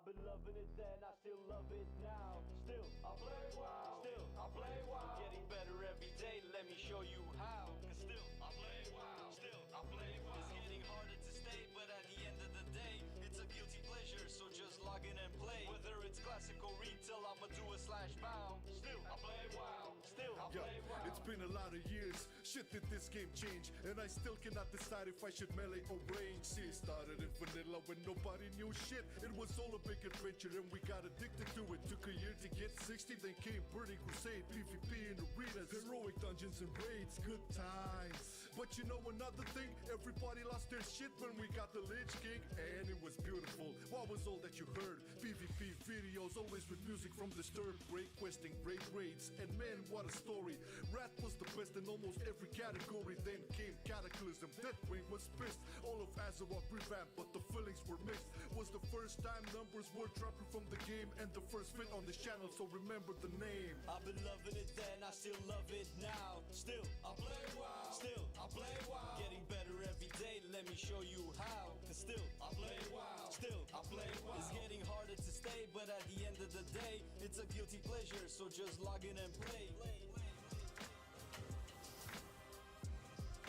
I've been loving it then, I still love it now. Still, I play WoW. Still, I play WoW. Getting better every day, let me show you how. Cause still, I play WoW. Still, I play WoW. It's getting harder to stay, but at the end of the day, it's a guilty pleasure, so just log in and play. Whether it's classic or retail, I'ma do a slash bow. Still, I play WoW. Still, I play WoW. It's been a lot of years, shit did this game change, and I still cannot decide if I should melee or range. See, it started in vanilla when nobody knew shit. It was all a big adventure and we got addicted to it. Took a year to get 60, then came Burning Crusade, PvP in arenas, heroic dungeons and raids, good times. But you know another thing, everybody lost their shit when we got the Lich King, and it was beautiful. What was all that you heard? PvP videos, always with music from Disturbed, break questing, break raids, and man, what a story. Wrath was the best in almost every category. Then came Cataclysm, Deathwing was pissed. All of Azeroth revamped, but the feelings were mixed. Was the first time numbers were dropping from the game, and the first fit on this channel, so remember the name. I've been loving it then, I still love it now. Still, I play WoW. Still, I play WoW. Getting better every day, let me show you how. Cause still, I play WoW. Still, I play WoW. It's getting harder to stay, but at the end of the day, it's a guilty pleasure, so just log in and play.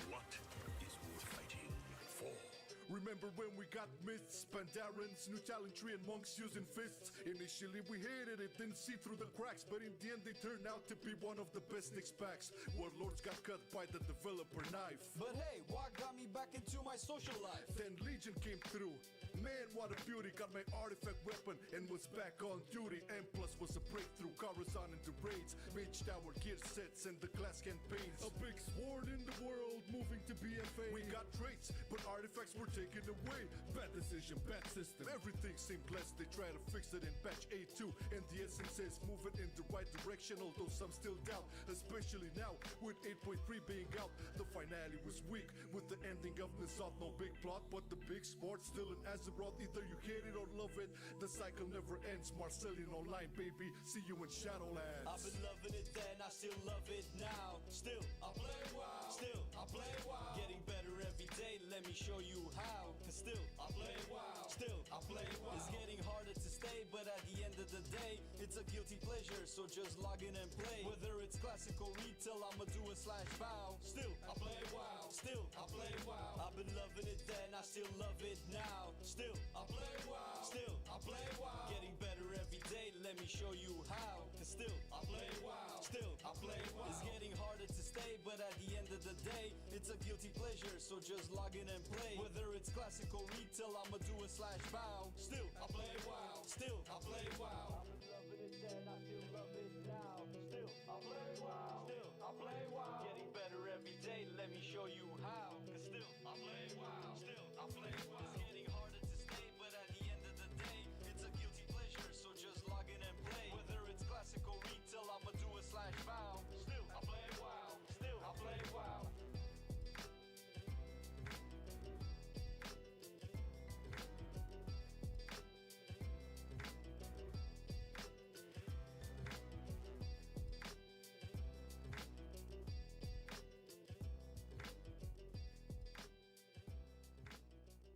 What is worth fighting for? Remember when we got mists, Pandarans, new talent tree and monks using fists? Initially we hated it, didn't see through the cracks, but in the end they turned out to be one of the best Nyx packs. Warlords got cut by the developer knife. But hey, what got me back into my social life? Then Legion came through. Man, what a beauty, got my artifact weapon and was back on duty. And plus was a breakthrough, Coruscant into raids, Mage Tower gear sets and the class campaigns. A big sword in the world, moving to BFA. We got traits, but artifacts were taken away. Bad decision, bad system, everything seemed blessed. They try to fix it in patch 8.2, and the essence says move it in the right direction, although some still doubt, especially now with 8.3 being out. The finale was weak with the ending of Nissath, no big plot, but the big sport still in Azeroth. Either you hate it or love it, the cycle never ends. Marcelian Online, baby, see you in Shadowlands. I've been loving it then, I still love it now. Still, I play WoW. Still, I play WoW. Getting better every day, let me show you how. Cause still, I play WoW. Still, I play WoW. It's getting harder to stay, but at the end of the day, it's a guilty pleasure, so just log in and play. Whether it's classic or retail, I'ma do a slash bow. Still, I play WoW. Still, I play WoW. I've been loving it then, I still love it now. Still, I play WoW. Still, I play WoW. Getting better every day, let me show you how. Cause still, I play WoW. Still, I play WoW. It's getting harder to stay, but at the end of the day, it's a guilty pleasure, so just log in and play. Whether it's classic or retail, I'ma do a slash bow. Still, I play WoW. Still, I play WoW. I've been loving it then, I still love it now. Still, I play WoW. Still, I play WoW. Getting better every day, let me show you how. Cause still, I play WoW. Still, I play WoW. It's getting harder to stay, but at the end of the day, it's a guilty pleasure, so just log in and play. Whether it's classic or retail, I'ma do a slash bow. Still, I play WoW. Still, I play WoW.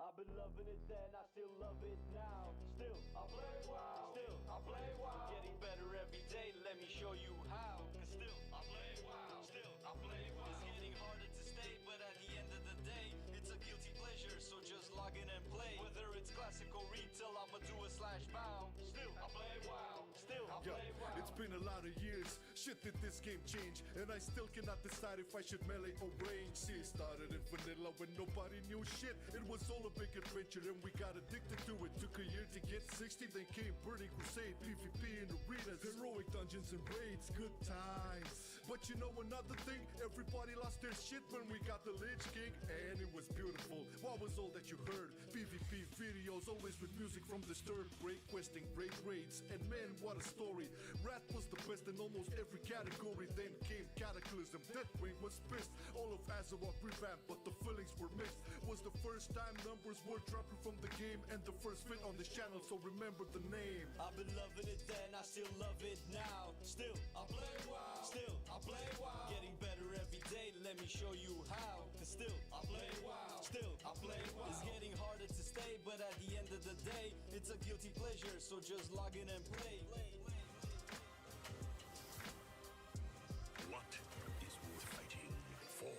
I've been loving it then, I still love it now. Still, I play WoW. Still, I play WoW. Getting better every day, let me show you how. Cause still, I play WoW. Still, I play WoW. It's getting harder to stay, but at the end of the day, it's a guilty pleasure, so just log in and play. Whether it's classic or retail, I'ma do a slash bow. Still, I play WoW. Still, I play WoW. It's been a lot of years, shit did this game change, and I still cannot decide if I should melee or range. See, it started in vanilla when nobody knew shit. It was all a big adventure and we got addicted to it. Took a year to get 60, then came Burning Crusade, PvP in arenas, heroic dungeons and raids, good times. But you know another thing, everybody lost their shit when we got the Lich King, and it was beautiful. What was all that you heard? PvP videos, always with music from Disturbed, break questing, break raids, and man, what a story. Wrath was the best in almost every category. Then came Cataclysm, Deathwing was pissed. All of Azeroth revamped, but the feelings were mixed. Was the first time numbers were dropping from the game, and the first fit on this channel, so remember the name. I've been loving it then, I still love it now. Still, I play WoW. Still, I play WoW. Getting better every day, let me show you how. Cause still, I play WoW. still I play WoW. It's getting harder to stay, but at the end of the day, it's a guilty pleasure, so just log in and play. What is worth fighting for?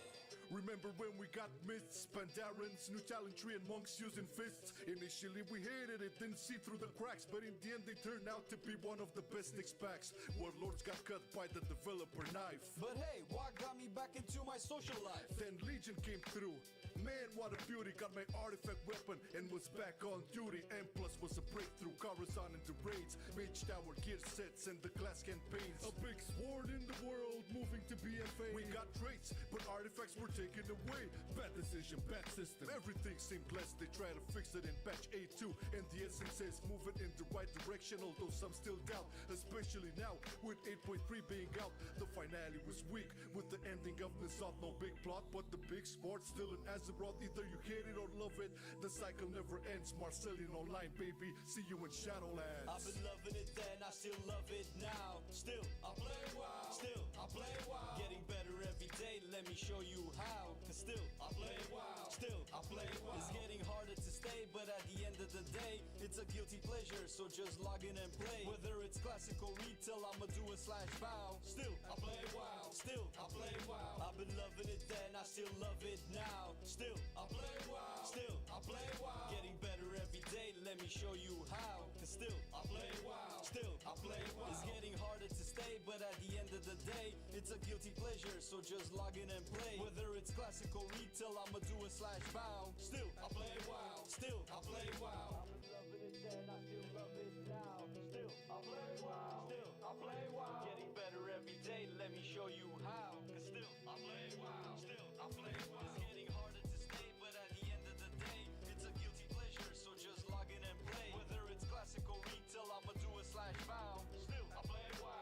Remember when we got myths, Pandarans, new talentry and monks using fists? Initially we hated it, didn't see through the cracks, but in the end they turned out to be one of the best specs. Warlords got cut by the developer knife. But hey, what got me back into my social life? Then Legion came through. Man, what a beauty, got my artifact weapon and was back on duty. M plus was a breakthrough, Coruscant into raids, mage tower gear sets and the class campaigns. A big sword in the world, moving to BFA. We got traits, but artifacts were taken away. Bad decision, bad system, everything seemed blessed. They try to fix it in patch 8.2, and the essence says move it in the right direction, although some still doubt, especially now with 8.3 being out. The finale was weak with the ending of Nissath, no big plot, but the big sport still in Azeroth. Either you hate it or love it, the cycle never ends. Marcelian Online, baby, see you in Shadowlands. I've been loving it then, I still love it now. Still, I play WoW. Still, I play WoW. Getting better every day, let me show you how. Cause still, I play WoW. Still, I play WoW. It's getting harder to stay, but at the end of the day, it's a guilty pleasure, so just log in and play. Whether it's classic or retail, I'ma do a /bow. Still, I play WoW. Still, I play WoW. I've been loving it then, I still love it now. Still, I play WoW. Still, I play WoW. Getting better every day, let me show you how. Cause still, I play WoW. Still, I play WoW. It's getting harder to stay, but at the end of the day, it's a guilty pleasure, so just log in and play. Whether it's classic or retail, I'ma do a /bow. Still, I play WoW. Still, I play WoW. I've been loving it then, I still love it now. Still, I play WoW. Still, I play WoW. Getting better every day, let me show you how. Cause still, I play WoW. Still, I play WoW. It's getting harder to stay, but at the end of the day, it's a guilty pleasure, so just log in and play. Whether it's classic or retail, I'ma do a /bow. Still, I play WoW. Still, I play WoW.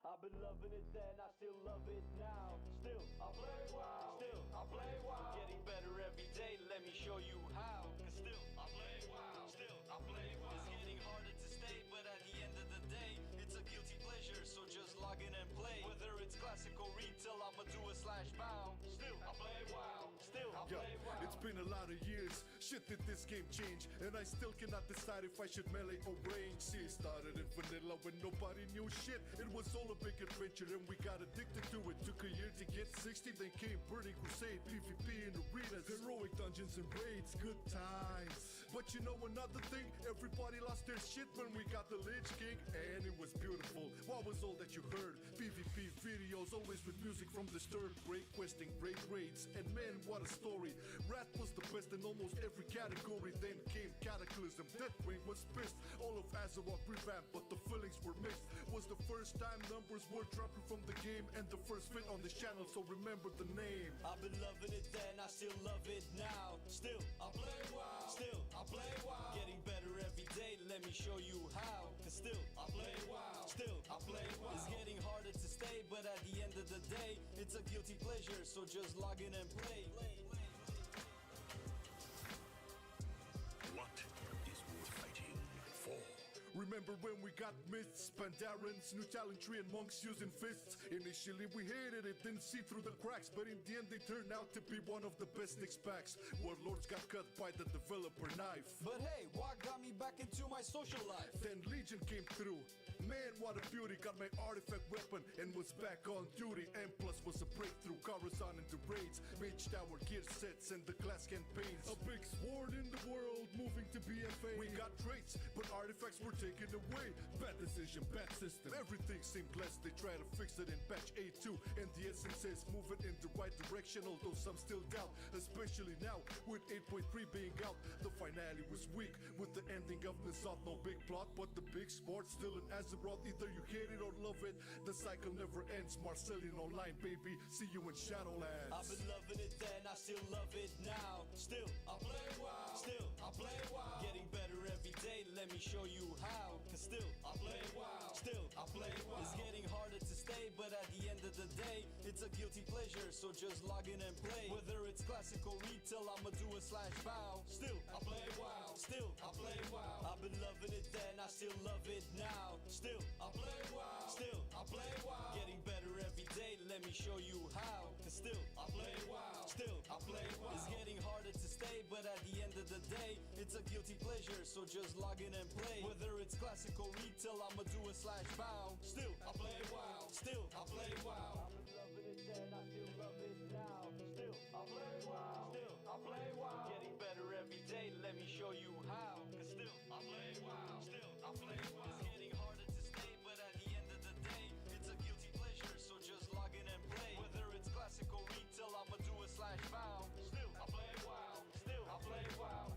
I've been loving it then, I still love it now. Still, I play WoW. Still, I play WoW. Getting better every day, let me show you how. Cause still, I play WoW. Still, I play WoW. It's getting harder to stay, but at the end of the day, it's a guilty pleasure, so just log in and play. Whether it's classic or retail, I'ma do a /bow. Still, I play WoW. Still, I play WoW. It's been a lot of years, shit did this game change, and I still cannot decide if I should melee or range. See, it started in vanilla when nobody knew shit. It was all a big adventure and we got addicted to it. Took a year to get 60, then came Burning Crusade, PvP in arenas, heroic dungeons and raids, good times. But you know another thing, everybody lost their shit when we got the Lich King, and it was beautiful. What was all that you heard? PvP videos, always with music from the stirred, great questing, great raids, and man, what a story. Wrath was the best in almost every category. Then came Cataclysm, Deathwing was pissed. All of Azeroth revamped, but the feelings were mixed. Was the first time numbers were dropping from the game, and the first fit on this channel, so remember the name. I've been loving it then, I still love it now. Still, I play WoW. Still, I play WoW. Getting better every day, let me show you how. Cause still, I play WoW. Still, I play WoW. It's getting harder to stay, but at the end of the day, it's a guilty pleasure, so just log in and play. What is worth fighting for? Remember when we got myths, Pandarans, new talentry and monks using fists? Initially we hated it, didn't see through the cracks, but in the end they turned out to be one of the best specs. Warlords got cut by the developer knife. But hey, what got me back into my social life? Then Legion came through. Man, what a beauty, got my artifact weapon and was back on duty. M plus was a breakthrough, Coruscant into raids, mage tower gear sets and the class campaigns. A big sword in the world, moving to BFA. We got traits, but artifacts were taken away. Bad decision, bad system, everything seemed blessed. They try to fix it in patch 8.2, and the essence says move it in the right direction, although some still doubt, especially now with 8.3 being out. The finale was weak with the ending of Nissath, no big plot, but the big sport still in Azeroth. Either you hate it or love it, the cycle never ends. Marcelian Online, baby, see you in Shadowlands. I've been loving it then, I still love it now. Still, I play WoW. Still, I play WoW. Getting better every day, let me show you how. Cause still, I play WoW. Still, I play WoW. It's getting harder to stay, but at the end of the day, it's a guilty pleasure, so just log in and play. Whether it's classic or retail, I'ma do a /bow. Still, I play WoW. Still, I play WoW. I've been loving it then, I still love it now. Still, I play WoW. Still, I play WoW. Getting better every day, let me show you how. Cause still, I play WoW. Still, I play WoW. It's getting harder to stay, but at the end of the day, it's a guilty pleasure, so just log in and play. Whether it's classic or retail, I'ma do a /bow. Still, I play WoW. Still, I play WoW. I've been loving it then, I still love it now. Still, I play WoW. Still, I play WoW. Getting better every day, let me show you how. Cause still, I play WoW. Still, I play WoW. It's getting harder to stay, but at the end of the day, it's a guilty pleasure, so just log in and play. Whether it's classic or retail, I'ma do a /bow. Still, I play WoW. Still, I play WoW.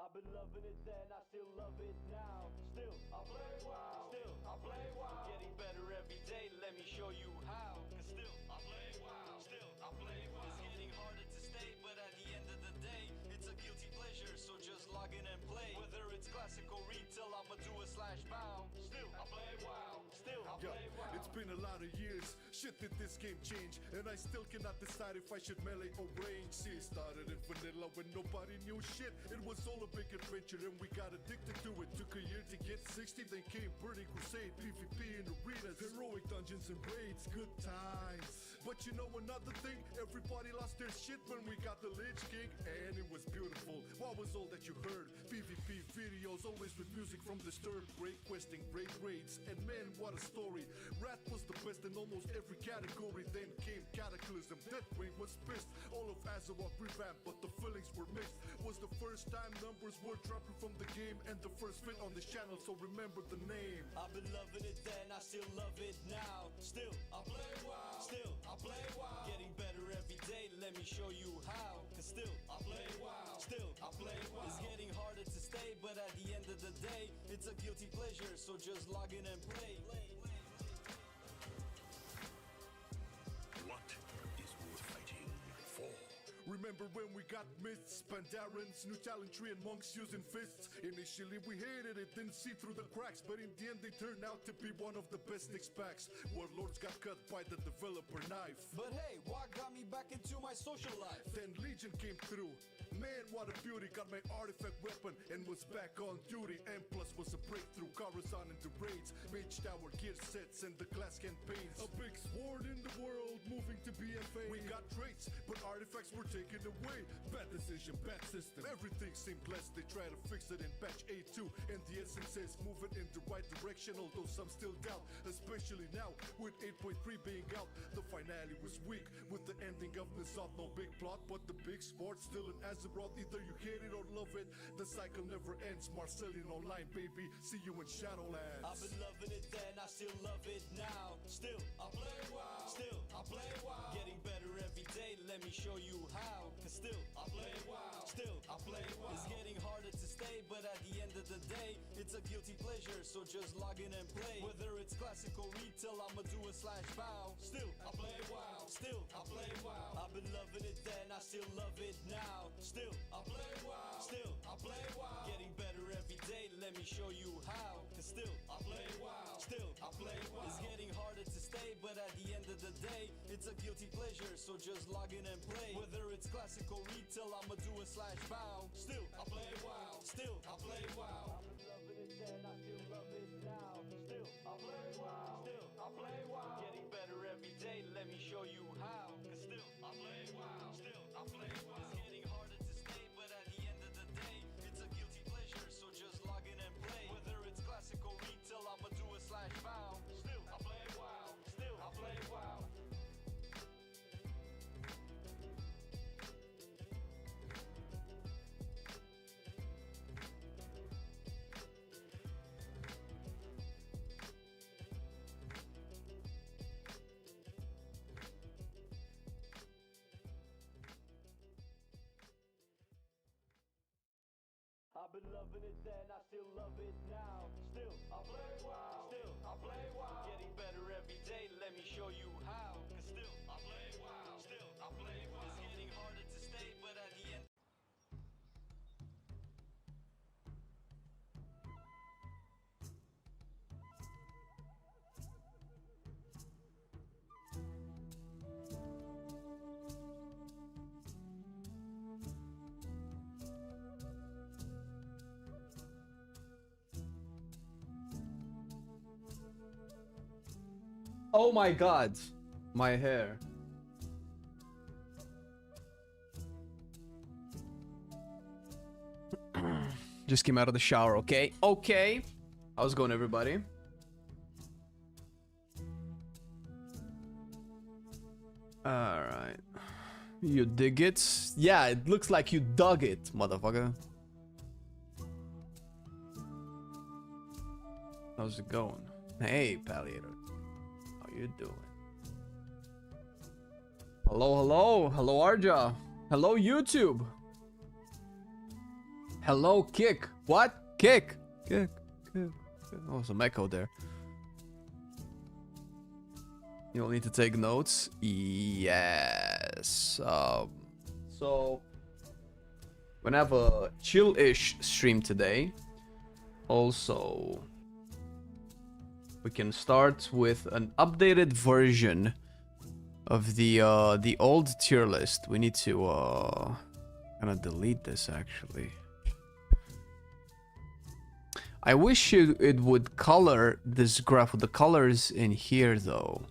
I've been loving it then, I still love it now. Still, I play WoW. Still, I play WoW. Getting better every day, let me show you how. Cause still, I play WoW. Still, I play WoW. It's getting harder to stay, but at the end of the day, it's a guilty pleasure, so just log in and play. Whether it's classic or retail, I'ma do a /bow. Still, I play WoW. Still, I play WoW. It's been a lot of years, shit did this game change, and I still cannot decide if I should melee or range. See, it started in vanilla when nobody knew shit. It was all a big adventure and we got addicted to it. Took a year to get 60, then came Burning Crusade, PvP in arenas, heroic dungeons and raids, good times. But you know another thing, everybody lost their shit when we got the Lich King, and it was beautiful. What was all that you heard? PvP videos, always with music from Disturbed, great questing, great raids, and man, what a story. Wrath was the best in almost every category. Then came Cataclysm, Deathwing was pissed. All of Azeroth revamped, but the feelings were mixed. Was the first time numbers were dropping from the game, and the first fit on this channel, so remember the name. I've been loving it then, I still love it now. Still, I play WoW. Still, I play WoW. Getting better every day, let me show you how. Cause still, I play WoW. Still, I play WoW. It's getting harder to stay, but at the end of the day, it's a guilty pleasure, so just log in and play. What is worth fighting for? Remember when we got myths, Pandarans, new talent tree and monks using fists? Initially we hated it, didn't see through the cracks, but in the end they turned out to be one of the best Nyx packs. Warlords got cut by the developer knife. But hey, what got me back into my social life? Then Legion came through. Man, what a beauty, got my artifact weapon and was back on duty. And plus was a breakthrough, Coruscant into raids, Mage Tower gear sets and the glass campaigns. A big sword in the world, moving to BFA. We got traits, but artifacts were taken away. Bad decision, bad system, everything seemed blessed. They try to fix it in patch 8.2, and the essence says move it in the right direction, although some still doubt, especially now with 8.3 being out. The finale was weak with the ending of Nissath, no big plot, but the big sport still in Azeroth. Either you hate it or love it, the cycle never ends. Marcelian Online, baby, see you in Shadowlands. I've been loving it then, I still love it now. Still, I play WoW. Still, I play WoW. Getting better every day, let me show you how. Cause still, I play WoW. Still, I play WoW. It's getting harder to stay, but at the end of the day, it's a guilty pleasure, so just log in and play. Whether it's classic or retail, I'ma do a /bow. Still, I play WoW. Still, I play WoW. I've been loving it then, I still love it now. Still, I play WoW. Still, I play WoW. Getting better every day, let me show you how. Cause still, I play WoW. Still, I play WoW. It's getting harder to stay, but at the end of the day, it's a guilty pleasure, so just log in and play. Whether it's classic or retail, I'ma do a /bow. Still, I play WoW. Still, I play WoW. I've been loving it then, I still love it now. Still, I play WoW. Still, I play WoW. Getting better every day, let me show you how. Cause still, I play WoW. Still, I play WoW. It's getting harder to stay, but at the end of the day, it's a guilty pleasure, so just log in and play. Whether it's classic or retail, I'ma do a /bow. Still, I play WoW. Still, I play WoW. been loving it then, I still love it now. Still, I play WoW. Still, I play WoW. Getting better every day, let me show you how. Cause still, I play WoW. Still, I play WoW. It's getting harder to stay, but at the end. Oh my god, my hair. Just came out of the shower, okay? Okay. How's it going, everybody? Alright. You dig it? Yeah, it looks like you dug it, motherfucker. How's it going? Hey, Palliator. How you doing? Hello, hello. Hello, Arja. Hello, YouTube. Hello, Kick. What? Kick. Kick. Kick. Oh, some echo there. You'll need to take notes. Yes. So we're gonna have a chill-ish stream today. Also, we can start with an updated version of the old tier list. We need to kind of delete this actually. I wish it would color this graph with the colors in here though.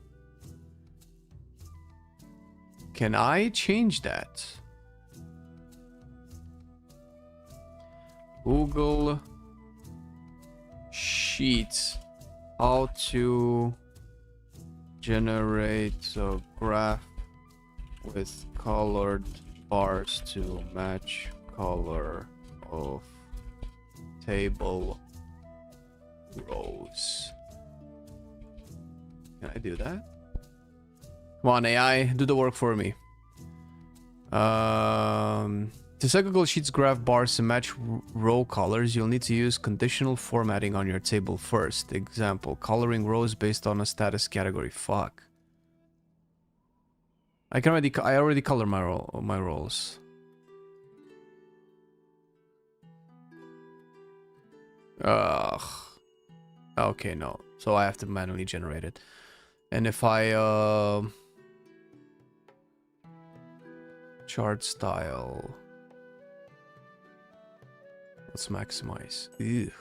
Can I change that? Google Sheets. How to generate a graph with colored bars to match color of table rows. Can I do that? Come on, AI, do the work for me. To set Google Sheets graph bars to match row colors, you'll need to use conditional formatting on your table first. Example, coloring rows based on a status category. Fuck. I already color my roles. Ugh. Okay, no. So I have to manually generate it. And if I chart style, let's maximize. Ew.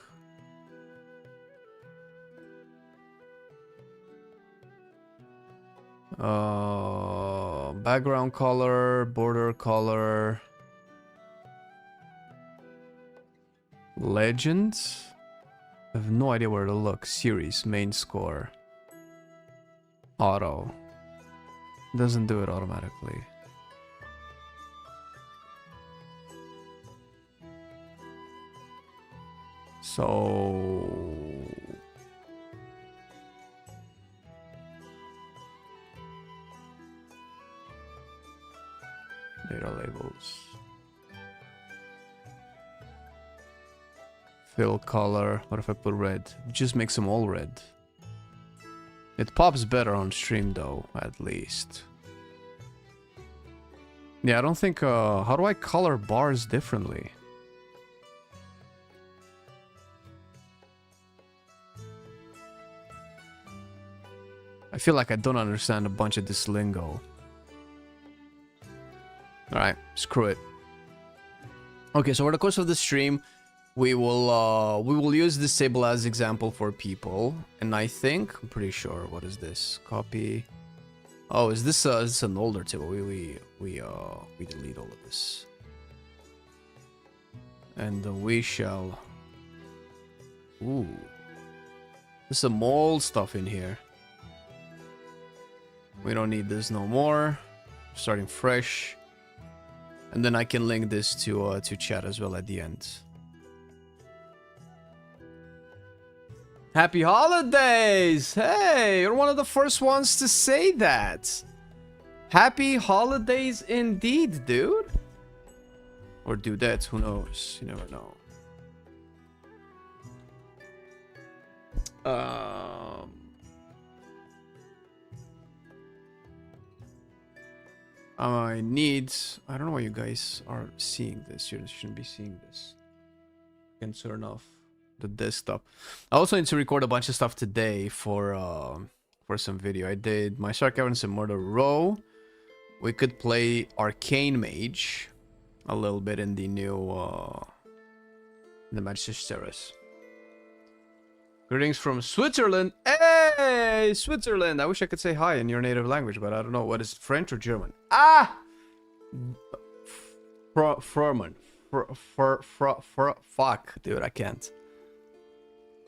Background color, border color, legends. I have no idea where to look. Series, main score, auto. Doesn't do it automatically. So data labels, fill color. What if I put red? Just makes them all red. It pops better on stream though, at least. Yeah, I don't think how do I color bars differently? I feel like I don't understand a bunch of this lingo. Alright, screw it. Okay, so over the course of the stream, we will use this table as example for people. And I think, I'm pretty sure, what is this? Copy. Oh, is this an older table? We delete all of this. And we shall... Ooh. There's some old stuff in here. We don't need this no more. Starting fresh. And then I can link this to chat as well at the end. Happy holidays! Hey, you're one of the first ones to say that. Happy holidays indeed, dude. Or dudette, who knows? You never know. I don't know why you guys are seeing this. You shouldn't be seeing this. Can turn off the desktop. I also need to record a bunch of stuff today for some video. I did my Shark Caverns and Murder Row. We could play Arcane Mage a little bit in the new the Mage Series. Greetings from Switzerland. Hey, Switzerland! I wish I could say hi in your native language, but I don't know. What is French or German? Ah! Furman. Fuck, dude, I can't.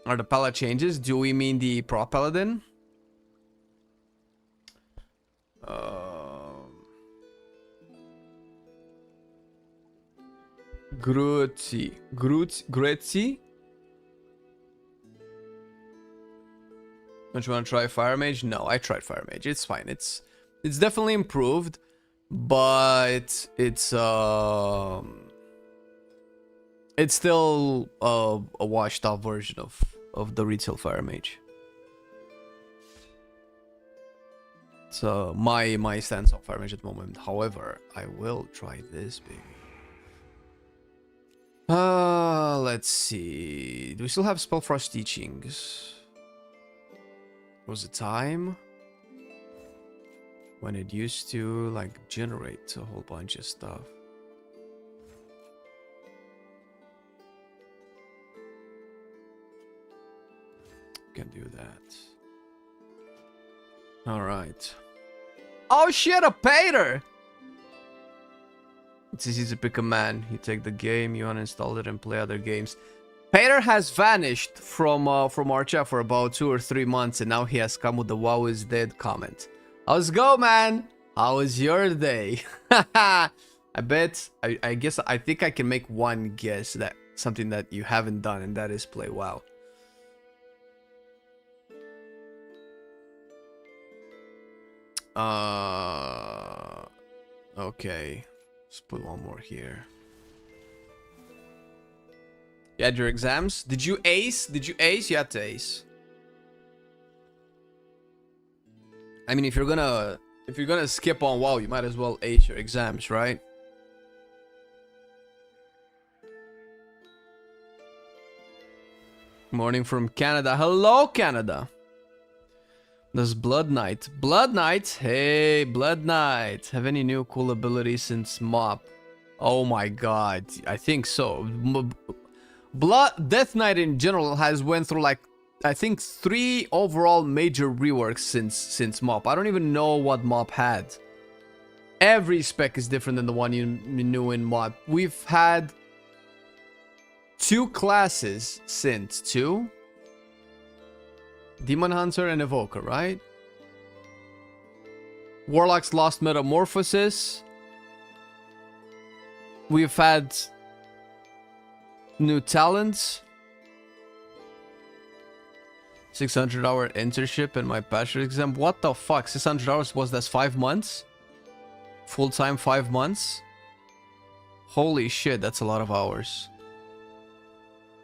Are the palette changes? Do we mean the Pro Paladin? Grutzi. Don't you want to try Fire Mage? No, I tried Fire Mage. It's fine. It's definitely improved, but it's still a washed up version of the retail Fire Mage. It's my stance on Fire Mage at the moment. However, I will try this baby. Let's see. Do we still have Spellfrost teachings? Was a time when it used to like generate a whole bunch of stuff. Can do that. All right. Oh shit, a pater! It's easy to pick a man. You take the game, you uninstall it, and play other games. Pater has vanished from our chat for about 2 or 3 months, and now he has come with the "WoW is dead" comment. How's it go, man? How was your day? I think I can make one guess that something that you haven't done, and that is play WoW. Okay. Let's put one more here. You had your exams? Did you ace? You had to ace. I mean, if you're gonna skip on WoW, you might as well ace your exams, right? Morning from Canada. Hello, Canada. There's Blood Knight. Blood Knight? Hey, Blood Knight. Have any new cool abilities since MOP? Oh my god. I think so. Death Knight in general has went through like, I think 3 overall major reworks since MOP. I don't even know what MOP had. Every spec is different than the one you knew in MOP. We've had 2 classes since. 2? Demon Hunter and Evoker, right? Warlock's lost Metamorphosis. We've had new talents. 600-hour internship and my bachelor exam. What the fuck? 600 hours was that 5 months? Full-time 5 months? Holy shit, that's a lot of hours.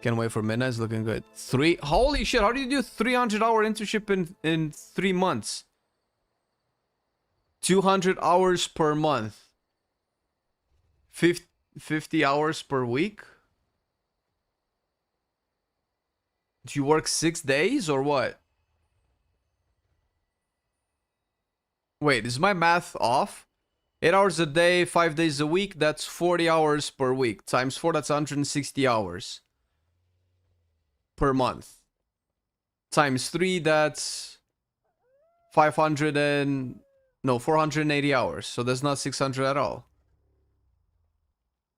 Can't wait for Midnight. It's looking good. 3. Holy shit, how do you do 300-hour internship in 3 months? 200 hours per month. 50 hours per week? Do you work 6 days or what? Wait, is my math off? 8 hours a day, 5 days a week, that's 40 hours per week. Times 4, that's 160 hours. Per month. Times 3, that's 480 hours. So that's not 600 at all.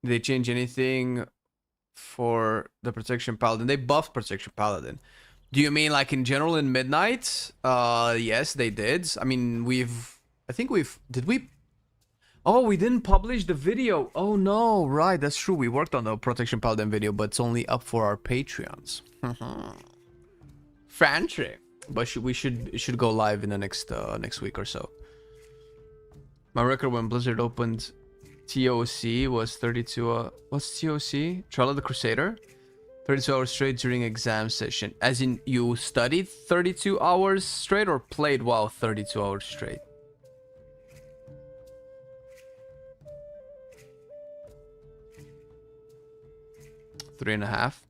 Did they change anything for the Protection Paladin? They buffed Protection Paladin. Do you mean like in general in Midnight? Yes, they did. I mean, did we? Oh, we didn't publish the video. Oh no, right, that's true. We worked on the Protection Paladin video, but it's only up for our Patreons. Fancy. But it should go live in the next week or so. My record when Blizzard opened TOC was 32. What's TOC? Trial of the Crusader. 32 hours straight during exam session. As in, you studied 32 hours straight or played WoW 32 hours straight? Three and a half.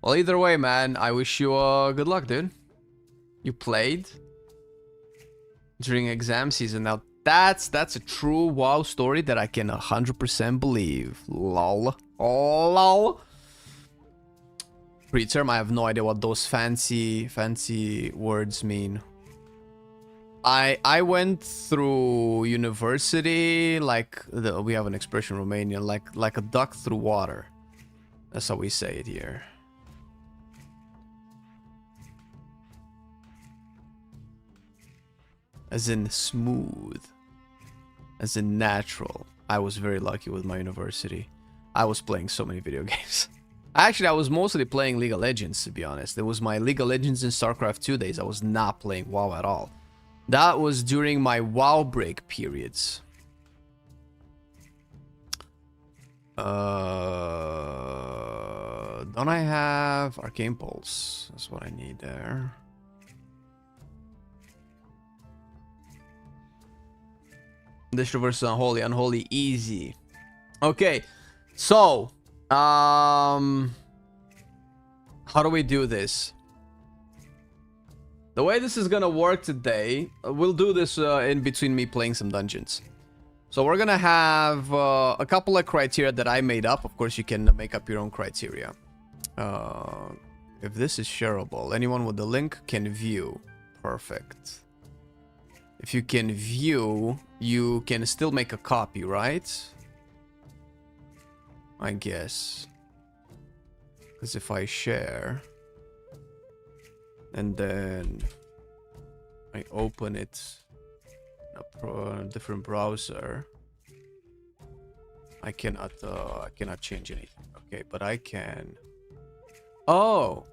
Well, either way, man, I wish you good luck, dude. You played during exam season. Now, that's a true WoW story that I can 100% believe. Lol. Oh, lol. Preterm, I have no idea what those fancy words mean. I went through university like we have an expression in Romania, like a duck through water. That's how we say it here. As in smooth. As in natural. I was very lucky with my university. I was playing so many video games. Actually, I was mostly playing League of Legends, to be honest. It was my League of Legends and StarCraft 2 days. I was not playing WoW at all. That was during my WoW break periods. Don't I have Arcane Pulse? That's what I need there. This versus Unholy, easy. Okay, so how do we do this? The way this is gonna work today, we'll do this in between me playing some dungeons. So we're gonna have a couple of criteria that I made up. Of course, you can make up your own criteria. If this is shareable, anyone with the link can view. Perfect. If you can view, you can still make a copy, right? I guess. Because if I share, and then I open it in a different browser, I cannot change anything. Okay, but I can. Oh,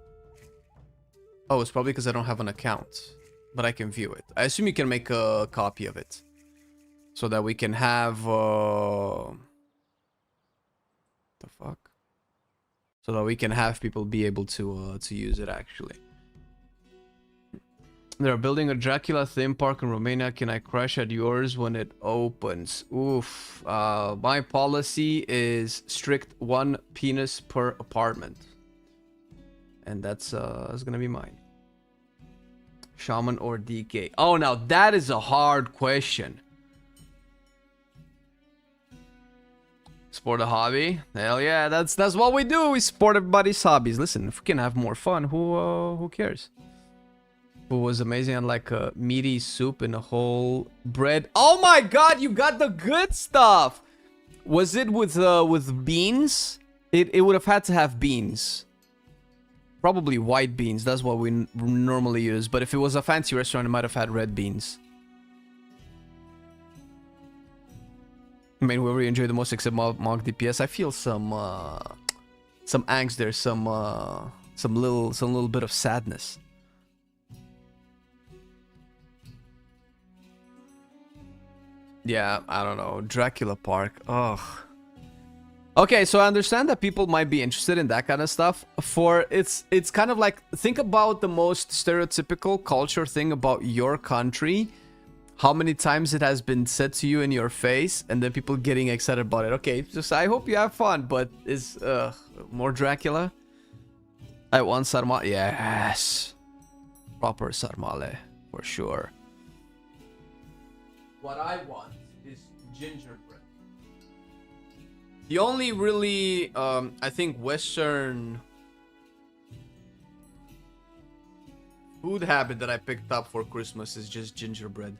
it's probably because I don't have an account, but I can view it. I assume you can make a copy of it, so that we can have the fuck, so that we can have people be able to use it actually. They're building a Dracula theme park in Romania. Can I crash at yours when it opens? Oof. My policy is strict 1 penis per apartment. And that's gonna be mine. Shaman or DK? Oh, now that is a hard question. Sport a hobby? Hell yeah, that's what we do. We support everybody's hobbies. Listen, if we can have more fun, who cares? Who was amazing on like a meaty soup and a whole bread. Oh my god, you got the good stuff. Was it with beans? It would have had to have beans. Probably white beans. That's what we normally use. But if it was a fancy restaurant, it might have had red beans. I mean, whoever you enjoy the most except Monk DPS. I feel some angst there, some little bit of sadness. Yeah, I don't know. Dracula Park. Ugh. Okay, so I understand that people might be interested in that kind of stuff. It's kind of like, think about the most stereotypical culture thing about your country. How many times it has been said to you in your face, and then people getting excited about it. Okay, just I hope you have fun, but is more Dracula? I want sarmale. Yes. Proper sarmale, for sure. What I want is gingerbread. The only really, I think, Western food habit that I picked up for Christmas is just gingerbread.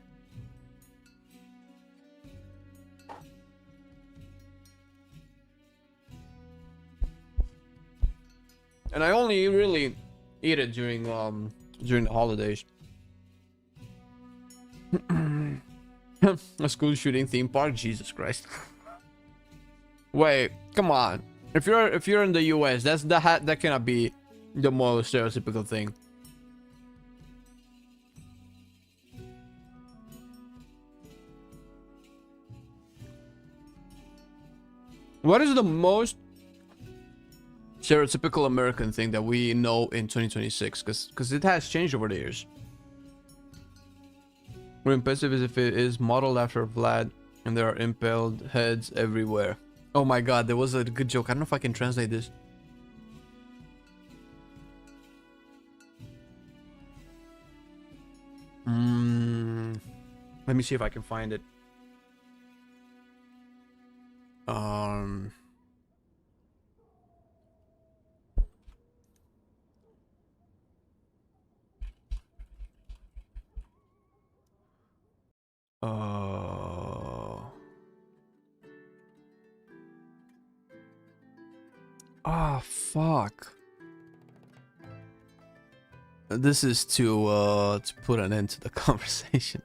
And I only really eat it during the holidays. A school shooting theme park? Jesus Christ. Wait, come on. If you're in the US, that cannot be the most stereotypical thing. What is the most stereotypical American thing that we know in 2026, because it has changed over the years. We're impressive as if it is modeled after Vlad, and there are impaled heads everywhere. Oh my god, there was a good joke. I don't know if I can translate this. Let me see if I can find it. Ah, fuck. This is to put an end to the conversation.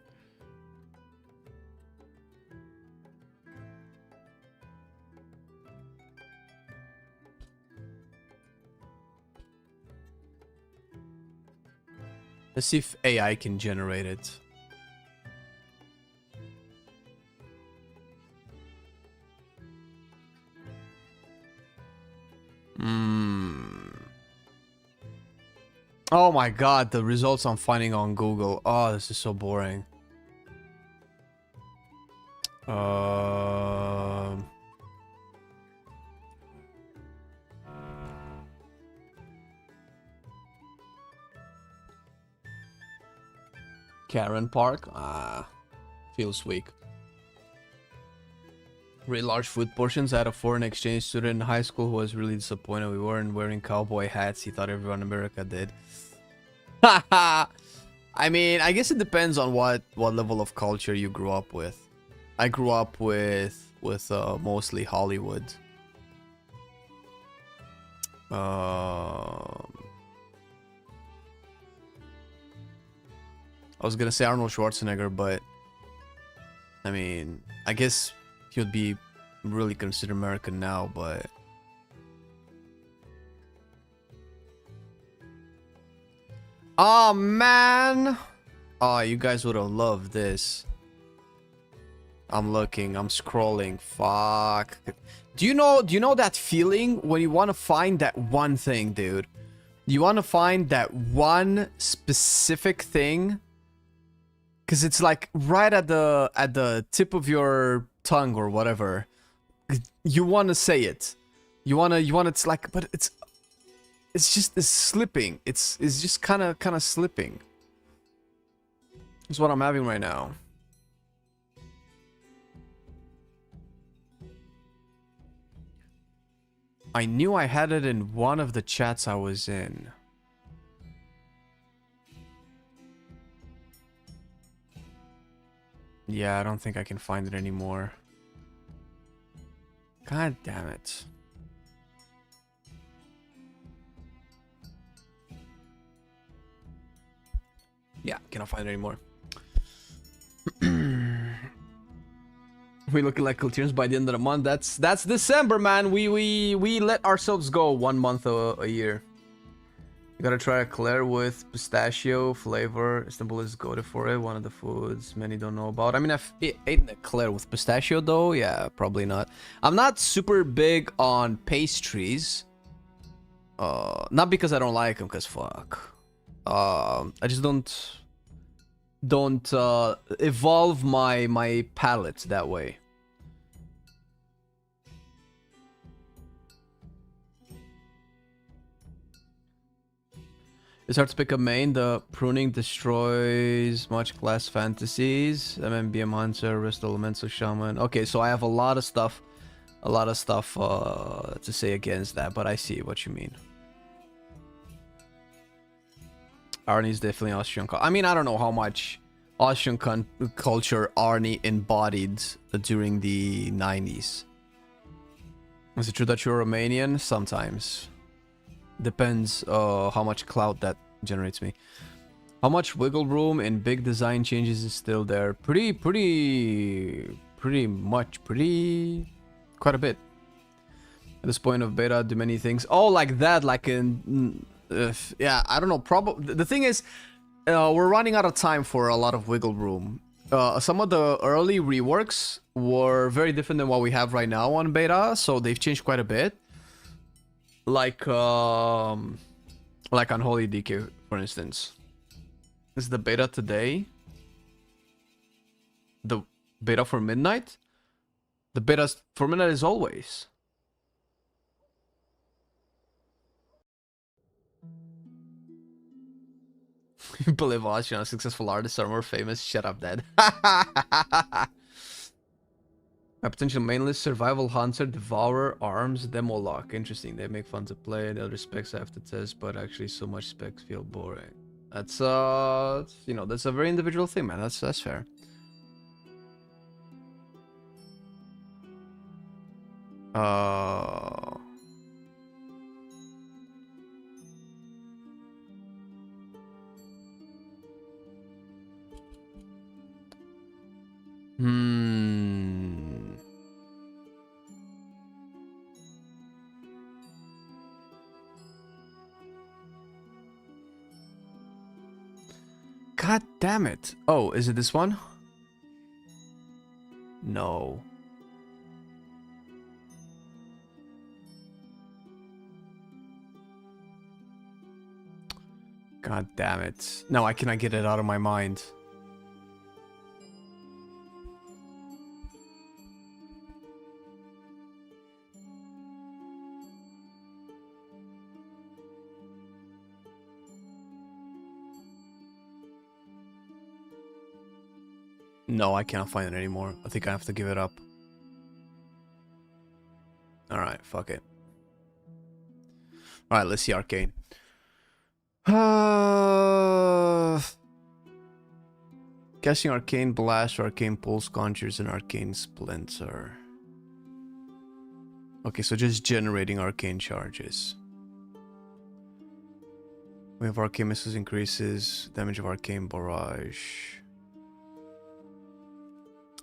Let's see if AI can generate it. Oh my god, the results I'm finding on Google. Oh, this is so boring. Karen Park? Feels weak. Really large food portions. I had a foreign exchange student in high school who was really disappointed we weren't wearing cowboy hats. He thought everyone in America did. Haha. I mean, I guess it depends on what level of culture you grew up with. I grew up with mostly Hollywood. I was gonna say Arnold Schwarzenegger, but I mean, I guess he would be really considered American now, but oh man, oh, you guys would have loved this. I'm looking, I'm scrolling. Fuck. Do you know that feeling when you want to find that one thing, dude? You want to find that one specific thing, because it's like right at the tip of your tongue or whatever. You want to say it. You want it's like, but it's slipping. It's just kind of slipping. That's what I'm having right now. I knew I had it in one of the chats I was in. Yeah, I don't think I can find it anymore. God damn it. Yeah, cannot find it anymore. We looking like Culturians by the end of the month. That's December, man. We let ourselves go 1 month a year. You gotta try a Claire with pistachio flavor. Istanbul is goated for it. One of the foods many don't know about. I mean, I've eaten a Claire with pistachio though. Yeah, probably not. I'm not super big on pastries. Not because I don't like them, cause fuck. I just don't evolve my palate that way. It's hard to pick a main. The pruning destroys much class fantasies. MMBM Hunter, Rest Elemental Shaman. Okay, so I have a lot of stuff to say against that, but I see what you mean. Arnie is definitely Austrian. I mean, I don't know how much Austrian culture Arnie embodied during the 90s. Is it true that you're Romanian? Sometimes. Depends how much clout that generates me. How much wiggle room in big design changes is still there? Quite a bit. At this point of beta, do many things. Oh, like that, like in... yeah, I don't know. Probably the thing is, we're running out of time for a lot of wiggle room. Some of the early reworks were very different than what we have right now on beta, so they've changed quite a bit. like Unholy DK, for instance. Is the beta today? The beta for Midnight? The beta for Midnight is always. You believe Austrian successful artists are more famous? Shut up, Dad. My potential main list: Survival Hunter, Devourer, Arms, Demolock. Interesting. They make fun to play. The other specs I have to test, but actually so much specs feel boring. That's you know, that's a very individual thing, man. That's fair. God damn it. Oh, is it this one? No. God damn it. No, I cannot get it out of my mind. No, I cannot find it anymore. I think I have to give it up. Alright, fuck it. Alright, let's see Arcane. Guessing Arcane Blast, Arcane Pulse, Conjures, and Arcane Splinter. Okay, so just generating Arcane charges. We have Arcane Missiles increases, damage of Arcane Barrage.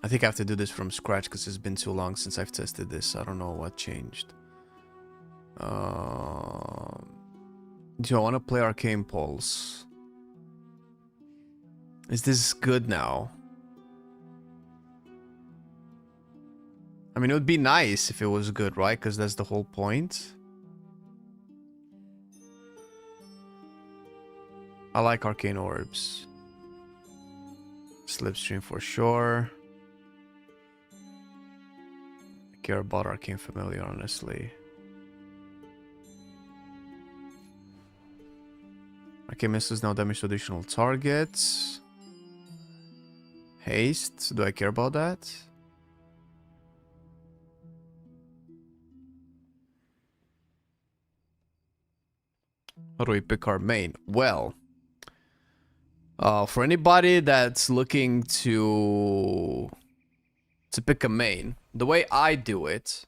I think I have to do this from scratch because it's been too long since I've tested this. I don't know what changed. Do I want to play Arcane Pulse? Is this good now? I mean, it would be nice if it was good, right? Because that's the whole point. I like Arcane Orbs. Slipstream for sure. I care about Arcane Familiar, honestly. Arcane Missiles now damage to additional targets. Haste, do I care about that? How do we pick our main? Well, for anybody that's looking to pick a main, the way I do it,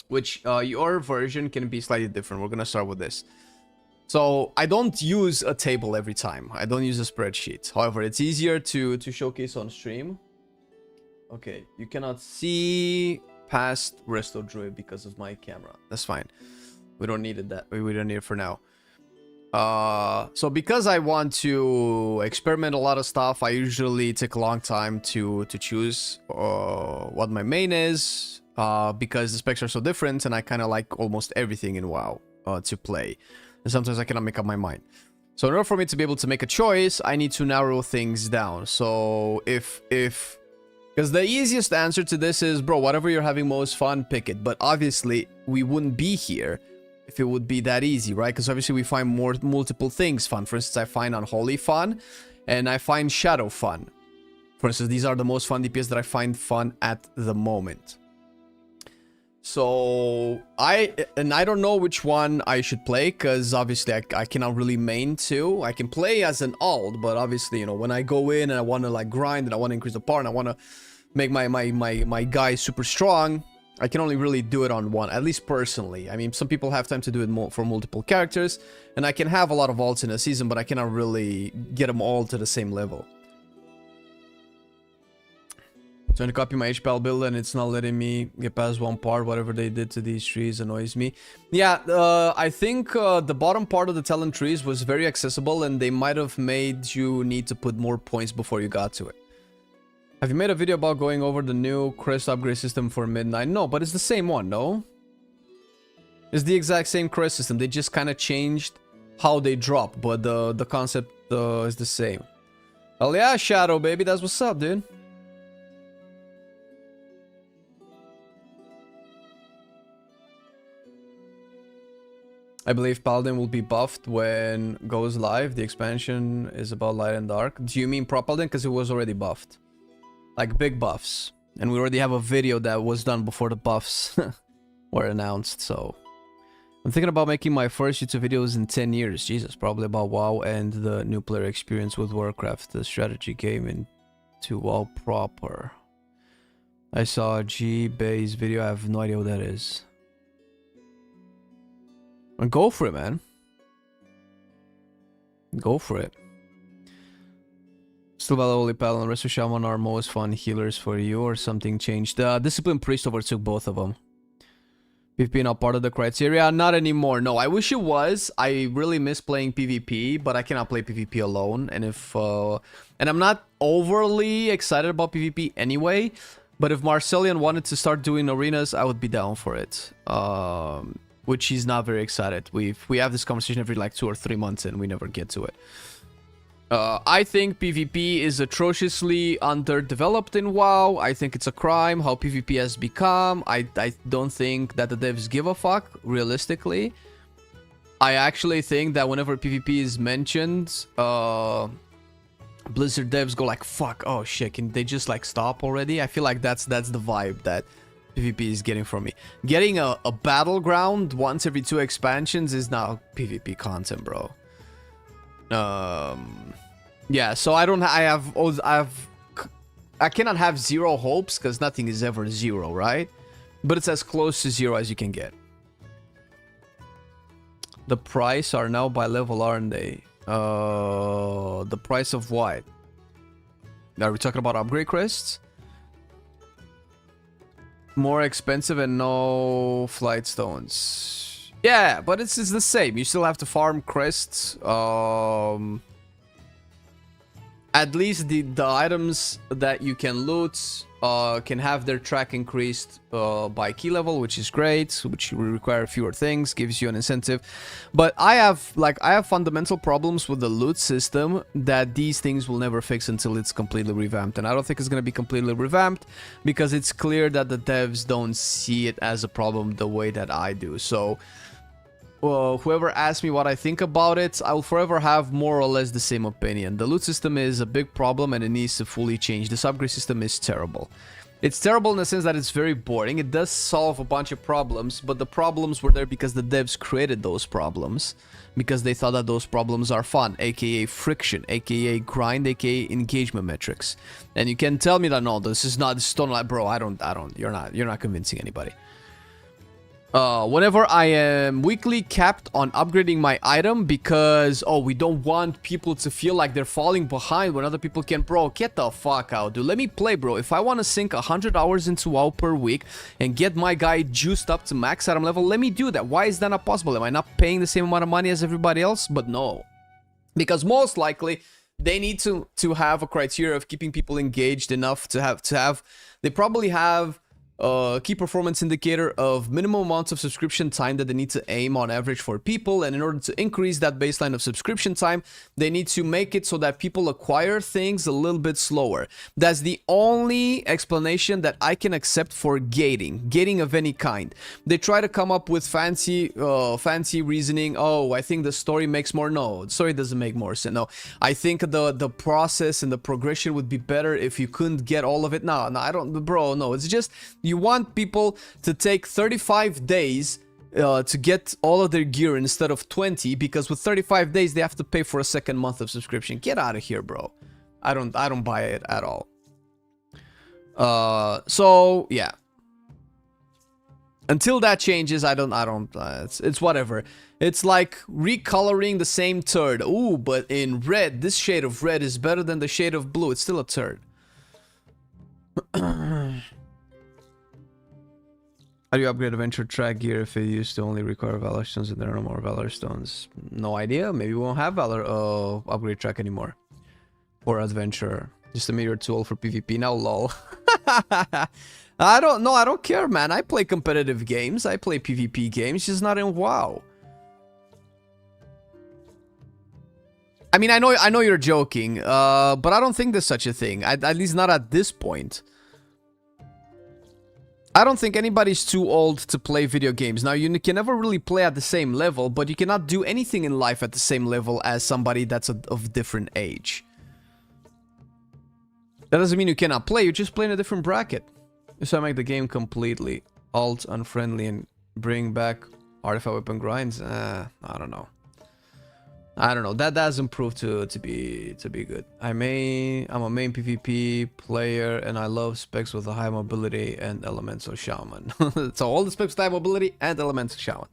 which your version can be slightly different. We're gonna start with this. So I don't use a table every time. I don't use a spreadsheet. However, it's easier to showcase on stream. Okay, you cannot see past Resto Druid because of my camera. That's fine. We don't need it we don't need it for now. So because I want to experiment a lot of stuff, I usually take a long time to choose what my main is, because the specs are so different and I kind of like almost everything in WoW to play. And sometimes I cannot make up my mind. So in order for me to be able to make a choice, I need to narrow things down. So because the easiest answer to this is, bro, whatever you're having most fun, pick it. But obviously, we wouldn't be here if it would be that easy, right? Because obviously we find multiple things fun. For instance, I find Unholy fun, and I find Shadow fun. For instance, these are the most fun DPS that I find fun at the moment. So I don't know which one I should play, because obviously I cannot really main two. I can play as an alt, but obviously, you know, when I go in and I want to like grind and I want to increase the power and I want to make my guy super strong, I can only really do it on one, at least personally. I mean, some people have time to do it for multiple characters, and I can have a lot of alts in a season, but I cannot really get them all to the same level. Trying to copy my HPL build and it's not letting me get past one part. Whatever they did to these trees annoys me. Yeah, I think the bottom part of the Talon trees was very accessible, and they might have made you need to put more points before you got to it. Have you made a video about going over the new crest upgrade system for Midnight? No, but it's the same one, no? It's the exact same quest system. They just kind of changed how they drop, but the concept is the same. Well, yeah, Shadow, baby. That's what's up, dude. I believe Paladin will be buffed when goes live. The expansion is about light and dark. Do you mean Pro Paladin? Because it was already buffed. Like big buffs. And we already have a video that was done before the buffs were announced, so... I'm thinking about making my first YouTube videos in 10 years. Jesus, probably about WoW and the new player experience with Warcraft, the strategy game into WoW proper. I saw a G-Base video. I have no idea what that is. And go for it, man. Go for it. Still Valor Holy Paladin and Resto Shaman are most fun healers for you, or something changed? Discipline Priest overtook both of them. PvP not part of the criteria? Not anymore. No, I wish it was. I really miss playing PvP, but I cannot play PvP alone. And if and I'm not overly excited about PvP anyway. But if Marcelian wanted to start doing arenas, I would be down for it. Which he's not very excited. We have this conversation every like 2 or 3 months, and we never get to it. I think PvP is atrociously underdeveloped in WoW. I think it's a crime how PvP has become. I don't think that the devs give a fuck, realistically. I actually think that whenever PvP is mentioned, Blizzard devs go like, fuck, oh shit, can they just like stop already? I feel like that's the vibe that PvP is getting from me. Getting a battleground once every 2 expansions is now PvP content, bro. Yeah, so I cannot have 0 hopes because nothing is ever 0, right? But it's as close to 0 as you can get. The price are now by level, aren't they? The price of what? Are we talking about upgrade crests? More expensive and no flight stones. Yeah, but it's the same. You still have to farm crests. At least the items that you can loot can have their track increased by key level, which is great, which will require fewer things, gives you an incentive. But I have fundamental problems with the loot system that these things will never fix until it's completely revamped. And I don't think it's going to be completely revamped because it's clear that the devs don't see it as a problem the way that I do. So whoever asks me what I think about it, I will forever have more or less the same opinion. The loot system is a big problem and it needs to fully change. This upgrade system is terrible. It's terrible in the sense that it's very boring. It does solve a bunch of problems, but the problems were there because the devs created those problems. Because they thought that those problems are fun, aka friction, aka grind, aka engagement metrics. And you can tell me that no, this is not like, bro, you're not convincing anybody. Whenever I am weekly capped on upgrading my item because, oh, we don't want people to feel like they're falling behind when other people can, bro, get the fuck out, dude. Let me play, bro. If I want to sink 100 hours into WoW per week and get my guy juiced up to max item level, let me do that. Why is that not possible? Am I not paying the same amount of money as everybody else? But no. Because most likely, they need to have a criteria of keeping people engaged enough to have they probably have key performance indicator of minimum amounts of subscription time that they need to aim on average for people, and in order to increase that baseline of subscription time, they need to make it so that people acquire things a little bit slower. That's the only explanation that I can accept for gating of any kind. They try to come up with fancy reasoning. Oh, I think the story makes more. No, the story doesn't make more sense. No, I think the process and the progression would be better if you couldn't get all of it. No, I don't, bro. No, it's just you want people to take 35 days to get all of their gear instead of 20, because with 35 days they have to pay for a second month of subscription. Get out of here, bro. I don't buy it at all. So yeah. Until that changes, it's whatever. It's like recoloring the same turd. Ooh, but in red, this shade of red is better than the shade of blue. It's still a turd. How do you upgrade adventure track gear if it used to only require Valor Stones and there are no more Valor Stones? No idea. Maybe we won't have Valor upgrade track anymore. For adventure. Just a meteor tool for PvP now, lol. I don't care, man. I play competitive games. I play PvP games, just not in WoW. I mean, I know you're joking, but I don't think there's such a thing. At least not at this point. I don't think anybody's too old to play video games. Now, you can never really play at the same level, but you cannot do anything in life at the same level as somebody that's of different age. That doesn't mean you cannot play, you just play in a different bracket. So I make the game completely alt unfriendly and bring back artifact weapon grinds. I don't know. That doesn't prove to be good. I'm a main PvP player and I love specs with a high mobility and elemental shaman. So all the specs with high mobility and elemental shaman.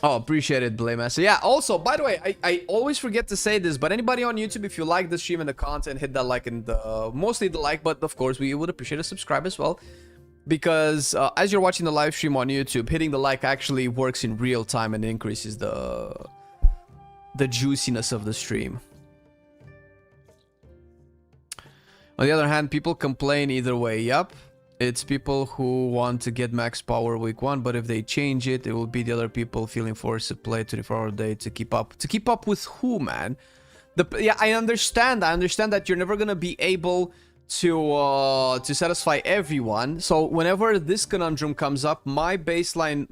Oh, appreciate it, Blaymaster. Yeah, also, by the way, I always forget to say this, but anybody on YouTube, if you like the stream and the content, hit that like and mostly the like, but of course, we would appreciate a subscribe as well. Because as you're watching the live stream on YouTube, hitting the like actually works in real time and increases the juiciness of the stream. On the other hand, people complain either way. Yup. It's people who want to get max power week 1, but if they change it, it will be the other people feeling forced to play 24-hour a day to keep up. To keep up with who, man? Yeah, I understand. I understand that you're never gonna be able to satisfy everyone. So whenever this conundrum comes up, my baseline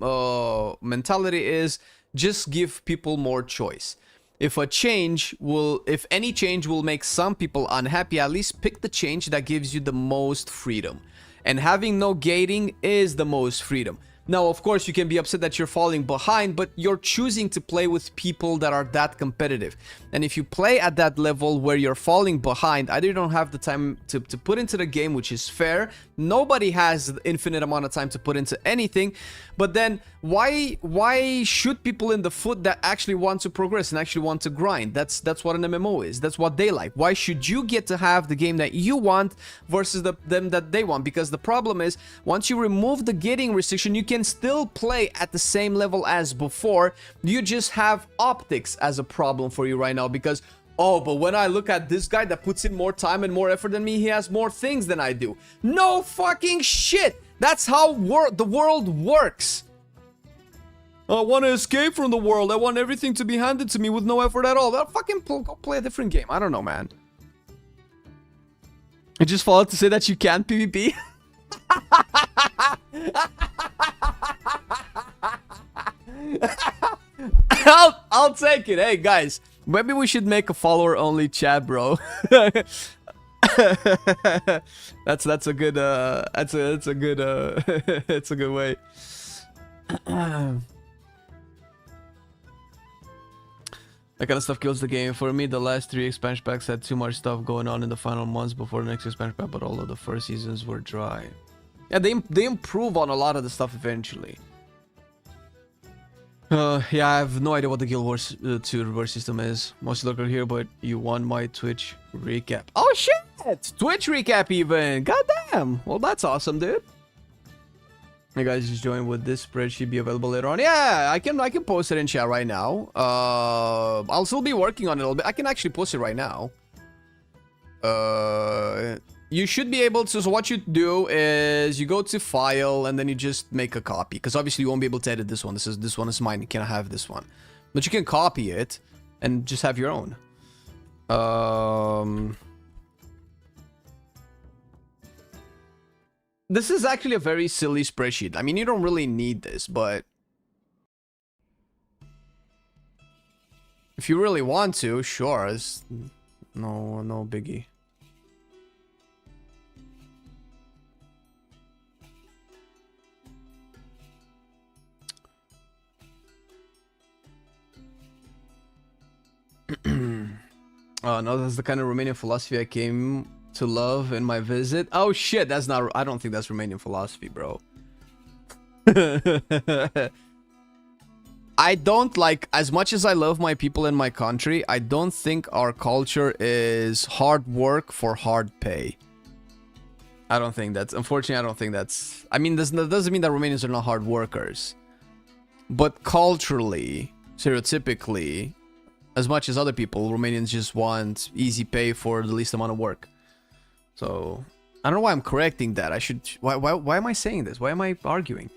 mentality is just give people more choice. If any change will make some people unhappy, at least pick the change that gives you the most freedom. And having no gating is the most freedom. Now, of course, you can be upset that you're falling behind, but you're choosing to play with people that are that competitive. And if you play at that level where you're falling behind, either you don't have the time to put into the game, which is fair. Nobody has the infinite amount of time to put into anything. But then why shoot people in the foot that actually want to progress and actually want to grind? That's what an MMO is. That's what they like. Why should you get to have the game that you want versus them that they want? Because the problem is, once you remove the gating restriction, you can still play at the same level as before. You just have optics as a problem for you right now because, oh, but when I look at this guy that puts in more time and more effort than me, he has more things than I do. No fucking shit! That's how the world works. I want to escape from the world. I want everything to be handed to me with no effort at all. Well, fucking go play a different game. I don't know, man. I just followed to say that you can't PvP. I'll take it. Hey guys, maybe we should make a follower-only chat, bro. that's a good it's a good way. That kind of stuff kills the game. For me, the last 3 expansion packs had too much stuff going on in the final months before the next expansion pack, but all of the first seasons were dry. Yeah, they improve on a lot of the stuff eventually. Yeah, I have no idea what the Guild Wars 2 reverse system is. Mostly local here, but you won my Twitch recap. Oh shit! Twitch recap even! Goddamn! Well, that's awesome, dude. Hey guys, just join. Would this spreadsheet be available later on? Yeah, I can post it in chat right now. I'll still be working on it a little bit. I can actually post it right now. You should be able to. So what you do is you go to file and then you just make a copy, because obviously you won't be able to edit this one. This one is mine. You can't have this one, but you can copy it and just have your own. This is actually a very silly spreadsheet. I mean, you don't really need this, but if you really want to, sure. It's no biggie. Oh no, that's the kind of Romanian philosophy I came to love in my visit. Oh shit, that's not. I don't think that's Romanian philosophy, bro. I don't like, as much as I love my people in my country, I don't think our culture is hard work for hard pay. I don't think that's, unfortunately, I don't think that's, I mean, that doesn't mean that Romanians are not hard workers. But culturally, stereotypically, as much as other people, Romanians just want easy pay for the least amount of work. So, I don't know why I'm correcting that. I should... Why am I saying this? Why am I arguing?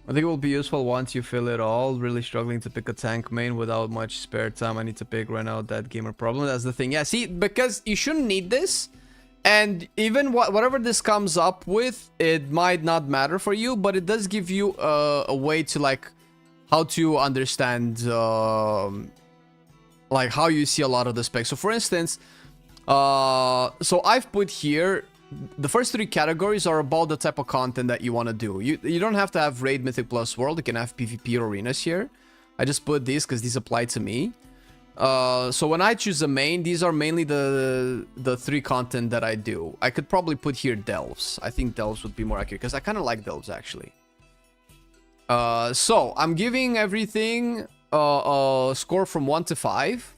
I think it will be useful once you fill it all. Really struggling to pick a tank main without much spare time. I need to pick right now that gamer problem. That's the thing. Yeah, see, because you shouldn't need this. And even whatever this comes up with, it might not matter for you. But it does give you a way to, like, how to understand, like, how you see a lot of the specs. So, for instance, so I've put here... The first 3 categories are about the type of content that you want to do. You don't have to have Raid, Mythic plus World. You can have PvP or arenas here. I just put these because these apply to me. So when I choose a main, these are mainly the 3 content that I do. I could probably put here Delves. I think Delves would be more accurate because I kind of like Delves actually. So I'm giving everything a score from 1 to 5.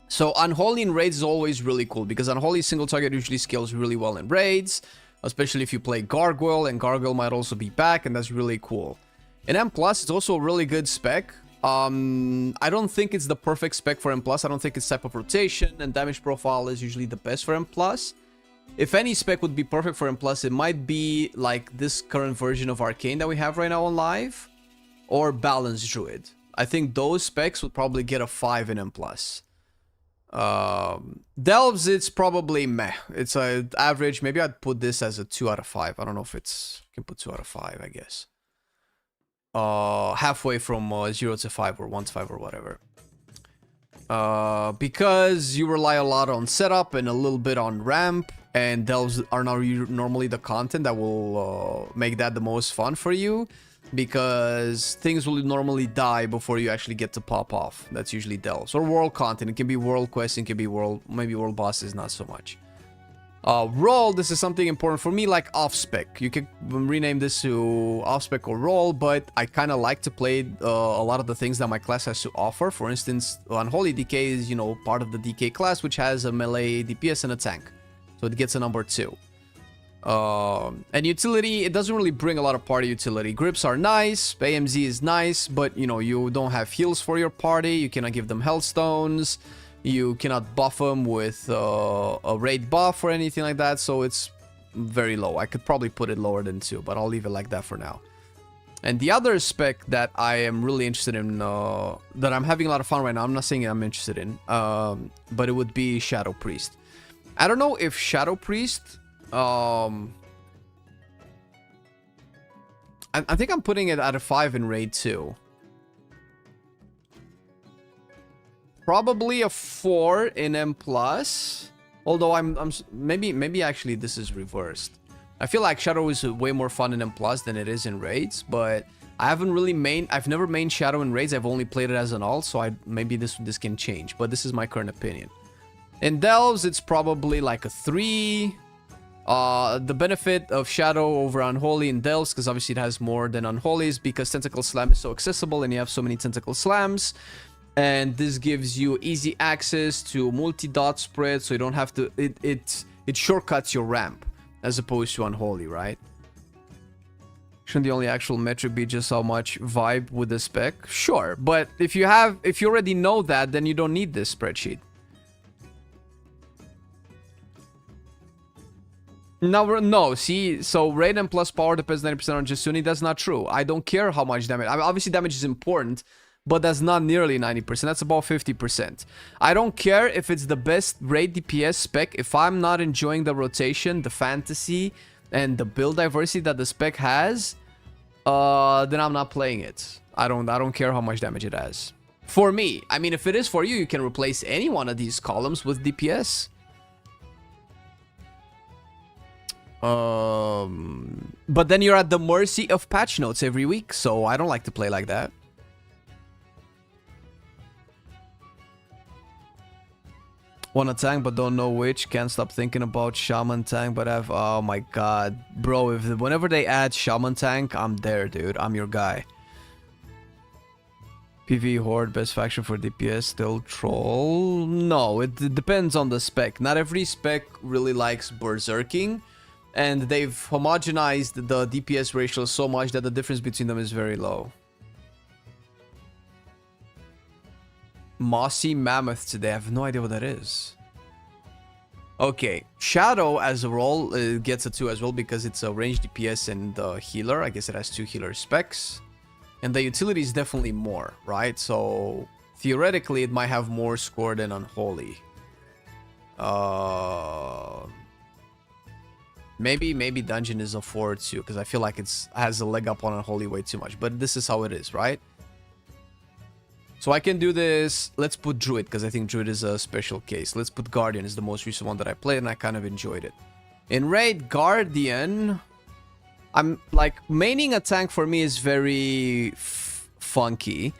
So Unholy in raids is always really cool because Unholy single target usually scales really well in raids, especially if you play Gargoyle, and Gargoyle might also be back, and that's really cool. In M+, it's also a really good spec. I don't think it's the perfect spec for M+. I don't think its type of rotation and damage profile is usually the best for M+. If any spec would be perfect for M+, it might be like this current version of Arcane that we have right now on live, or Balanced Druid. I think those specs would probably get a 5 in M+. Delves, it's probably meh. It's a average. Maybe I'd put this as a 2 out of 5. I don't know if it's... I can put 2 out of 5, I guess. Halfway from 0 to 5 or 1 to 5 or whatever. Because you rely a lot on setup and a little bit on ramp, and Delves are not normally the content that will make that the most fun for you. Because things will normally die before you actually get to pop off. That's usually Delves. Or world content. It can be world quests, it can be world... Maybe world bosses, not so much. Roll, this is something important for me, like off-spec. You can rename this to off-spec or roll, but I kind of like to play a lot of the things that my class has to offer. For instance, Unholy DK is, you know, part of the DK class, which has a melee DPS and a tank. So it gets a number 2. And utility, it doesn't really bring a lot of party utility. Grips are nice, AMZ is nice, but you know, you don't have heals for your party, you cannot give them health stones, you cannot buff them with a raid buff or anything like that, so it's very low. I could probably put it lower than 2, but I'll leave it like that for now. And the other spec that I am really interested in, that I'm having a lot of fun right now, I'm not saying I'm interested in, but it would be Shadow Priest. I don't know if Shadow Priest... I think I'm putting it at a 5 in raid 2. Probably a 4 in M+. Although maybe actually this is reversed. I feel like Shadow is way more fun in M+ than it is in raids, but I haven't really I've never mained Shadow in raids. I've only played it as an alt, so maybe this can change, but this is my current opinion. In Delves, it's probably like a 3. The benefit of Shadow over Unholy in Delves, because obviously it has more than Unholy, is because Tentacle Slam is so accessible and you have so many Tentacle Slams. And this gives you easy access to multi-dot spread, so you don't have to... It shortcuts your ramp, as opposed to Unholy, right? Shouldn't the only actual metric be just how much vibe with the spec? Sure, but if you already know that, then you don't need this spreadsheet. No, see, so raid and plus power depends 90% on Jasuni. That's not true. I don't care how much damage. I mean, obviously, damage is important, but that's not nearly 90%. That's about 50%. I don't care if it's the best raid DPS spec. If I'm not enjoying the rotation, the fantasy, and the build diversity that the spec has, then I'm not playing it. I don't care how much damage it has. For me, I mean, if it is for you, you can replace any one of these columns with DPS. But then you're at the mercy of patch notes every week, so I don't like to play like that. Want a tank but don't know which. Can't stop thinking about Shaman tank, but I've... Oh my god. Bro, whenever they add Shaman tank, I'm there, dude. I'm your guy. PV Horde, best faction for DPS, still Troll? No, it depends on the spec. Not every spec really likes Berserking. And they've homogenized the DPS ratio so much that the difference between them is very low. Mossy Mammoth today. I have no idea what that is. Okay, Shadow as a role gets a 2 as well because it's a range DPS and healer. I guess it has 2 healer specs. And the utility is definitely more, right? So theoretically, it might have more score than Unholy. Maybe Dungeon is a 4 too, because I feel like it has a leg up on Unholy way too much. But this is how it is, right? So I can do this. Let's put Druid, because I think Druid is a special case. Let's put Guardian is the most recent one that I played, and I kind of enjoyed it. In Raid, Guardian, I'm like, maining a tank for me is very funky,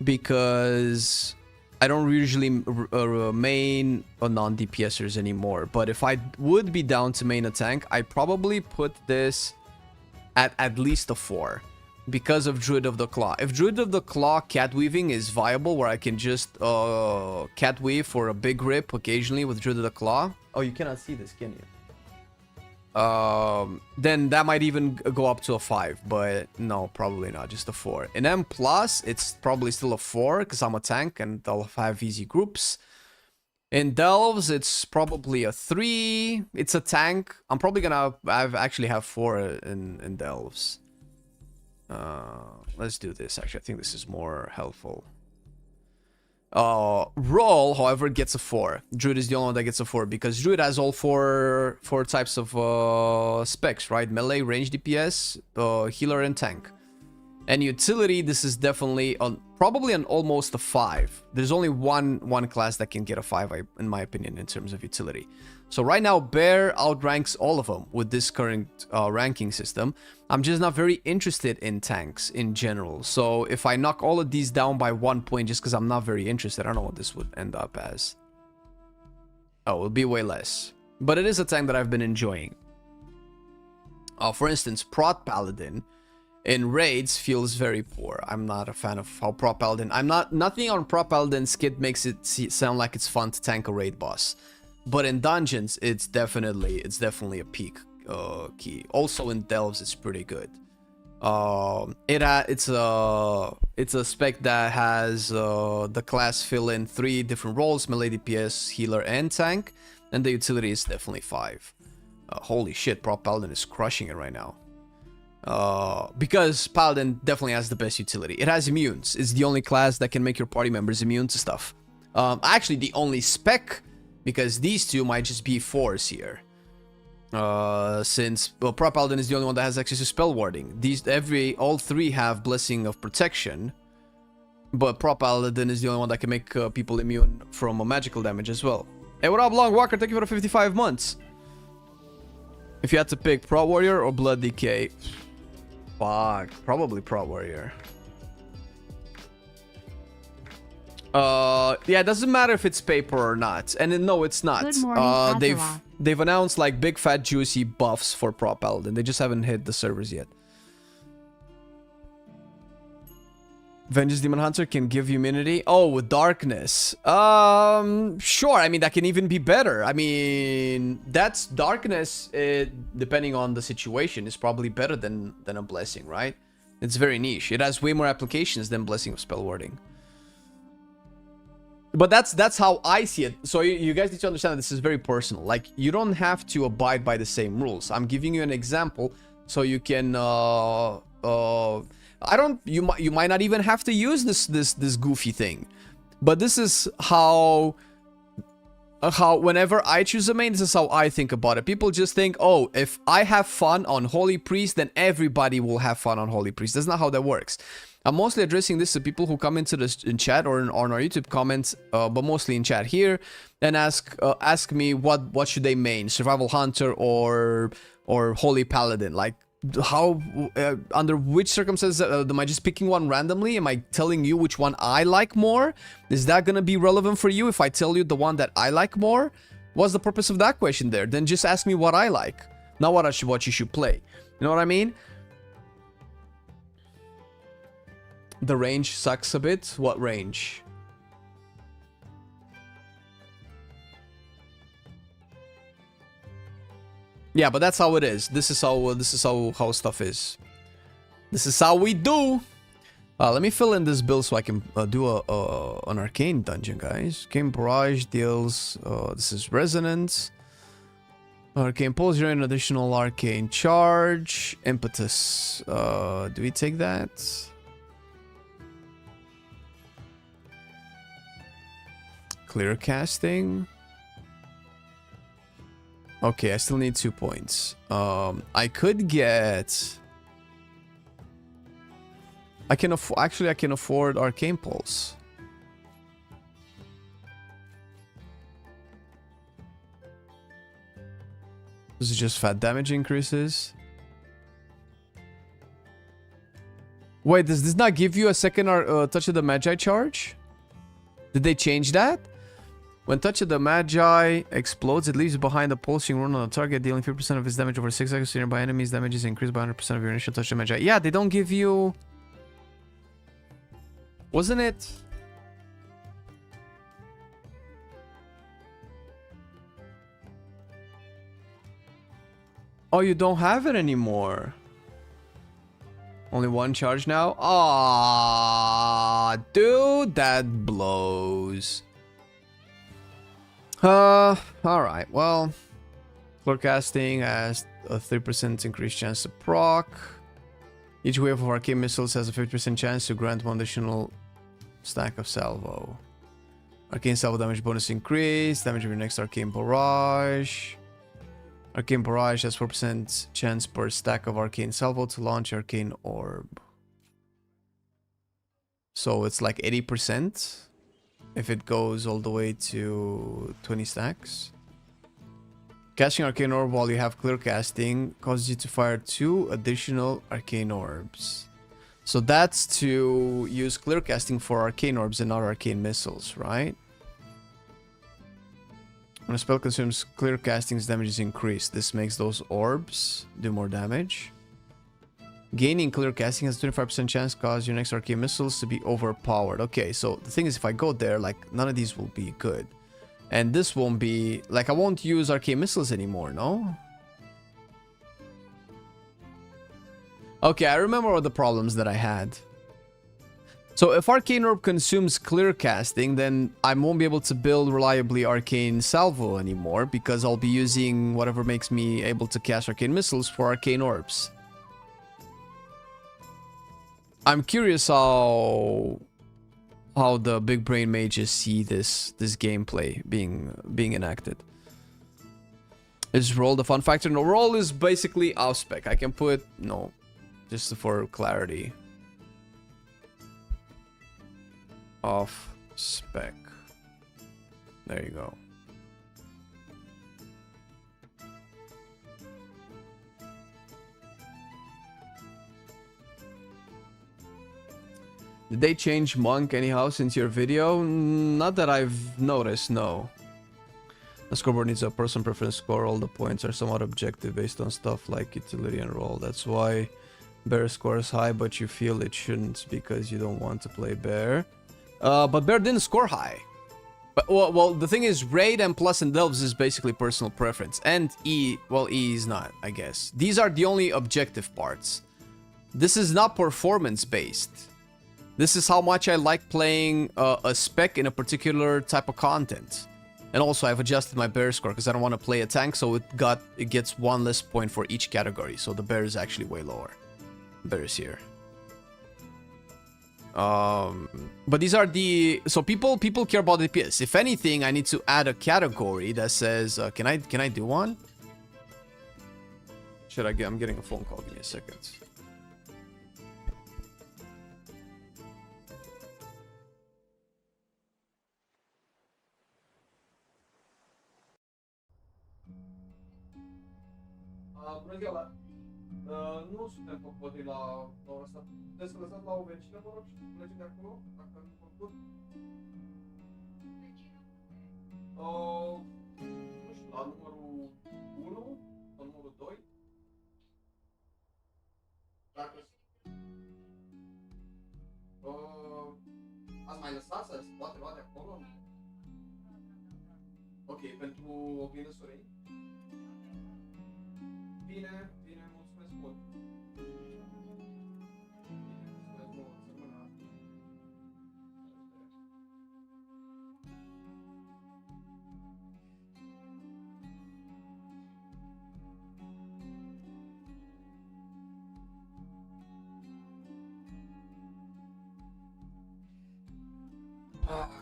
because I don't usually main non-DPSers anymore. But if I would be down to main a tank, I probably put this at least a 4. Because of Druid of the Claw. If Druid of the Claw cat weaving is viable, where I can just cat weave for a big rip occasionally with Druid of the Claw. Oh, you cannot see this, can you? Then that might even go up to a 5, but no, probably not, just a 4. In M+, it's probably still a 4, because I'm a tank and I'll have easy groups. In Delves, it's probably a 3. It's a tank. I'm probably gonna actually have 4 in Delves. Let's do this. Actually, I think this is more helpful. Roll, however, gets a 4. Druid is the only one that gets a 4 because Druid has all four types of specs, right? Melee, range DPS, healer, and tank. And utility, this is definitely probably almost a 5. There's only one class that can get a 5, in my opinion, in terms of utility. So right now, Bear outranks all of them with this current ranking system. I'm just not very interested in tanks in general. So if I knock all of these down by 1 point just because I'm not very interested, I don't know what this would end up as. Oh, it'll be way less. But it is a tank that I've been enjoying. For instance, Prot Paladin in raids feels very poor. I'm not a fan of how Prot Paladin... Nothing on Prot Paladin's kit makes it sound like it's fun to tank a raid boss. But in dungeons, it's definitely a peak key. Also in Delves, it's pretty good. It's a spec that has the class fill in 3 different roles: melee, DPS, healer, and tank. And the utility is definitely 5. Holy shit, Prot Paladin is crushing it right now. Because Paladin definitely has the best utility. It has immunes. It's the only class that can make your party members immune to stuff. Actually, the only spec, because these two might just be 4s here. Since Prot Paladin is the only one that has access to spell warding. All 3 have Blessing of Protection, but Prot Paladin is the only one that can make people immune from magical damage as well. Hey, what up, Long Walker? Thank you for the 55 months. If you had to pick Prot Warrior or Blood DK, fuck, probably Prot Warrior. Yeah, it doesn't matter if it's paper or not. And no, it's not. Good morning, they've announced like big fat juicy buffs for Prot Paladin. They just haven't hit the servers yet. Vengeance Demon Hunter can give you immunity. Oh, with darkness. Sure. I mean, that can even be better. I mean, that's darkness, depending on the situation, is probably better than a blessing, right? It's very niche. It has way more applications than Blessing of Spell Warding. But that's how I see it. So you guys need to understand that this is very personal. Like, you don't have to abide by the same rules. I'm giving you an example so you can you might not even have to use this goofy thing. But this is how whenever I choose a main, this is how I think about it. People just think, oh, if I have fun on Holy Priest, then everybody will have fun on Holy Priest. That's not how that works. I'm mostly addressing this to people who come into this in chat or on our YouTube comments, but mostly in chat here, and ask me what should they main, Survival Hunter or Holy Paladin. Like, how under which circumstances am I just picking one randomly? Am I telling you which one I like more? Is that gonna be relevant for you if I tell you the one that I like more? What's the purpose of that question there? Then just ask me what I like, not what you should play. You know what I mean? The range sucks a bit. What range? Yeah, but that's how it is. This is how stuff is. This is how we do. Let me fill in this build so I can do an Arcane dungeon, guys. Game Barrage deals. This is Resonance. Arcane Pulse, you're an additional arcane charge. Impetus. Do we take that? Clear casting. Okay, I still need 2 points. I could get... I can afford Arcane Pulse. This is just fat damage increases. Wait, does this not give you a second Touch of the Magi charge? Did they change that? When Touch of the Magi explodes, it leaves behind a pulsing rune on the target, dealing 50% of its damage over 6 seconds to nearby enemies. Damage is increased by 100% of your initial Touch of the Magi. Yeah, they don't give you... Wasn't it? Oh, you don't have it anymore. Only 1 charge now? Ah, dude, that blows. Alright, well. Clear casting has a 3% increased chance to proc. Each wave of arcane missiles has a 50% chance to grant 1 additional stack of salvo. Arcane salvo damage bonus increase. Damage of your next arcane barrage. Arcane Barrage has 4% chance per stack of Arcane Salvo to launch Arcane Orb. So it's like 80% if it goes all the way to 20 stacks. Casting Arcane Orb while you have clear casting causes you to fire 2 additional Arcane Orbs. So that's to use clear casting for Arcane Orbs and not Arcane Missiles, right? When a spell consumes clear casting's damage is increased. This makes those orbs do more damage. Gaining clear casting has a 25% chance to cause your next arcane missiles to be overpowered. Okay, so the thing is, if I go there, like, none of these will be good. And this won't be... Like, I won't use arcane missiles anymore, no? Okay, I remember all the problems that I had. So if Arcane Orb consumes clear casting, then I won't be able to build reliably Arcane Salvo anymore, because I'll be using whatever makes me able to cast Arcane Missiles for Arcane Orbs. I'm curious how the big brain mages see this gameplay being enacted. Is roll the fun factor? No, roll is basically off spec. I can put no, just for clarity. Off spec. There you go. Did they change Monk anyhow since your video? Not that I've noticed, no. The scoreboard needs a person preference score. All the points are somewhat objective based on stuff like utility and role. That's why Bear scores high, but you feel it shouldn't because you don't want to play Bear. But Bear didn't score high. But well, the thing is, Raid and Plus and Delves is basically personal preference. And E, well, E is not, I guess. These are the only objective parts. This is not performance-based. This is how much I like playing a spec in a particular type of content. And also, I've adjusted my Bear score because I don't want to play a tank, so it gets 1 less point for each category. So the Bear is actually way lower. Bear is here. But these are the... So people care about DPS. If anything, I need to add a category that says... can I do one? Should I get... I'm getting a phone call. Give me a second. Bună ziua, nu suntem făcute la ora asta. Puteți să lăsați la o vecină, vă rog, și plece de acolo, dacă nu făcut. Nu știu, la numărul 1 sau numărul 2. Dacă... ați mai lăsat să se poate lua de acolo? Ok, pentru oglindă Sorin. Bine, bine, mulțumesc mult. Bine, mulțumesc mult, săptămâna.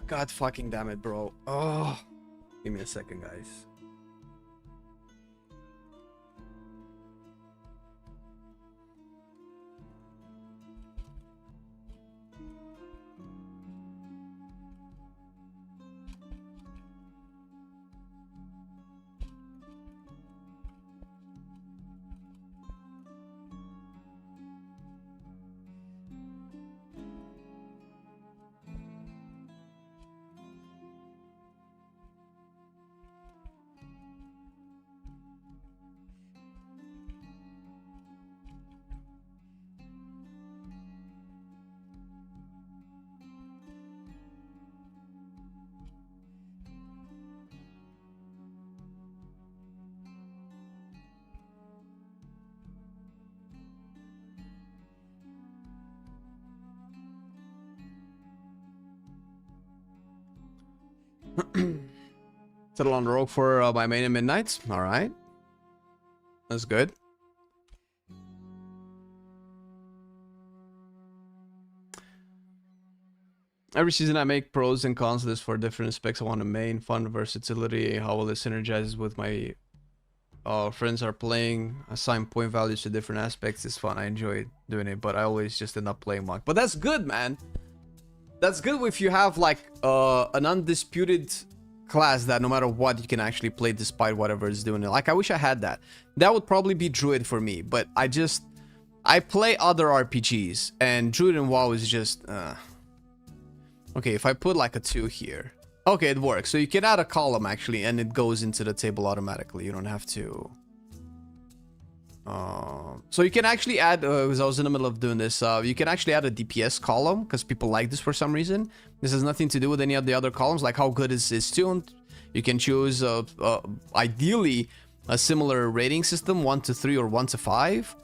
God fucking damn it, bro. Oh, give me a second, guys. Settle on the rogue for my main and midnight. All right, that's good. Every season I make pros and cons lists for different specs I want to main. Fun, versatility, how well it synergizes with my friends are playing. Assign point values to different aspects. It's fun. I enjoy doing it, but I always just end up playing monk. But that's good, man. That's good if you have like an undisputed class that no matter what you can actually play despite whatever it's doing. Like I wish I had that. That would probably be druid for me, but I play other RPGs and druid and WoW is just okay, if I put like a 2 here. Okay, it works. So you can add a column actually and it goes into the table automatically. You don't have to so you can actually add, because I was in the middle of doing this, you can actually add a DPS column, because people like this for some reason. This has nothing to do with any of the other columns, like how good is tuned. You can choose, ideally, a similar rating system, 1 to 3 or 1 to 5.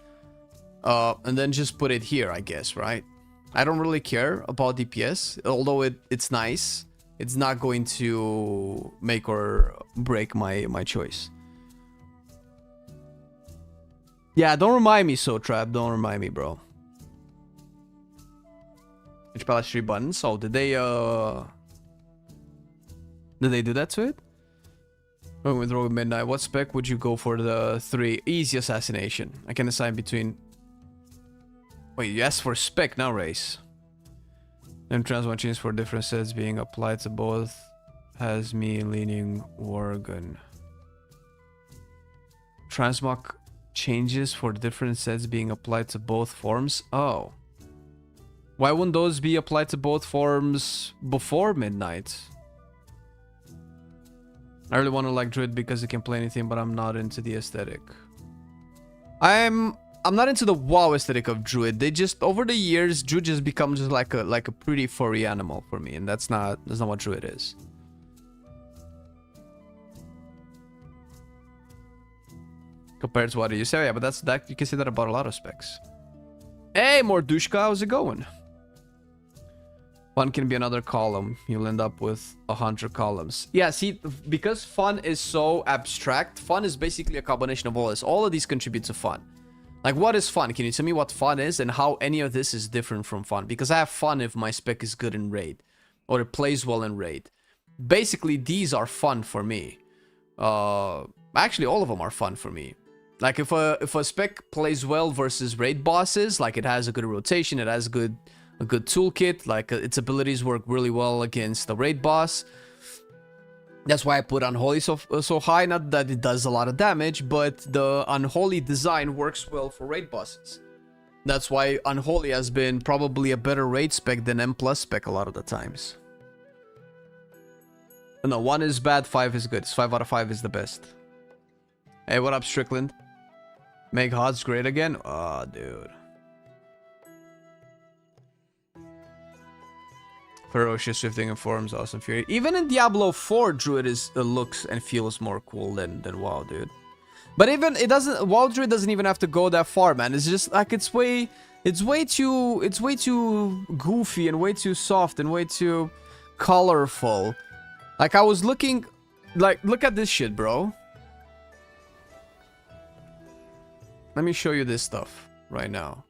And then just put it here, I guess, right? I don't really care about DPS, although it's nice. It's not going to make or break my choice. Yeah, don't remind me, so Trap. Don't remind me, bro. Which palace 3 buttons? Oh, did they do that to it? Going with World of Midnight. What spec would you go for the 3? Easy assassination. I can assign between. Wait, you asked for spec, now race. And transmog change for different sets being applied to both. Has me leaning Worgen. Transmog changes for different sets being applied to both forms. Oh, why wouldn't those be applied to both forms before midnight? I really want to like druid because it can play anything, but I'm not into the aesthetic. I'm not into the WoW aesthetic of druid. They just, over the years, druid just becomes just like a pretty furry animal for me, and that's not what druid is. Compared to what you say, yeah, but that you can say that about a lot of specs. Hey, Mordushka, how's it going? Fun can be another column. You'll end up with 100 columns. Yeah, see, because fun is so abstract, fun is basically a combination of all this. All of these contribute to fun. Like, what is fun? Can you tell me what fun is and how any of this is different from fun? Because I have fun if my spec is good in raid, or it plays well in raid. Basically, these are fun for me. Actually, all of them are fun for me. Like if a spec plays well versus raid bosses, like it has a good rotation, it has a good toolkit, like its abilities work really well against the raid boss. That's why I put Unholy so high. Not that it does a lot of damage, but the Unholy design works well for raid bosses. That's why Unholy has been probably a better raid spec than M+ spec a lot of the times. No, 1 is bad, 5 is good. 5 out of 5 is the best. Hey, what up, Strickland? Make HOTS great again? Oh, dude. Ferocious, shifting in forms, awesome fury. Even in Diablo 4, Druid looks and feels more cool than WoW, dude. But even it doesn't. WoW Druid doesn't even have to go that far, man. It's just like it's way too goofy and way too soft and way too colorful. Like I was looking, like look at this shit, bro. Let me show you this stuff right now.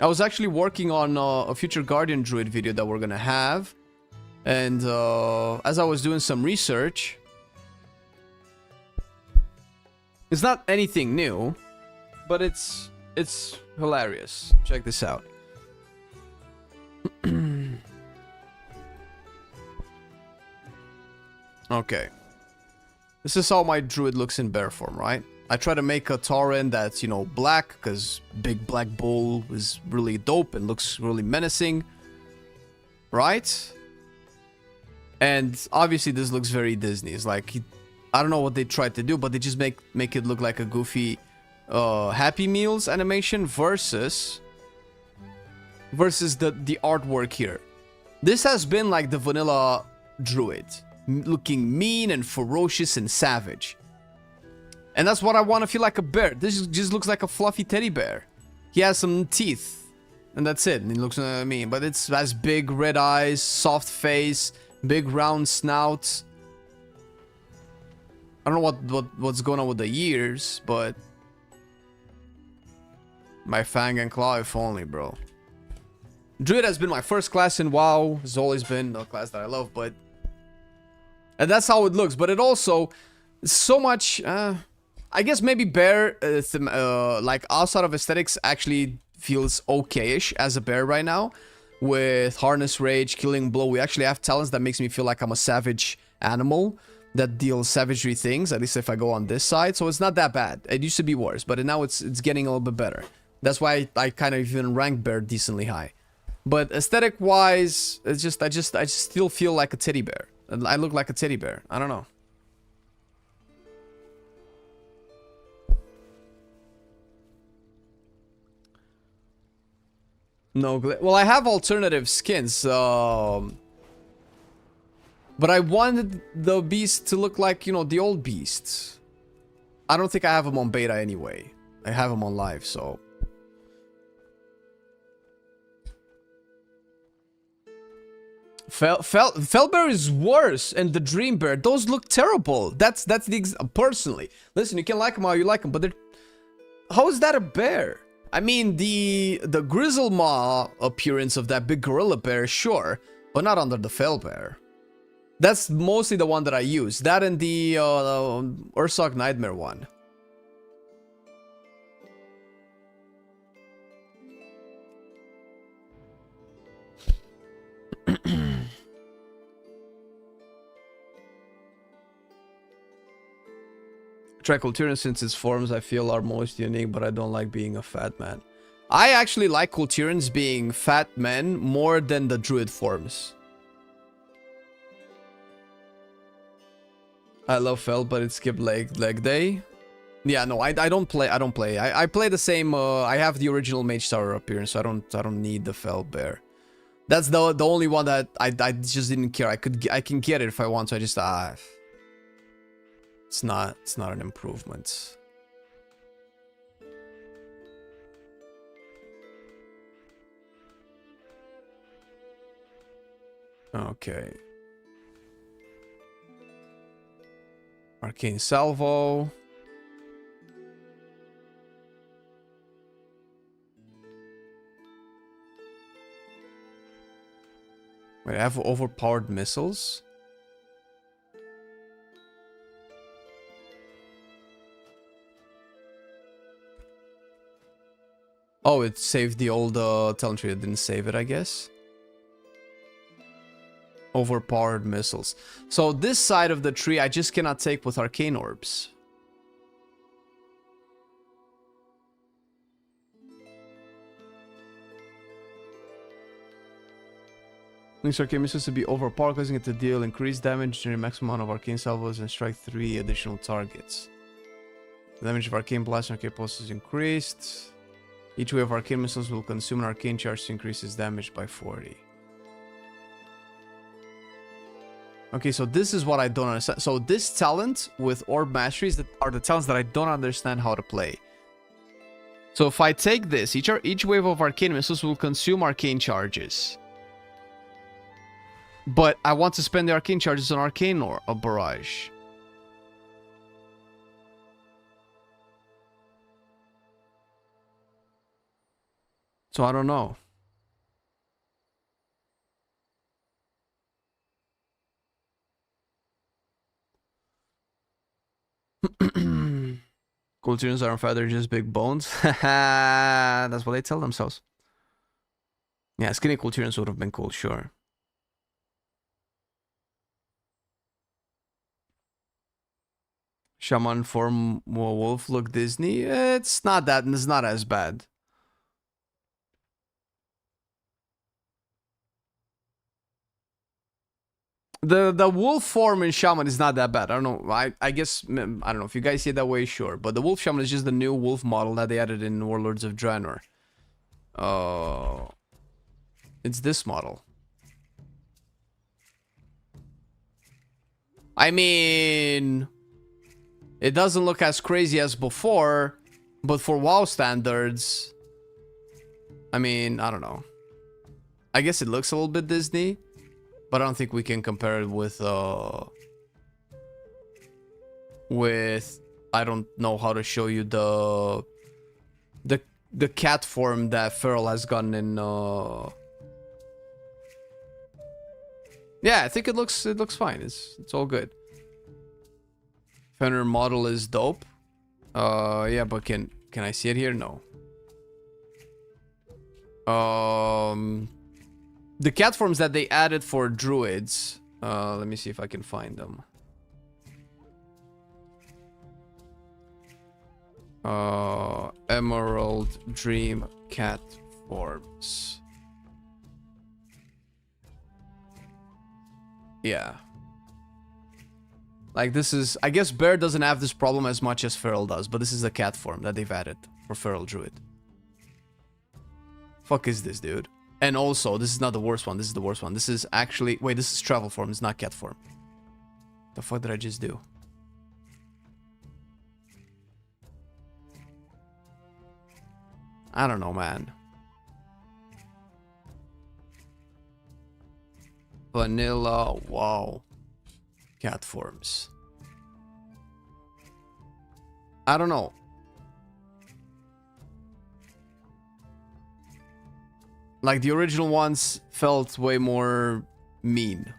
I was actually working on a future Guardian Druid video that we're gonna have. And as I was doing some research, it's not anything new, but it's hilarious. Check this out. Okay. This is how my druid looks in bear form, right? I try to make a Tauren that's, you know, black, because big black bull is really dope and looks really menacing. Right? And obviously this looks very Disney. It's like, I don't know what they tried to do, but they just make it look like a goofy Happy Meals animation versus the artwork here. This has been like the vanilla druid, looking mean and ferocious and savage. And that's what I want to feel like a bear. This just looks like a fluffy teddy bear. He has some teeth, and that's it. And he looks mean, but it has big red eyes, soft face, big round snout. I don't know what's going on with the ears, but my Fang and Claw, if only, bro. Druid has been my first class in WoW. It's always been a class that I love, but... And that's how it looks, but it also... So much... I guess maybe bear, like, outside of aesthetics, actually feels okay-ish as a bear right now. With Harness Rage, Killing Blow, we actually have talents that makes me feel like I'm a savage animal that deals savagery things, at least if I go on this side. So it's not that bad. It used to be worse, but now it's getting a little bit better. That's why I kind of even rank bear decently high. But aesthetic-wise, it's just I just still feel like a teddy bear. I look like a teddy bear. I don't know. No, well, I have alternative skins, but I wanted the beast to look like, you know, the old beasts. I don't think I have them on beta anyway. I have them on live, so... Felbear is worse, and the Dream Bear, those look terrible. That's the personally. Listen, you can like them how you like them, but they're... How is that a bear? I mean, the Grizzlemaw appearance of that big gorilla bear, sure, but not under the Felbear. That's mostly the one that I use. That and the Ursoc Nightmare one. Try Kultiran since its forms I feel are most unique, but I don't like being a fat man. I actually like Kultirans being fat men more than the druid forms. I love Fel, but it skipped leg day. Yeah, no, I don't play. I play the same. I have the original Mage Tower appearance, so I don't need the Fel bear. That's the only one that I just didn't care. I can get it if I want, so I just It's not an improvement. Okay. Arcane Salvo. Wait, I have overpowered missiles. Oh, it saved the old talent tree. It didn't save it, I guess. Overpowered missiles. So this side of the tree I just cannot take with arcane orbs. Links arcane missiles to be overpowered, causing it to deal increased damage during maximum amount of arcane salvos and strike 3 additional targets. The damage of arcane blast and arcane pulse is increased. Each wave of arcane missiles will consume an arcane charge to increase its damage by 40. Okay, so this is what I don't understand. So this talent with Orb Masteries are the talents that I don't understand how to play. So if I take this, each wave of arcane missiles will consume arcane charges. But I want to spend the arcane charges on arcane or a barrage. So I don't know. Cool tunes aren't fat, they're just big bones. That's what they tell themselves. Yeah, skinny cool tunes would have been cool, sure. Shaman form wolf look Disney. It's not that. It's not as bad. The wolf form in Shaman is not that bad. I don't know. I guess I don't know if you guys see it that way. Sure, but the wolf Shaman is just the new wolf model that they added in Warlords of Draenor. It's this model. I mean, it doesn't look as crazy as before, but for WoW standards, I mean, I don't know. I guess it looks a little bit Disney, but I don't think we can compare it with I don't know how to show you the cat form that Feral has gotten in yeah, I think it looks fine. It's all good. Fenrir model is dope. Yeah, but can I see it here? No. The cat forms that they added for druids. Let me see if I can find them. Emerald Dream cat forms. Yeah. Like this is, I guess Bear doesn't have this problem as much as Feral does, but this is the cat form that they've added for Feral Druid. Fuck is this, dude? And also, this is not the worst one, this is the worst one. This is actually, wait, this is travel form, it's not cat form. The fuck did I just do? I don't know, man. Vanilla, wow. Cat forms. I don't know. Like the original ones felt way more mean.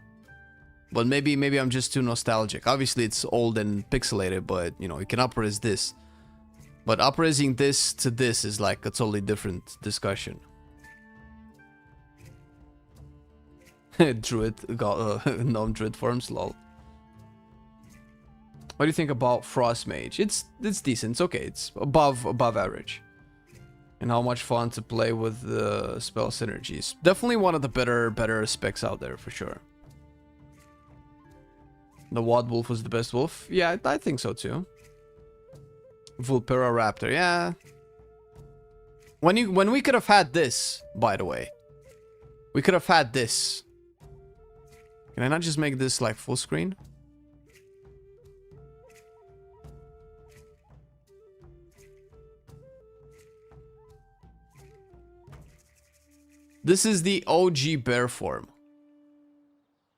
But maybe I'm just too nostalgic. Obviously it's old and pixelated, but you know, you can up-res this. But up-resing this to this is like a totally different discussion. Druid got gnome druid forms, lol. What do you think about Frost Mage? It's decent. It's okay. It's above average. And how much fun to play with the spell synergies. Definitely one of the better specs out there for sure. The Wad Wolf was the best wolf. Yeah, I think so too. Vulpera Raptor. Yeah. When we could have had this, by the way. We could have had this. Can I not just make this like full screen? This is the OG bear form.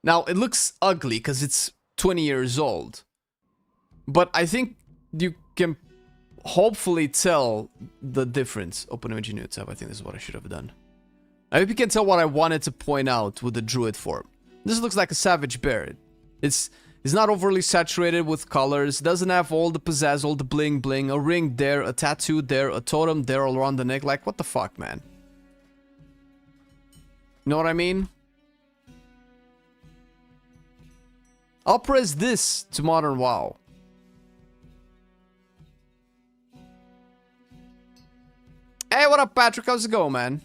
Now, it looks ugly because it's 20 years old. But I think you can hopefully tell the difference. Open image in new tab. I think this is what I should have done. I hope you can tell what I wanted to point out with the druid form. This looks like a savage bear. It's not overly saturated with colors. Doesn't have all the pizzazz, all the bling bling. A ring there, a tattoo there, a totem there all around the neck. Like, what the fuck, man? You know what I mean? I'll press this to modern WoW. Hey, what up, Patrick? How's it going, man?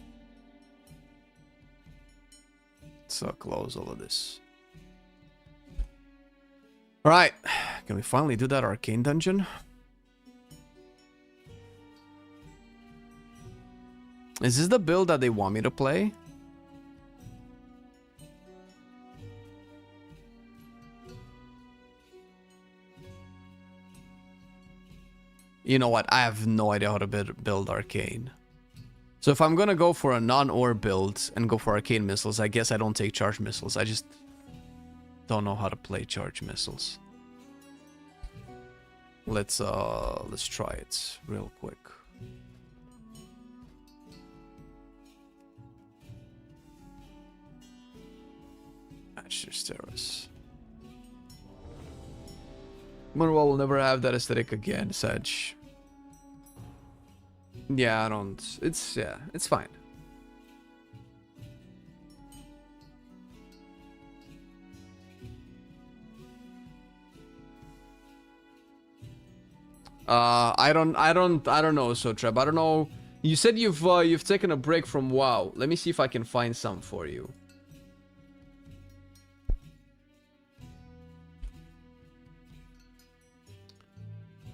Let's close all of this. Alright. Can we finally do that Arcane dungeon? Is this the build that they want me to play? You know what? I have no idea how to build Arcane. So if I'm gonna go for a non-ore build and go for Arcane missiles, I guess I don't take charge missiles. I just don't know how to play charge missiles. Let's try it real quick. Terrace. Moonwall will never have that aesthetic again, Sedge. Yeah, I don't. It's fine. I don't know, so Treb. I don't know. You said you've taken a break from WoW. Let me see if I can find some for you.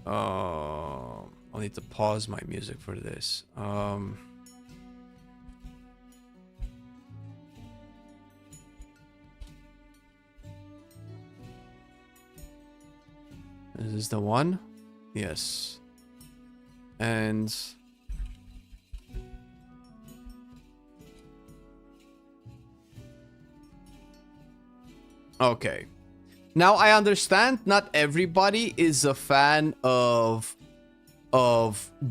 I'll need to pause my music for this. Is this the one? Yes. And okay. Now I understand not everybody is a fan of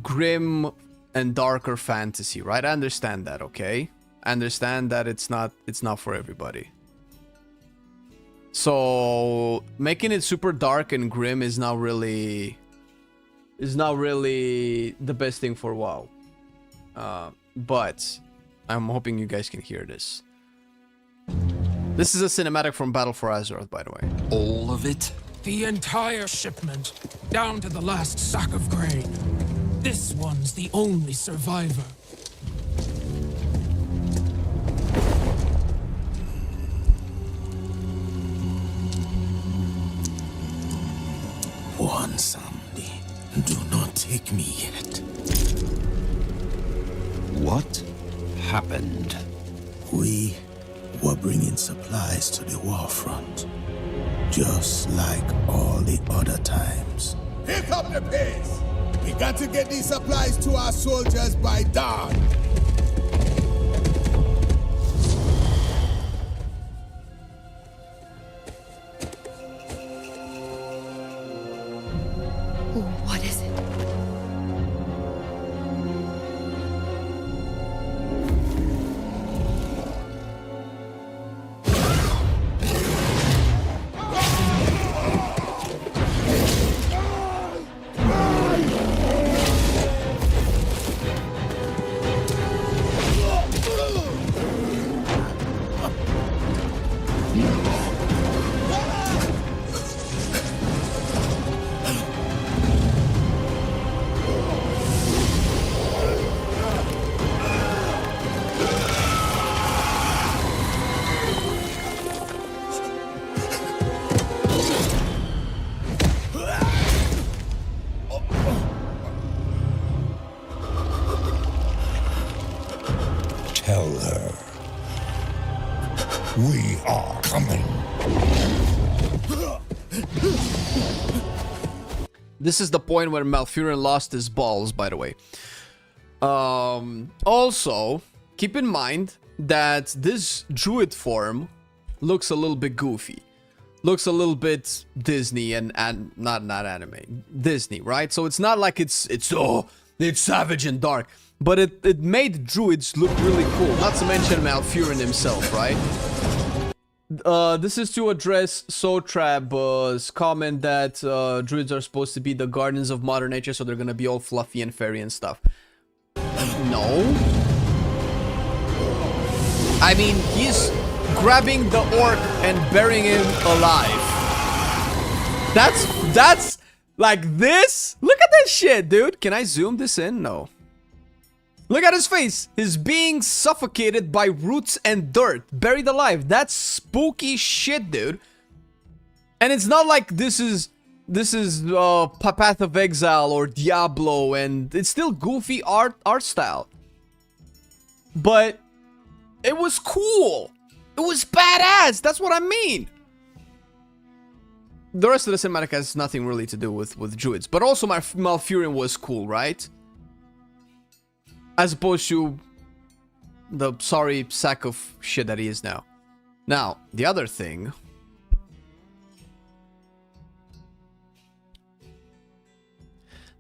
grim and darker fantasy, right? I understand that, okay? I understand that it's not for everybody. So making it super dark and grim is not really the best thing for WoW. But I'm hoping you guys can hear this. This is a cinematic from Battle for Azeroth, by the way. All of it? The entire shipment, down to the last sack of grain. This one's the only survivor. One Sunday. Do not take me yet. What happened? We were bringing supplies to the war front, just like all the other times. Pick up the pace! We got to get these supplies to our soldiers by dawn! What is it? Tell her. We are coming. This is the point where Malfurion lost his balls, by the way. Also, keep in mind that this druid form looks a little bit goofy. Looks a little bit Disney and not anime. Disney, right? So it's not like it's savage and dark. But it made druids look really cool. Not to mention Malfurion himself, right? This is to address Sotrab's comment that druids are supposed to be the guardians of modern nature, so they're gonna be all fluffy and fairy and stuff. No. I mean, he's grabbing the orc and burying him alive. That's like this? Look at this shit, dude. Can I zoom this in? No. Look at his face. He's being suffocated by roots and dirt. Buried alive. That's spooky shit, dude. And it's not like this is Path of Exile or Diablo, and it's still goofy art style. But it was cool. It was badass. That's what I mean. The rest of the cinematic has nothing really to do with druids. But also Malfurion was cool, right? As opposed to the sorry sack of shit that he is now. Now, the other thing.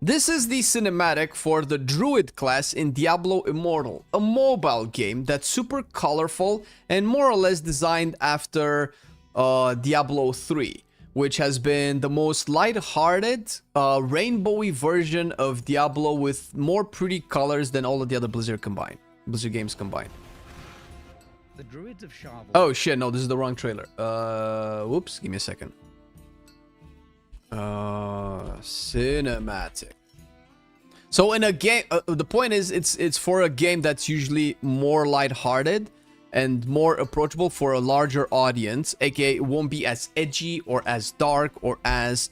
This is the cinematic for the Druid class in Diablo Immortal, a mobile game that's super colorful and more or less designed after Diablo 3, which has been the most light-hearted, rainbowy version of Diablo with more pretty colors than all of the other Blizzard games combined. The Druids of Sharvel. Oh shit, no, this is the wrong trailer. Whoops, give me a second. Cinematic. So in a game, the point is, it's for a game that's usually more lighthearted and more approachable for a larger audience, aka it won't be as edgy or as dark or as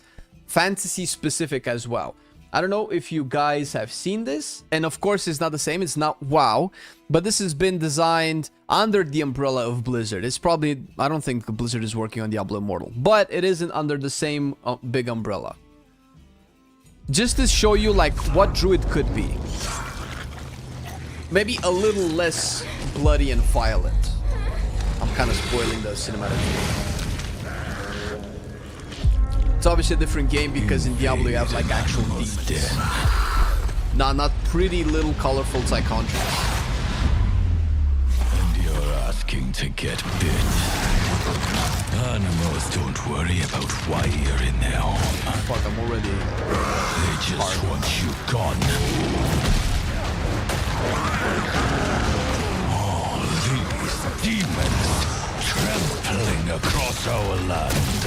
fantasy specific as well. I don't know if you guys have seen this, and of course it's not the same, it's not WoW, but this has been designed under the umbrella of Blizzard. It's probably, I don't think Blizzard is working on Diablo Immortal, but it isn't under the same big umbrella. Just to show you like what Druid could be. Maybe a little less bloody and violent. I'm kind of spoiling the cinematic. It's obviously a different game because in Diablo you have like actual demons. Nah, not pretty little colorful psychontries. And you're asking to get bit. Animals don't worry about why you're in their home. Fuck, I'm already... They just want you gone. All these demons trampling across our land.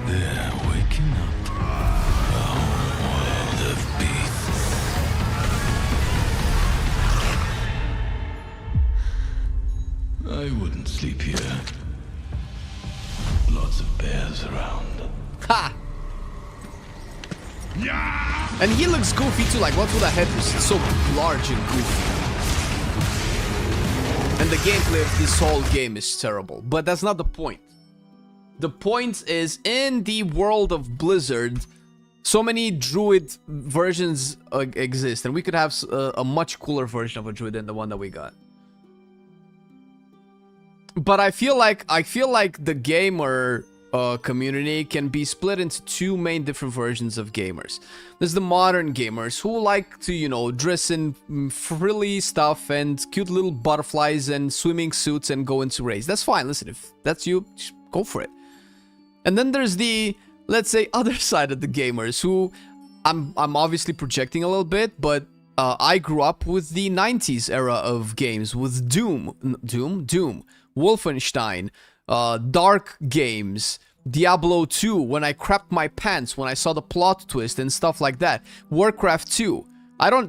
They're waking up. A whole world of beasts. I wouldn't sleep here. Lots of bears around. Ha! And he looks goofy too, like what's with that headdress? It's so large and goofy. And the gameplay of this whole game is terrible. But that's not the point. The point is, in the world of Blizzard, so many Druid versions exist. And we could have a much cooler version of a Druid than the one that we got. But I feel like the gamer community can be split into two main different versions of gamers. There's the modern gamers who like to, you know, dress in frilly stuff and cute little butterflies and swimming suits and go into raids. That's fine. Listen, if that's you, just go for it. And then there's the, let's say, other side of the gamers who I'm obviously projecting a little bit, but I grew up with the 90s era of games with Doom, Wolfenstein, Dark games, Diablo 2, when I crapped my pants when I saw the plot twist and stuff like that. Warcraft 2.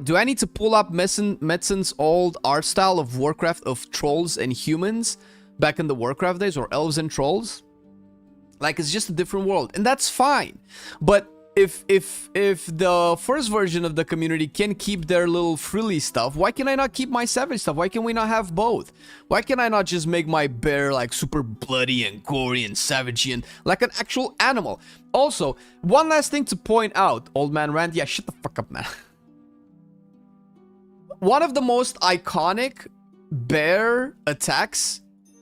Do I need to pull up Metzen's old art style of Warcraft of trolls and humans back in the Warcraft days, or elves and trolls? Like, it's just a different world, and that's fine. But if the first version of the community can keep their little frilly stuff, why can I not keep my savage stuff? Why can we not have both? Why can I not just make my bear like super bloody and gory and savagey and like an actual animal? Also, one last thing to point out, old man Rand. Yeah, shut the fuck up, man. One of the most iconic bear attacks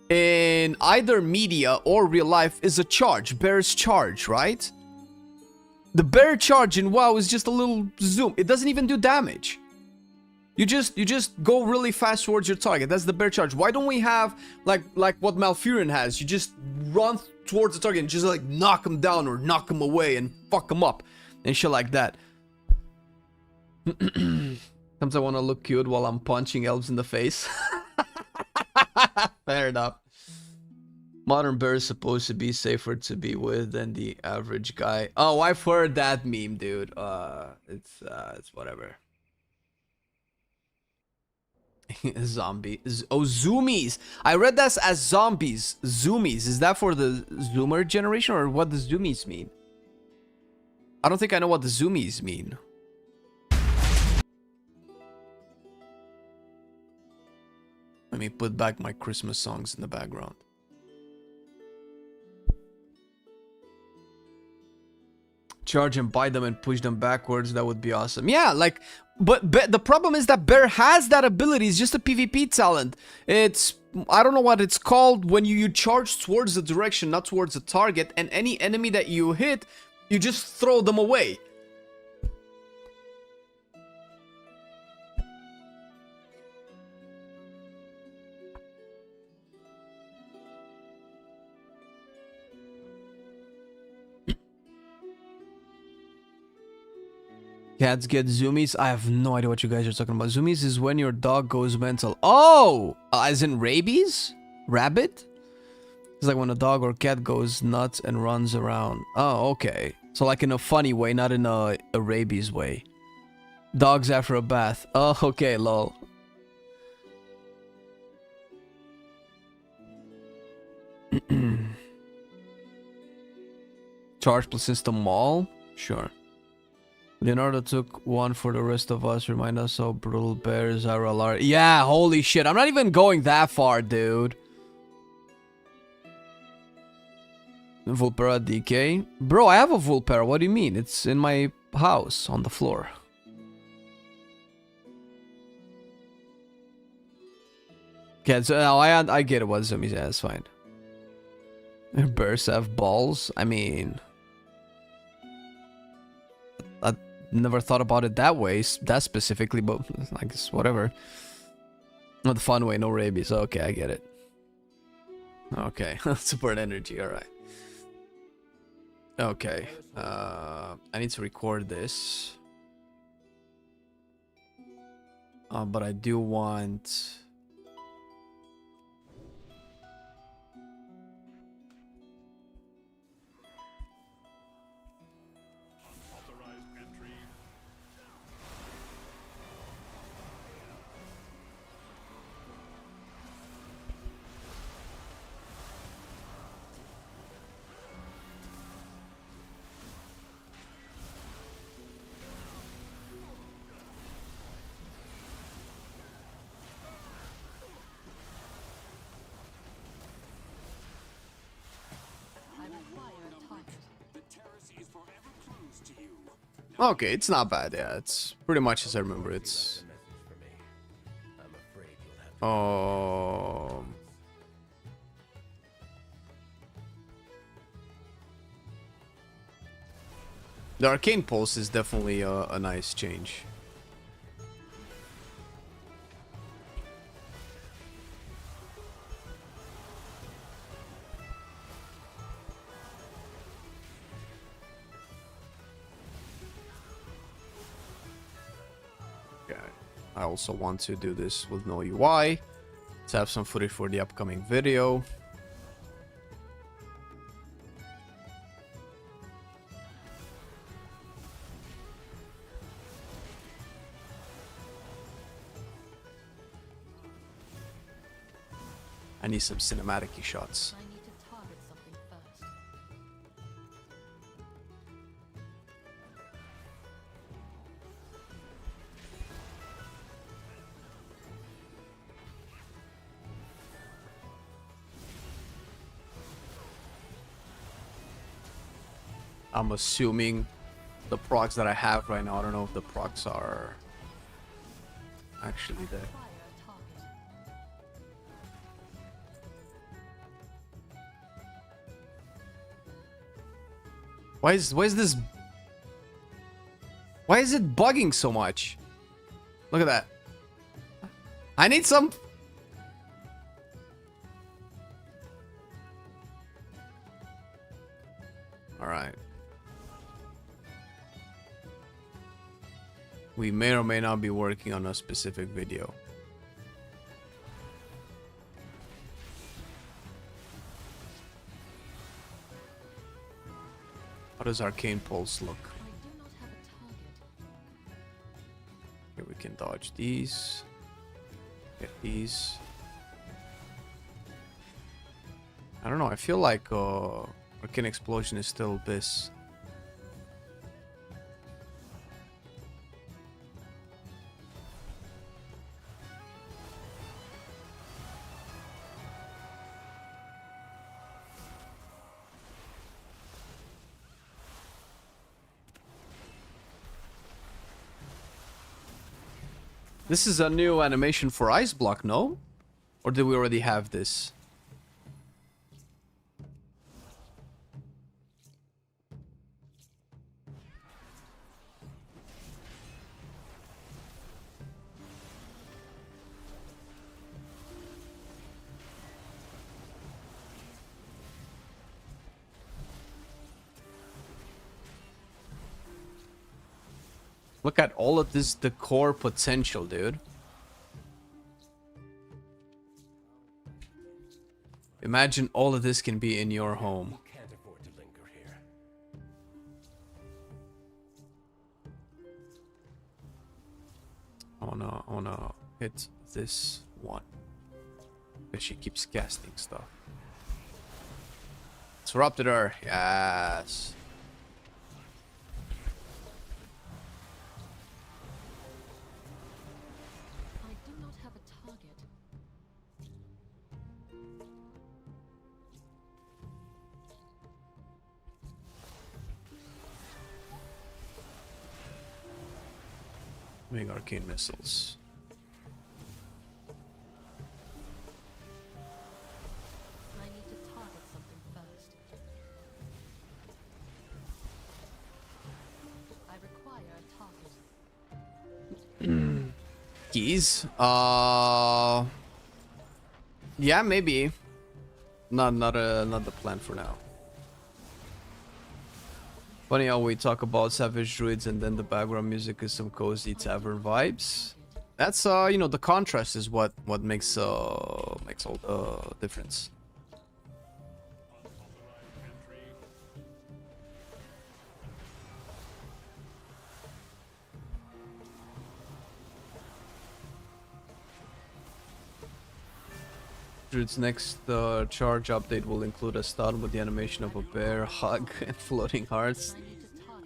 in either media or real life is a charge, bear's charge, right? The bear charge in WoW is just a little zoom. It doesn't even do damage. You just go really fast towards your target. That's the bear charge. Why don't we have like what Malfurion has? You just run towards the target and just like knock him down or knock him away and fuck him up and shit like that. Sometimes I want to look cute while I'm punching elves in the face. Fair enough. Modern bear is supposed to be safer to be with than the average guy. Oh, I've heard that meme, dude. It's whatever. Zombie. Oh, zoomies. I read that as zombies. Zoomies. Is that for the zoomer generation, or what does zoomies mean? I don't think I know what the zoomies mean. Let me put back my Christmas songs in the background. Charge and bite them and push them backwards. That would be awesome. Yeah, like, but the problem is that Bear has that ability. It's just a PvP talent. It's, I don't know what it's called, when you charge towards the direction, not towards the target, and any enemy that you hit, you just throw them away. Cats get zoomies. I have no idea what you guys are talking about. Zoomies is when your dog goes mental. Oh! As in rabies? Rabbit? It's like when a dog or cat goes nuts and runs around. Oh, okay. So like in a funny way, not in a rabies way. Dogs after a bath. Oh, okay, lol. Charge plus system mall? Sure. Leonardo took one for the rest of us. Remind us how brutal bears are. Yeah, holy shit. I'm not even going that far, dude. Vulpera DK. Bro, I have a Vulpera. What do you mean? It's in my house on the floor. Okay, so now I get it what zombies. Yeah, that's fine. Bears have balls. I mean, I never thought about it that way, that specifically, but I guess whatever. Not the fun way, no rabies. Okay, I get it. Okay, support energy. All right. Okay, I need to record this. But I do want... Okay, it's not bad. Yeah, it's pretty much as I remember. It's the Arcane Pulse is definitely a nice change. I also want to do this with no UI to have some footage for the upcoming video. I need some cinematic-y shots. I need to target something first. I'm assuming the procs that I have right now, I don't know if the procs are actually there. Why is this? Why is it bugging so much? Look at that. I need some. All right. We may or may not be working on a specific video. How does Arcane Pulse look? Here we can dodge these. Get these. I don't know, I feel like Arcane Explosion is still this. This is a new animation for Ice Block, no? Or did we already have this? Look at all of this decor potential, dude. Imagine all of this can be in your home. Can't afford to linger here. I wanna hit this one. But she keeps casting stuff. Disrupted her. Yes. I do not have a target. Make arcane missiles. I need to target something first. I require a target. Keys? Yeah, maybe. Not the plan for now. Funny how we talk about savage druids and then the background music is some cozy tavern vibes. That's you know, the contrast is what makes all the difference. Druid's next charge update will include a stun with the animation of a bear, hug, and floating hearts.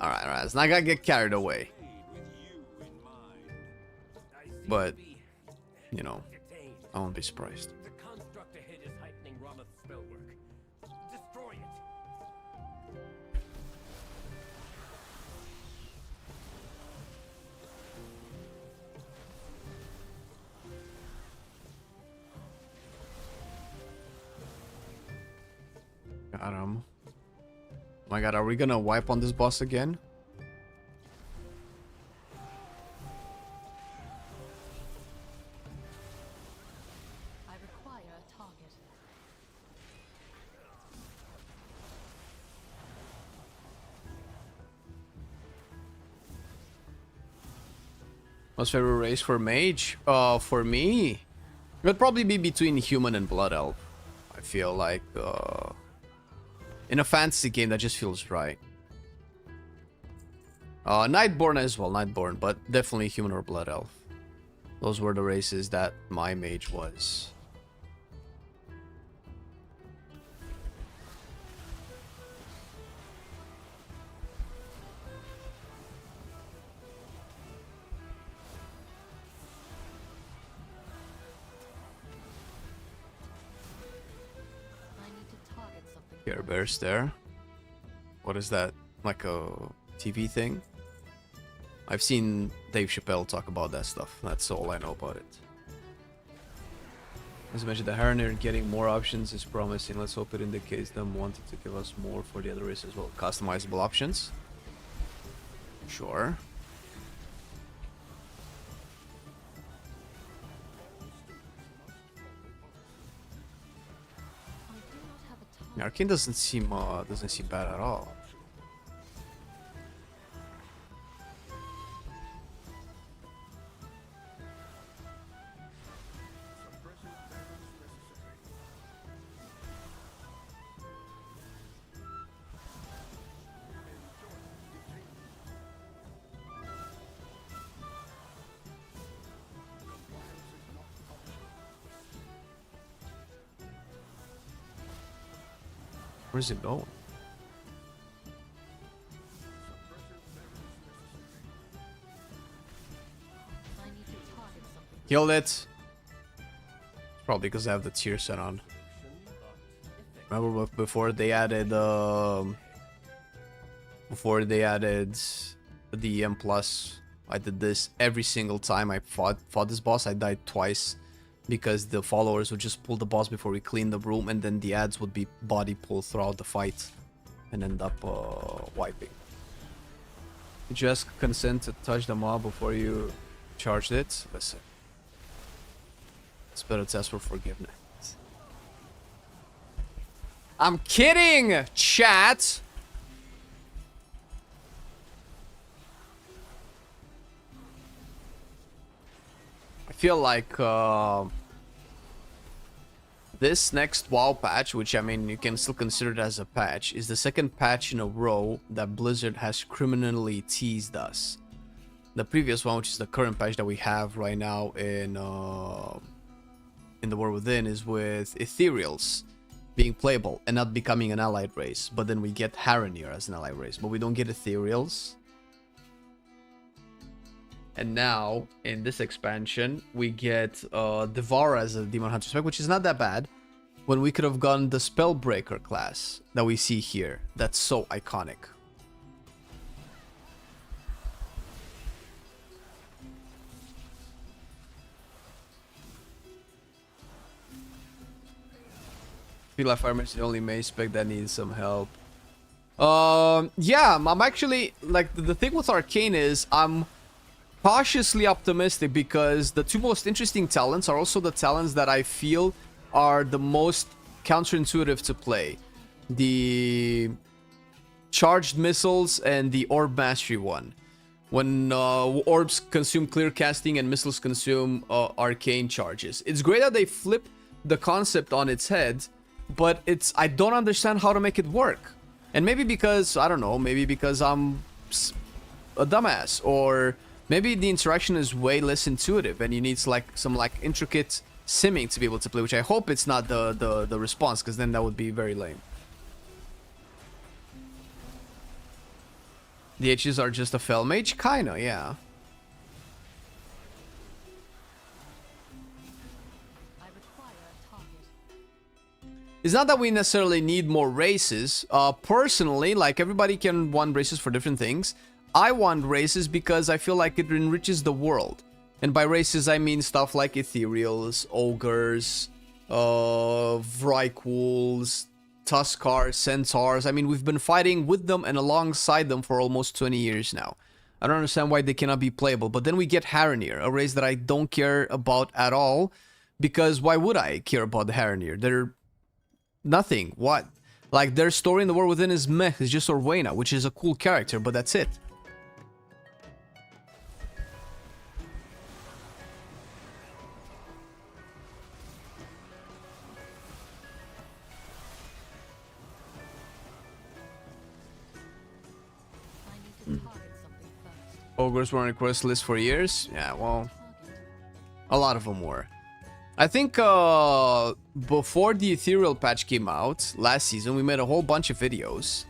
Alright, let's not gonna get carried away. But, you know, I won't be surprised. The construct ahead is heightening Rama's spellwork. Destroy it. Got him. My god, are we gonna wipe on this boss again? I require a target. Most favorite race for mage? For me, it would probably be between human and blood elf. I feel like, in a fantasy game, that just feels right. Nightborn as well, Nightborn, but definitely human or blood elf. Those were the races that my mage was. I need to target something. Care Bear's there. What is that? Like a TV thing? I've seen Dave Chappelle talk about that stuff. That's all I know about it. As I mentioned, the Harner getting more options is promising. Let's hope it indicates them wanting to give us more for the other race as well. Customizable options? Sure. I do not have a target. Arcane doesn't seem bad at all. Where's it going? I need to target something. Killed it. Probably because I have the tier set on. Remember before they added the M plus, I did this every single time I fought this boss. I died twice because the followers would just pull the boss before we clean the room, and then the ads would be body pull throughout the fight and end up wiping. Did you ask consent to touch the mob before you charged it? Listen, it's better to ask for forgiveness. I'm kidding, chat. feel like this next WoW patch, which I mean you can still consider it as a patch, is the second patch in a row that Blizzard has criminally teased us. The previous one, which is the current patch that we have right now in the World Within, is with Ethereals being playable and not becoming an allied race. But then we get Haranir as an allied race, but we don't get Ethereals. And now, in this expansion, we get Devourer as a Demon Hunter spec, which is not that bad, when we could have gone the Spellbreaker class that we see here. That's so iconic. Feel like Fireman is the only mage spec that needs some help. Yeah, I'm actually, like, the thing with Arcane is, I'm cautiously optimistic because the two most interesting talents are also the talents that I feel are the most counterintuitive to play. The Charged Missiles and the Orb Mastery one. When orbs consume clear casting and missiles consume arcane charges. It's great that they flip the concept on its head, but I don't understand how to make it work. And maybe because, I don't know, maybe because I'm a dumbass, or maybe the interaction is way less intuitive and you need some intricate simming to be able to play, which I hope it's not the response, because then that would be very lame. The H's are just a fel mage? Kinda, yeah. It's not that we necessarily need more races. Personally, like, everybody can want races for different things. I want races because I feel like it enriches the world. And by races, I mean stuff like Ethereals, Ogres, Vrykools, Tuskars, Centaurs. I mean, we've been fighting with them and alongside them for almost 20 years now. I don't understand why they cannot be playable. But then we get Haranir, a race that I don't care about at all. Because why would I care about the Haranir? They're nothing. What? Like, their story in the World Within is meh. It's just Orwena, which is a cool character, but that's it. Ogres were on a quest list for years? Yeah, well, a lot of them were. I think before the Ethereal patch came out last season, we made a whole bunch of videos.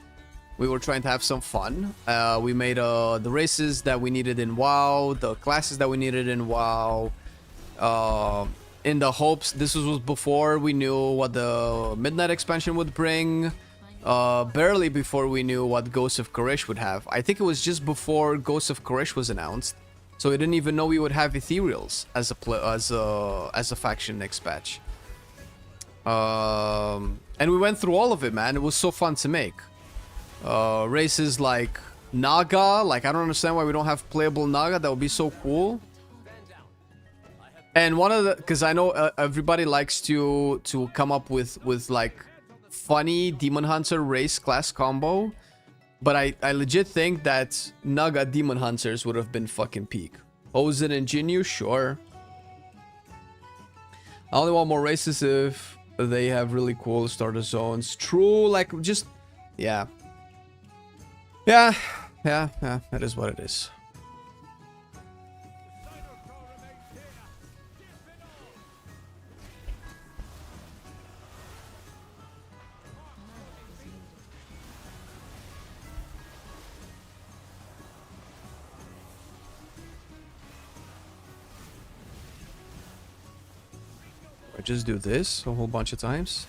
We were trying to have some fun. We made the races that we needed in WoW, the classes that we needed in WoW, in the hopes, this was before we knew what the Midnight expansion would bring. Barely before we knew what Ghost of Korish would have. I think it was just before Ghost of Korish was announced, so we didn't even know we would have Ethereals as a faction next patch. And we went through all of it, man. It was so fun to make. Races like Naga, like, I don't understand why we don't have playable Naga. That would be so cool. And one of the, because I know everybody likes to come up with like funny Demon Hunter race class combo, but I legit think that Naga Demon Hunters would have been fucking peak. Ozen and Jinyu, sure. I only want more races if they have really cool starter zones. True, like, just, yeah. Yeah, that is what it is. I just do this a whole bunch of times.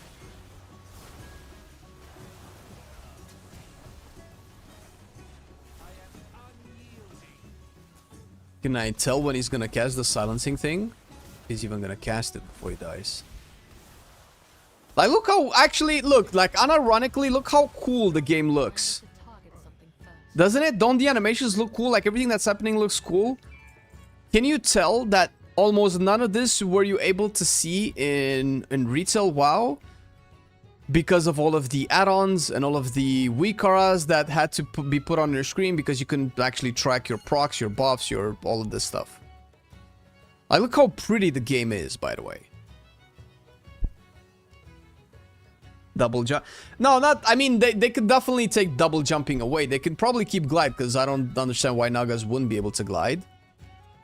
Can I tell when he's gonna cast the silencing thing? He's even gonna cast it before he dies. Like, look how, actually, look, like, unironically, look how cool the game looks. Doesn't it? Don't the animations look cool? Like, everything that's happening looks cool. Can you tell that almost none of this were you able to see in retail WoW? Because of all of the add-ons and all of the Wikaras that had to be put on your screen because you couldn't actually track your procs, your buffs, all of this stuff. Like, look how pretty the game is, by the way. Double jump. No, not... I mean, they could definitely take double jumping away. They could probably keep glide, because I don't understand why Nagas wouldn't be able to glide.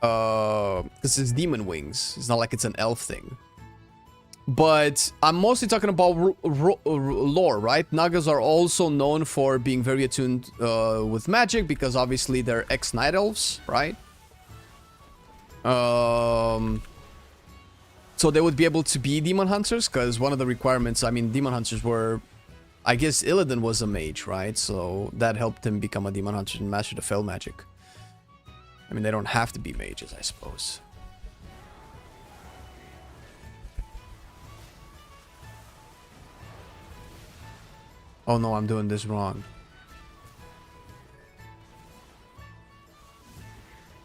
Because it's demon wings. It's not like it's an elf thing. But I'm mostly talking about lore, right? Nagas are also known for being very attuned with magic, because obviously they're ex-night elves, right? So they would be able to be demon hunters, because one of the requirements, I mean, demon hunters were... I guess Illidan was a mage, right? So that helped him become a demon hunter and master the fell magic. I mean, they don't have to be mages, I suppose. Oh no, I'm doing this wrong.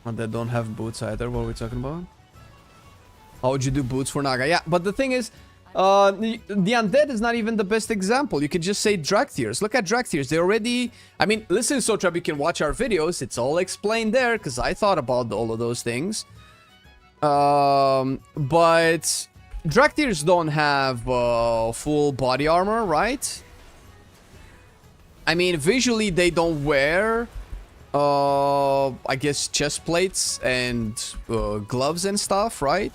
And they don't have boots either. What are we talking about? How would you do boots for Naga? Yeah, but the thing is, the undead is not even the best example. You could just say Draktirs. Look at Draktirs. They already... I mean, listen, Sotrap, you can watch our videos. It's all explained there, because I thought about all of those things. But Draktirs don't have full body armor, right? I mean, visually, they don't wear... I guess chest plates and gloves and stuff, right?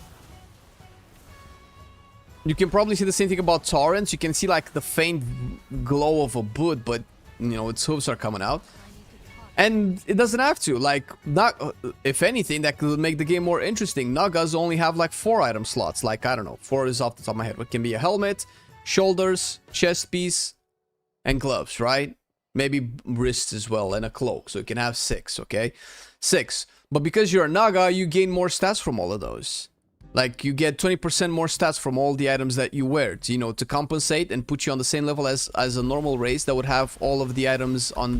You can probably see the same thing about Torrents. You can see like the faint glow of a boot, but you know, its hooves are coming out. And it doesn't have to. Like, not, if anything, that could make the game more interesting. Nagas only have like 4 item slots. Like, I don't know, 4 is off the top of my head. It can be a helmet, shoulders, chest piece, and gloves, right? Maybe wrists as well, and a cloak. So you can have 6, okay? 6. But because you're a Naga, you gain more stats from all of those. Like, you get 20% more stats from all the items that you wear, to, you know, to compensate and put you on the same level as a normal race that would have all of the items on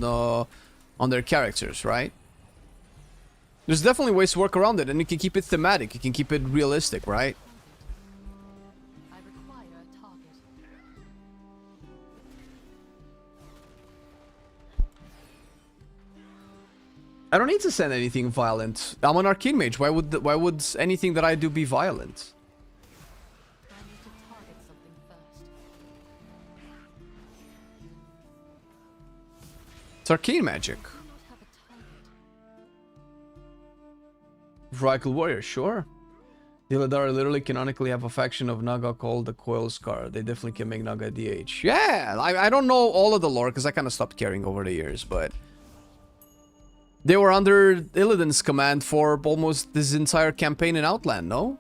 their characters, right? There's definitely ways to work around it, and you can keep it thematic. You can keep it realistic, right? I require a target. I don't need to send anything violent. I'm an Arcane mage. Why would anything that I do be violent? I need to target something first. It's Arcane magic. I do not have a target. Rifle Warrior, sure. The Eladar literally canonically have a faction of Naga called the Coil Scar. They definitely can make Naga DH. Yeah, I don't know all of the lore because I kind of stopped caring over the years, but... They were under Illidan's command for almost this entire campaign in Outland, no?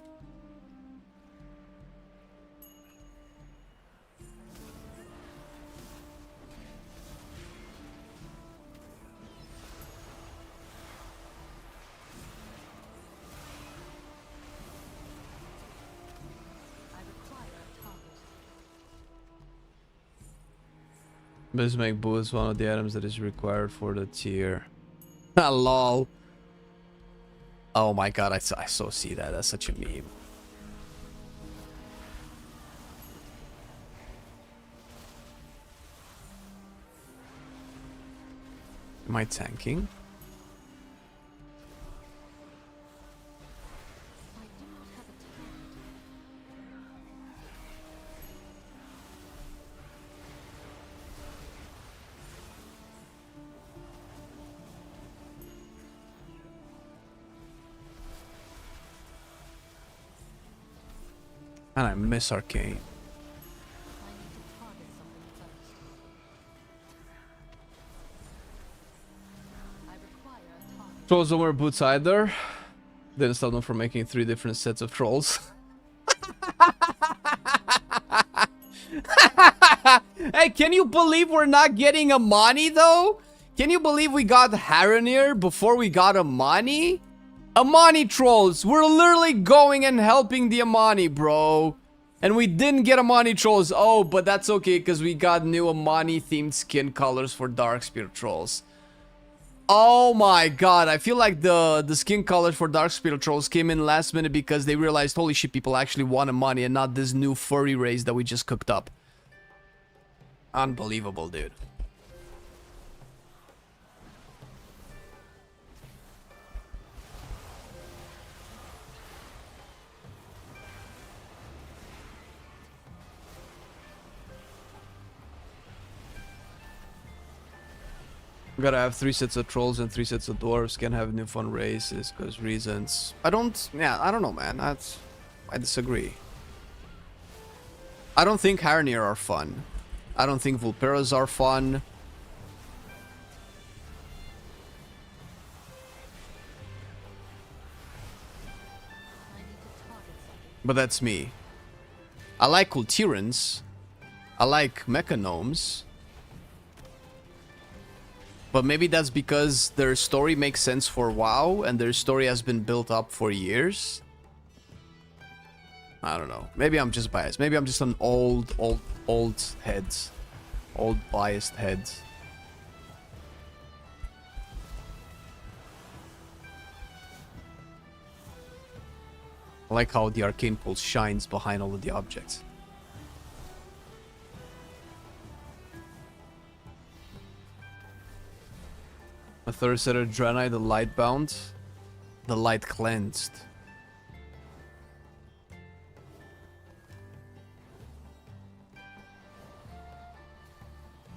I require a target. Let's make boots one of the items that is required for the tier. Lol. Oh my god, I so see that. That's such a meme. Am I tanking? I do not have a target. And I miss Arcane. I need to target something first. I require a target. Trolls don't wear boots either. Didn't stop them from making 3 different sets of trolls. Hey, can you believe we're not getting Amani though? Can you believe we got Haranir before we got Amani? Amani trolls. We're literally going and helping the Amani, bro. And we didn't get Amani trolls. Oh, but that's okay because we got new Amani themed skin colors for Darkspear trolls. Oh my god, I feel like the skin colors for Darkspear trolls came in last minute because they realized, holy shit, people actually want Amani and not this new furry race that we just cooked up. Unbelievable, dude. Gotta have 3 sets of trolls and 3 sets of dwarves. Can't have new fun races because reasons. I don't know, man. I disagree. I don't think Harnir are fun. I don't think Vulperas are fun. But that's me. I like Kultirans. I like Mechanomes. But maybe that's because their story makes sense for WoW and their story has been built up for years. I don't know. Maybe I'm just biased. Maybe I'm just an old head. Old biased head. I like how the Arcane Pulse shines behind all of the objects. A third set of Draenei, the light bound, the light cleansed.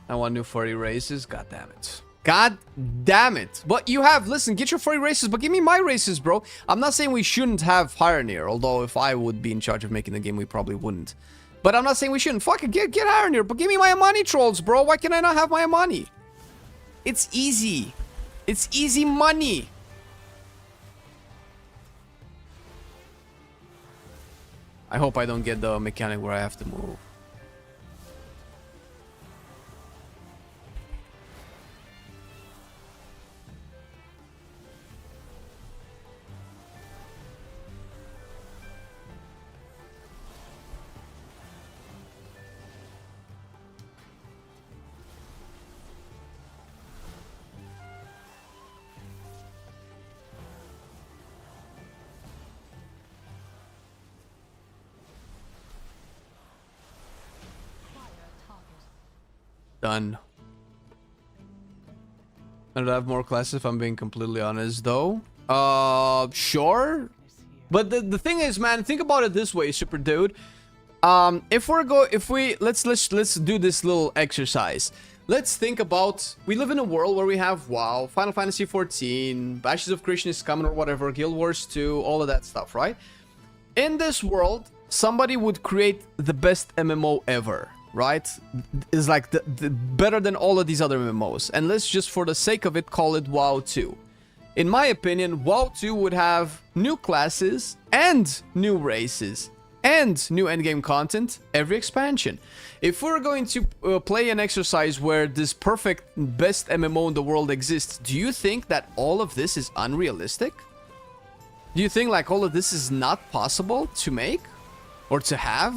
I want new 40 races. God damn it. God damn it. But you have, listen, get your 40 races, but give me my races, bro. I'm not saying we shouldn't have Harnir, although if I would be in charge of making the game, we probably wouldn't. But I'm not saying we shouldn't. Fuck it, get Harnir, but give me my Amani trolls, bro. Why can I not have my Amani? It's easy. It's easy money. I hope I don't get the mechanic where I have to move. Done. I don't have more classes if I'm being completely honest though. Sure. But the thing is, man, think about it this way, super dude. Let's do this little exercise. Let's think about, we live in a world where we have WoW, Final Fantasy 14, Ashes of Creation is coming or whatever, Guild Wars 2, all of that stuff, right? In this world, somebody would create the best MMO ever. Right? Is like the better than all of these other MMOs. And let's just, for the sake of it, call it WoW 2. In my opinion, WoW 2 would have new classes and new races and new endgame content every expansion. If we're going to play an exercise where this perfect best MMO in the world exists, do you think that all of this is unrealistic? Do you think like all of this is not possible to make or to have?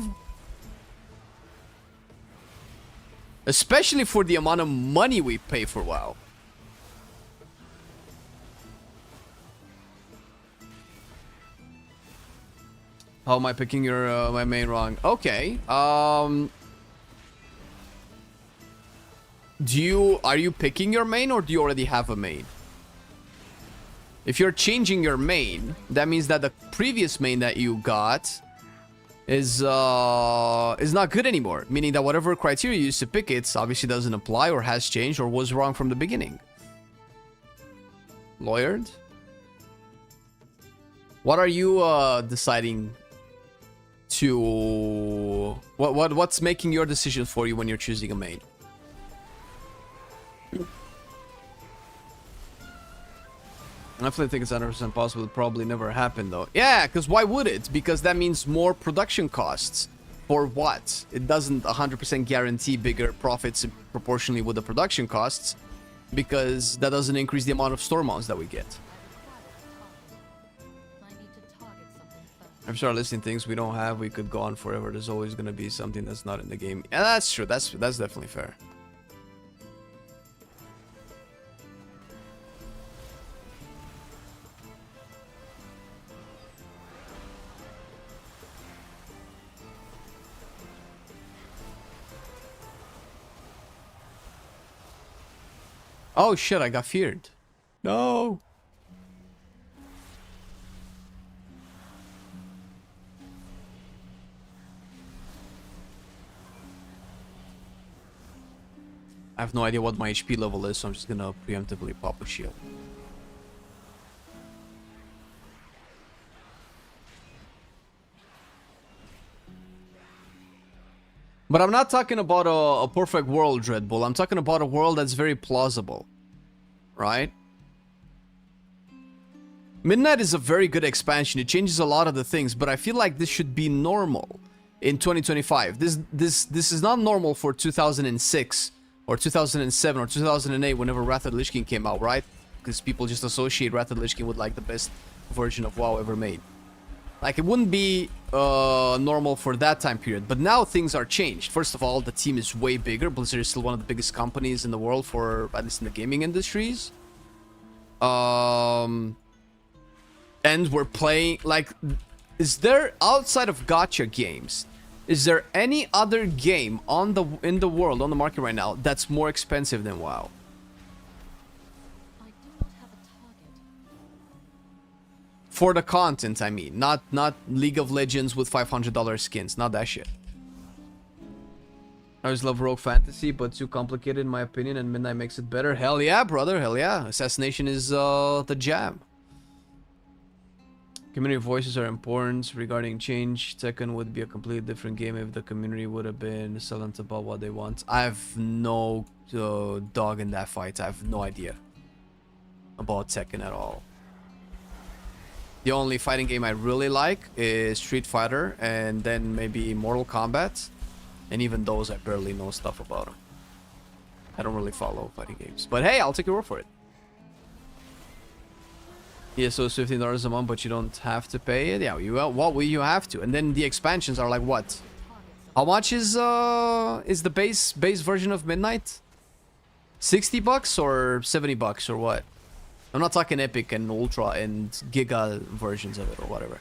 Especially for the amount of money we pay for WoW. How am I picking your my main wrong? Okay. Are you picking your main or do you already have a main? If you're changing your main, that means that the previous main that you got is not good anymore, meaning that whatever criteria you used to pick it obviously doesn't apply or has changed or was wrong from the beginning. Lawyered? What are you deciding to what's making your decision for you when you're choosing a main? I definitely think it's 100% possible. It probably never happened though. Yeah, because why would it? Because that means more production costs. For what? It doesn't 100% guarantee bigger profits proportionally with the production costs, because that doesn't increase the amount of store mounts that we get. If we start listing things we don't have, we could go on forever. There's always going to be something that's not in the game. Yeah, that's true. That's definitely fair. Oh shit, I got feared. No. I have no idea what my HP level is, so I'm just gonna preemptively pop a shield. But I'm not talking about a perfect world, Red Bull. I'm talking about a world that's very plausible. Right? Midnight is a very good expansion. It changes a lot of the things, but I feel like this should be normal in 2025. This is not normal for 2006 or 2007 or 2008 whenever Wrath of the Lich King came out, right? Because people just associate Wrath of the Lich King with like the best version of WoW ever made. Like, it wouldn't be normal for that time period. But now things are changed. First of all, the team is way bigger. Blizzard is still one of the biggest companies in the world, for at least in the gaming industries. And we're playing, like, is there, outside of gacha games, is there any other game in the world, on the market right now, that's more expensive than WoW? I do not have a target. For the content, I mean. Not League of Legends with $500 skins. Not that shit. I always love Rogue Fantasy, but too complicated in my opinion, and Midnight makes it better. Hell yeah, brother. Hell yeah. Assassination is the jam. Community voices are important regarding change. Tekken would be a completely different game if the community would have been silent about what they want. I have no dog in that fight. I have no idea about Tekken at all. The only fighting game I really like is Street Fighter, and then maybe Mortal Kombat. And even those, I barely know stuff about them. I don't really follow fighting games. But hey, I'll take your word for it. Yeah, so it's $15 a month, but you don't have to pay it. Yeah, you have to. And then the expansions are like what? How much is the base version of Midnight? $60 or $70 or what? I'm not talking Epic and Ultra and Giga versions of it or whatever.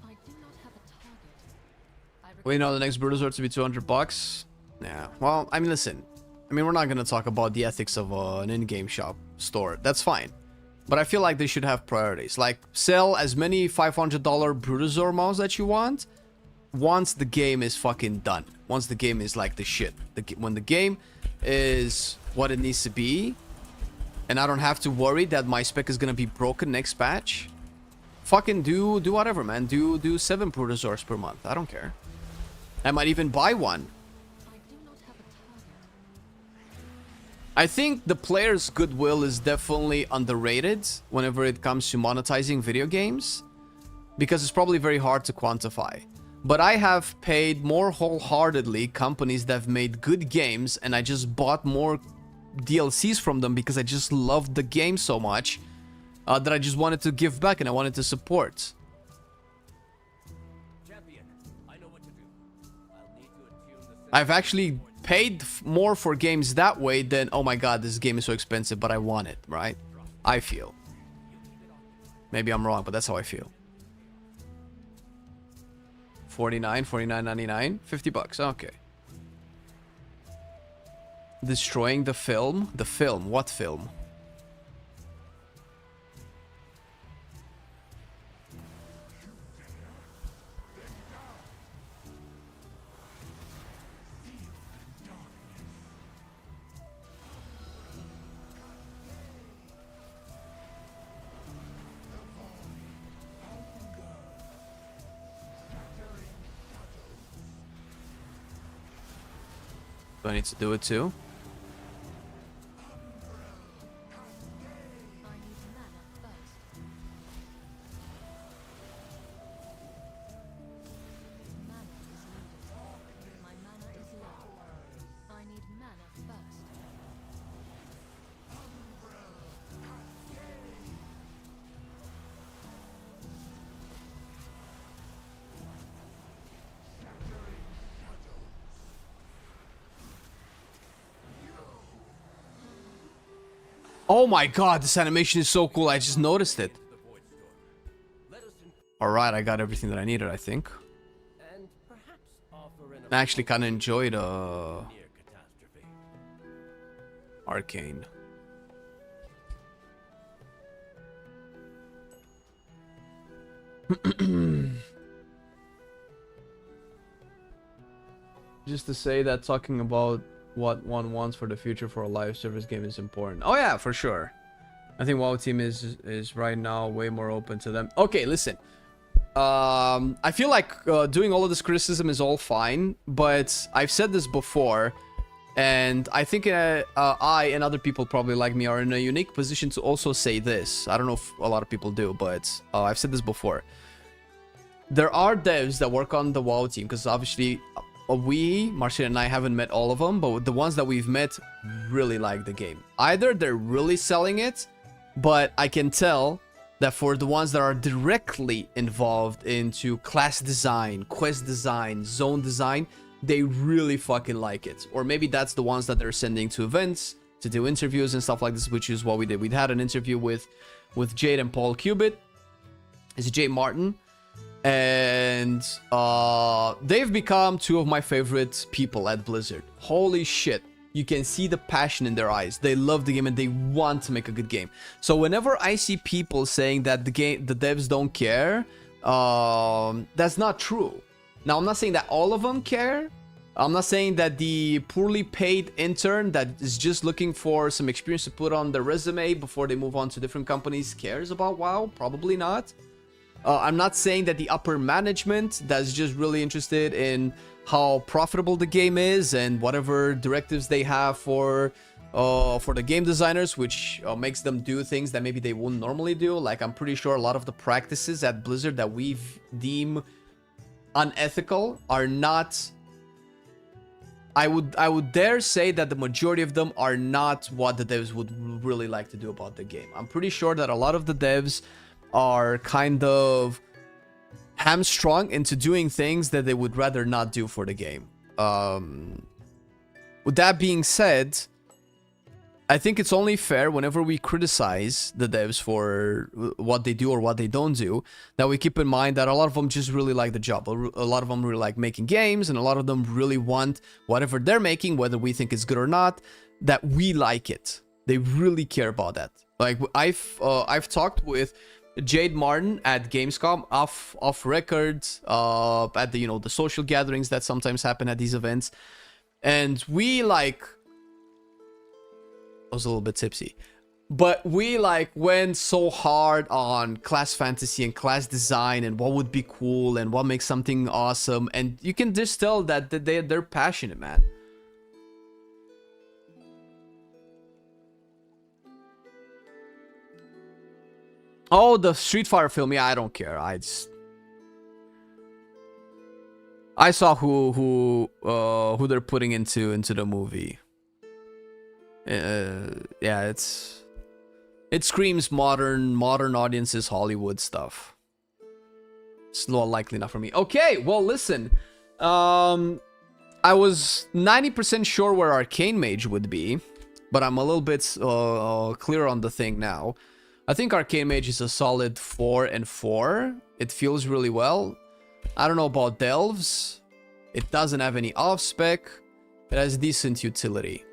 I do not have a target. Well, you know, the next Brutosaur to be $200. Yeah. Well, I mean, listen. I mean, we're not gonna talk about the ethics of an in-game shop store. That's fine. But I feel like they should have priorities. Like, sell as many $500 Brutosaur mounts that you want once the game is fucking done. Once the game is like the shit. When the game is what it needs to be, and I don't have to worry that my spec is gonna be broken next patch, fucking do whatever, man. Do 7 Brutosaurs per month. I don't care. I might even buy one. I do not have a target. I think the player's goodwill is definitely underrated whenever it comes to monetizing video games, because it's probably very hard to quantify. But I have paid more wholeheartedly companies that have made good games, and I just bought more DLCs from them because I just loved the game so much that I just wanted to give back and I wanted to support. Champion, I know what to do. I'll need to attune the I've actually paid more for games that way than, oh my god, this game is so expensive, but I want it, right? I feel. Maybe I'm wrong, but that's how I feel. $49.99, $50. Okay. Destroying the film? The film? What film? Do I need to do it too? I need mana first. Mana is needed. My mana is low. I need mana first. Oh my god, this animation is so cool. I just noticed it. Alright, I got everything that I needed, I think. and perhaps offer an I actually kind of enjoyed near catastrophe. Arcane. Just to say that talking about what one wants for the future for a live service game is important. Oh yeah, for sure. I think WoW team is right now way more open to them. Okay, listen. I feel like doing all of this criticism is all fine, but I've said this before, and I think I and other people probably like me are in a unique position to also say this. I don't know if a lot of people do, but I've said this before. There are devs that work on the WoW team, because obviously we, Marcelian and I, haven't met all of them, but the ones that we've met really like the game. Either they're really selling it, but I can tell that for the ones that are directly involved into class design, quest design, zone design, they really fucking like it. Or maybe that's the ones that they're sending to events to do interviews and stuff like this, which is what we did. We'd had an interview with Jade and Paul Cubit. It's Jade Martin. And they've become two of my favorite people at Blizzard. Holy shit. You can see the passion in their eyes. They love the game and they want to make a good game. So whenever I see people saying that the devs don't care, that's not true. Now, I'm not saying that all of them care. I'm not saying that the poorly paid intern that is just looking for some experience to put on their resume before they move on to different companies cares about WoW. Probably not. I'm not saying that the upper management that's just really interested in how profitable the game is and whatever directives they have for the game designers, which makes them do things that maybe they wouldn't normally do. Like, I'm pretty sure a lot of the practices at Blizzard that we deem unethical are not... I would dare say that the majority of them are not what the devs would really like to do about the game. I'm pretty sure that a lot of the devs are kind of hamstrung into doing things that they would rather not do for the game. With that being said, I think it's only fair whenever we criticize the devs for what they do or what they don't do, that we keep in mind that a lot of them just really like the job. A lot of them really like making games, and a lot of them really want whatever they're making, whether we think it's good or not, that we like it. They really care about that. Like, I've talked with Jade Martin at Gamescom off record, at the, you know, the social gatherings that sometimes happen at these events, and we like... I was a little bit tipsy, but we like went so hard on class fantasy and class design and what would be cool and what makes something awesome, and you can just tell that they're passionate, man. Oh, the Street Fighter film. Yeah, I don't care. I saw who they're putting into the movie. Yeah, it screams modern audiences, Hollywood stuff. It's not likely enough for me. Okay, well, listen. I was 90% sure where Arcane Mage would be, but I'm a little bit clear on the thing now. I think Arcane Mage is a solid 4 and 4. It feels really well. I don't know about Delves. It doesn't have any off-spec. It has decent utility.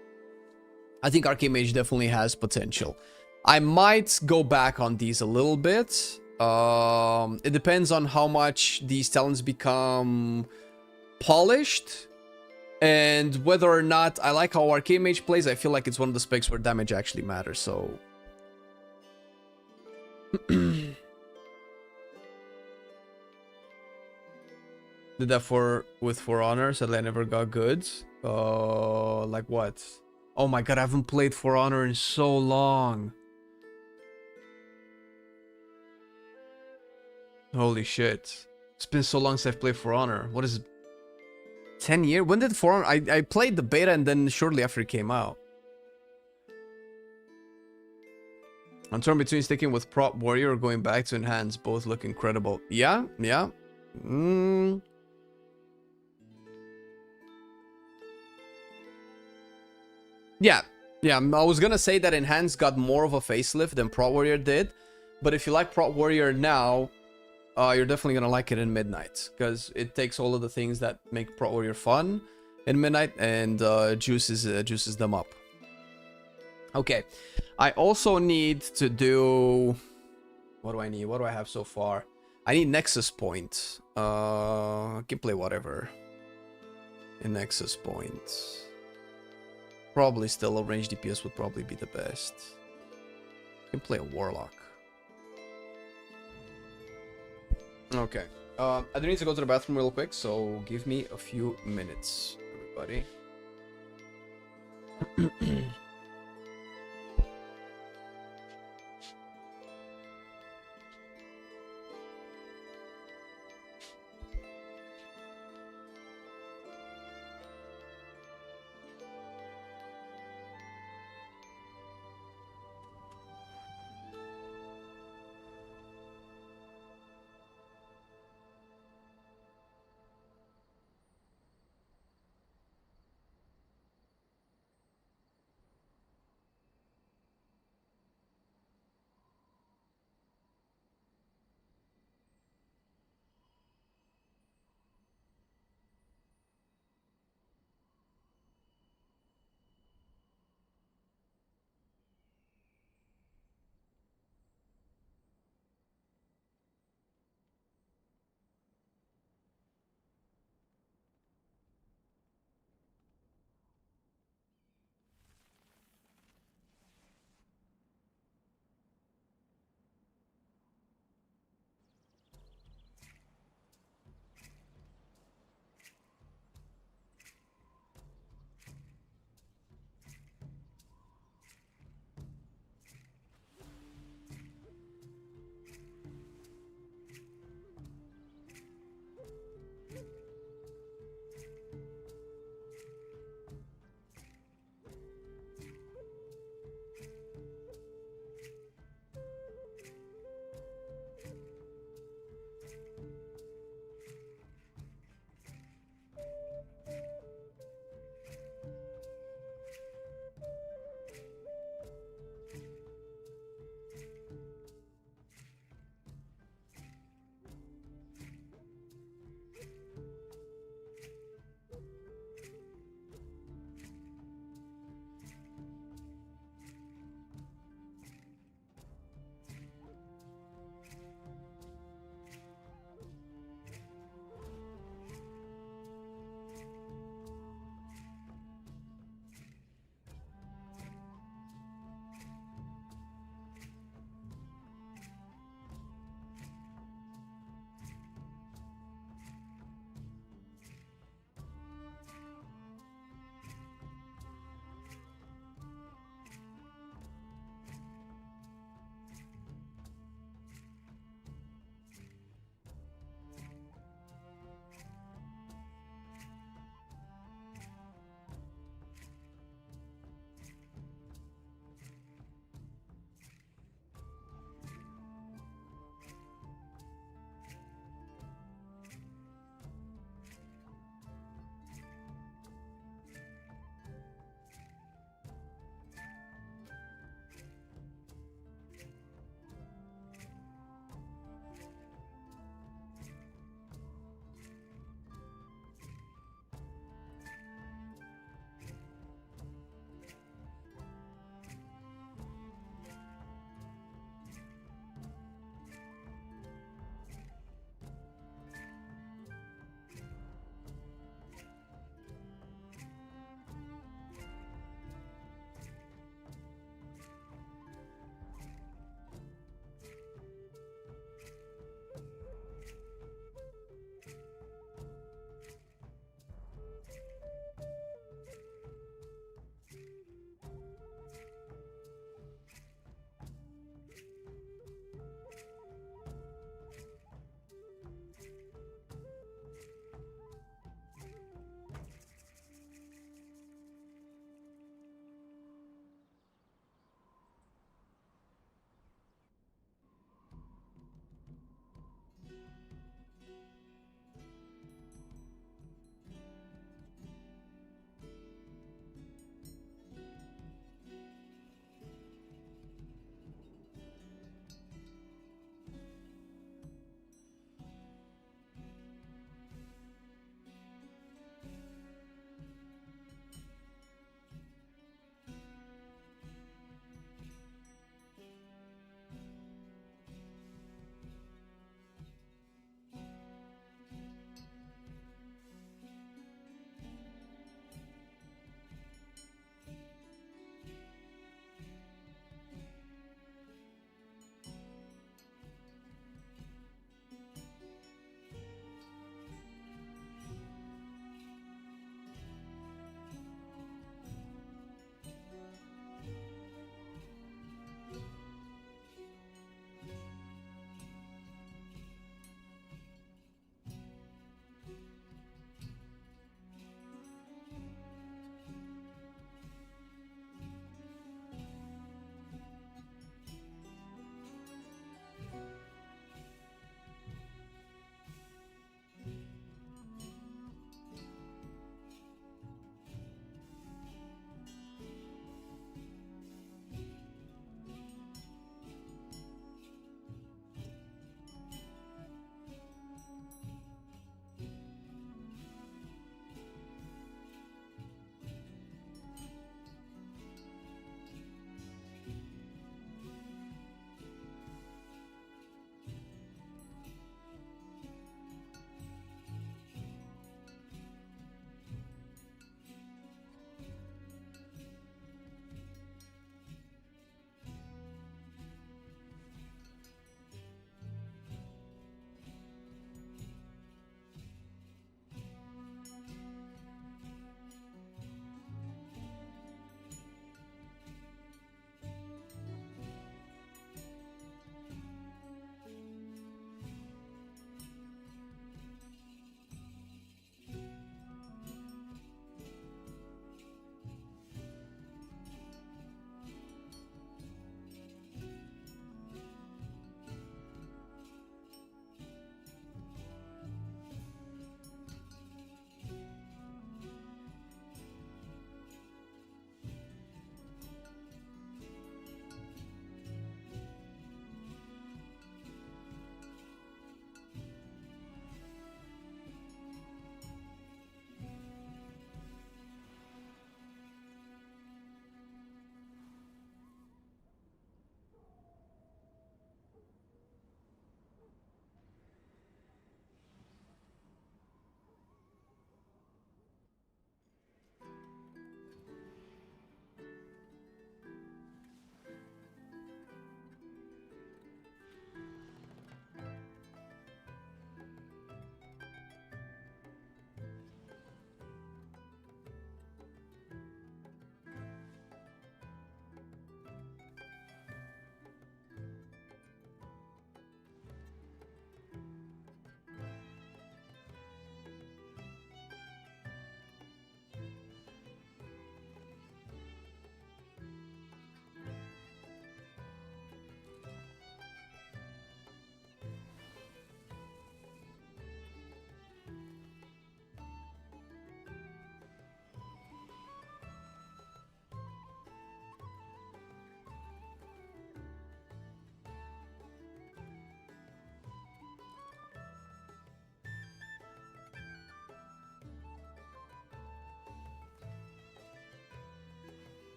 I think Arcane Mage definitely has potential. I might go back on these a little bit. It depends on how much these talents become polished, and whether or not I like how Arcane Mage plays. I feel like it's one of the specs where damage actually matters, so... Did that with For Honor, sadly I never got good. Like what? Oh my god, I haven't played For Honor in so long. Holy shit. It's been so long since I've played For Honor. What is it? 10 years? When did For Honor... I played the beta and then shortly after it came out. I'm torn between sticking with Prop Warrior or going back to Enhance. Both look incredible. Yeah, yeah. Yeah, I was gonna say that Enhance got more of a facelift than Prop Warrior did. But if you like Prop Warrior now, you're definitely gonna like it in Midnight, because it takes all of the things that make Prop Warrior fun in Midnight and juices them up. Okay, I also need to do... What do I need? What do I have so far? I need Nexus Point. I can play whatever in Nexus Point. Probably still a range DPS would probably be the best. You can play a warlock. Okay. I do need to go to the bathroom real quick, so give me a few minutes, everybody.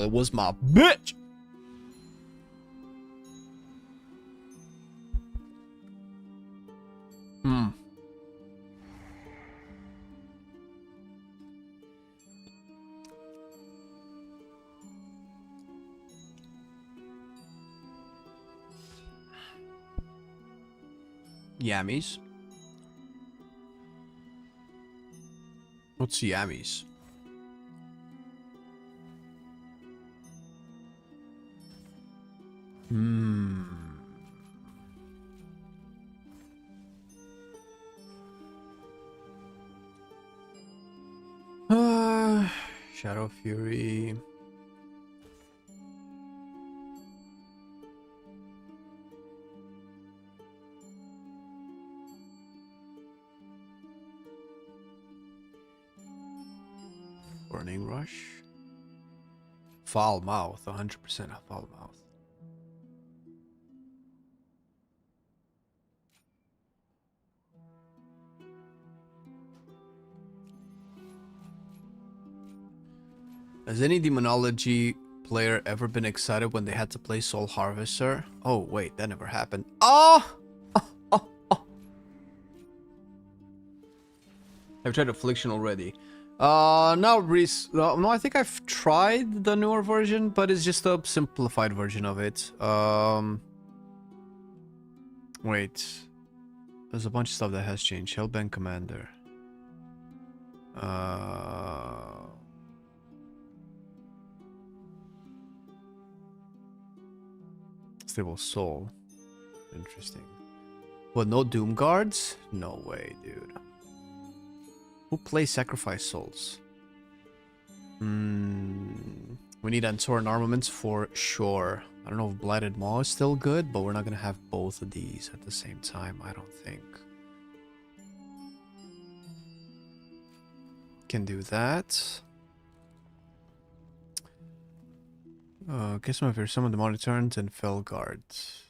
was my bitch. Hmm. Yammies. What's yammies? Hmm. Shadow Fury. Burning Rush. Foul Mouth. 100% Foul Mouth. Has any Demonology player ever been excited when they had to play Soul Harvester? Oh, wait, that never happened. Oh! I've tried Affliction already. No, I think I've tried the newer version, but it's just a simplified version of it. Wait. There's a bunch of stuff that has changed. Hellbent Commander. Stable Soul. Interesting. What, no Doom Guards? No way, dude. Who plays Sacrifice Souls? We need Antoran Armaments for sure. I don't know if Blighted Maw is still good, but we're not gonna have both of these at the same time, I don't think. Can do that. Guess my favorite summon Demonic Turns and Fell Guards.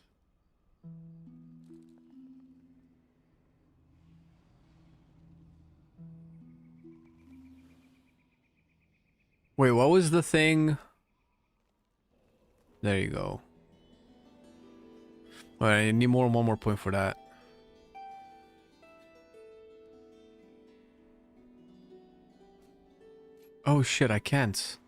Wait, what was the thing? There you go. Alright, I need one more point for that. Oh shit, I can't.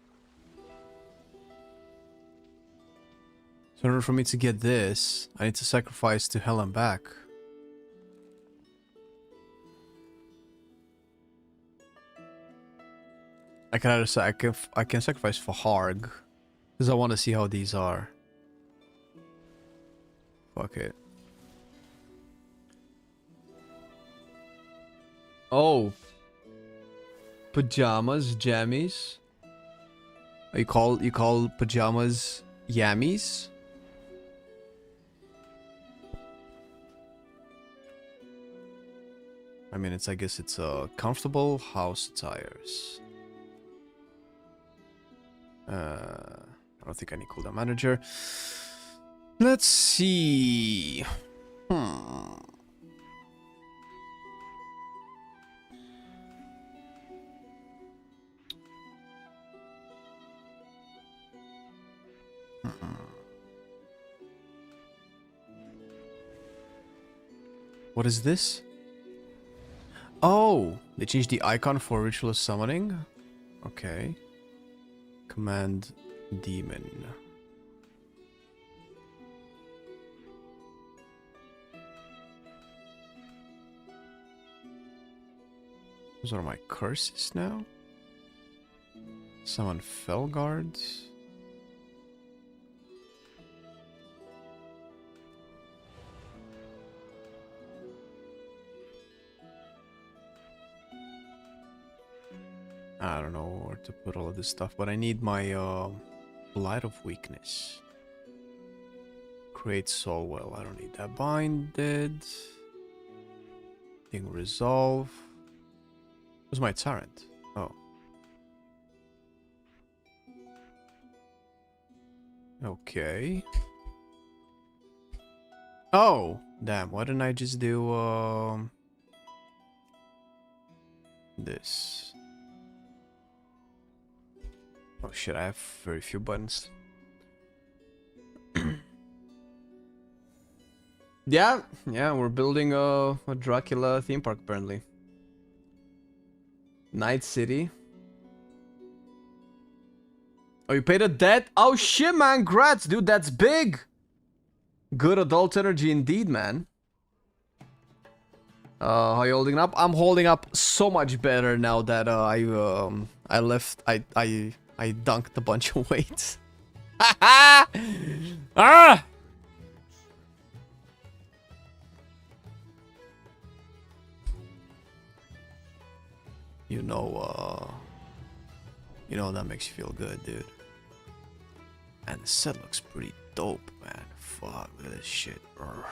So in order for me to get this, I need to sacrifice to hell and back. I can either say I can sacrifice for Harg, because I want to see how these are. Fuck it. Oh, pajamas, jammies. You call pajamas yammies? I mean, I guess it's comfortable house attires. I don't think I need cooldown manager. Let's see. What is this? Oh, they changed the icon for ritual summoning. Okay. Command Demon. Those are my curses now. Summon Fell Guards. I don't know where to put all of this stuff, but I need my Blight of Weakness. Create Soulwell. I don't need that. Binded. Thing Resolve. Where's my Tyrant? Oh. Okay. Oh! Damn, why didn't I just do this? Oh Oh shit, I have very few buttons. Yeah, we're building a Dracula theme park apparently. Night City. Oh, you paid a debt? Oh shit, man, grats, dude, that's big. Good adult energy indeed, man. How you holding up? I'm holding up so much better now that I dunked a bunch of weights. Ah! You know that makes you feel good, dude. And the set looks pretty dope, man. Fuck, look at this shit. Urgh.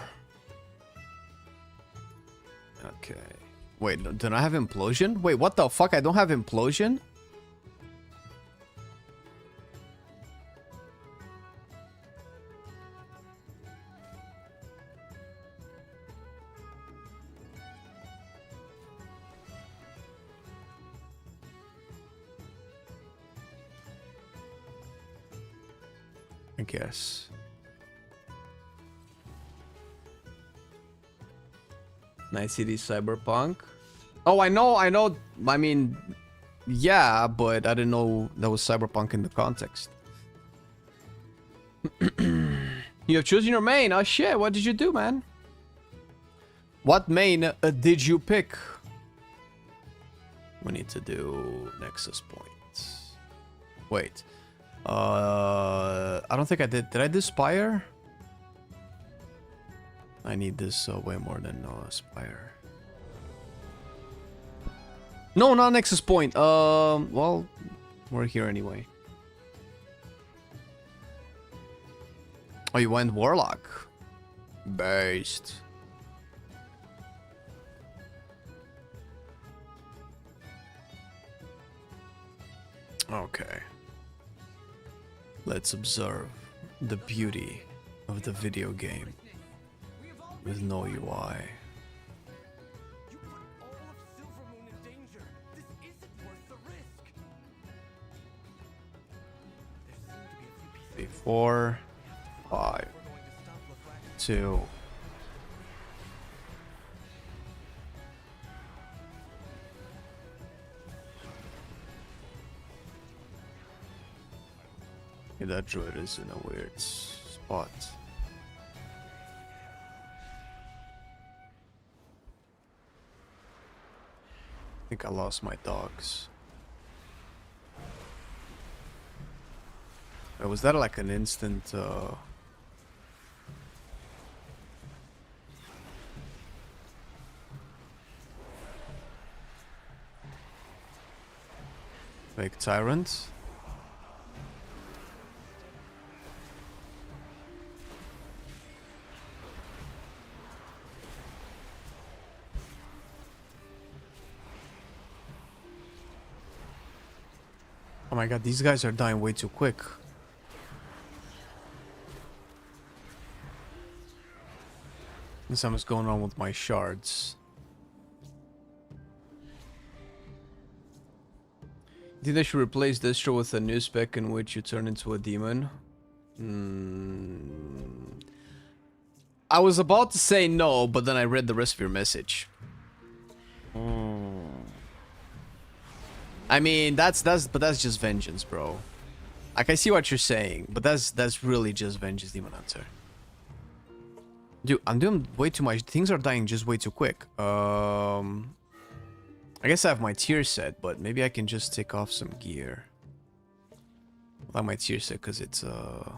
Okay. Wait, don't I have implosion? Wait, what the fuck? I don't have implosion? I guess. Night City Cyberpunk. Oh, I know. I mean, yeah, but I didn't know that was Cyberpunk in the context. You have chosen your main. Oh shit, what did you do, man? What main did you pick? We need to do Nexus points. Wait. I don't think I did. Did I do Spire? I need this way more than Spire. No, not Nexus Point. Well, we're here anyway. Oh, you went Warlock. Based. Okay. Let's observe the beauty of the video game with no UI. Four, 5, 2. Yeah, that druid is in a weird spot. I think I lost my dogs. Was that like an instant fake tyrant? Oh my god, these guys are dying way too quick. Something's going on with my shards. You think they should replace Distro with a new spec in which you turn into a demon? I was about to say no, but then I read the rest of your message. I mean, that's just vengeance, bro. Like, I see what you're saying, but that's really just vengeance, Demon Hunter. Dude, I'm doing way too much. Things are dying just way too quick. I guess I have my tier set, but maybe I can just take off some gear. I like my tier set because it's I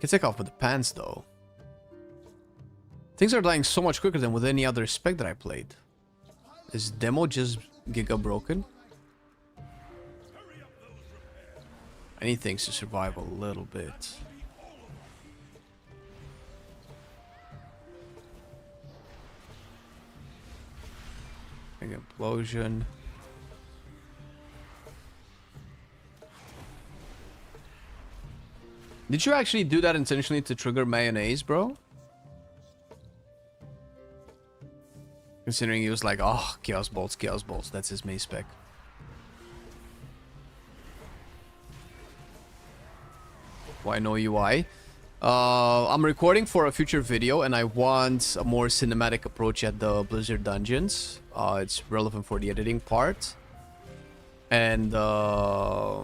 can take off with the pants though. Things are dying so much quicker than with any other spec that I played. Is demo just giga broken? I need things to survive a little bit. Big implosion. Did you actually do that intentionally to trigger mayonnaise, bro? Considering he was like, oh, Chaos Bolts, that's his main spec. Why no UI? I'm recording for a future video and I want a more cinematic approach at the Blizzard dungeons. It's relevant for the editing part. And I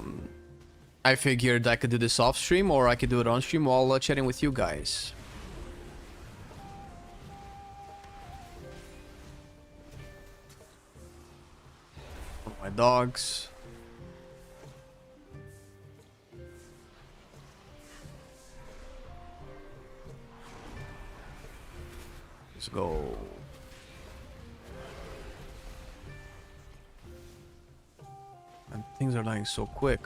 figured I could do this off stream or I could do it on stream while chatting with you guys. My dogs. Let's go. And things are dying so quick.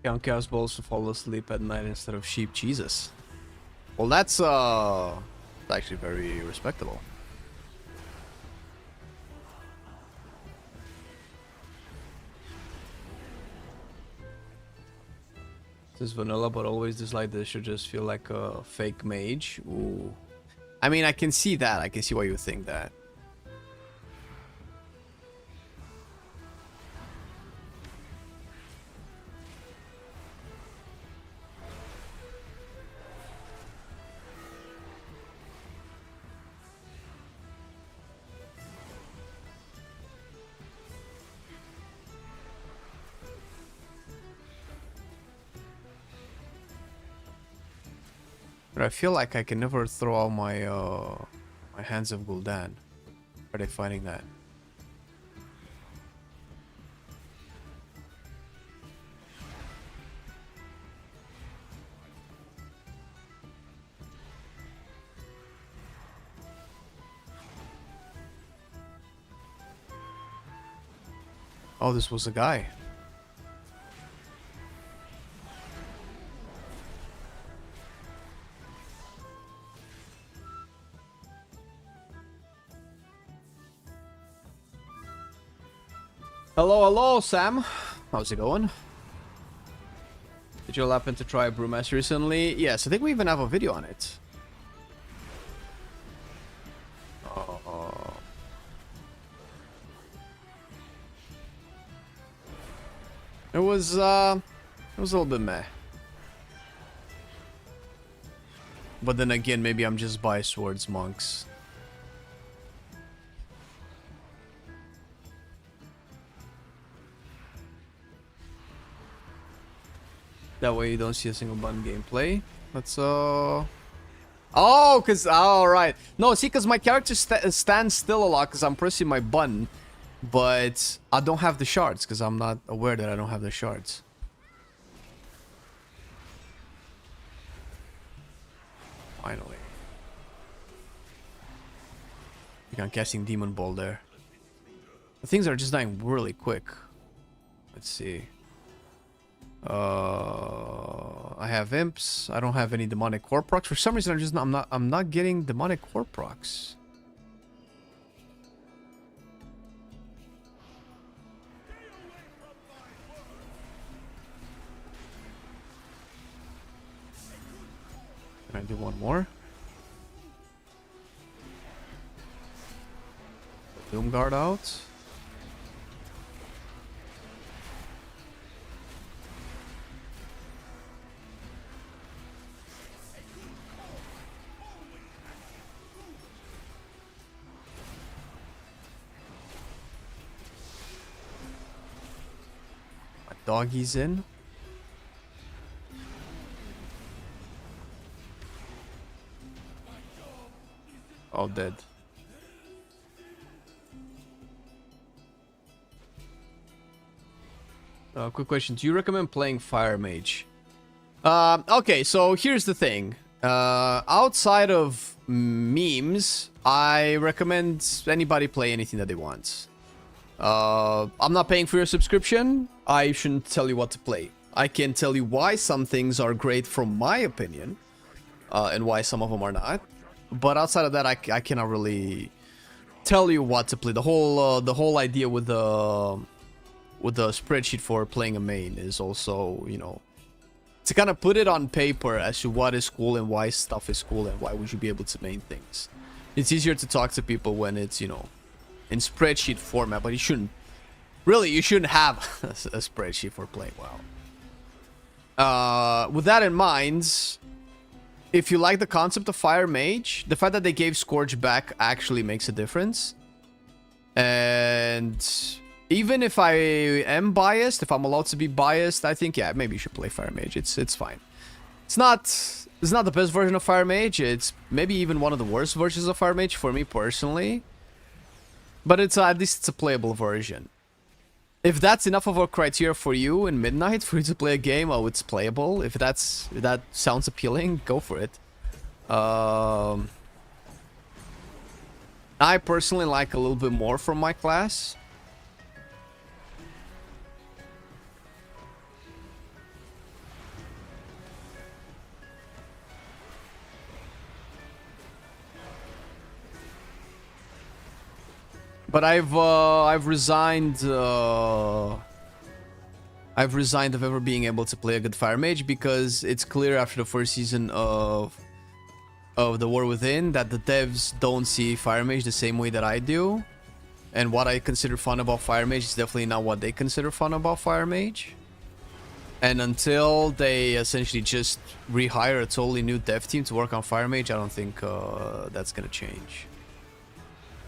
Young cows balls to fall asleep at night instead of sheep. Jesus. Well, that's actually very respectable. This is vanilla, but always dislike this. Should just feel like a fake mage. Ooh. I mean, I can see that. I can see why you think that. But I feel like I can never throw out my my hands of Gul'dan. Are they finding that? Oh, this was a guy. Hello, hello, Sam. How's it going? Did you happen to try Brewmaster recently? Yes, I think we even have a video on it. It was a little bit meh. But then again, maybe I'm just biased towards monks. That way you don't see a single button gameplay. Let's oh, cause right. No, see, cause my character stands still a lot cause I'm pressing my button, but I don't have the shards cause I'm not aware that I don't have the shards. Finally. I'm casting Demon Ball there. The things are just dying really quick. Let's see. I have imps. I don't have any demonic core procs. For some reason, I'm not getting demonic core procs. Can I do one more? Doomguard out. Doggy's in. All dead. Quick question. Do you recommend playing Fire Mage? Okay, so here's the thing. Outside of memes, I recommend anybody play anything that they want. I'm not paying for your subscription. I shouldn't tell you what to play. I can tell you why some things are great from my opinion, and why some of them are not. But outside of that, I cannot really tell you what to play. The whole idea with the spreadsheet for playing a main is also, you know, to kind of put it on paper as to what is cool and why stuff is cool and why would you be able to main things. It's easier to talk to people when it's, you know, in spreadsheet format, but you shouldn't have a spreadsheet for playing WoW. With that in mind, if you like the concept of Fire Mage, the fact that they gave Scourge back actually makes a difference. And even if I am biased, if I'm allowed to be biased, I think, yeah, maybe you should play Fire Mage. It's fine. It's not the best version of Fire Mage. It's maybe even one of the worst versions of Fire Mage for me personally. But it's at least it's a playable version. If that's enough of a criteria for you in Midnight for you to play a game, oh, it's playable. If that sounds appealing, go for it. I personally like a little bit more from my class. But I've resigned of ever being able to play a good Fire Mage because it's clear after the first season of the War Within that the devs don't see Fire Mage the same way that I do. And what I consider fun about Fire Mage is definitely not what they consider fun about Fire Mage. And until they essentially just rehire a totally new dev team to work on Fire Mage, I don't think that's gonna change.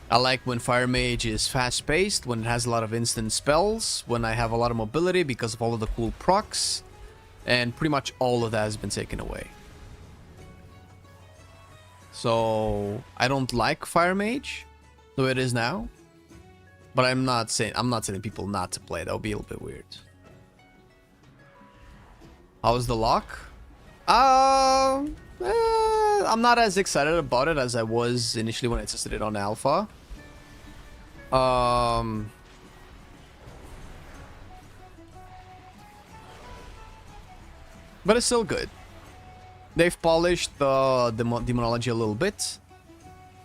I like when Fire Mage is fast-paced, when it has a lot of instant spells, when I have a lot of mobility because of all of the cool procs, and pretty much all of that has been taken away. So I don't like Fire Mage the way it is now, but I'm not telling people not to play. That would be a little bit weird. How's the lock? I'm not as excited about it as I was initially when I tested it on alpha. But it's still good. They've polished the Demonology a little bit.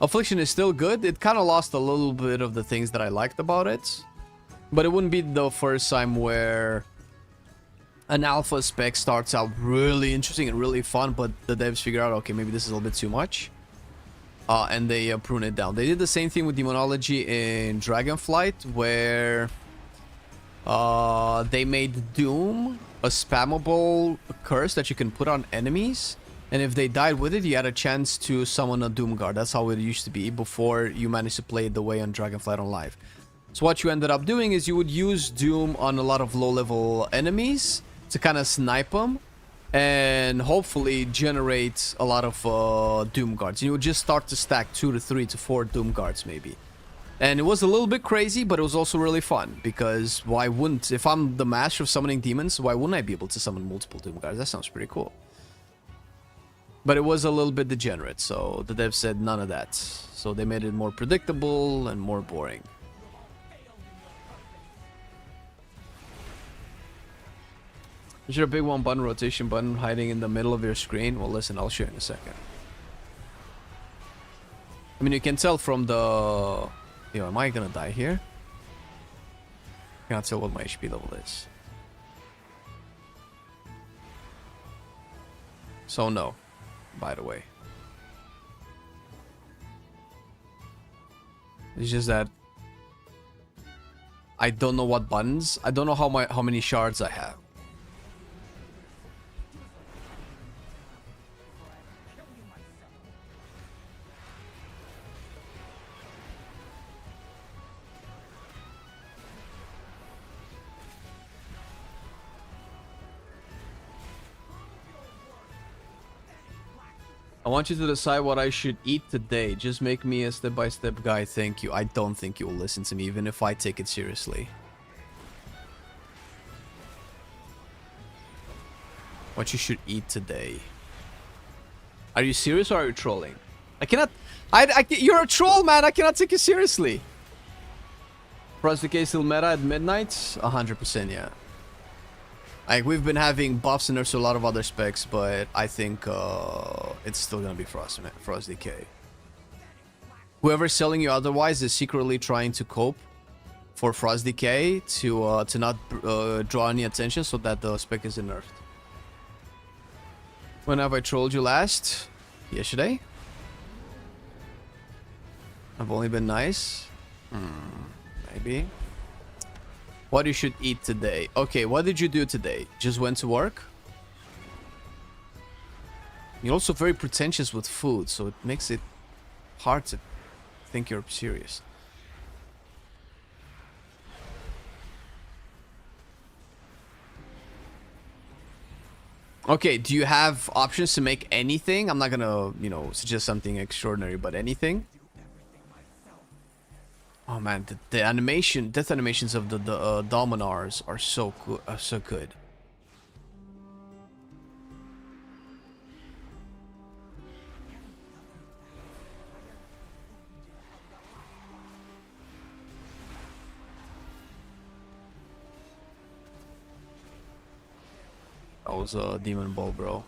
Affliction is still good. It kind of lost a little bit of the things that I liked about it. But it wouldn't be the first time where an alpha spec starts out really interesting and really fun, but the devs figure out, okay, maybe this is a little bit too much. And they prune it down. They did the same thing with Demonology in Dragonflight, where they made Doom a spammable curse that you can put on enemies. And if they died with it, you had a chance to summon a Doom Guard. That's how it used to be before you managed to play it the way on Dragonflight on Live. So what you ended up doing is you would use Doom on a lot of low-level enemies to kind of snipe them and hopefully generate a lot of Doom Guards. And you would just start to stack 2 to 3 to 4 Doom Guards maybe. And it was a little bit crazy, but it was also really fun. Because why wouldn't... If I'm the master of summoning demons, why wouldn't I be able to summon multiple Doom Guards? That sounds pretty cool. But it was a little bit degenerate, so the devs said none of that. So they made it more predictable and more boring. Is there a big one button, rotation button, hiding in the middle of your screen? Well, listen, I'll show you in a second. I mean, you can tell from the... Yo, am I gonna die here? I cannot tell what my HP level is. So no, by the way. It's just that I don't know what buttons. I don't know how many shards I have. I want you to decide what I should eat today. Just make me a step-by-step guide. Thank you. I don't think you will listen to me, even if I take it seriously. What you should eat today. Are you serious or are you trolling? I cannot... you're a troll, man. I cannot take you seriously. Frost DK still meta at midnight? 100%, yeah. Like, we've been having buffs and there's a lot of other specs, but I think it's still gonna be Frost DK. Whoever's selling you otherwise is secretly trying to cope for Frost DK to not draw any attention so that the spec isn't nerfed. When have I trolled you last? Yesterday? I've only been nice? Maybe. What you should eat today? Okay, what did you do today? Just went to work? You're also very pretentious with food, so it makes it hard to think you're serious. Okay, do you have options to make anything? I'm not gonna, you know, suggest something extraordinary, but anything? Oh man, the animation, death animations of the Dominars are so good. That was a demon ball, bro.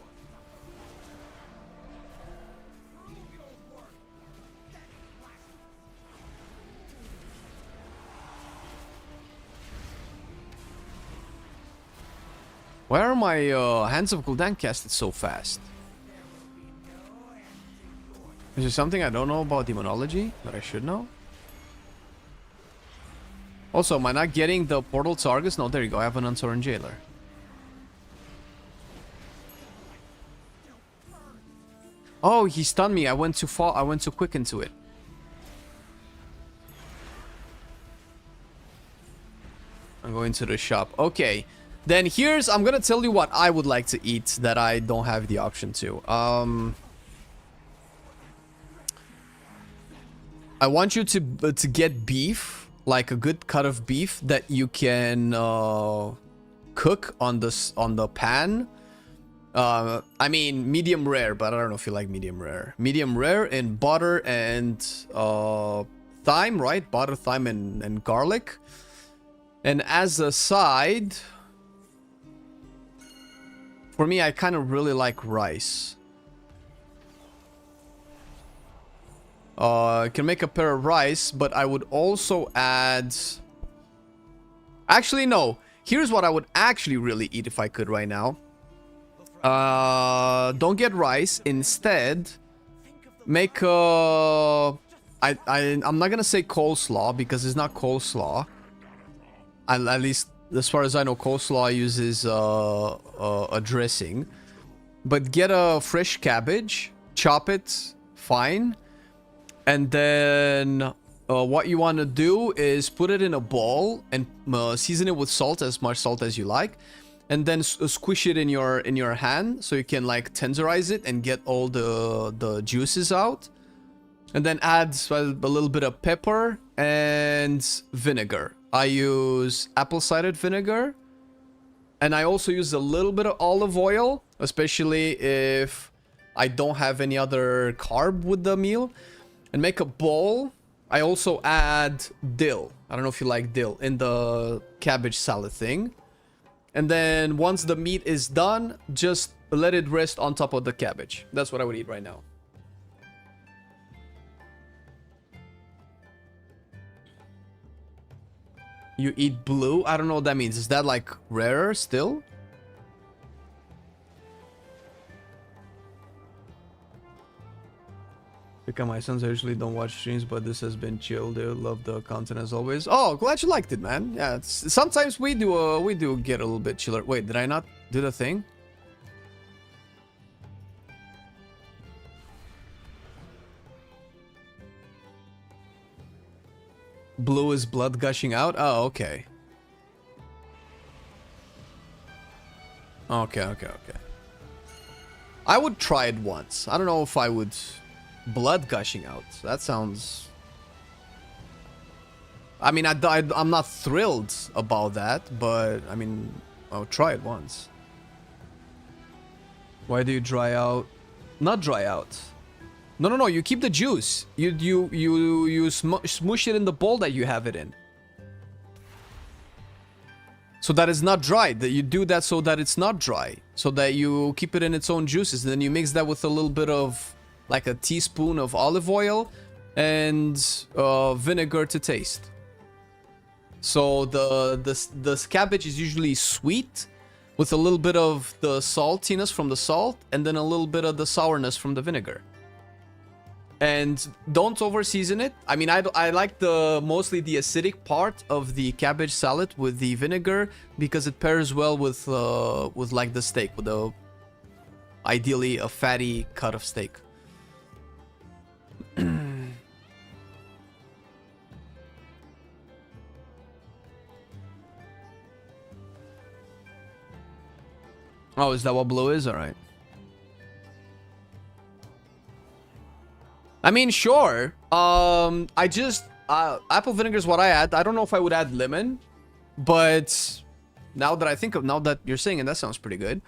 Why are my Hands of Gul'dan casted so fast? Is there something I don't know about Demonology that I should know? Also, am I not getting the portal to Argus? No, there you go. I have an Unsoren Jailer. Oh, he stunned me. I went too far. I went too quick into it. I'm going to the shop. Okay. Then here's... I'm gonna tell you what I would like to eat that I don't have the option to. I want you to get beef. Like a good cut of beef that you can cook on the pan. I mean, medium rare, but I don't know if you like medium rare. Medium rare in butter and thyme, right? Butter, thyme, and garlic. And as a side, for me, I kind of really like rice. I can make a pair of rice, but I would also add... Actually, no. Here's what I would actually really eat if I could right now. Don't get rice. Instead, make a... I'm not gonna say coleslaw because it's not coleslaw. At least, as far as I know, coleslaw uses a dressing. But get a fresh cabbage, chop it fine, and then what you want to do is put it in a bowl and season it with salt, as much salt as you like. And then squish it in your hand so you can like tenderize it and get all the juices out. And then add a little bit of pepper and vinegar. I use apple cider vinegar. And I also use a little bit of olive oil, especially if I don't have any other carb with the meal. And make a bowl. I also add dill. I don't know if you like dill in the cabbage salad thing. And then once the meat is done, just let it rest on top of the cabbage. That's what I would eat right now. You eat blue? I don't know what that means. Is that like rarer still? Because my sons, I usually don't watch streams, but this has been chill. They love the content as always. Oh, glad you liked it, man. Yeah, sometimes we do get a little bit chiller. Wait, did I not do the thing? Blue is blood gushing out? Oh, okay. Okay. I would try it once. I don't know if I would... Blood gushing out. That sounds... I mean, I'm not thrilled about that, but, I mean, I'll try it once. Why do you dry out? Not dry out. No, you keep the juice. You smush it in the bowl that you have it in. So that it's not dry. That you do that so that it's not dry. So that you keep it in its own juices. And then you mix that with a little bit of... like a teaspoon of olive oil and vinegar to taste. So the cabbage is usually sweet, with a little bit of the saltiness from the salt and then a little bit of the sourness from the vinegar. And don't over season it. I mean, I like mostly the acidic part of the cabbage salad with the vinegar because it pairs well with like the steak, with ideally a fatty cut of steak. Oh, is that what blue is? All right. I mean, sure. I just apple vinegar is what I add. I don't know if I would add lemon, but now that you're saying it, that sounds pretty good.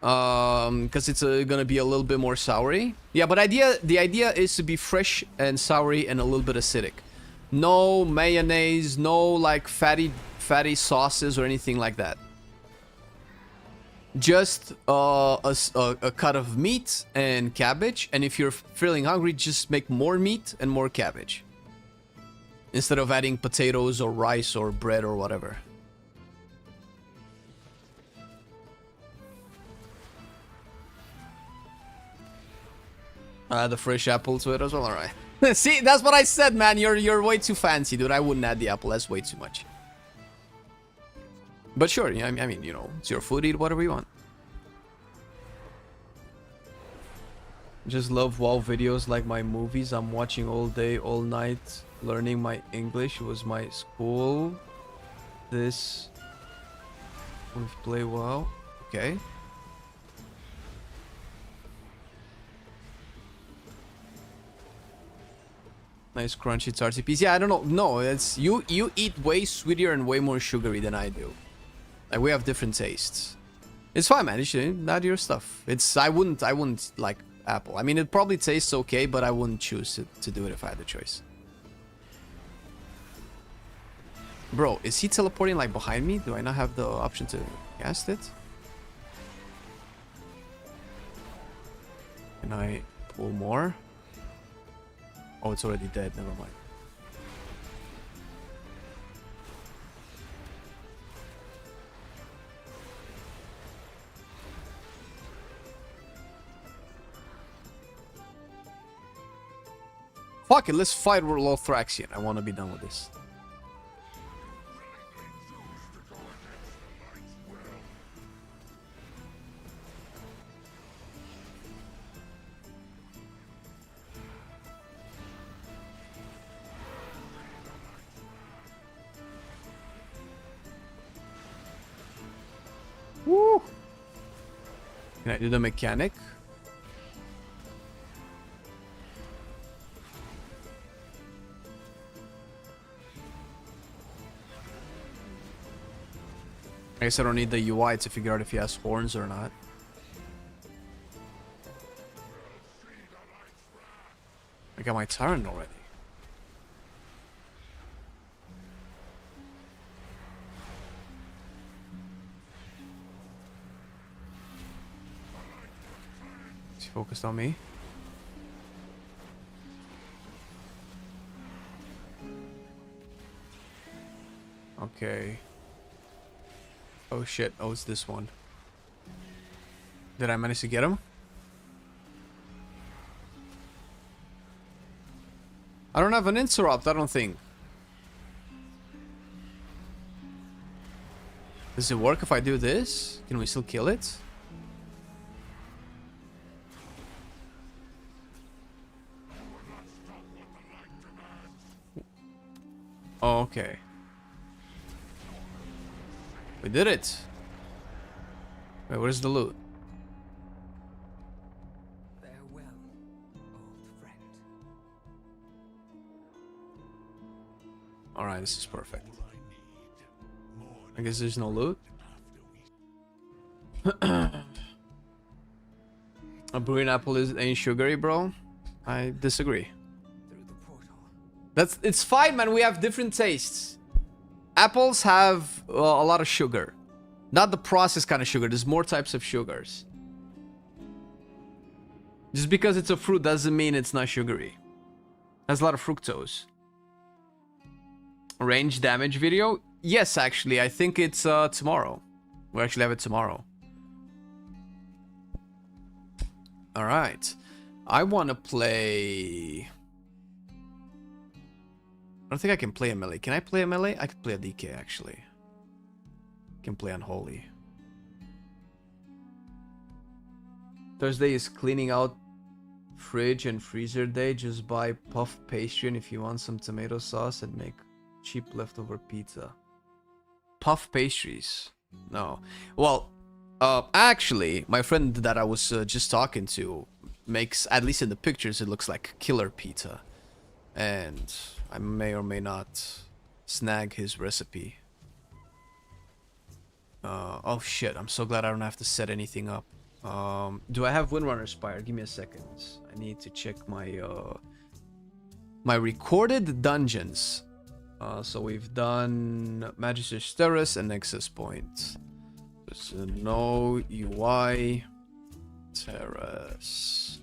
Because it's gonna be a little bit more soury. Yeah, but the idea is to be fresh and soury and a little bit acidic. No mayonnaise, no like fatty sauces or anything like that. Just a cut of meat and cabbage, and if you're feeling hungry, just make more meat and more cabbage instead of adding potatoes or rice or bread or whatever. The fresh apple to it as well. All right. See, that's what I said, man. You're way too fancy, dude. I wouldn't add the apple. That's way too much. But sure, yeah, I mean, you know, it's your food, eat whatever you want. Just love WoW videos like my movies. I'm watching all day, all night, learning my English. It was my school. This. We play WoW. Okay. Nice crunchy tarty piece. Yeah, I don't know. No, it's you eat way sweeter and way more sugary than I do. Like, we have different tastes. It's fine, man. You should add your stuff. I wouldn't like apple. I mean, it probably tastes okay, but I wouldn't choose to do it if I had the choice. Bro, is he teleporting like behind me? Do I not have the option to cast it? Can I pull more? Oh, it's already dead. Never mind. Fuck it, let's fight Lothraxian. I want to be done with this. Woo! Can I do the mechanic? I guess I don't need the UI to figure out if he has horns or not. I got my turn already. Is he focused on me? Okay. Oh shit, oh, it's this one. Did I manage to get him? I don't have an interrupt, I don't think. Does it work if I do this? Can we still kill it? Oh, okay. We did it. Wait, where's the loot? Farewell, old friend. Alright, this is perfect. I guess there's no loot. A brewing apple ain't sugary, bro. I disagree. It's fine, man. We have different tastes. Apples have a lot of sugar. Not the processed kind of sugar. There's more types of sugars. Just because it's a fruit doesn't mean it's not sugary. It has a lot of fructose. Range damage video? Yes, actually. I think it's tomorrow. We actually have it tomorrow. Alright. I want to play... I don't think I can play a melee. Can I play a melee? I could play a DK, actually. I can play Unholy. Thursday is cleaning out fridge and freezer day. Just buy puff pastry, and if you want some tomato sauce, and make cheap leftover pizza. Puff pastries? No. Well, actually, my friend that I was just talking to makes, at least in the pictures, it looks like killer pizza. And I may or may not snag his recipe. Oh shit, I'm so glad I don't have to set anything up. Do I have Windrunner Spire? Give me a second. I need to check my my recorded dungeons. So we've done Magister's Terrace and Nexus Point. There's no UI Terrace.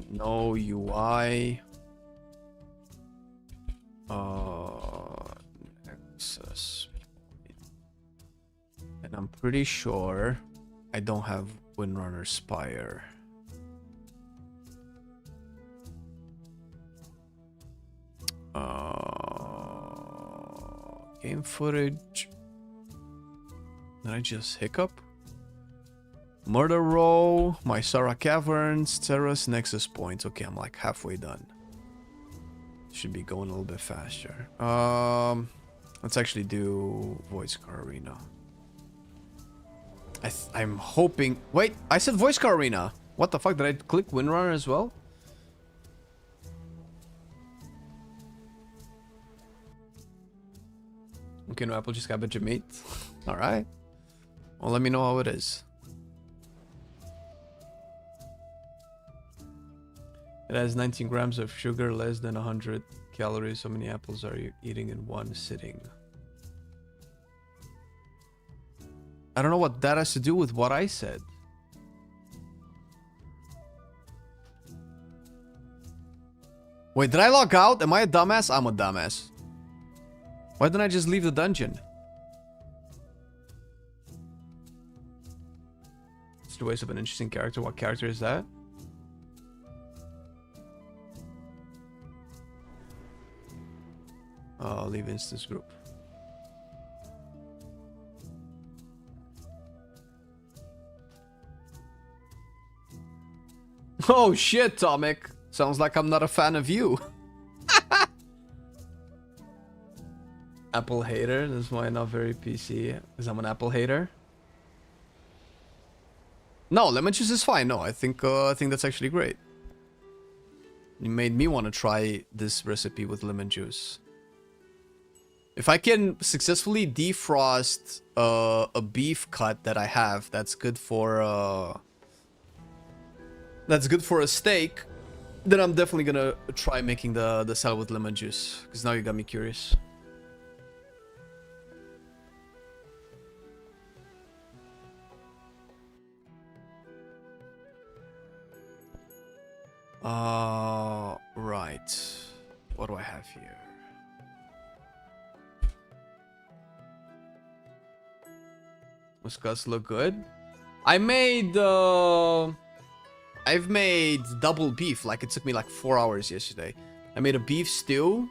No UI. Nexus. And I'm pretty sure I don't have Windrunner Spire. Game footage. Did I just hiccup? Murder Row, Mysara Caverns, Terrace, Nexus Point. Okay, I'm like halfway done. Should be going a little bit faster. Let's actually do Voidscar Arena. I'm hoping... Wait, I said Voidscar Arena. What the fuck? Did I click Windrunner as well? Okay, no apple, just cabbage and meat. Alright. Well, let me know how it is. It has 19 grams of sugar, less than 100 calories. How many apples are you eating in one sitting? I don't know what that has to do with what I said. Wait, did I log out? Am I a dumbass? I'm a dumbass. Why didn't I just leave the dungeon? It's the waste of an interesting character. What character is that? Leave instance group. Oh shit, Tomic. Sounds like I'm not a fan of you. Apple hater. That's why I'm not very PC. Because I'm an Apple hater. No, lemon juice is fine. No, I think that's actually great. You made me want to try this recipe with lemon juice. If I can successfully defrost a beef cut that I have, that's good for a steak, then I'm definitely gonna try making the salad with lemon juice. Because now you got me curious. Right. What do I have here? Those cuts look good. I've made double beef. Like, it took me like 4 hours yesterday. I made a beef stew,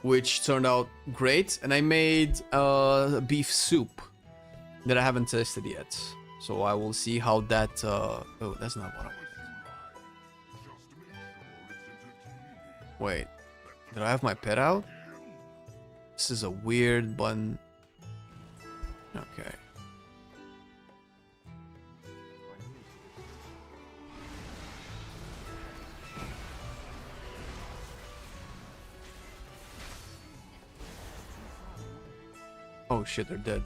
which turned out great, and I made a beef soup that I haven't tested yet. So I will see how that. Oh, that's not what I wanted. Wait, did I have my pet out? This is a weird button. Okay. Oh shit, they're dead.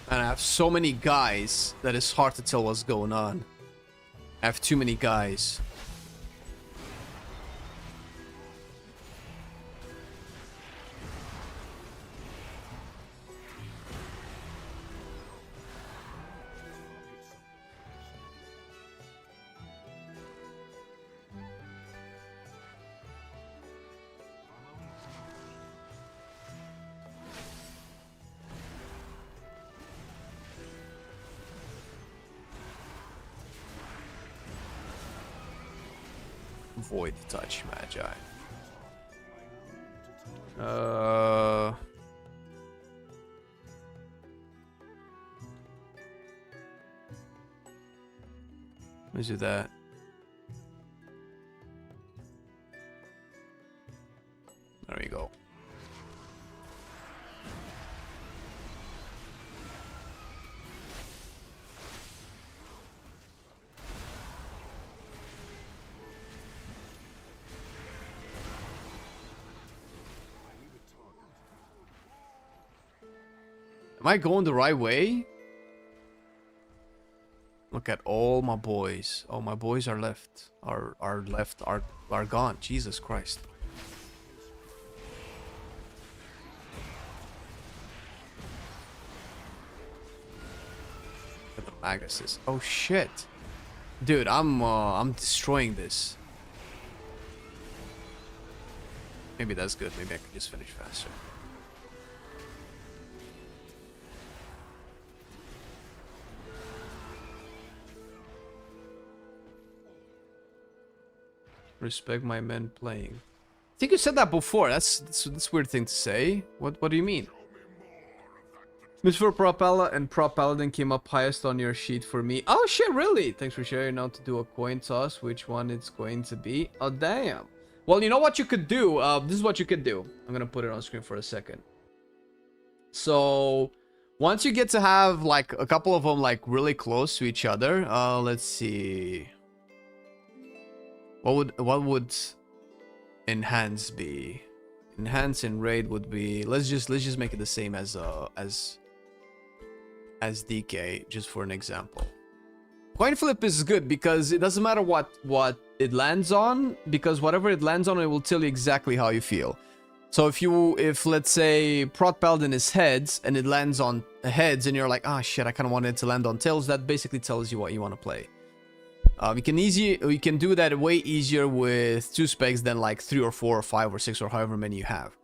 And I have so many guys that it's hard to tell what's going on. I have too many guys. Void Touch Magi. Let's do that. There we go. Am I going the right way? Look at all my boys. Oh, my boys are left. Are gone. Jesus Christ. Look at the Magnuses. Oh shit. Dude, I'm destroying this. Maybe that's good. Maybe I can just finish faster. Respect my men playing. I think you said that before. That's a weird thing to say. What do you mean? Miss for Pro Pala and Pro Paladin came up highest on your sheet for me. Oh shit, really? Thanks for sharing. Now to do a coin toss. Which one it's going to be? Oh damn. Well, you know what you could do? This is what you could do. I'm gonna put it on screen for a second. So once you get to have like a couple of them like really close to each other, let's see. What would enhance be? Enhance and raid would be, let's just make it the same as DK, just for an example. Coin flip is good because it doesn't matter what it lands on, because whatever it lands on, it will tell you exactly how you feel. So if let's say Prot Paladin is heads and it lands on heads and you're like, ah shit, I kind of wanted it to land on tails, that basically tells you what you want to play. We can do that way easier with 2 specs than like 3 or 4 or 5 or 6 or however many you have.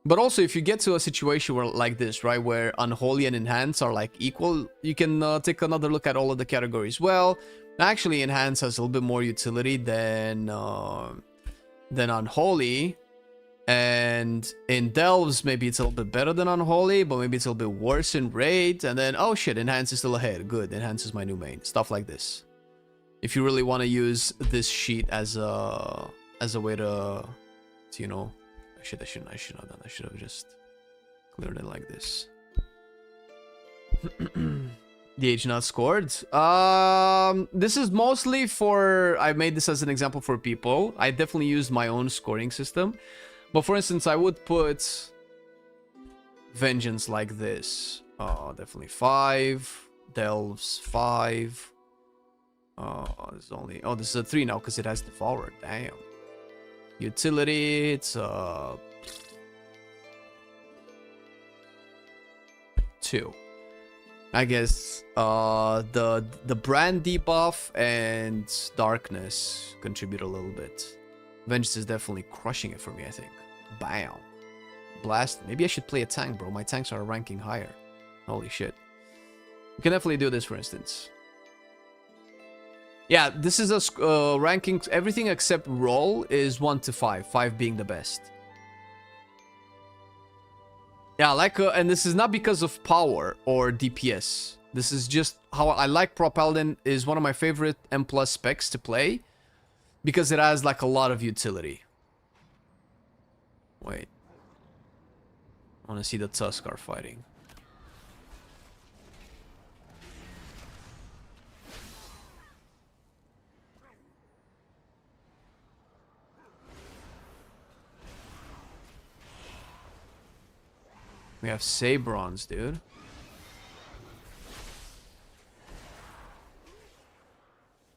But also, if you get to a situation where like this, right, where Unholy and Enhance are like equal, you can take another look at all of the categories. Well, actually, Enhance has a little bit more utility than Unholy, and in Delves maybe it's a little bit better than Unholy, but maybe it's a little bit worse in Raid. And then oh shit, Enhance is still ahead. Good, Enhance is my new main. Stuff like this. If you really want to use this sheet as a way to you know, I should have done. I should have just cleared it like this. The age not scored. This is mostly for, I made this as an example for people. I definitely used my own scoring system, but for instance, I would put Vengeance like this. Definitely 5. Delves 5. It's only, this is a 3 now because it has Devourer. Damn. Utility, it's 2. I guess the brand debuff and darkness contribute a little bit. Vengeance is definitely crushing it for me, I think. Bam. Blast. Maybe I should play a tank, bro. My tanks are ranking higher. Holy shit. You can definitely do this, for instance. Yeah, this is a ranking. Everything except roll is 1 to 5. 5 being the best. Yeah, like, and this is not because of power or DPS. This is just how I like Pro Paladin. Is one of my favorite M+ specs to play because it has like a lot of utility. Wait, I want to see the Tuskar fighting. We have Sabrons, dude.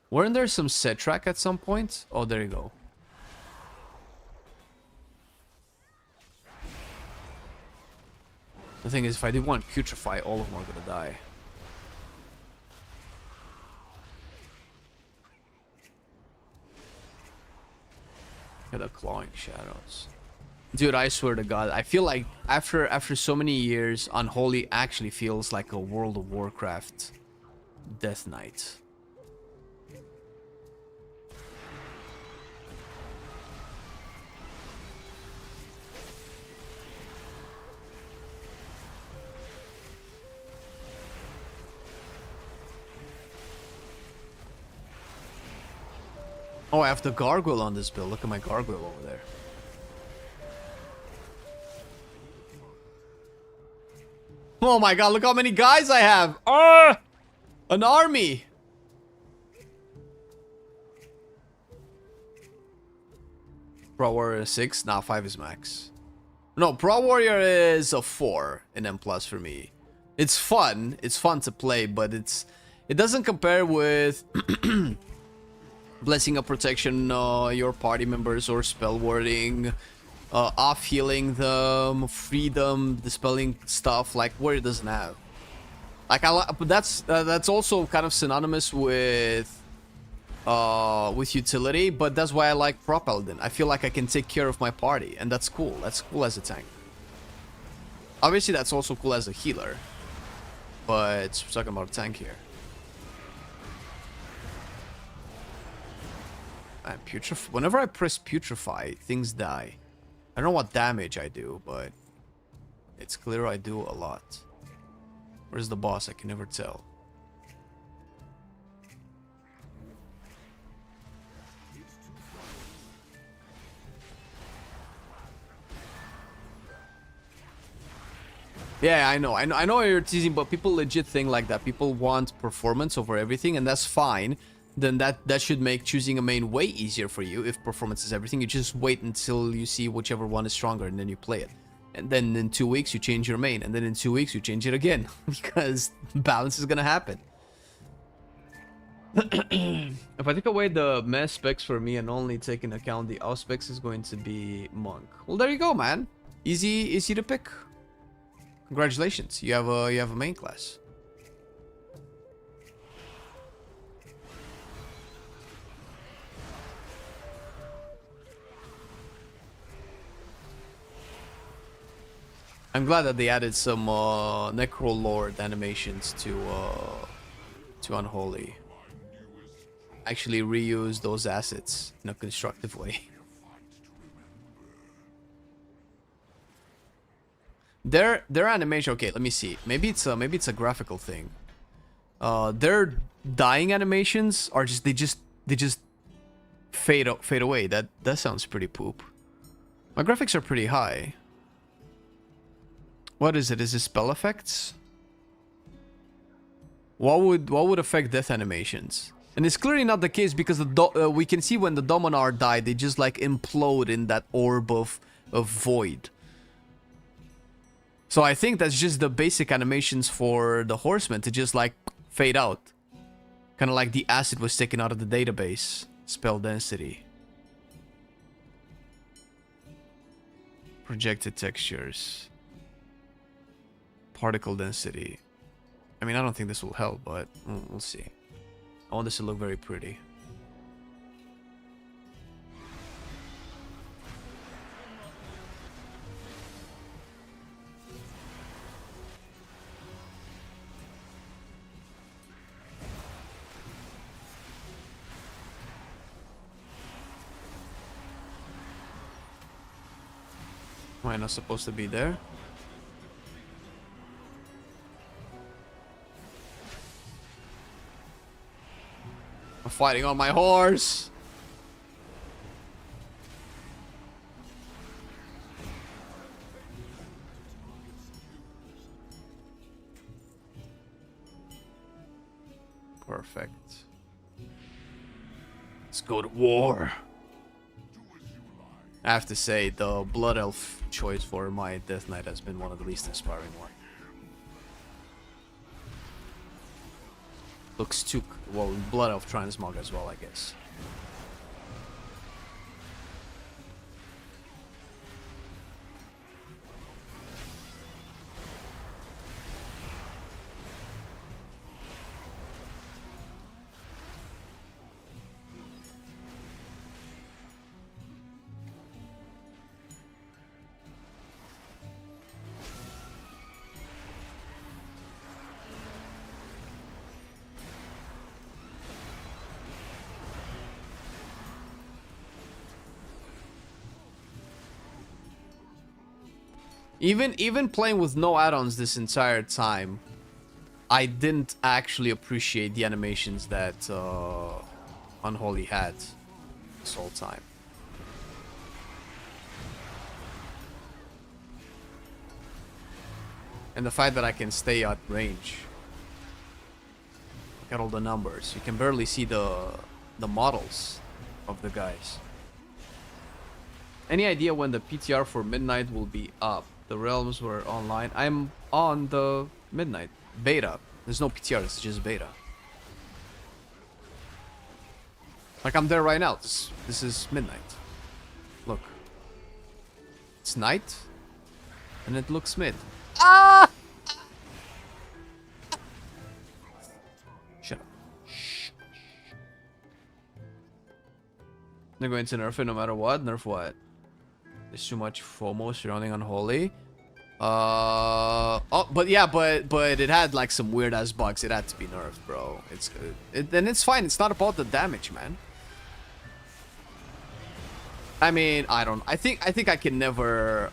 Weren't there some set track at some point? Oh, there you go. The thing is, if I do want Putrefy, all of them are gonna die. Look at the clawing shadows. Dude, I swear to God, I feel like after so many years, Unholy actually feels like a World of Warcraft Death Knight. Oh, I have the gargoyle on this build. Look at my gargoyle over there. Oh my god, look how many guys I have! Ah! An army! Pro Warrior 6? Nah, 5 is max. No, Pro Warrior is a 4 in M+ for me. It's fun to play, but it doesn't compare with Blessing of Protection, your party members, or spell warding, off healing them, freedom, dispelling stuff like Warrior doesn't have. Like but that's also kind of synonymous with utility, but that's why I like Pro Paladin. I feel like I can take care of my party, and that's cool. That's cool as a tank. Obviously, that's also cool as a healer, but we're talking about a tank here. Man, whenever I press Putrefy, things die. I don't know what damage I do, but it's clear I do a lot. Where's the boss? I can never tell. Yeah, I know you're teasing, but people legit think like that. People want performance over everything, and that's fine. Then that should make choosing a main way easier for you. If performance is everything, you just wait until you see whichever one is stronger, and then you play it. And then in 2 weeks you change your main, and then in 2 weeks you change it again, because balance is gonna happen. If I take away the mess specs for me and only take into account the out specs, is going to be monk. Well, there you go, man. Easy to pick. Congratulations, you have a main class. I'm glad that they added some Necrolord animations to Unholy. Actually reuse those assets in a constructive way. Their animation. Okay, let me see. Maybe it's a graphical thing. Their dying animations are they just fade away. That sounds pretty poop. My graphics are pretty high. What is it? Is it spell effects? What would affect death animations? And it's clearly not the case, because we can see when the Dominar die, they just like implode in that orb of void. So I think that's just the basic animations for the horsemen to just like fade out. Kind of like the acid was taken out of the database. Spell density. Projected textures. Particle density. I mean, I don't think this will help, but we'll see. I want this to look very pretty. Am I not supposed to be there? I'm fighting on my horse. Perfect. Let's go to war. I have to say, the Blood Elf choice for my Death Knight has been one of the least inspiring ones. Looks too... well, Blood Elf Transmog as well, I guess. Even playing with no add-ons this entire time, I didn't actually appreciate the animations that Unholy had. this whole time. And the fact that I can stay at range. Look at all the numbers. You can barely see the models of the guys. Any idea when the PTR for Midnight will be up? The realms were online. I'm on the Midnight beta. There's no PTR, it's just beta. Like, I'm there right now. This is Midnight. Look. It's night. And it looks mid. Ah! Shut up. Shh. They're going to nerf it no matter what. Nerf what? There's too much FOMO surrounding Unholy. Oh, but yeah, but it had like some weird ass bugs. It had to be nerfed, bro. It's good. And it's fine. It's not about the damage, man. I mean, I think I can never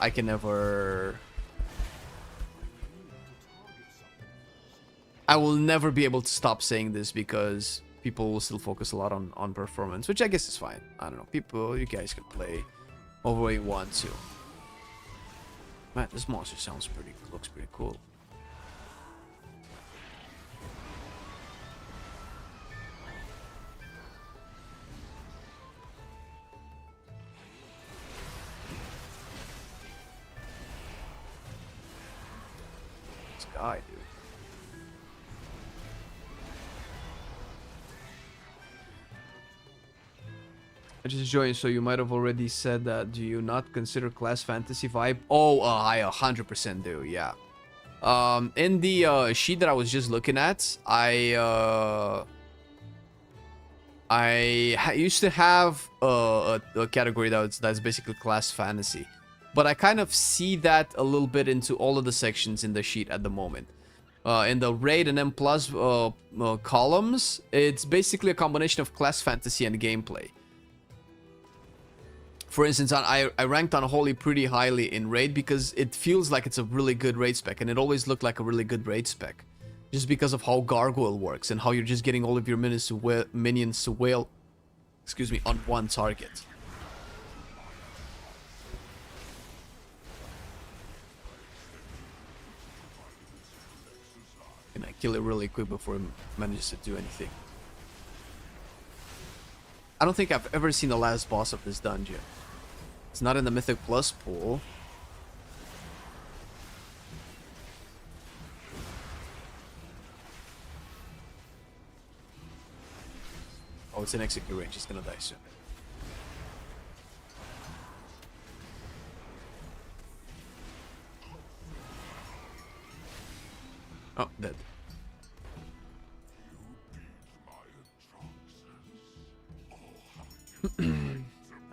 I will never be able to stop saying this because people will still focus a lot on performance, which I guess is fine. I don't know. You guys can play over where you want to. Man, this monster looks pretty cool. This guy, dude. I just joined, so you might have already said that. Do you not consider class fantasy vibe? Oh, I 100% do, yeah. In the sheet that I was just looking at, I used to have a category that's basically class fantasy. But I kind of see that a little bit into all of the sections in the sheet at the moment. In the raid and M+ columns, it's basically a combination of class fantasy and gameplay. For instance, I ranked Unholy pretty highly in raid because it feels like it's a really good raid spec, and it always looked like a really good raid spec. Just because of how Gargoyle works and how you're just getting all of your minions to wail, excuse me, on one target. And I kill it really quick before it manages to do anything. I don't think I've ever seen the last boss of this dungeon. It's not in the Mythic Plus pool. Oh, it's in execute range. It's gonna die soon. Oh, dead.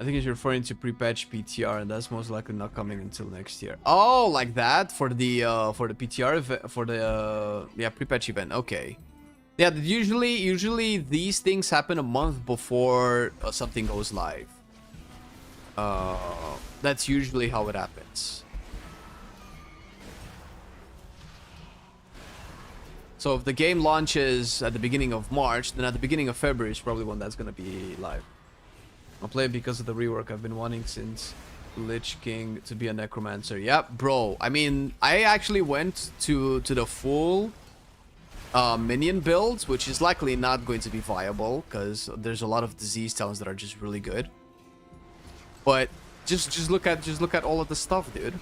I think you're referring to pre-patch PTR, and that's most likely not coming until next year. Oh, like that for the PTR event, for the pre-patch event. Okay. Yeah, usually these things happen a month before something goes live. That's usually how it happens. So if the game launches at the beginning of March, then at the beginning of February is probably when that's gonna be live. I'll play it because of the rework. I've been wanting since Lich King to be a necromancer. Yep, bro. I mean, I actually went to the full minion build, which is likely not going to be viable because there's a lot of disease talents that are just really good. But just look at all of the stuff, dude.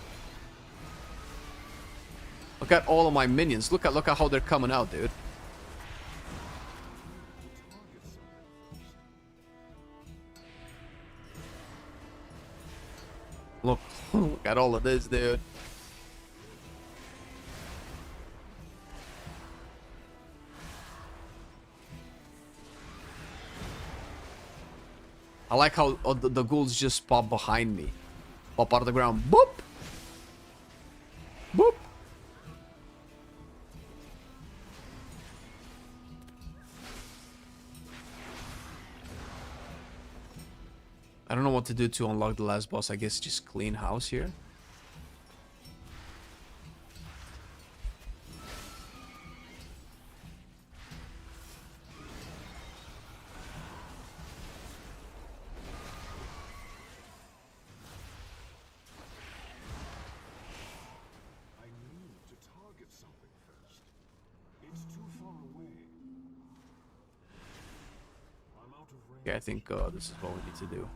Look at all of my minions. Look at how they're coming out, dude. Look at all of this, dude. I like how the ghouls just pop behind me. Pop out of the ground. Boop! Boop! I don't know what to do to unlock the last boss. I guess just clean house here. Okay, I think this is what we need to do.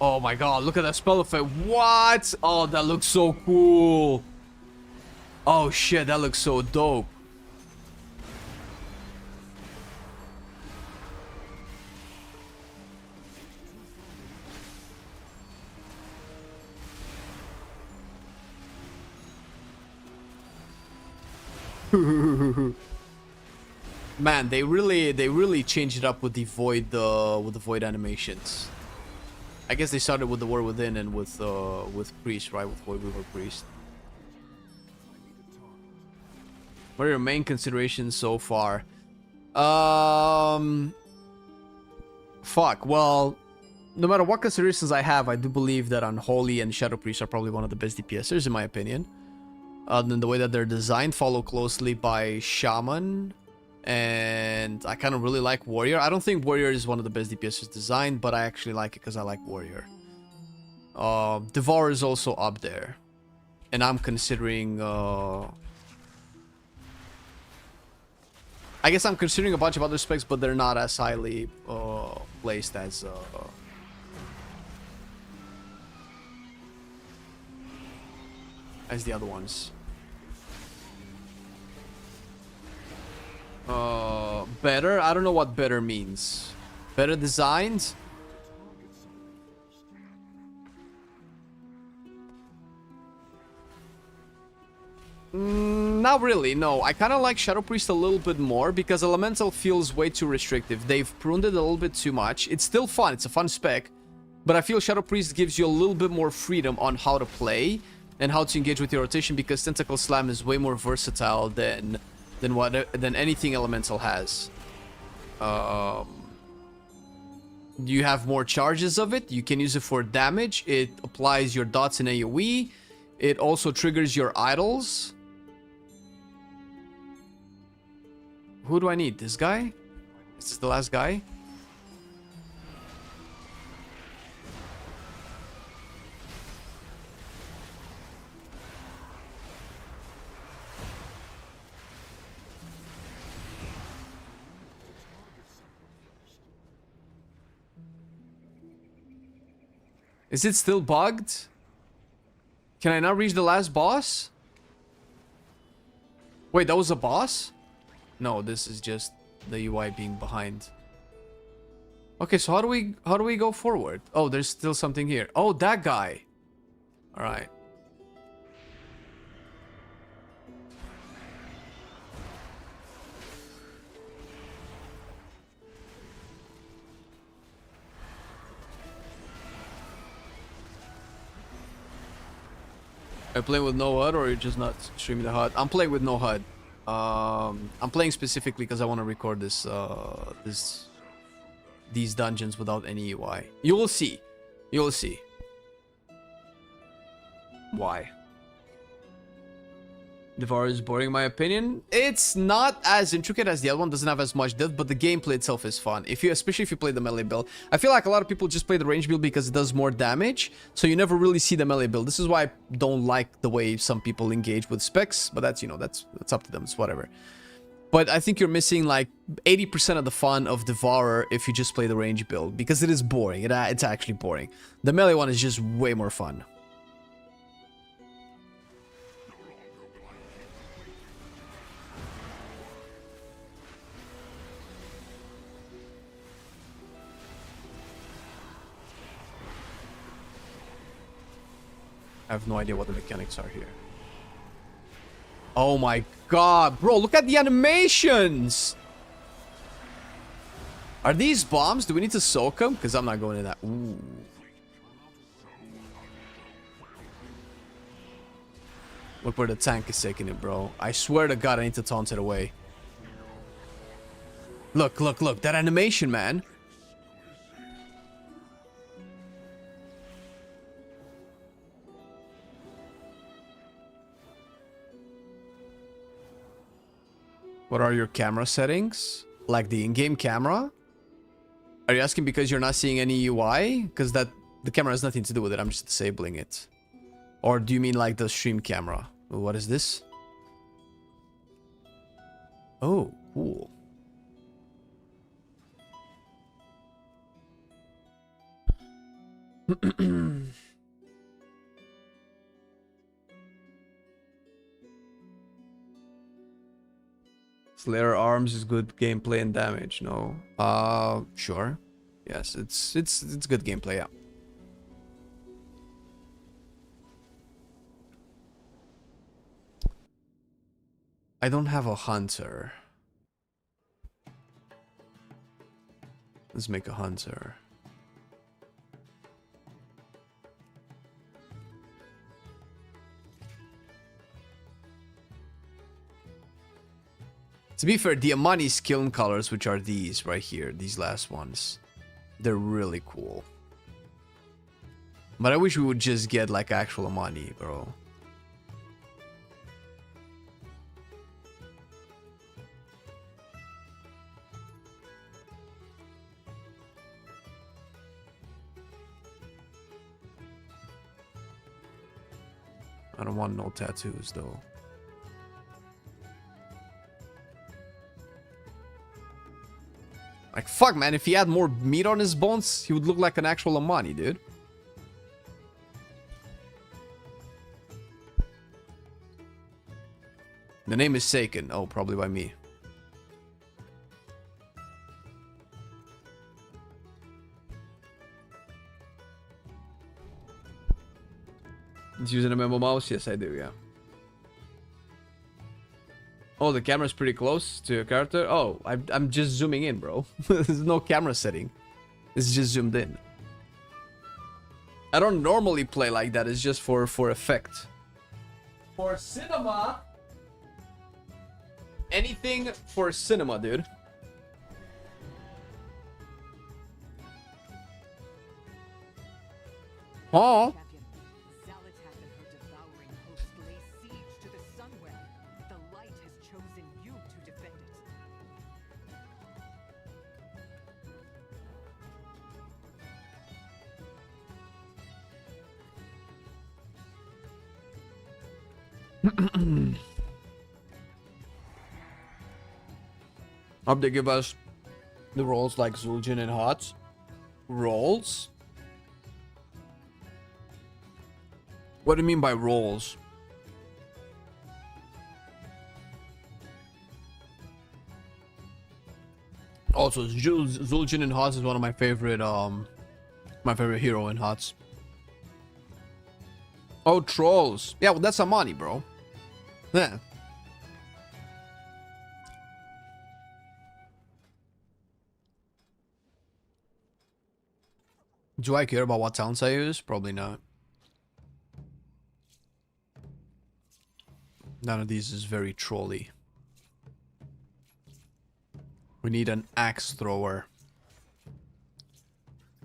Oh my god, look at that spell effect. What? Oh, that looks so cool. Oh shit, that looks so dope. Man, they really changed it up with the void animations. I guess they started with the War Within and with Priest, right? With Void Weaver Priest. What are your main considerations so far? Fuck. Well, no matter what considerations I have, I do believe that Unholy and Shadow Priest are probably one of the best DPSers in my opinion. Then the way that they're designed, follow closely by Shaman. And I kind of really like Warrior. I don't think Warrior is one of the best DPSs designed, but I actually like it because I like Warrior. Devourer is also up there. And I'm considering... I guess I'm considering a bunch of other specs, but they're not as highly placed as the other ones. Better? I don't know what better means. Better designed? Not really, no. I kind of like Shadow Priest a little bit more because Elemental feels way too restrictive. They've pruned it a little bit too much. It's still fun. It's a fun spec. But I feel Shadow Priest gives you a little bit more freedom on how to play and how to engage with your rotation because Tentacle Slam is way more versatile than anything Elemental has. You have more charges of it. You can use it for damage. It applies your dots in AoE. It also triggers your idols. Who do I need? This guy? Is this the last guy? Is it still bugged? Can I not reach the last boss? Wait, that was a boss? No, this is just the UI being behind. Okay, so how do we go forward? Oh, there's still something here. Oh, that guy. All right. Are you playing with no HUD or are you just not streaming the HUD? I'm playing with no HUD. I'm playing specifically because I want to record these dungeons without any UI. You will see. You will see. Why? Devourer is boring in my opinion. It's not as intricate as the other one, doesn't have as much depth, but the gameplay itself is fun. Especially if you play the melee build. I feel like a lot of people just play the range build because it does more damage, so you never really see the melee build. This is why I don't like the way some people engage with specs, but that's, you know, that's up to them, it's whatever. But I think you're missing like 80% of the fun of Devourer if you just play the range build, because it is boring. It's actually boring. The melee one is just way more fun. I have no idea what the mechanics are here. Oh my god, bro, look at the animations! Are these bombs? Do we need to soak them? Because I'm not going in that. Ooh. Look where the tank is taking it, bro. I swear to god I need to taunt it away. Look, look, look. That animation, man. What are your camera settings? Like the in-game camera? Are you asking because you're not seeing any UI? Because the camera has nothing to do with it. I'm just disabling it. Or do you mean like the stream camera? What is this? Oh, cool. Slayer arms is good gameplay and damage. No. Sure. Yes, it's good gameplay, yeah. I don't have a hunter. Let's make a hunter. To be fair, the Amani skin colors, which are these right here, these last ones, they're really cool. But I wish we would just get like actual Amani, bro. I don't want no tattoos though. Like, fuck, man, if he had more meat on his bones, he would look like an actual Amani, dude. The name is Seiken. Oh, probably by me. It's using a memo mouse? Yes, I do, yeah. Oh, the camera's pretty close to your character? Oh, I'm just zooming in, bro. There's no camera setting. It's just zoomed in. I don't normally play like that. It's just for effect. For cinema. Anything for cinema, dude. Huh? Hope they give us the roles like Zul'jin and Hots. Roles? What do you mean by roles? Also, Zul'jin and Hots is one of my favorite hero in Hots. Oh, trolls. Yeah, well, that's Amani, bro. Yeah. Do I care about what talents I use? Probably not. None of these is very trolly. We need an axe thrower.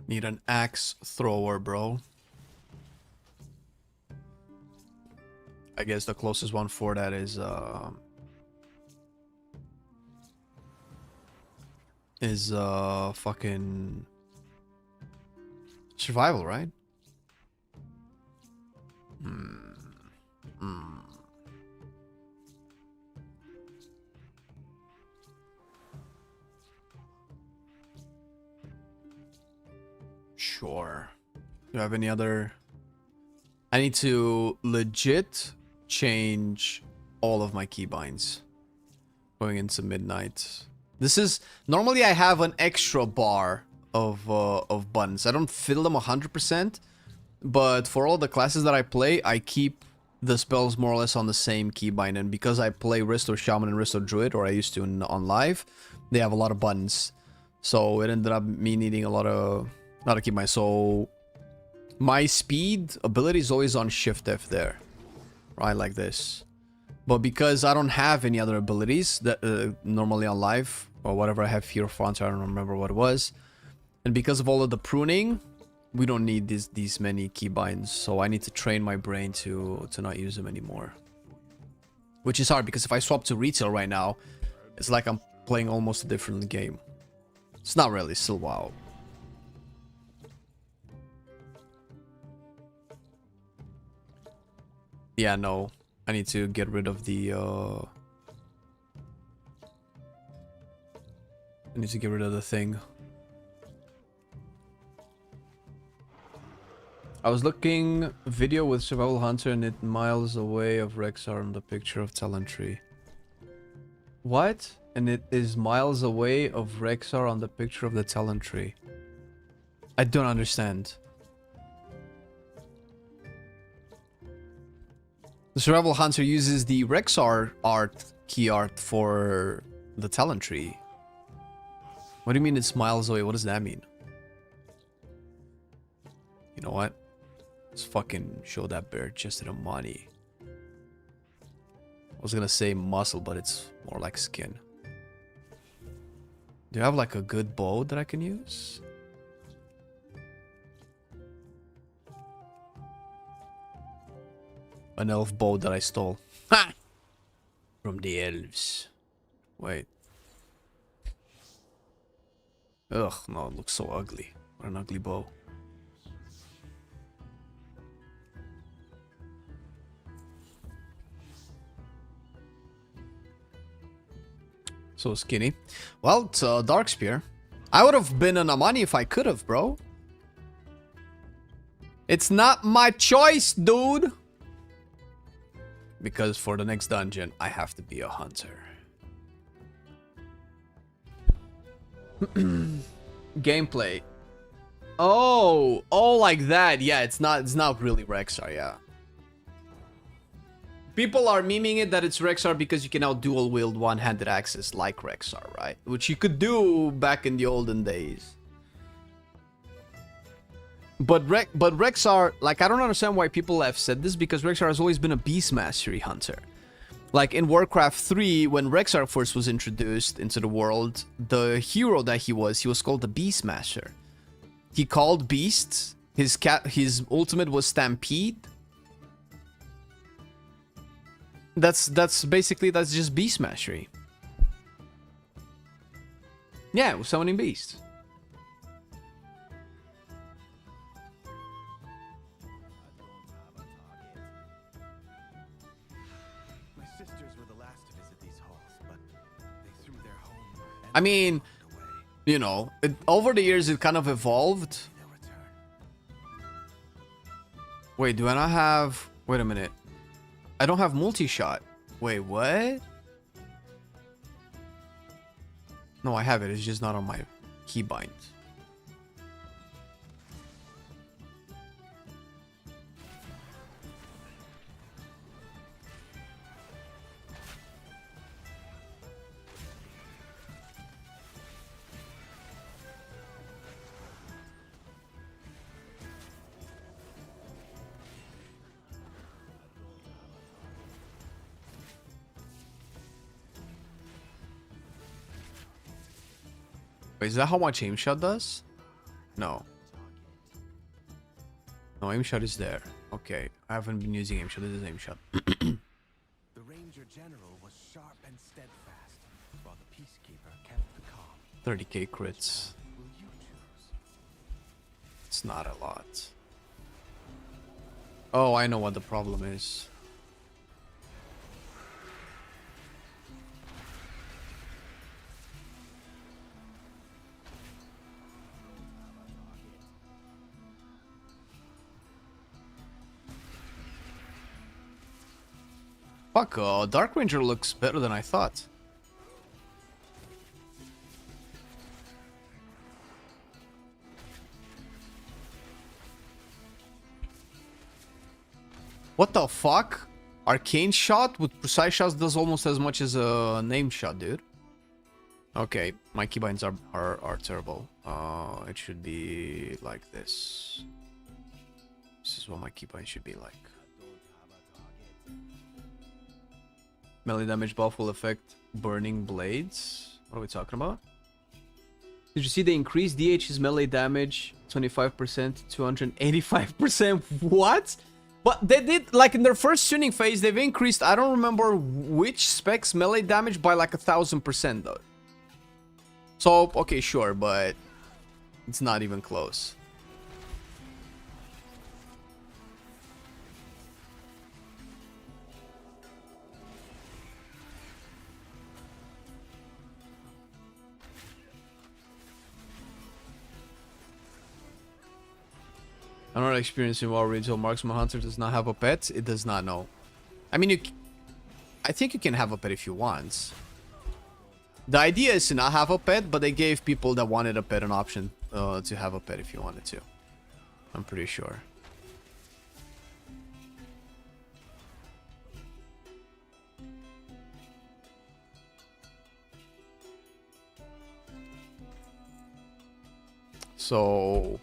Need an axe thrower, bro. I guess the closest one for that is fucking survival, right? Sure. Do you have any other? I need to legit change all of my keybinds going into Midnight. This is normally I have an extra bar of buttons. I don't fill them 100%, but for all the classes that I play, I keep the spells more or less on the same keybind. And because I play Restore Shaman and Restore Druid, or I used to on live, they have a lot of buttons. So it ended up me needing a lot of keybinds. So my speed ability is always on Shift F there. Right, like this. But because I don't have any other abilities that normally on live, or whatever I have here front, I don't remember what it was. And because of all of the pruning, we don't need these many keybinds. So I need to train my brain to not use them anymore. Which is hard, because if I swap to retail right now, it's like I'm playing almost a different game. It's not really, still WoW. Yeah, no. I need to get rid of the I need to get rid of the thing. I was looking video with Survival Hunter and it miles away of Rexar on the picture of Talon Tree. What? And it is miles away of Rexar on the picture of the Talon Tree. I don't understand. The Survival Hunter uses the Rexar key art for the Talon Tree. What do you mean it's miles away? What does that mean? You know what? Let's fucking show that bear chest of money. I was gonna say muscle, but it's more like skin. Do you have like a good bow that I can use? An elf bow that I stole. Ha! From the elves. Wait. Ugh, no, it looks so ugly. What an ugly bow. So skinny. Well, it's a dark spear. I would have been an Amani if I could have, bro. It's not my choice, dude. Because for the next dungeon, I have to be a hunter. Gameplay. Oh, like that. Yeah, it's not really Rexar, yeah. People are memeing it that it's Rexar because you can now dual wield one-handed axes like Rexar, right? Which you could do back in the olden days. But Rexar, like, I don't understand why people have said this, because Rexar has always been a beast mastery hunter. Like in Warcraft 3, when Rexar first was introduced into the world, the hero that he was called the Beastmaster. He called beasts. His ultimate was Stampede. That's just beast mastery. Yeah, we're summoning beasts. My sisters were the last to visit these halls, but they threw their home. I mean, you know, over the years it kind of evolved. Wait, do I not have... Wait a minute. I don't have multi-shot. Wait, what? No, I have it. It's just not on my keybind. Wait, is that how much aim shot does? No. No, aim shot is there. Okay, I haven't been using aim shot. This is aim shot. The Ranger General was sharp and steadfast, while the Peacekeeper kept the calm. 30k crits. It's not a lot. Oh, I know what the problem is. Fuck, Dark Ranger looks better than I thought. What the fuck? Arcane shot with precise shots does almost as much as a named shot, dude. Okay, my keybinds are terrible. It should be like this. This is what my keybind should be like. Melee damage buff will affect burning blades. What are we talking about? Did you see they increased DH's melee damage 25% to 285%? What? But they did, like in their first tuning phase, they've increased, I don't remember which specs melee damage by like 1000% though. So, okay, sure, but it's not even close. I'm not experienced in WoW Retail. Marksman Hunter does not have a pet. It does not know. I mean, I think you can have a pet if you want. The idea is to not have a pet, but they gave people that wanted a pet an option to have a pet if you wanted to. I'm pretty sure. So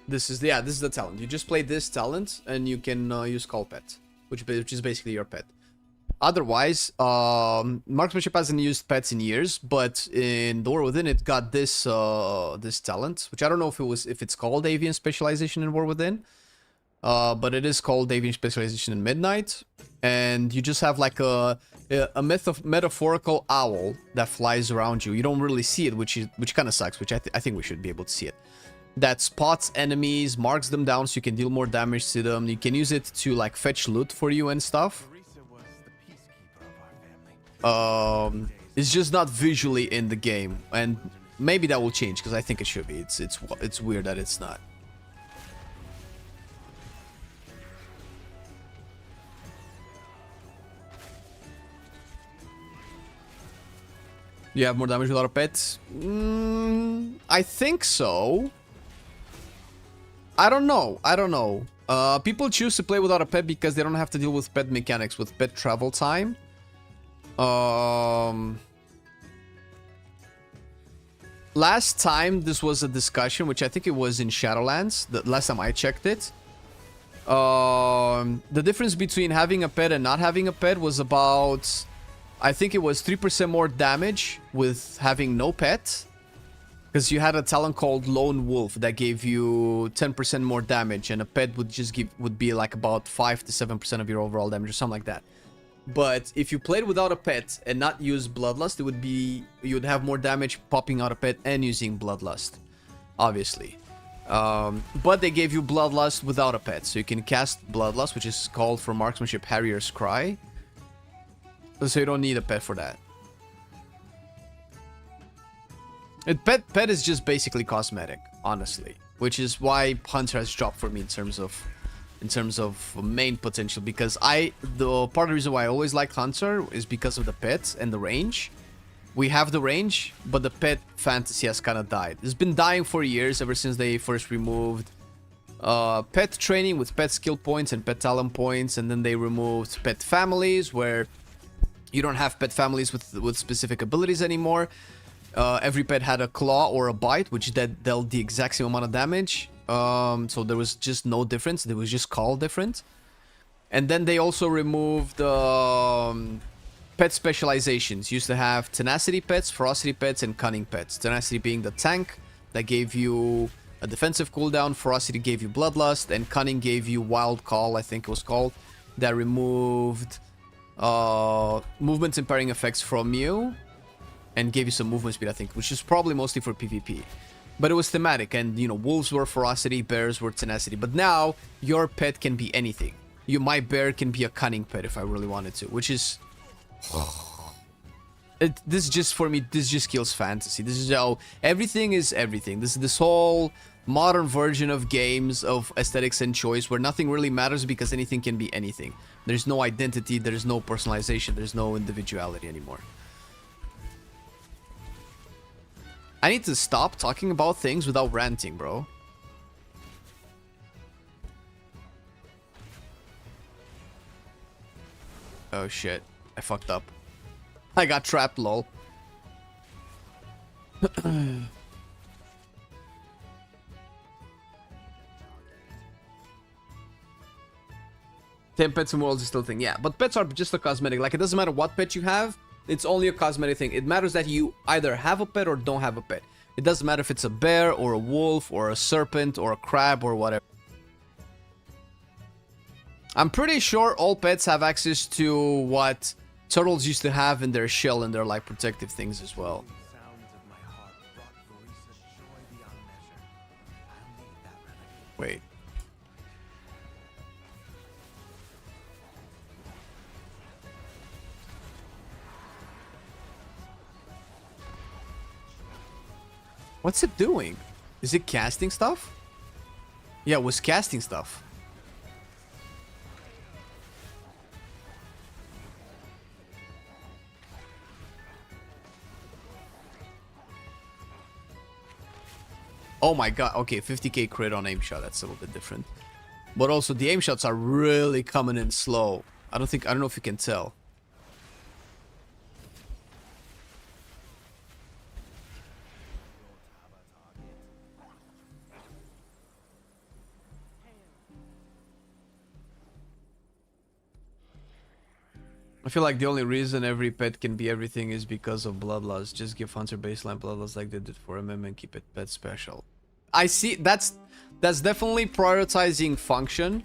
this is the talent. You just play this talent and you can use Call Pet, which is basically your pet. Otherwise, Marksmanship hasn't used pets in years, but in the War Within it got this this talent, which I don't know if it's called Avian Specialization in War Within, but it is called Avian Specialization in Midnight, and you just have like a metaphorical owl that flies around you. You don't really see it, which kind of sucks. Which I think we should be able to see it. That spots enemies, marks them down so you can deal more damage to them. You can use it to like fetch loot for you and stuff. It's just not visually in the game, and maybe that will change because I think it should be. It's weird that it's not. You have more damage without a pet? I think so. I don't know. People choose to play without a pet because they don't have to deal with pet mechanics, with pet travel time. Last time this was a discussion, which I think it was in Shadowlands, the last time I checked it. The difference between having a pet and not having a pet was about, I think it was 3% more damage with having no pet. Because you had a talent called Lone Wolf that gave you 10% more damage, and a pet would be like about 5 to 7% of your overall damage or something like that. But if you played without a pet and not use Bloodlust, you'd have more damage popping out a pet and using Bloodlust, obviously. But they gave you Bloodlust without a pet, so you can cast Bloodlust, which is called for Marksmanship Harrier's Cry. So you don't need a pet for that. Pet is just basically cosmetic, honestly, which is why Hunter has dropped for me in terms of main potential, because part of the reason why I always liked Hunter is because of the pet and the range. We have the range, but the pet fantasy has kind of died. It's been dying for years, ever since they first removed pet training with pet skill points and pet talent points, and then they removed pet families, where you don't have pet families with specific abilities anymore. Every pet had a claw or a bite, which dealt the exact same amount of damage. So there was just no difference. There was just call different. And then they also removed pet specializations. Used to have tenacity pets, ferocity pets, and cunning pets. Tenacity being the tank that gave you a defensive cooldown. Ferocity gave you bloodlust, and cunning gave you wild call, I think it was called, that removed movement impairing effects from you and gave you some movement speed, I think, which is probably mostly for PvP. But it was thematic, and, you know, wolves were ferocity, bears were tenacity. But now, your pet can be anything. My bear can be a cunning pet if I really wanted to, which is... This just, for me, this just kills fantasy. This is how... Everything is everything. This whole modern version of games, of aesthetics and choice, where nothing really matters because anything can be anything. There's no identity, there's no personalization, there's no individuality anymore. I need to stop talking about things without ranting, bro. Oh shit, I fucked up. I got trapped, lol. 10 pets in worlds is still a thing. Yeah, but pets are just a cosmetic. Like, it doesn't matter what pet you have. It's only a cosmetic thing. It matters that you either have a pet or don't have a pet. It doesn't matter if it's a bear or a wolf or a serpent or a crab or whatever. I'm pretty sure all pets have access to what turtles used to have in their shell and their, like, protective things as well. Wait. What's it doing? Is it casting stuff? Yeah, it was casting stuff. Oh my god, okay, 50k crit on aim shot, that's a little bit different. But also the aim shots are really coming in slow. I don't know if you can tell. I feel like the only reason every pet can be everything is because of bloodlust. Just give Hunter baseline bloodlust like they did for MM and keep it pet special. I see, that's definitely prioritizing function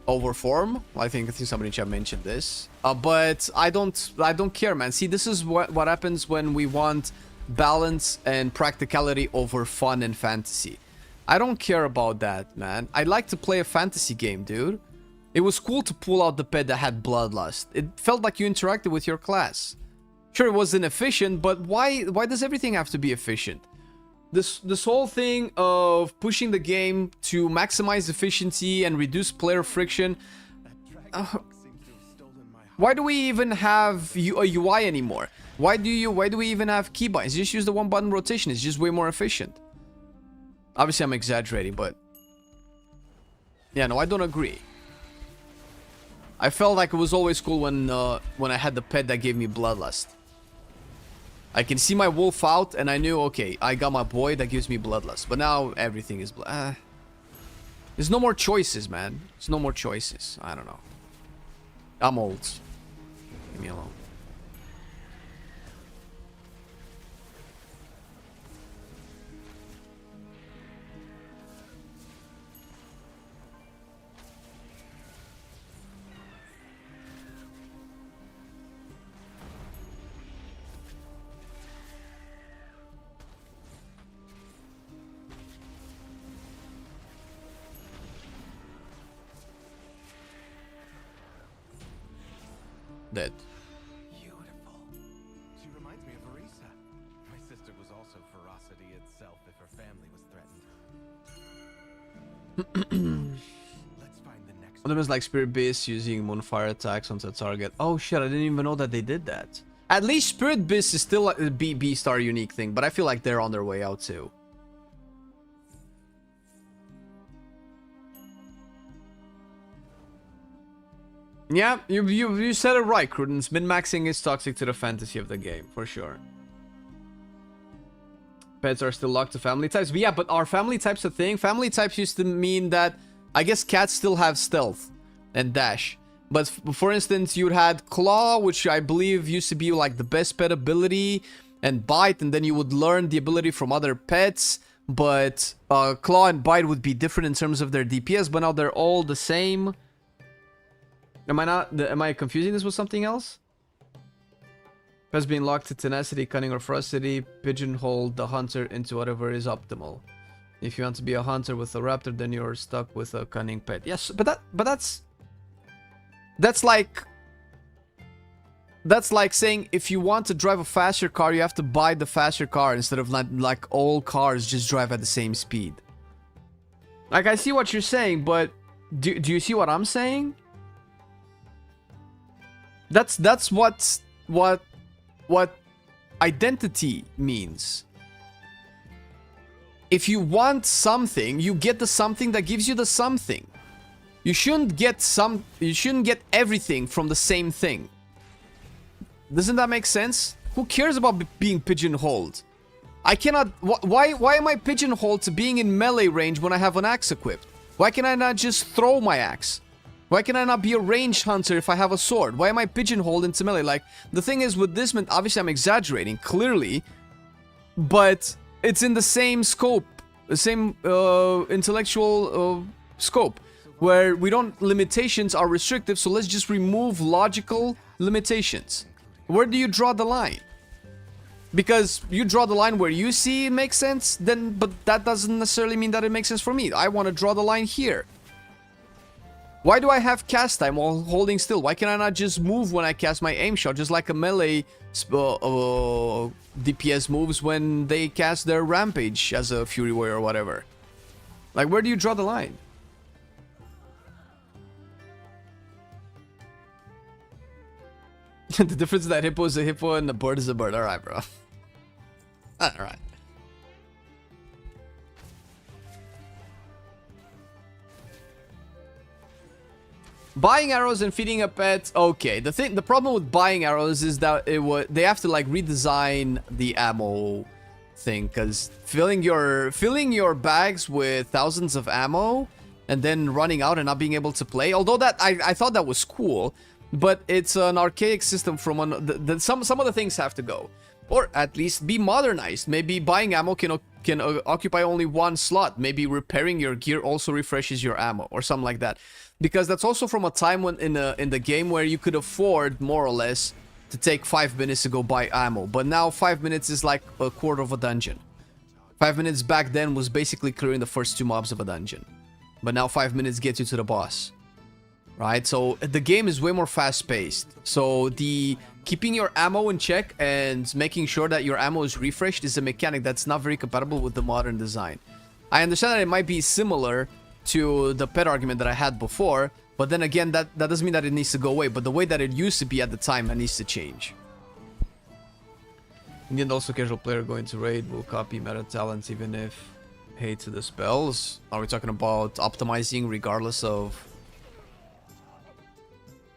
over form. I think somebody in chat mentioned this. But I don't care, man. See, this is what happens when we want balance and practicality over fun and fantasy. I don't care about that, man. I like to play a fantasy game, dude. It was cool to pull out the pet that had bloodlust. It felt like you interacted with your class. Sure, it wasn't efficient, but why does everything have to be efficient? This whole thing of pushing the game to maximize efficiency and reduce player friction. Why do we even have a UI anymore? Why do we even have keybinds? Just use the one button rotation. It's just way more efficient. Obviously, I'm exaggerating, but yeah, no, I don't agree. I felt like it was always cool when I had the pet that gave me bloodlust. I can see my wolf out, and I knew, okay, I got my boy that gives me bloodlust. But now everything is there's no more choices, man. There's no more choices. I don't know. I'm old. Leave me alone. Dead. Beautiful. She reminds me of Arisa. My sister was also ferocity itself if her family was threatened. Let's find the next One of them is like Spirit Beast using Moonfire attacks onto the target. Oh shit, I didn't even know that they did that. At least Spirit Beast is still a B-star unique thing, but I feel like they're on their way out too. Yeah, you said it right, Crudence. Min-maxing is toxic to the fantasy of the game, for sure. Pets are still locked to family types. But yeah, but are family types a thing? Family types used to mean that, I guess cats still have stealth and dash. But for instance, you had Claw, which I believe used to be like the best pet ability, and Bite, and then you would learn the ability from other pets. But Claw and Bite would be different in terms of their DPS, but now they're all the same. Am I confusing this with something else? Pets being locked to tenacity, cunning, or ferocity pigeonhole the hunter into whatever is optimal. If you want to be a hunter with a raptor, then you're stuck with a cunning pet. Yes, but that's like saying if you want to drive a faster car, you have to buy the faster car instead of like all cars just drive at the same speed. Like, I see what you're saying, but do you see what I'm saying? That's what identity means. If you want something, you get the something that gives you the something. You shouldn't get everything from the same thing. Doesn't that make sense? Who cares about being pigeonholed? I cannot. Why am I pigeonholed to being in melee range when I have an axe equipped? Why can I not just throw my axe? Why can I not be a ranged hunter if I have a sword? Why am I pigeonholed into melee? Like, the thing is with this, obviously I'm exaggerating, clearly. But it's in the same scope. The same intellectual scope. Where limitations are restrictive, so let's just remove logical limitations. Where do you draw the line? Because you draw the line where you see it makes sense, but that doesn't necessarily mean that it makes sense for me. I want to draw the line here. Why do I have cast time while holding still? Why can I not just move when I cast my aim shot? Just like a melee DPS moves when they cast their rampage as a Fury Warrior or whatever. Like, where do you draw the line? The difference is that hippo is a hippo and a bird is a bird. Alright, bro. Alright. Buying arrows and feeding a pet. Okay, the problem with buying arrows is that they have to like redesign the ammo thing, because filling your bags with thousands of ammo and then running out and not being able to play. Although that I thought that was cool, but it's an archaic system from some of the things have to go, or at least be modernized. Maybe buying ammo can occupy only one slot. Maybe repairing your gear also refreshes your ammo or something like that. Because that's also from a time when in the game where you could afford, more or less, to take 5 minutes to go buy ammo. But now 5 minutes is like a quarter of a dungeon. 5 minutes back then was basically clearing the first 2 mobs of a dungeon. But now 5 minutes gets you to the boss. Right? So the game is way more fast-paced. So the keeping your ammo in check and making sure that your ammo is refreshed is a mechanic that's not very compatible with the modern design. I understand that it might be similar to the pet argument that I had before, but then again, that doesn't mean that it needs to go away. But the way that it used to be at the time, that needs to change. And also, casual player going to raid will copy meta talents even if hate to the spells. Are we talking about optimizing regardless of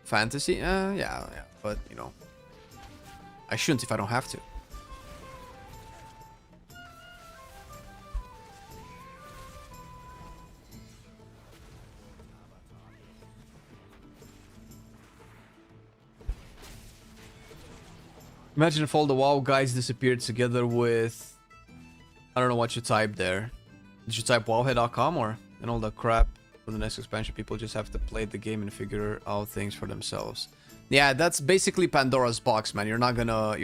fantasy? Yeah, but you know, I shouldn't if I don't have to. Imagine if all the WoW guys disappeared together with... I don't know what you typed there. Did you type wowhead.com or... And all the crap for the next expansion, people just have to play the game and figure out things for themselves. Yeah, that's basically Pandora's box, man. You're not gonna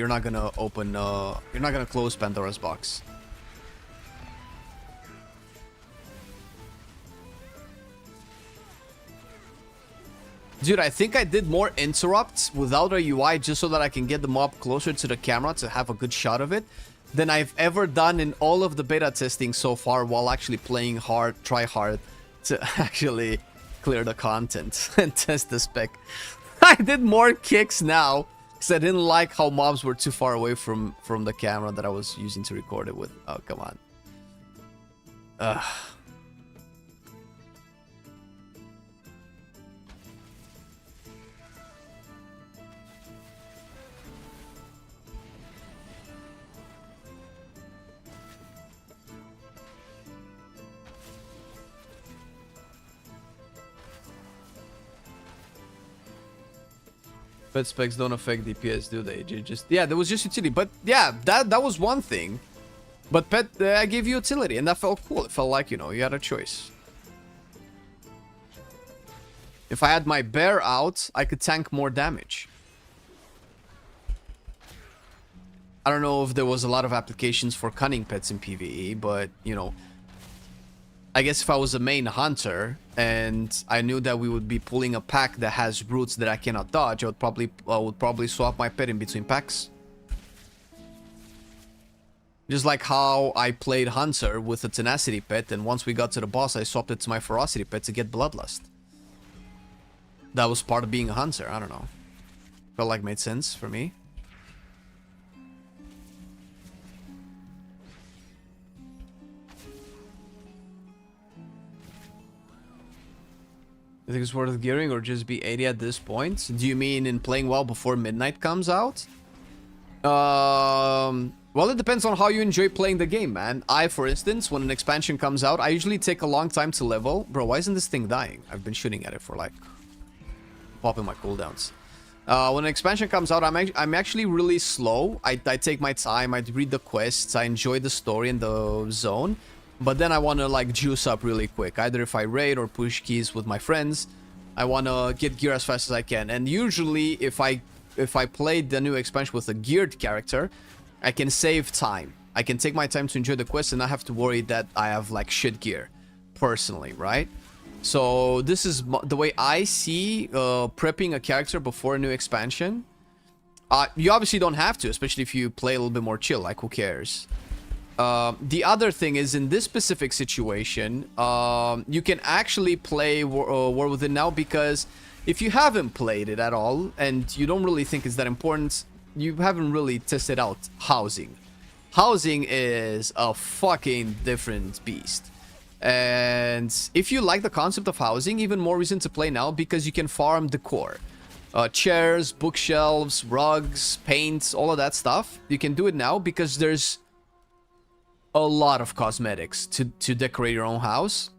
close Pandora's box. Dude, I think I did more interrupts without a UI just so that I can get the mob closer to the camera to have a good shot of it than I've ever done in all of the beta testing so far while actually playing hard, try hard to actually clear the content and test the spec. I did more kicks now because I didn't like how mobs were too far away from the camera that I was using to record it with. Oh, come on. Ugh. Pet specs don't affect DPS, do they? Yeah, there was just utility. But yeah, that was one thing. But pet, I gave you utility, and that felt cool. It felt like, you know, you had a choice. If I had my bear out, I could tank more damage. I don't know if there was a lot of applications for cunning pets in PvE, but, you know, I guess if I was a main hunter and I knew that we would be pulling a pack that has roots that I cannot dodge, I would probably swap my pet in between packs. Just like how I played hunter with a tenacity pet, and once we got to the boss, I swapped it to my ferocity pet to get bloodlust. That was part of being a hunter. I don't know. Felt like made sense for me. You think it's worth gearing or just be 80 at this point? Do you mean in playing well before Midnight comes out? Well, it depends on how you enjoy playing the game, man. For instance, when an expansion comes out, I usually take a long time to level. Bro, why isn't this thing dying? I've been shooting at it for like... popping my cooldowns. When an expansion comes out, I'm actually really slow. I take my time, I read the quests, I enjoy the story and the zone. But then I want to like juice up really quick. Either if I raid or push keys with my friends, I want to get gear as fast as I can. And usually if I play the new expansion with a geared character, I can save time. I can take my time to enjoy the quest and not have to worry that I have like shit gear personally, right? So this is the way I see prepping a character before a new expansion. You obviously don't have to, especially if you play a little bit more chill, like who cares. The other thing is, in this specific situation, you can actually play War Within now, because if you haven't played it at all and you don't really think it's that important, you haven't really tested out housing. Housing is a fucking different beast. And if you like the concept of housing, even more reason to play now, because you can farm decor. Chairs, bookshelves, rugs, paints, all of that stuff. You can do it now because there's a lot of cosmetics to decorate your own house.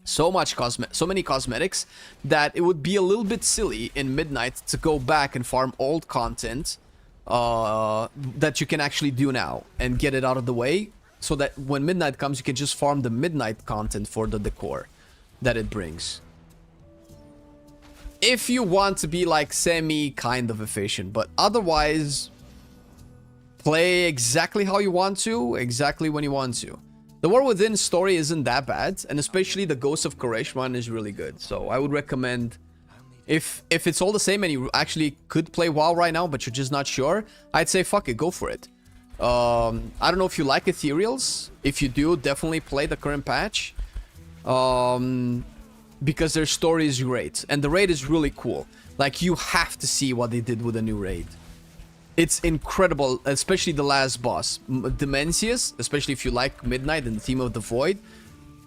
So many cosmetics that it would be a little bit silly in Midnight to go back and farm old content that you can actually do now and get it out of the way, so that when Midnight comes, you can just farm the Midnight content for the decor that it brings. If you want to be like semi kind of efficient, but otherwise play exactly how you want to, exactly when you want to. The War Within story isn't that bad, and especially the Ghost of Koresh one is really good. So I would recommend, if it's all the same and you actually could play WoW right now, but you're just not sure, I'd say fuck it, go for it. I don't know if you like ethereals. If you do, definitely play the current patch. Because their story is great. And the raid is really cool. Like, you have to see what they did with the new raid. It's incredible, especially the last boss. Demencius, especially if you like Midnight and the theme of the Void.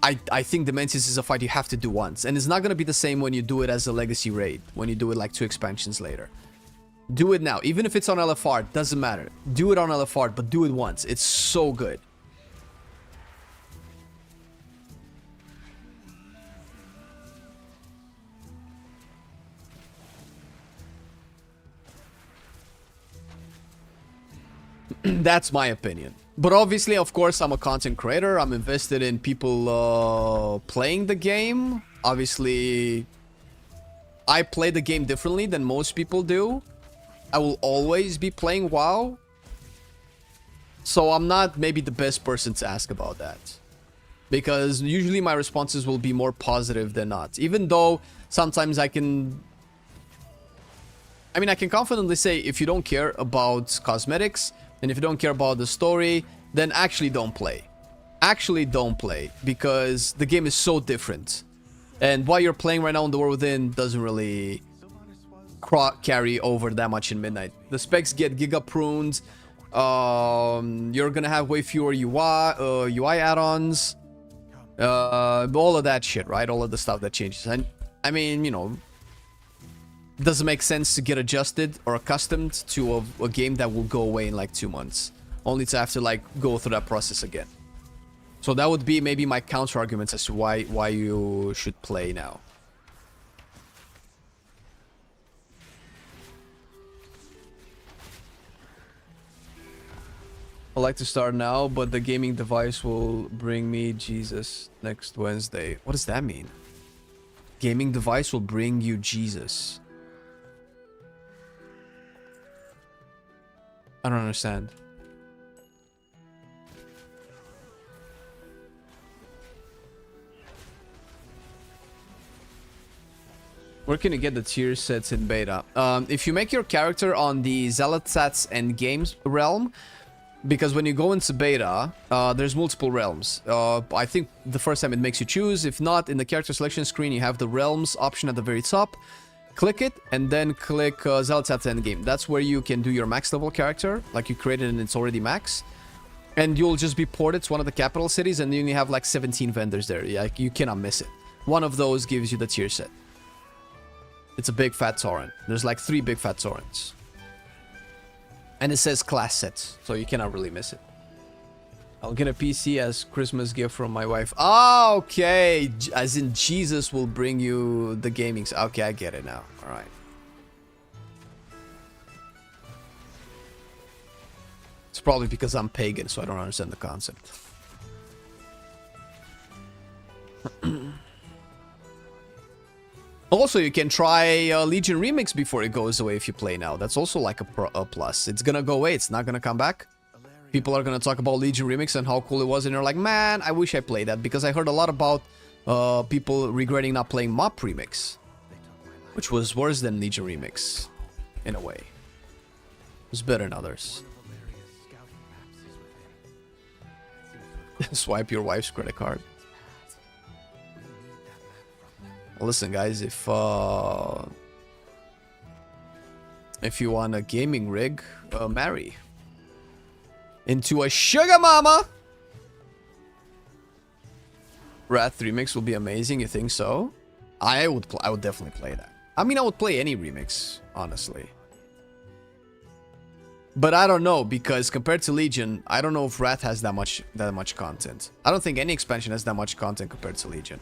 I think Demencius is a fight you have to do once. And it's not going to be the same when you do it as a legacy raid. When you do it like 2 expansions later. Do it now. Even if it's on LFR, doesn't matter. Do it on LFR, but do it once. It's so good. That's my opinion. But obviously, of course, I'm a content creator. I'm invested in people playing the game. Obviously, I play the game differently than most people do. I will always be playing WoW. So I'm not maybe the best person to ask about that. Because usually my responses will be more positive than not. Even though sometimes I can confidently say, if you don't care about cosmetics, and if you don't care about the story, then actually don't play. Actually don't play, because the game is so different. And what you're playing right now in the War Within doesn't really carry over that much in Midnight. The specs get giga pruned. You're gonna have way fewer UI add-ons. All of that shit, right? All of the stuff that changes. And I mean, you know, it doesn't make sense to get adjusted or accustomed to a game that will go away in like 2 months, only to have to like go through that process again. So that would be maybe my counter arguments as to why you should play now. I'd like to start now, but the gaming device will bring me Jesus next Wednesday. What does that mean? Gaming device will bring you Jesus. I don't understand. Where can you get the tier sets in beta? If you make your character on the Zealot Sats and Games realm, because when you go into beta, there's multiple realms. I think the first time it makes you choose. If not, in the character selection screen, you have the realms option at the very top. Click it, and then click Zealot Sats Endgame. That's where you can do your max level character, like you created and it's already max. And you'll just be ported to one of the capital cities, and then you have like 17 vendors there. Like, you cannot miss it. One of those gives you the tier set. It's a big fat torrent. There's like 3 big fat torrents. And it says class sets, so you cannot really miss it. I'll get a PC as Christmas gift from my wife. Oh, okay. As in Jesus will bring you the gaming. Okay, I get it now. All right. It's probably because I'm pagan, so I don't understand the concept. Also, you can try Legion Remix before it goes away if you play now. That's also like a plus. It's gonna go away. It's not gonna come back. People are gonna talk about Legion Remix and how cool it was, and you're like, man, I wish I played that, because I heard a lot about people regretting not playing Mop Remix, which was worse than Legion Remix, in a way. It was better than others. Swipe your wife's credit card. Listen, guys, if you want a gaming rig, marry into a sugar mama. Wrath remix will be amazing. You think so? I would definitely play that. I mean, I would play any remix, honestly. But I don't know, because compared to Legion, I don't know if Wrath has that much content. I don't think any expansion has that much content compared to Legion.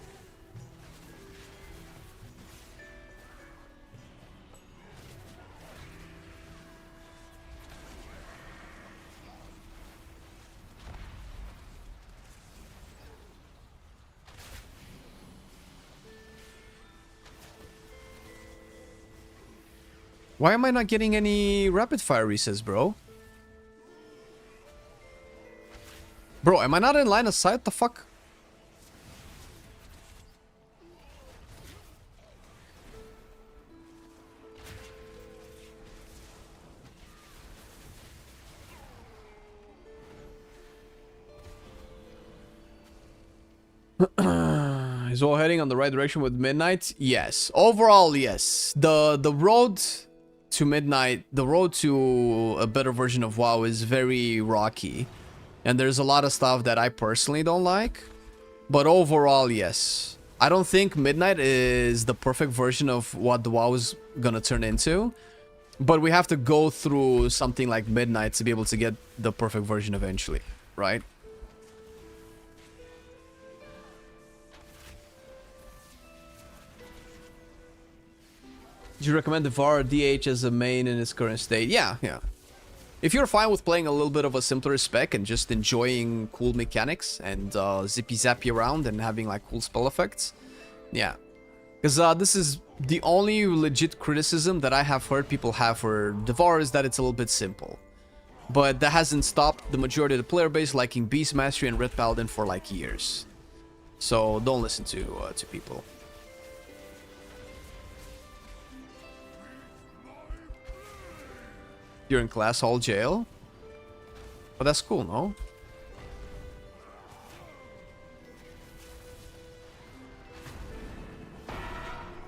Why am I not getting any rapid fire resets, bro? Bro, am I not in line of sight? The fuck? Is all heading on the right direction with Midnight? Yes. Overall, yes. The road to Midnight, the road to a better version of WoW is very rocky. And there's a lot of stuff that I personally don't like. But overall, yes. I don't think Midnight is the perfect version of what the WoW is gonna turn into. But we have to go through something like Midnight to be able to get the perfect version eventually, right? Do you recommend Devour DH as a main in its current state? Yeah. If you're fine with playing a little bit of a simpler spec and just enjoying cool mechanics and zippy-zappy around and having like cool spell effects, yeah. Because this is the only legit criticism that I have heard people have for Devour is that it's a little bit simple. But that hasn't stopped the majority of the player base liking Beast Mastery and Red Paladin for like years. So don't listen to people. You're in class hall jail? But that's cool, no?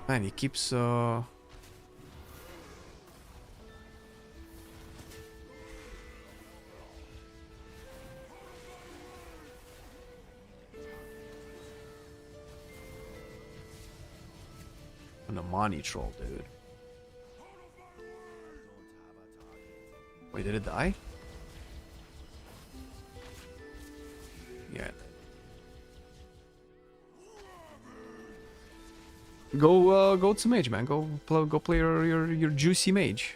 Man, he keeps on a money troll, dude. Wait, did it die? Yeah. Go to mage, man. Go play your juicy mage.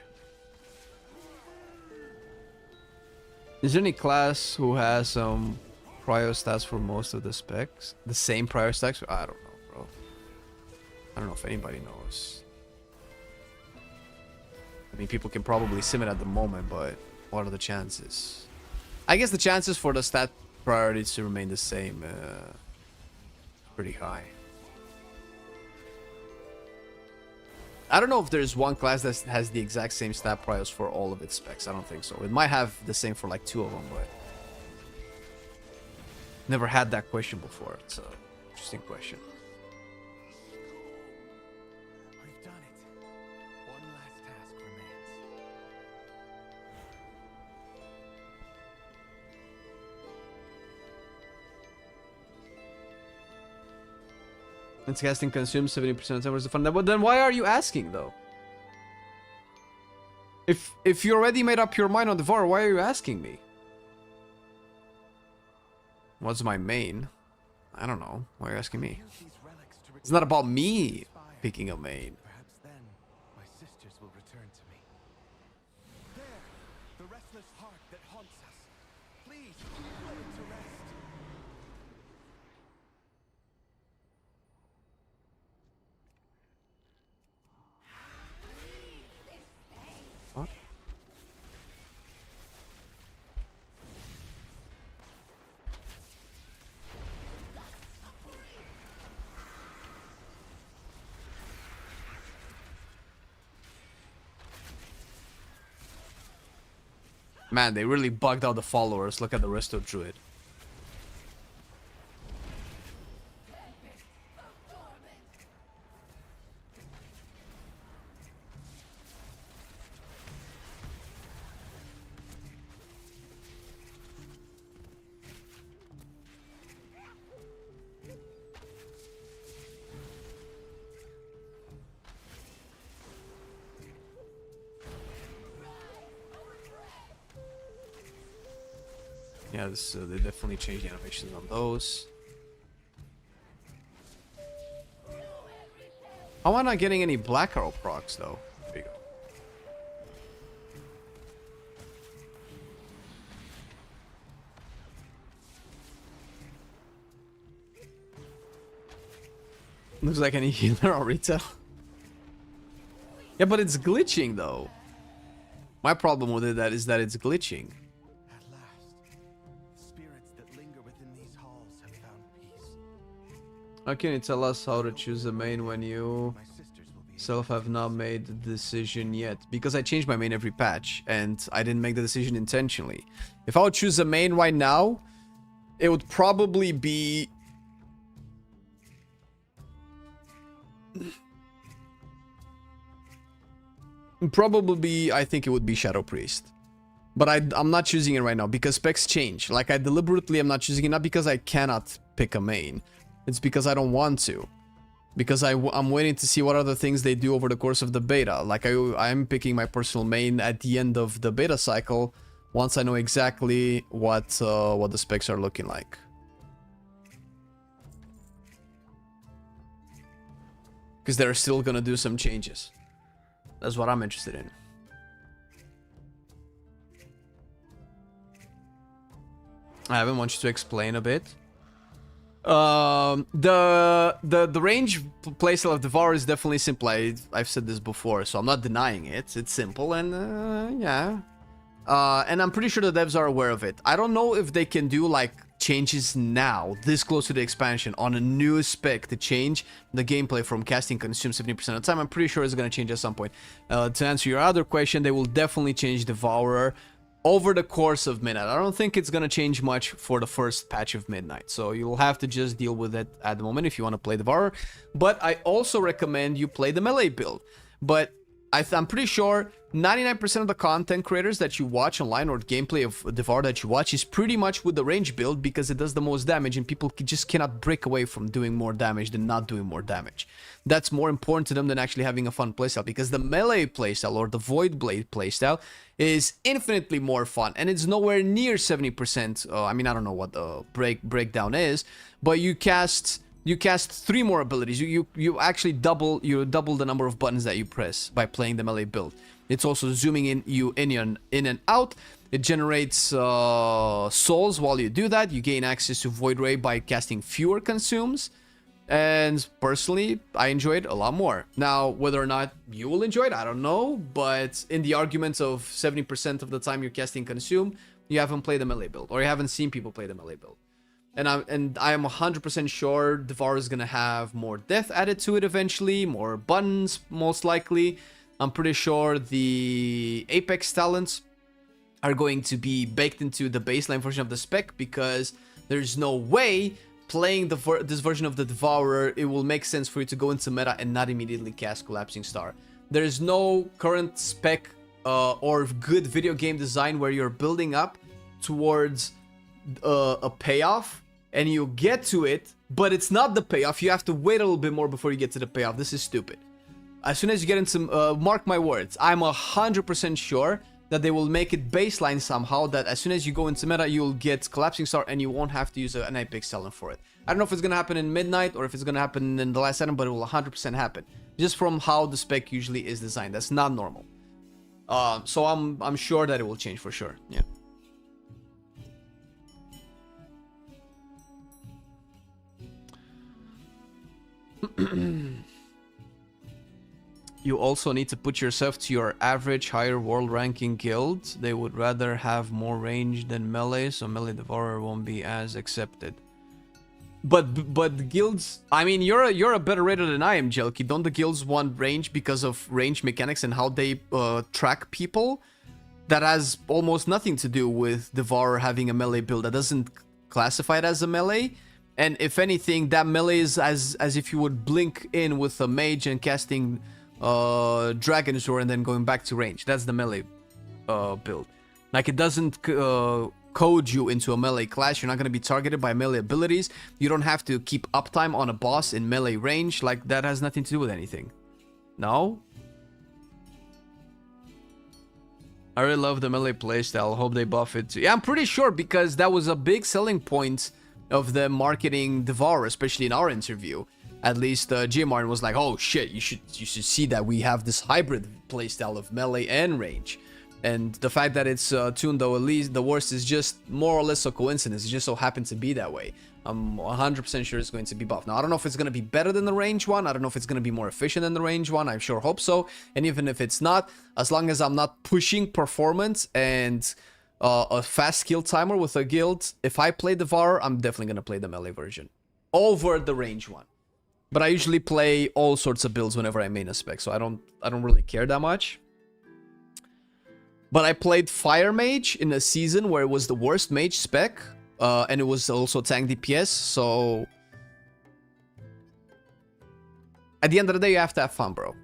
Is there any class who has some prior stats for most of the specs? The same prior stats? I don't know, bro. I don't know if anybody knows. I mean, people can probably sim it at the moment, but what are the chances? I guess the chances for the stat priorities to remain the same pretty high. I don't know if there's one class that has the exact same stat priors for all of its specs. I don't think so. It might have the same for like 2 of them, but never had that question before. It's an interesting question. Its casting consumes 70% of hours of fun. But then why are you asking, though? If you already made up your mind on Devour, why are you asking me? What's my main? I don't know. Why are you asking me? It's not about me picking a main. Perhaps then my sisters will return to me. There, the restless heart that haunts us. Please, let it to rest. What? Man, they really bugged out the followers. Look at the rest of Druid. Yeah, they definitely changed the animations on those. How am I not getting any Black Arrow procs though? There you go. Looks like any healer or retail. Yeah, but it's glitching though. My problem with it is that it's glitching. How can you tell us how to choose a main when you self have not made the decision yet? Because I change my main every patch and I didn't make the decision intentionally. If I would choose a main right now, it would probably be... I think it would be Shadow Priest. But I'm not choosing it right now because specs change. Like, I deliberately am not choosing it, not because I cannot pick a main. It's because I don't want to. Because I'm waiting to see what other things they do over the course of the beta. Like, I'm picking my personal main at the end of the beta cycle, once I know exactly what the specs are looking like. Because they're still gonna do some changes. That's what I'm interested in. I haven't want you to explain a bit. The range playstyle of Devour is definitely simple. I've said this before, so I'm not denying it. It's simple and yeah. And I'm pretty sure the devs are aware of it. I don't know if they can do like changes now, this close to the expansion, on a new spec to change the gameplay from casting consume 70% of the time. I'm pretty sure it's going to change at some point. To answer your other question, they will definitely change Devourer over the course of Midnight. I don't think it's going to change much for the first patch of Midnight. So you'll have to just deal with it at the moment if you want to play Devourer. But I also recommend you play the melee build. But I'm pretty sure 99% of the content creators that you watch online or gameplay of Devour that you watch is pretty much with the range build because it does the most damage and people just cannot break away from doing more damage than not doing more damage. That's more important to them than actually having a fun playstyle because the melee playstyle or the Void Blade playstyle is infinitely more fun and it's nowhere near 70%. I mean, I don't know what the breakdown is, but you cast 3 more abilities. You actually double the number of buttons that you press by playing the melee build. It's also zooming in and out. It generates souls while you do that. You gain access to Void Ray by casting fewer consumes. And personally, I enjoy it a lot more. Now, whether or not you will enjoy it, I don't know. But in the arguments of 70% of the time you're casting consume, you haven't played the melee build. Or you haven't seen people play the melee build. And I am 100% sure Devour is going to have more death added to it eventually. More buttons, most likely. I'm pretty sure the Apex talents are going to be baked into the baseline version of the spec because there's no way playing this version of the Devourer, it will make sense for you to go into meta and not immediately cast Collapsing Star. There's no current spec or good video game design where you're building up towards a payoff and you get to it, but it's not the payoff. You have to wait a little bit more before you get to the payoff. This is stupid. As soon as you get into, mark my words, I'm 100% sure that they will make it baseline somehow, that as soon as you go into meta, you'll get Collapsing Star and you won't have to use an Apex talent for it. I don't know if it's going to happen in Midnight or if it's going to happen in the last item, but it will 100% happen. Just from how the spec usually is designed. That's not normal. So I'm sure that it will change for sure. Yeah. You also need to put yourself to your average higher world ranking guild. They would rather have more range than melee, so melee Devourer won't be as accepted. But guilds, I mean, you're a better rater than I am, Jelky. Don't the guilds want range because of range mechanics and how they track people? that has almost nothing to do with Devourer having a melee build. That doesn't classify it as a melee. And if anything, that melee is as if you would blink in with a mage and casting Dragon's Roar and then going back to range. That's the melee build. Like, it doesn't code you into a melee class. You're not going to be targeted by melee abilities. You don't have to keep uptime on a boss in melee range. Like, that has nothing to do with anything. No? I really love the melee playstyle. Hope they buff it too. Yeah, I'm pretty sure, because that was a big selling point of the marketing Devourer, especially in our interview. At least J. Martin was like, oh shit, you should see that we have this hybrid playstyle of melee and range. And the fact that it's tuned though, at least the worst is just more or less a coincidence. It just so happened to be that way. I'm 100% sure it's going to be buffed. Now, I don't know if it's going to be better than the range one. I don't know if it's going to be more efficient than the range one. I sure hope so. And even if it's not, as long as I'm not pushing performance and a fast kill timer with a guild, if I play Devourer, I'm definitely going to play the melee version over the range one. But I usually play all sorts of builds whenever I main a spec, so I don't really care that much. But I played Fire Mage in a season where it was the worst mage spec, and it was also tank DPS, so at the end of the day, you have to have fun, bro.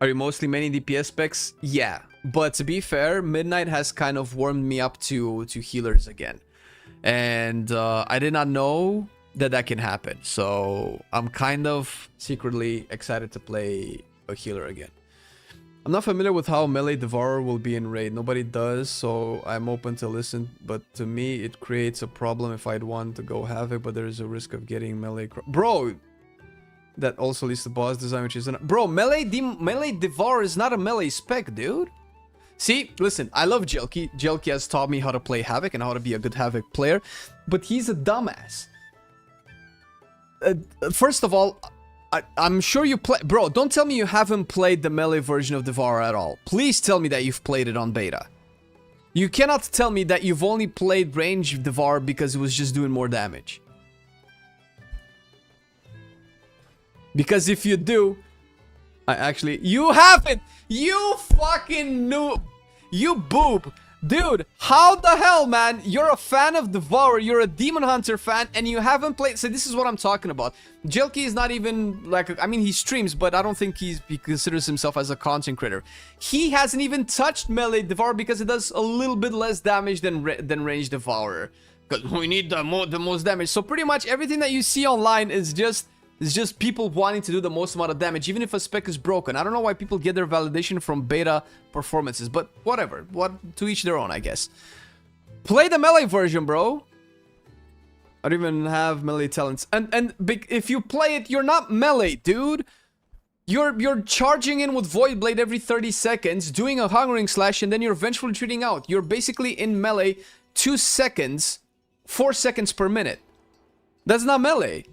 Are you mostly maining DPS specs? Yeah, but to be fair, Midnight has kind of warmed me up to healers again, and I did not know that can happen, so I'm kind of secretly excited to play a healer again. I'm not familiar with how melee Devourer will be in raid. Nobody does, so I'm open to listen. But to me, it creates a problem if I'd want to go Havoc, but there is a risk of getting melee... Bro! That also leads to boss design, which is... Bro, melee Devourer is not a melee spec, dude. See, listen, I love Jelky. Jelky has taught me how to play Havoc and how to be a good Havoc player. But he's a dumbass. First of all... I'm sure you play... Bro, don't tell me you haven't played the melee version of Devourer at all. Please tell me that you've played it on beta. You cannot tell me that you've only played range Devourer because it was just doing more damage. Because if you do... You haven't! You fucking noob! You boob! Dude, how the hell, man? You're a fan of Devourer, you're a Demon Hunter fan, and you haven't played... So this is what I'm talking about. Jelky is not even, like... I mean, he streams, but I don't think he considers himself as a content creator. He hasn't even touched melee Devourer because it does a little bit less damage than range Devourer. Because we need the most damage. So pretty much everything that you see online is just people wanting to do the most amount of damage, even if a spec is broken. I don't know why people get their validation from beta performances, but whatever. To each their own, I guess. Play the melee version, bro. I don't even have melee talents. And if you play it, you're not melee, dude. You're charging in with Void Blade every 30 seconds, doing a Hungering Slash, and then you're eventually retreating out. You're basically in melee 2 seconds, 4 seconds per minute. That's not melee.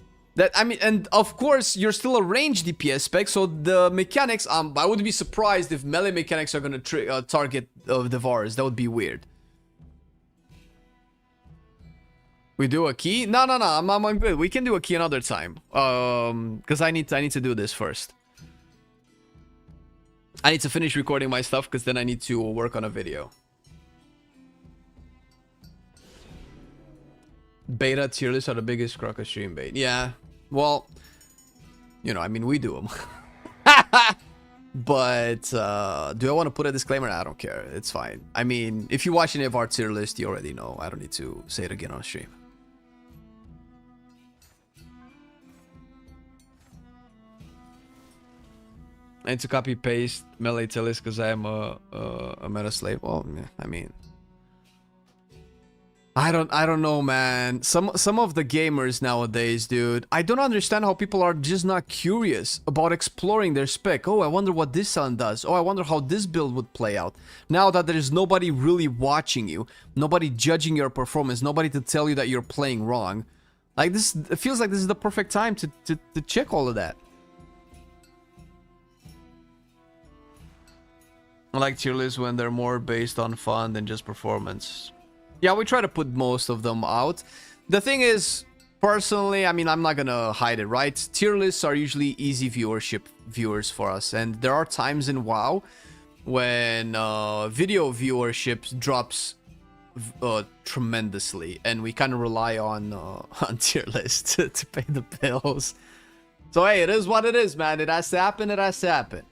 I mean, and of course, you're still a range DPS spec, so the mechanics, I would be surprised if melee mechanics are gonna target Devourers. That would be weird. We do a key? No, I'm good. We can do a key another time. Because I need to do this first. I need to finish recording my stuff, because then I need to work on a video. Beta tier lists are the biggest Crocker stream bait. Yeah, well, you know, I mean, we do them. But, do I want to put a disclaimer? I don't care. It's fine. I mean, if you watch any of our tier list, you already know. I don't need to say it again on stream. I need to copy paste melee tier list because I am a meta slave. Well, I mean, I don't know, man. Some of the gamers nowadays, dude, I don't understand how people are just not curious about exploring their spec. Oh, I wonder what this sound does. Oh, I wonder how this build would play out. Now that there's nobody really watching you, nobody judging your performance, nobody to tell you that you're playing wrong. Like this, it feels like this is the perfect time to check all of that. I like tier lists when they're more based on fun than just performance. Yeah, we try to put most of them out. The thing is, personally, I mean, I'm not gonna hide it, right? Tier lists are usually easy viewers for us. And there are times in WoW when video viewership drops tremendously, and we kind of rely on tier list to pay the bills. So hey, it is what it is, man. It has to happen. It has to happen.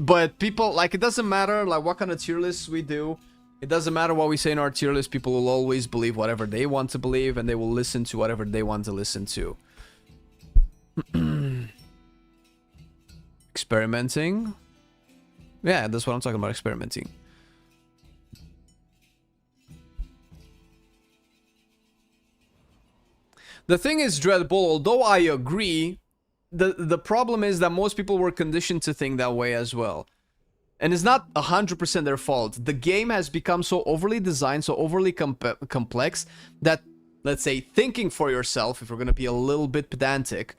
But people, like, it doesn't matter like what kind of tier lists we do. It doesn't matter what we say in our tier list. People will always believe whatever they want to believe, and they will listen to whatever they want to listen to. Experimenting. Yeah, that's what I'm talking about, experimenting. The thing is, Dreadbull, although I agree, the problem is that most people were conditioned to think that way as well. And it's not 100% their fault. The game has become so overly designed, so overly complex, that, let's say, thinking for yourself, if we're going to be a little bit pedantic,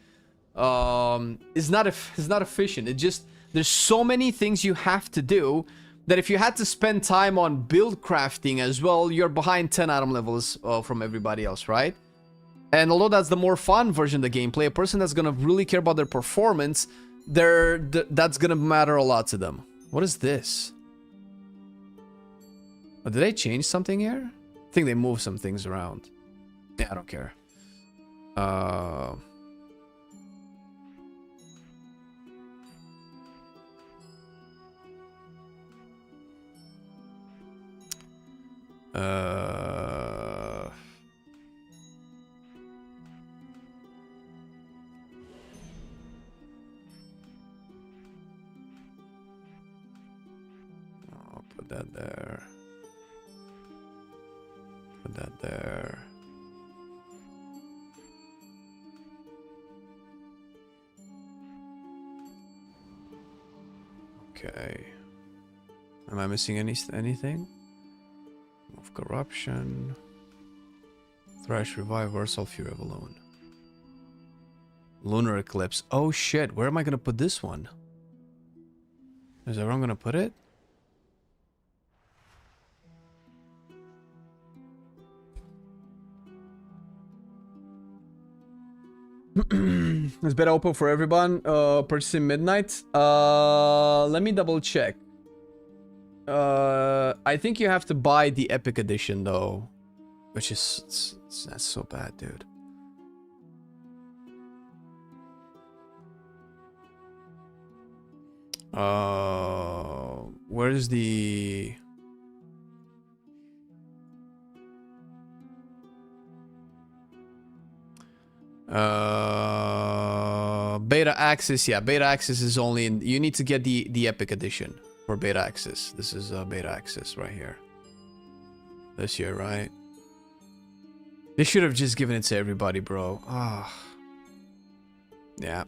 is not efficient. It just, there's so many things you have to do that if you had to spend time on build crafting as well, you're behind 10 item levels from everybody else, right? And although that's the more fun version of the gameplay, a person that's going to really care about their performance, that's going to matter a lot to them. What is this? Oh, did they change something here? I think they moved some things around. Yeah, I don't care. Put that there. Put that there. Okay. Am I missing anything? Of corruption. Thresh, Reviver, Sulfur Avalon. Lunar Eclipse. Oh shit, where am I gonna put this one? Is that where I'm gonna put it? It's been open for everyone. Purchasing Midnight. Let me double check. I think you have to buy the Epic Edition though, which is that's so bad, dude. Where's the? Beta access. Yeah, beta access is only in, you need to get the Epic Edition for beta access. This is beta access right here. This year, right? They should have just given it to everybody, bro. Ah. Yeah.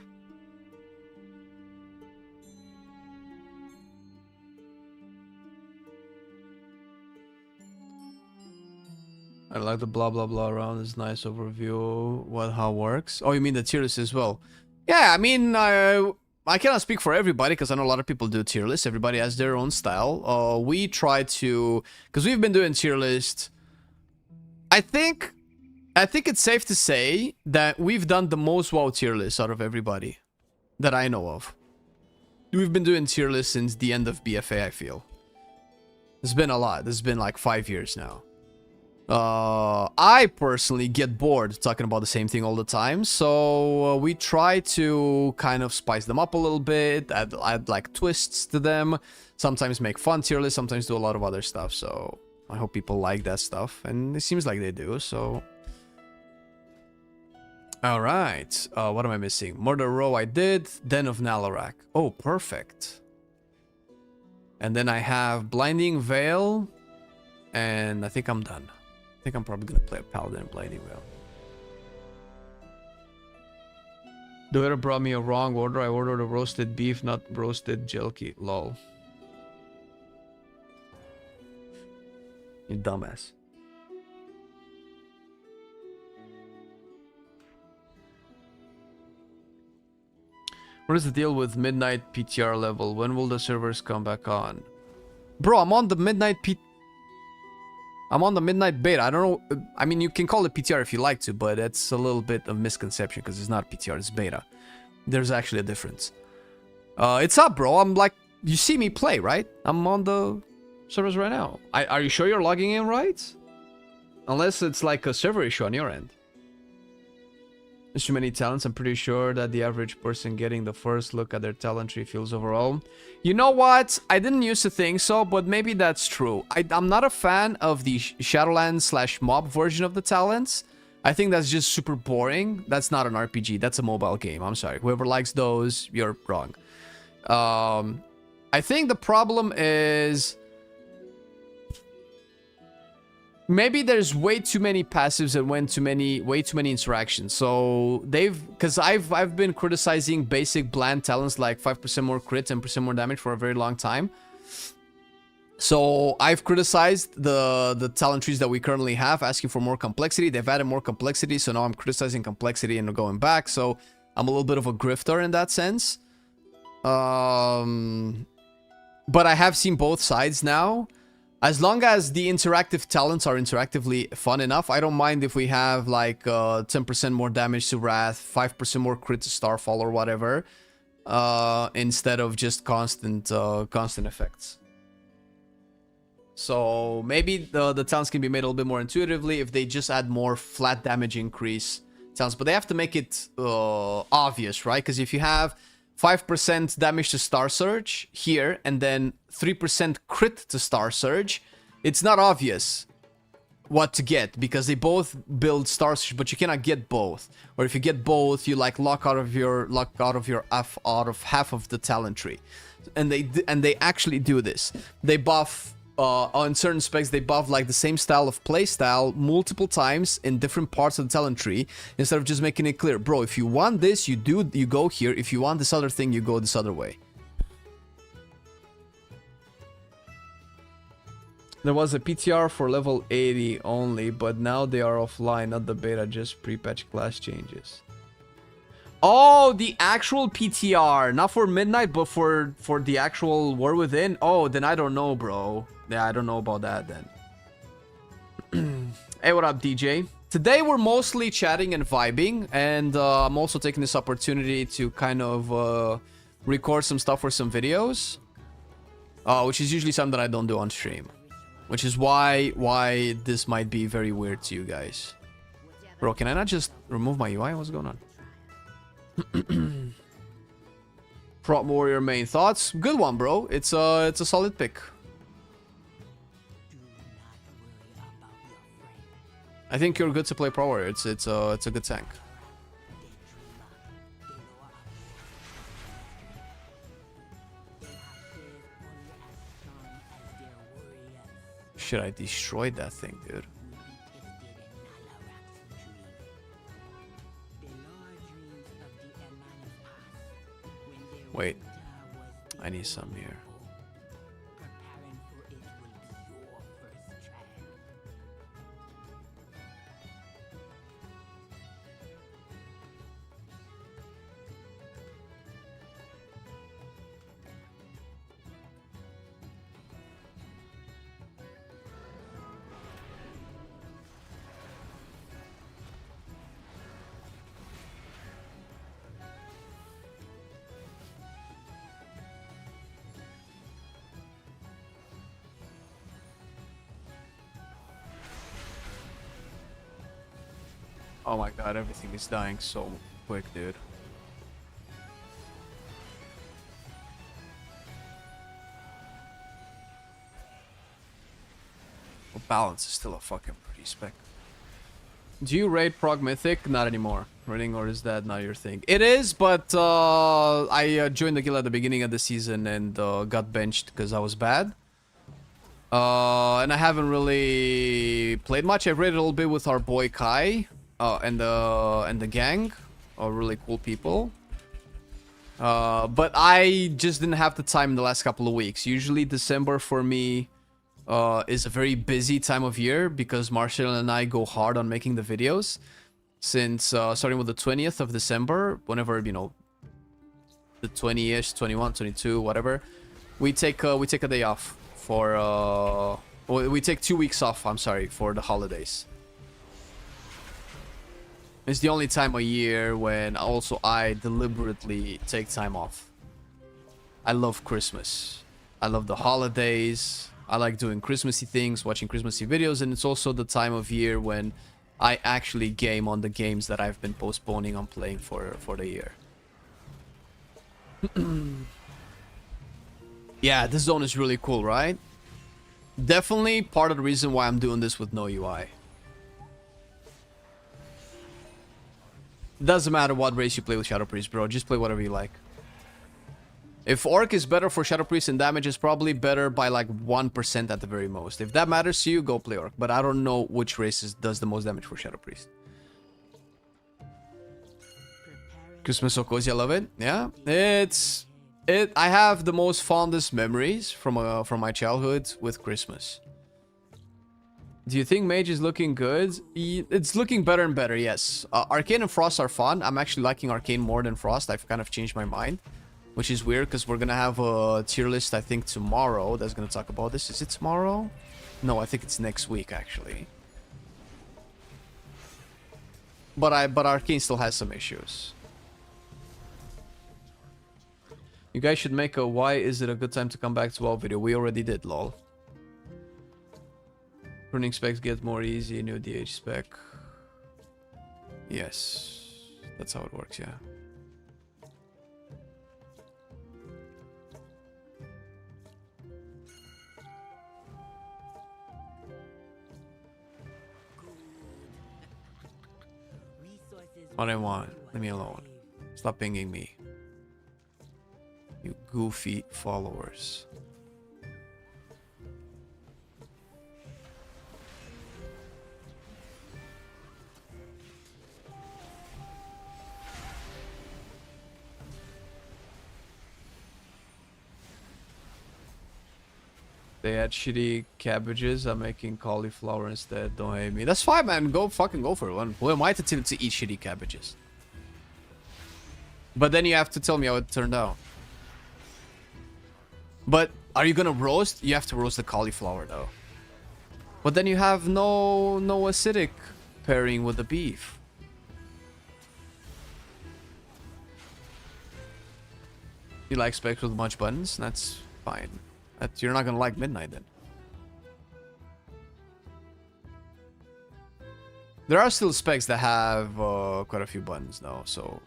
I like the blah blah blah around this nice overview. How it works? Oh, you mean the tier list as well? Yeah, I mean, I cannot speak for everybody because I know a lot of people do tier lists. Everybody has their own style. We try to, because we've been doing tier list. I think it's safe to say that we've done the most WoW tier lists out of everybody that I know of. We've been doing tier lists since the end of BFA, I feel. It's been a lot. This has been like 5 years now. I personally get bored talking about the same thing all the time, so we try to kind of spice them up a little bit, add like twists to them, sometimes make fun tier lists, sometimes do a lot of other stuff, so I hope people like that stuff, and it seems like they do, so... Alright, what am I missing? Murder Row I did, Den of Nalarak. Oh, perfect. And then I have Blinding Veil, and I think I'm done. I think I'm probably gonna play a Paladin and Blinding Veil. The waiter brought me a wrong order. I ordered a roasted beef, not roasted jelly. Lol. You dumbass. What is the deal with Midnight PTR level? When will the servers come back on? Bro, I'm on the Midnight I'm on the Midnight beta. I don't know. I mean, you can call it PTR if you like to, but it's a little bit of misconception because it's not PTR, it's beta. There's actually a difference. It's up, bro. I'm like, you see me play, right? I'm on the servers right now. Are you sure you're logging in right? Unless it's like a server issue on your end. There's too many talents. I'm pretty sure that the average person getting the first look at their talent tree feels overall. You know what? I didn't used to think so, but maybe that's true. I'm not a fan of the Shadowlands/mob version of the talents. I think that's just super boring. That's not an RPG. That's a mobile game. I'm sorry. Whoever likes those, you're wrong. I think the problem is maybe there's way too many passives and way too many interactions. So because I've been criticizing basic bland talents like 5% more crit, 10% more damage for a very long time. So I've criticized the talent trees that we currently have, asking for more complexity. They've added more complexity, so now I'm criticizing complexity and going back. So I'm a little bit of a grifter in that sense. But I have seen both sides now. As long as the interactive talents are interactively fun enough, I don't mind if we have like 10% more damage to Wrath, 5% more crit to Starfall or whatever, instead of just constant effects. So maybe the talents can be made a little bit more intuitively if they just add more flat damage increase talents, but they have to make it obvious, right? Because if you have 5% damage to Star Surge here, and then 3% crit to Star Surge, it's not obvious what to get, because they both build Star Surge, but you cannot get both. Or if you get both, you like lock out of half of the talent tree. And they actually do this. They buff on certain specs, they buff like the same style of playstyle multiple times in different parts of the talent tree, instead of just making it clear, bro, if you want this, you go here. If you want this other thing, you go this other way. There was a PTR for level 80 only, but now they are offline, not the beta, just pre-patch class changes. Oh, the actual PTR, not for Midnight, but for the actual War Within. Oh, then I don't know, bro. Yeah, I don't know about that then. Hey, what up, DJ? Today we're mostly chatting and vibing, and I'm also taking this opportunity to kind of record some stuff for some videos, which is usually something that I don't do on stream, which is why this might be very weird to you guys. Bro, can I not just remove my UI? What's going on? Prop Warrior main thoughts. Good one, bro. It's a solid pick. I think you're good to play Pro Warrior. It's a good tank. Shit, I destroyed that thing, dude. Wait, I need some here. Oh my god, everything is dying so quick, dude. Well, balance is still a fucking pretty spec. Do you raid Prog Mythic? Not anymore. Raiding, or is that not your thing? It is, but I joined the guild at the beginning of the season and got benched because I was bad. And I haven't really played much. I've raided a little bit with our boy Kai. And the gang are really cool people. But I just didn't have the time in the last couple of weeks. Usually December for me is a very busy time of year because Marcel and I go hard on making the videos. Since starting with the 20th of December, whenever, you know, the 20-ish, 21, 22, whatever, we take a day off for we take 2 weeks off, I'm sorry, for the holidays. It's the only time of year when also I deliberately take time off. I love Christmas. I love the holidays. I like doing Christmassy things, watching Christmassy videos, and it's also the time of year when I actually game on the games that I've been postponing on playing for the year. Yeah, this zone is really cool, right? Definitely part of the reason why I'm doing this with no UI. Doesn't matter what race you play with Shadow Priest, bro. Just play whatever you like. If Orc is better for Shadow Priest and damage is probably better by like 1% at the very most. If that matters to you, go play Orc. But I don't know which races does the most damage for Shadow Priest. Christmas so cozy, I love it. Yeah, I have the most fondest memories from my childhood with Christmas. Do you think Mage is looking good? It's looking better and better, yes. Arcane and Frost are fun. I'm actually liking Arcane more than Frost. I've kind of changed my mind, which is weird because we're gonna have a tier list, I think, tomorrow that's gonna talk about this. Is it tomorrow? No, I think it's next week, actually. But Arcane still has some issues. You guys should make a why is it a good time to come back to WoW video. We already did, lol. Pruning specs get more easy, new DH spec. Yes, that's how it works, yeah. What I want, leave me alone. Stop pinging me. You goofy followers. They had shitty cabbages. I'm making cauliflower instead. Don't hate me. That's fine, man. Go fucking go for it. Who am I to eat shitty cabbages? But then you have to tell me how it turned out. But are you gonna roast? You have to roast the cauliflower though. But then you have no acidic pairing with the beef. You like specs with much buttons? That's fine. You're not gonna like Midnight then. There are still specs that have quite a few buttons though, so.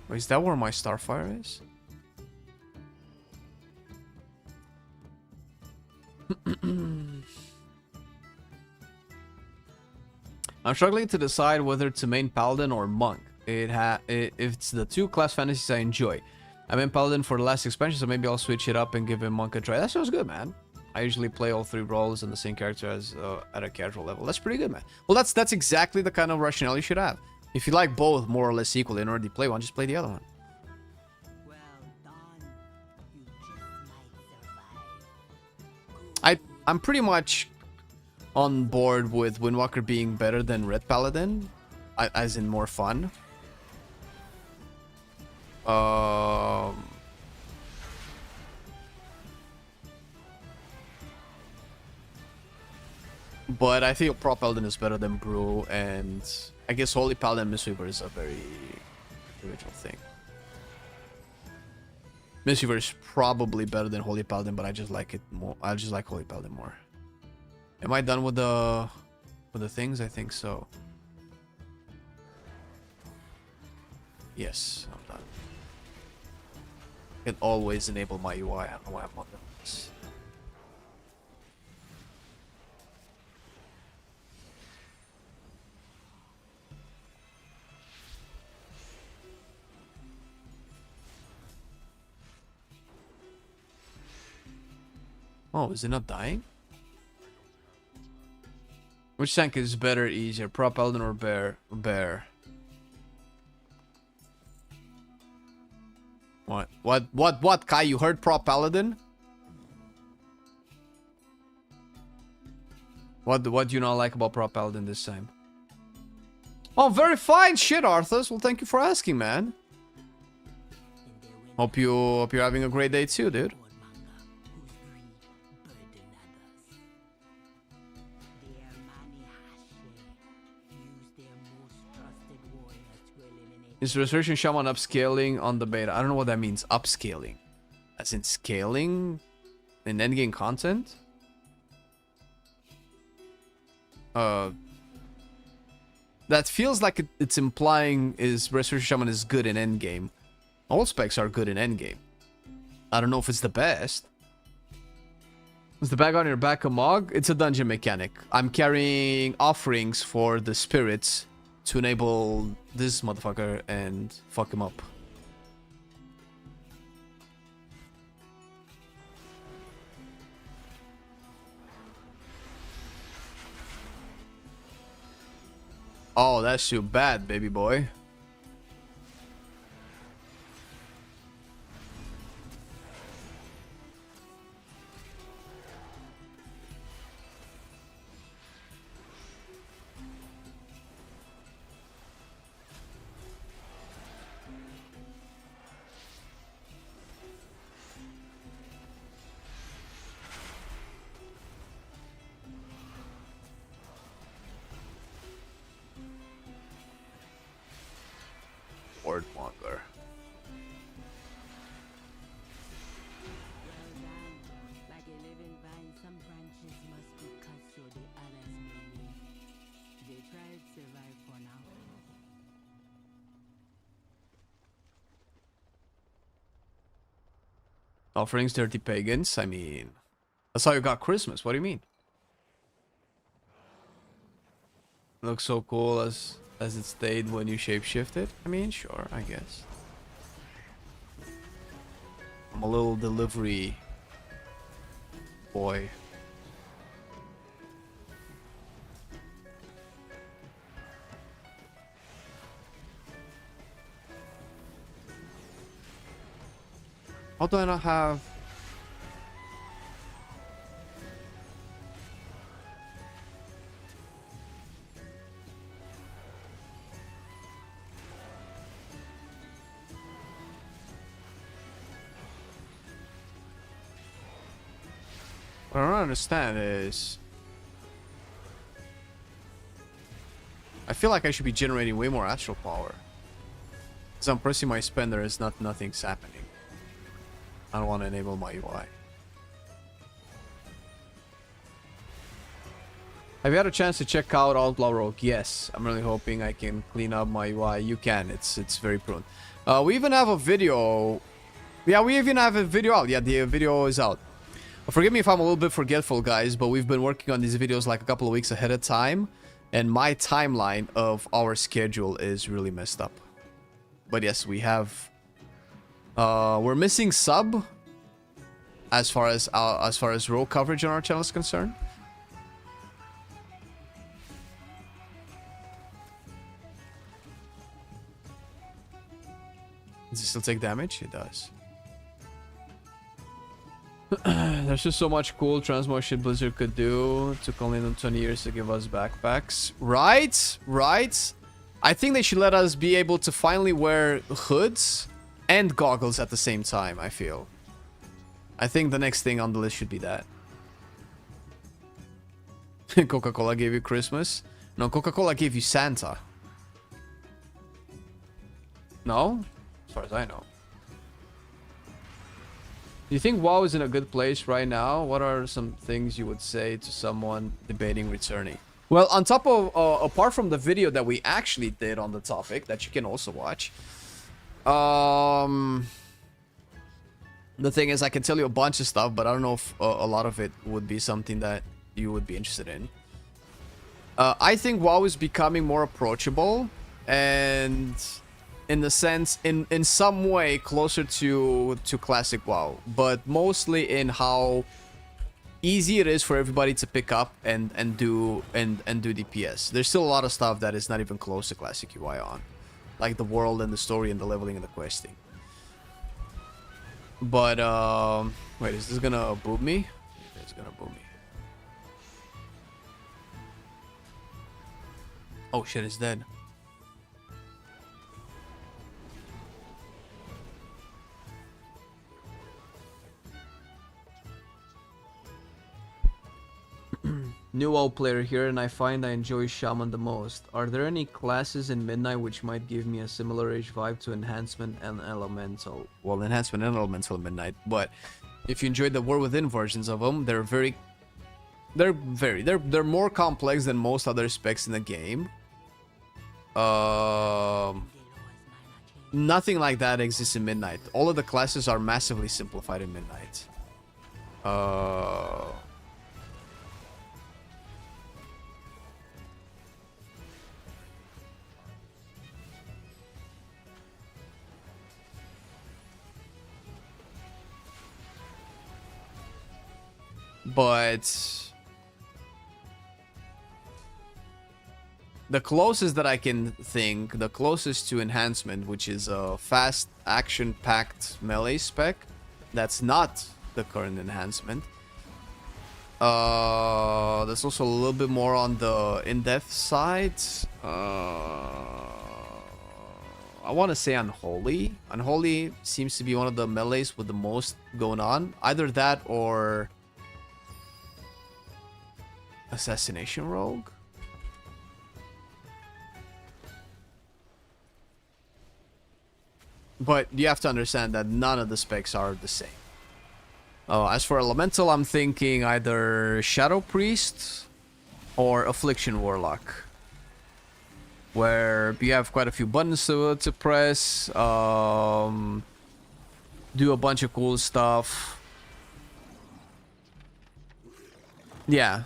Wait, is that where my Starfire is? I'm struggling to decide whether to main Paladin or Monk. It's the two class fantasies I enjoy. I main Paladin for the last expansion, so maybe I'll switch it up and give him Monk a try. That sounds good, man. I usually play all three roles and the same character as at a casual level. That's pretty good, man. Well, that's exactly the kind of rationale you should have. If you like both more or less equally and already play one, just play the other one. I'm pretty much on board with Windwalker being better than Red Paladin, as in more fun. But I feel Pro Paladin is better than Brew, and I guess Holy Paladin Mistweaver is a very original thing. Mistweaver is probably better than Holy Paladin, but I just like it more. I just like Holy Paladin more. Am I done with the things? I think so. Yes, I'm done. I can always enable my UI. I don't know why I'm on this. Oh, is it not dying? Which tank is better, easier? Pro Paladin or Bear? What, Kai? You heard Pro Paladin? What do you not like about Pro Paladin this time? Oh, very fine shit, Arthas. Well, thank you for asking, man. Hope you're having a great day too, dude. Is Resurrection Shaman upscaling on the beta? I don't know what that means. Upscaling. As in scaling in endgame content? That feels like it's implying is Resurrection Shaman is good in endgame. All specs are good in endgame. I don't know if it's the best. Is the bag on your back a mog? It's a dungeon mechanic. I'm carrying offerings for the spirits to enable this motherfucker and fuck him up. Oh, that's too bad, baby boy. Wordmonger. Offerings, dirty pagans. I mean, that's how you got Christmas. What do you mean? Looks so cool as it stayed when you shapeshifted. I mean, sure, I guess. I'm a little delivery boy. How do I not have... What I don't understand is... I feel like I should be generating way more astral power. Because I'm pressing my spender, it's nothing's happening. I don't want to enable my UI. Have you had a chance to check out Outlaw Rogue? Yes. I'm really hoping I can clean up my UI. You can. It's very prone. We even have a video. Yeah, we even have a video out. Yeah, the video is out. Forgive me if I'm a little bit forgetful, guys, but we've been working on these videos like a couple of weeks ahead of time. And my timeline of our schedule is really messed up. But yes, we have... we're missing sub as far as rogue coverage on our channel is concerned. Does it still take damage? It does. There's just so much cool transmog shit Blizzard could do. Took only 20 years to give us backpacks. Right? Right? I think they should let us be able to finally wear hoods and goggles at the same time, I feel. I think the next thing on the list should be that. Coca-Cola gave you Christmas? No, Coca-Cola gave you Santa. No? As far as I know. Do you think WoW is in a good place right now? What are some things you would say to someone debating returning? Well, on top of, apart from the video that we actually did on the topic, that you can also watch. The thing is, I can tell you a bunch of stuff, but I don't know if a lot of it would be something that you would be interested in. I think WoW is becoming more approachable, and in the sense, in some way, closer to classic WoW, but mostly in how easy it is for everybody to pick up and do DPS. There's still a lot of stuff that is not even close to classic UI on, like the world and the story and the leveling and the questing. But wait, is this gonna boob me? It's gonna boob me. Oh shit, it's dead. New WoW player here, and I find I enjoy Shaman the most. Are there any classes in Midnight which might give me a similar age vibe to Enhancement and Elemental? Well, Enhancement and Elemental in Midnight, but if you enjoyed the War Within versions of them, they're more complex than most other specs in the game. Nothing like that exists in Midnight. All of the classes are massively simplified in Midnight. But the closest that I can think, the closest to Enhancement, which is a fast action-packed melee spec, that's not the current Enhancement. That's also a little bit more on the in-depth side. I want to say Unholy. Unholy seems to be one of the melees with the most going on. Either that or Assassination Rogue. But you have to understand that none of the specs are the same. As for Elemental, I'm thinking either Shadow Priest or Affliction Warlock, where you have quite a few buttons to press, do a bunch of cool stuff. Yeah,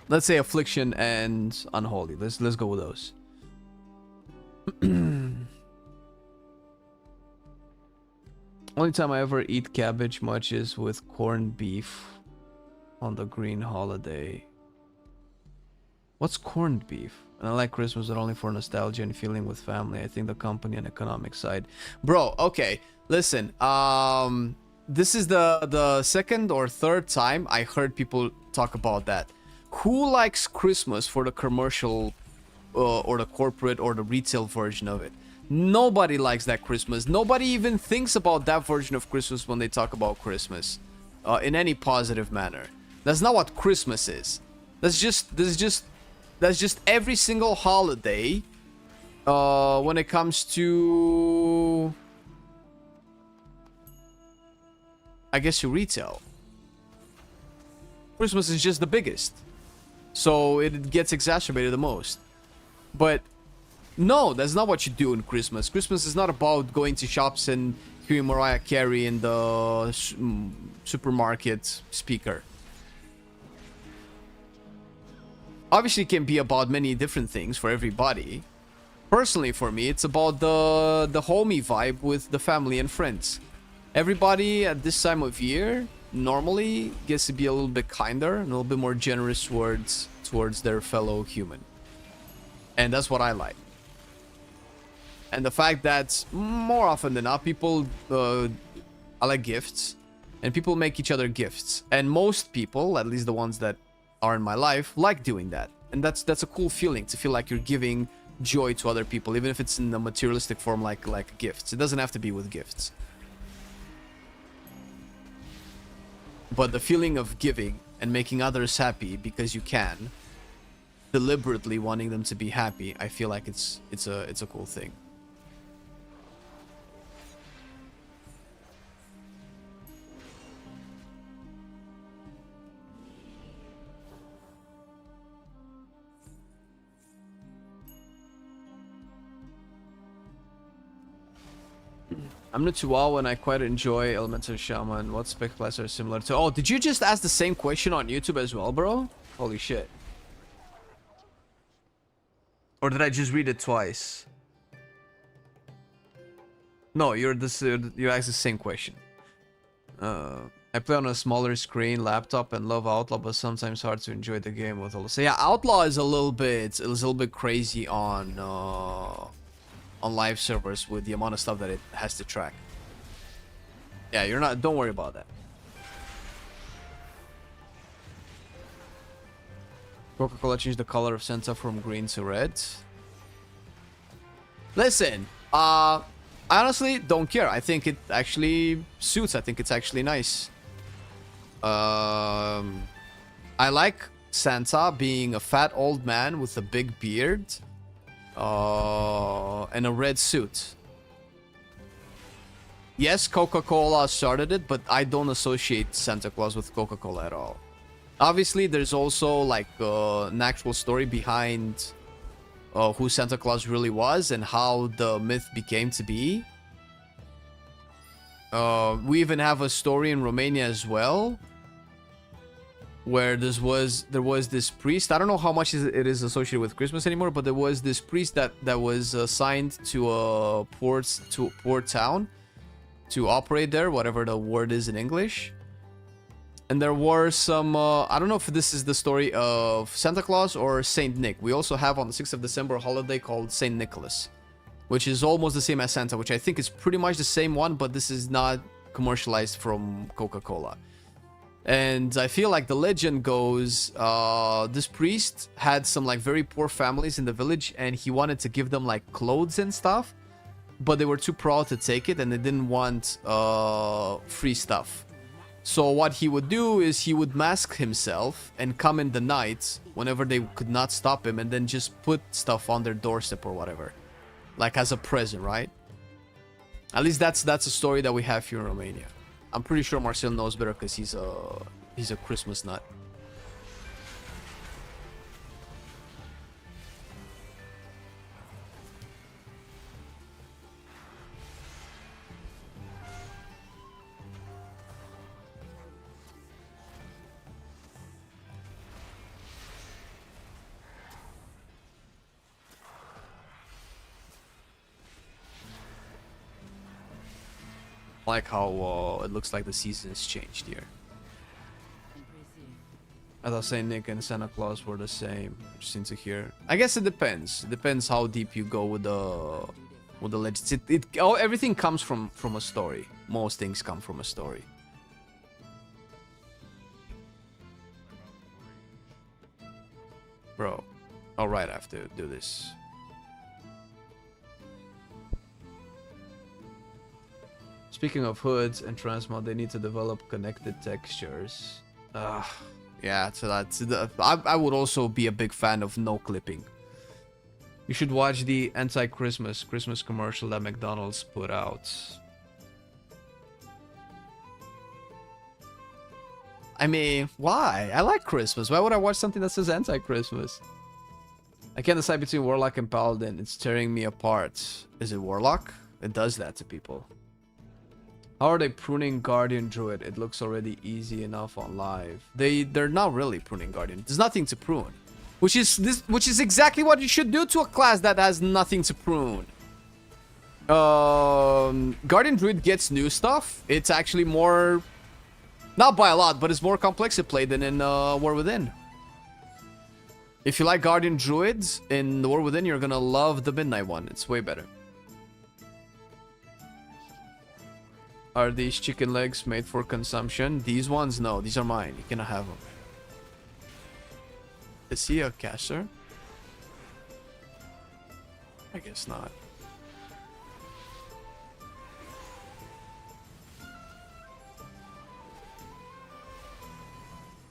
let's say Affliction and Unholy. Let's go with those. Only time I ever eat cabbage much is with corned beef on the green holiday. What's corned beef? And I like Christmas, but only for nostalgia and feeling with family. I think the company and economic side. Bro, okay, listen. This is the second or third time I heard people talk about that. Who likes Christmas for the commercial or the corporate or the retail version of it? Nobody likes that Christmas. Nobody even thinks about that version of Christmas when they talk about Christmas in any positive manner. That's not what Christmas is. That's just every single holiday when it comes to, I guess, your retail. Christmas is just the biggest, so it gets exacerbated the most. But no, that's not what you do in Christmas. Christmas is not about going to shops and hearing Mariah Carey in the supermarket speaker. Obviously, it can be about many different things for everybody. Personally, for me, it's about the homey vibe with the family and friends. Everybody at this time of year normally gets to be a little bit kinder and a little bit more generous towards their fellow human. And that's what I like. And the fact that more often than not, people, I like gifts, and people make each other gifts. And most people, at least the ones that are in my life, like doing that. And that's a cool feeling, to feel like you're giving joy to other people, even if it's in a materialistic form like gifts. It doesn't have to be with gifts. But the feeling of giving and making others happy because you can, deliberately wanting them to be happy, I feel like it's a cool thing. I'm new to WoW and I quite enjoy Elemental Shaman. What spec classes are similar to? Oh, did you just ask the same question on YouTube as well, bro? Holy shit. Or did I just read it twice? No, you asked the same question. I play on a smaller screen laptop and love Outlaw, but sometimes hard to enjoy the game with all. So yeah, Outlaw is a little bit crazy on live servers with the amount of stuff that it has to track. Yeah, don't worry about that. Coca-Cola changed the color of Santa from green to red. Listen, I honestly don't care. I think it actually suits. I think it's actually nice. I like Santa being a fat old man with a big beard and a red suit. Yes, Coca-Cola started it, but I don't associate Santa Claus with Coca-Cola at all. Obviously, there's also like an actual story behind who Santa Claus really was and how the myth became to be. We even have a story in Romania as well, where there was this priest. I don't know how much it is associated with Christmas anymore, but there was this priest that was assigned to a port town to operate there, whatever the word is in English. And there were some, I don't know if this is the story of Santa Claus or Saint Nick. We also have on the 6th of December a holiday called Saint Nicholas, which is almost the same as Santa, which I think is pretty much the same one, but this is not commercialized from Coca-Cola. And I feel like the legend goes, this priest had some like very poor families in the village, and he wanted to give them like clothes and stuff, but they were too proud to take it, and they didn't want free stuff. So what he would do is he would mask himself and come in the night whenever they could not stop him, and then just put stuff on their doorstep or whatever, like as a present, right? At least that's a story that we have here in Romania. I'm pretty sure Marcel knows better because he's a Christmas nut. Like how it looks like the seasons changed here. I thought Saint Nick and Santa Claus were the same. Interesting to hear. I guess it depends. It depends how deep you go with the legends. Everything comes from a story. Most things come from a story. Bro, all right, I have to do this. Speaking of hoods and transmod, they need to develop connected textures. Yeah, so that's... I would also be a big fan of no clipping. You should watch the anti-Christmas Christmas commercial that McDonald's put out. I mean, why? I like Christmas. Why would I watch something that says anti-Christmas? I can't decide between Warlock and Paladin. It's tearing me apart. Is it Warlock? It does that to people. How are they pruning Guardian Druid? It looks already easy enough on live. They're not really pruning Guardian. There's nothing to prune. Which is exactly what you should do to a class that has nothing to prune. Guardian Druid gets new stuff. It's actually more, not by a lot, but it's more complex to play than in War Within. If you like Guardian Druids in the War Within, you're gonna love the Midnight one. It's way better. Are these chicken legs made for consumption? These ones, no. These are mine. You cannot have them. Is he a caster? I guess not.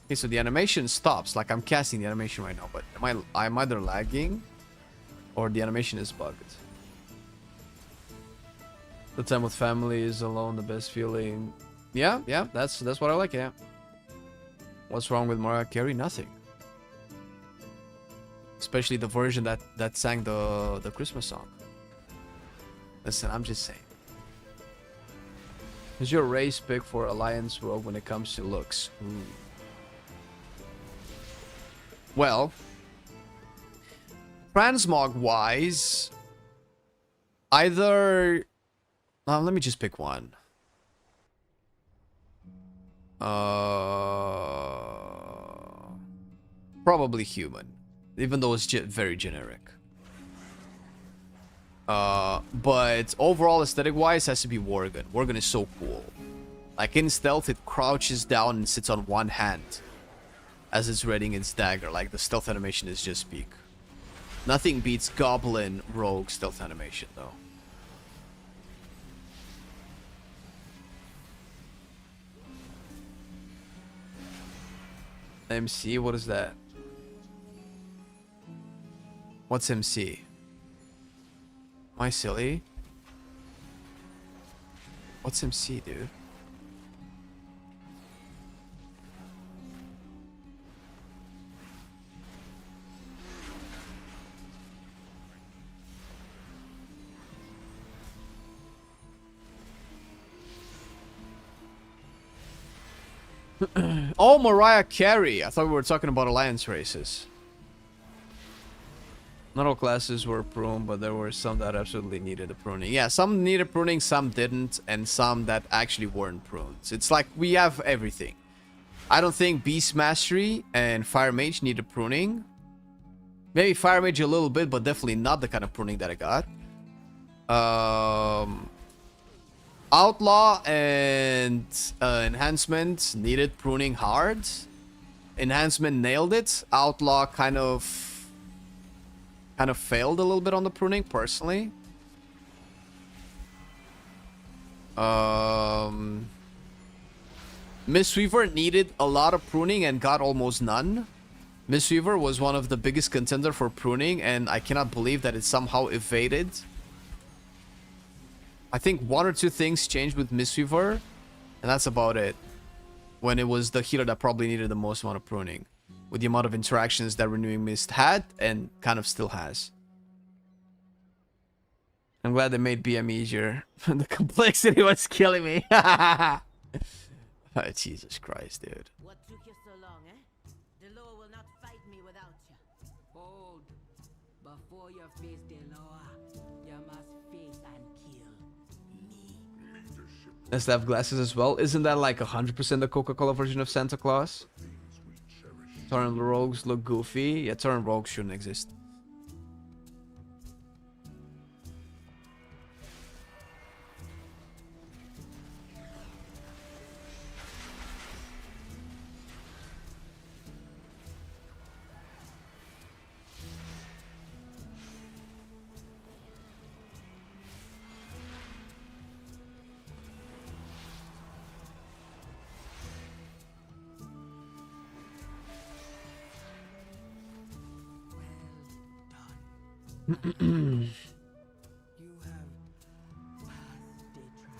Okay, so the animation stops. Like I'm casting the animation right now, but I'm either lagging or the animation is bugged. The time with family is alone the best feeling. Yeah, that's what I like, yeah. What's wrong with Mariah Carey? Nothing. Especially the version that sang the Christmas song. Listen, I'm just saying. Is your race pick for Alliance Rogue when it comes to looks? Ooh. Well, transmog wise, either... let me just pick one. Probably human, even though it's very generic. But overall aesthetic wise has to be Worgen. Worgen is so cool. Like in stealth, it crouches down and sits on one hand as it's readying its dagger. Like the stealth animation is just peak. Nothing beats Goblin Rogue stealth animation, though. MC, what is that? What's MC? Am I silly? What's MC, dude? Oh, Mariah Carey. I thought we were talking about alliance races. Not all classes were pruned, but there were some that absolutely needed a pruning. Yeah, some needed pruning, some didn't, and some that actually weren't pruned. It's like we have everything. I don't think Beast Mastery and Fire Mage needed pruning. Maybe Fire Mage a little bit, but definitely not the kind of pruning that I got. Outlaw and Enhancement needed pruning hard. Enhancement nailed it. Outlaw kind of failed a little bit on the pruning, personally. Mistweaver needed a lot of pruning and got almost none. Mistweaver was one of the biggest contender for pruning, and I cannot believe that it somehow evaded. I think one or two things changed with Mistweaver, and that's about it. When it was the healer that probably needed the most amount of pruning, with the amount of interactions that Renewing Mist had and kind of still has. I'm glad they made BM easier. The complexity was killing me. Oh, Jesus Christ, dude. What took you so long, eh? The law will not fight me without you. Hold. Before you face the law, you must face and kill me. Does they have glasses as well? Isn't that like 100% the Coca-Cola version of Santa Claus? Torrent rogues look goofy. Yeah, Torrent rogues shouldn't exist.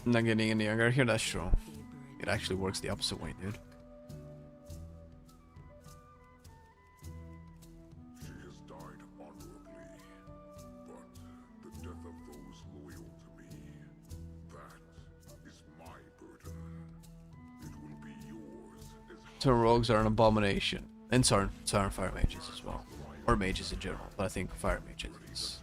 Not getting any younger here, that's true. It actually works the opposite way, dude. She has died honorably, but the death of those loyal to me, that is my burden. It will be yours as Torrent rogues are an abomination. And Torrent fire mages as well. Or mages in general, but I think fire mages is...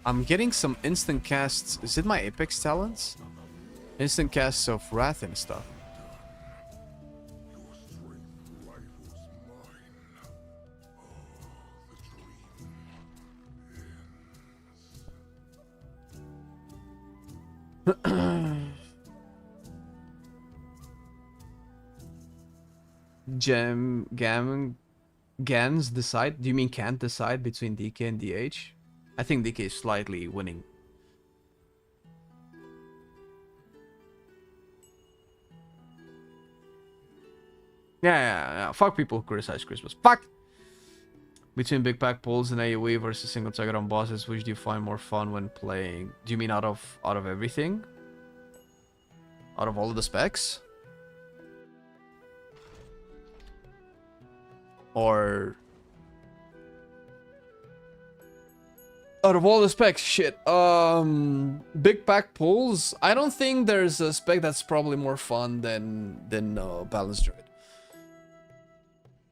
I'm getting some instant casts. Is it my Apex talents? Instant casts of Wrath and stuff. Gans decide? Do you mean can't decide between DK and DH? I think DK is slightly winning. Yeah. Fuck people who criticize Christmas. Fuck! Between big pack pulls and AoE versus single target on bosses, which do you find more fun when playing? Do you mean out of everything? Out of all of the specs? Or... out of all the specs, shit. Big pack pulls. I don't think there's a spec that's probably more fun than Balanced Druid.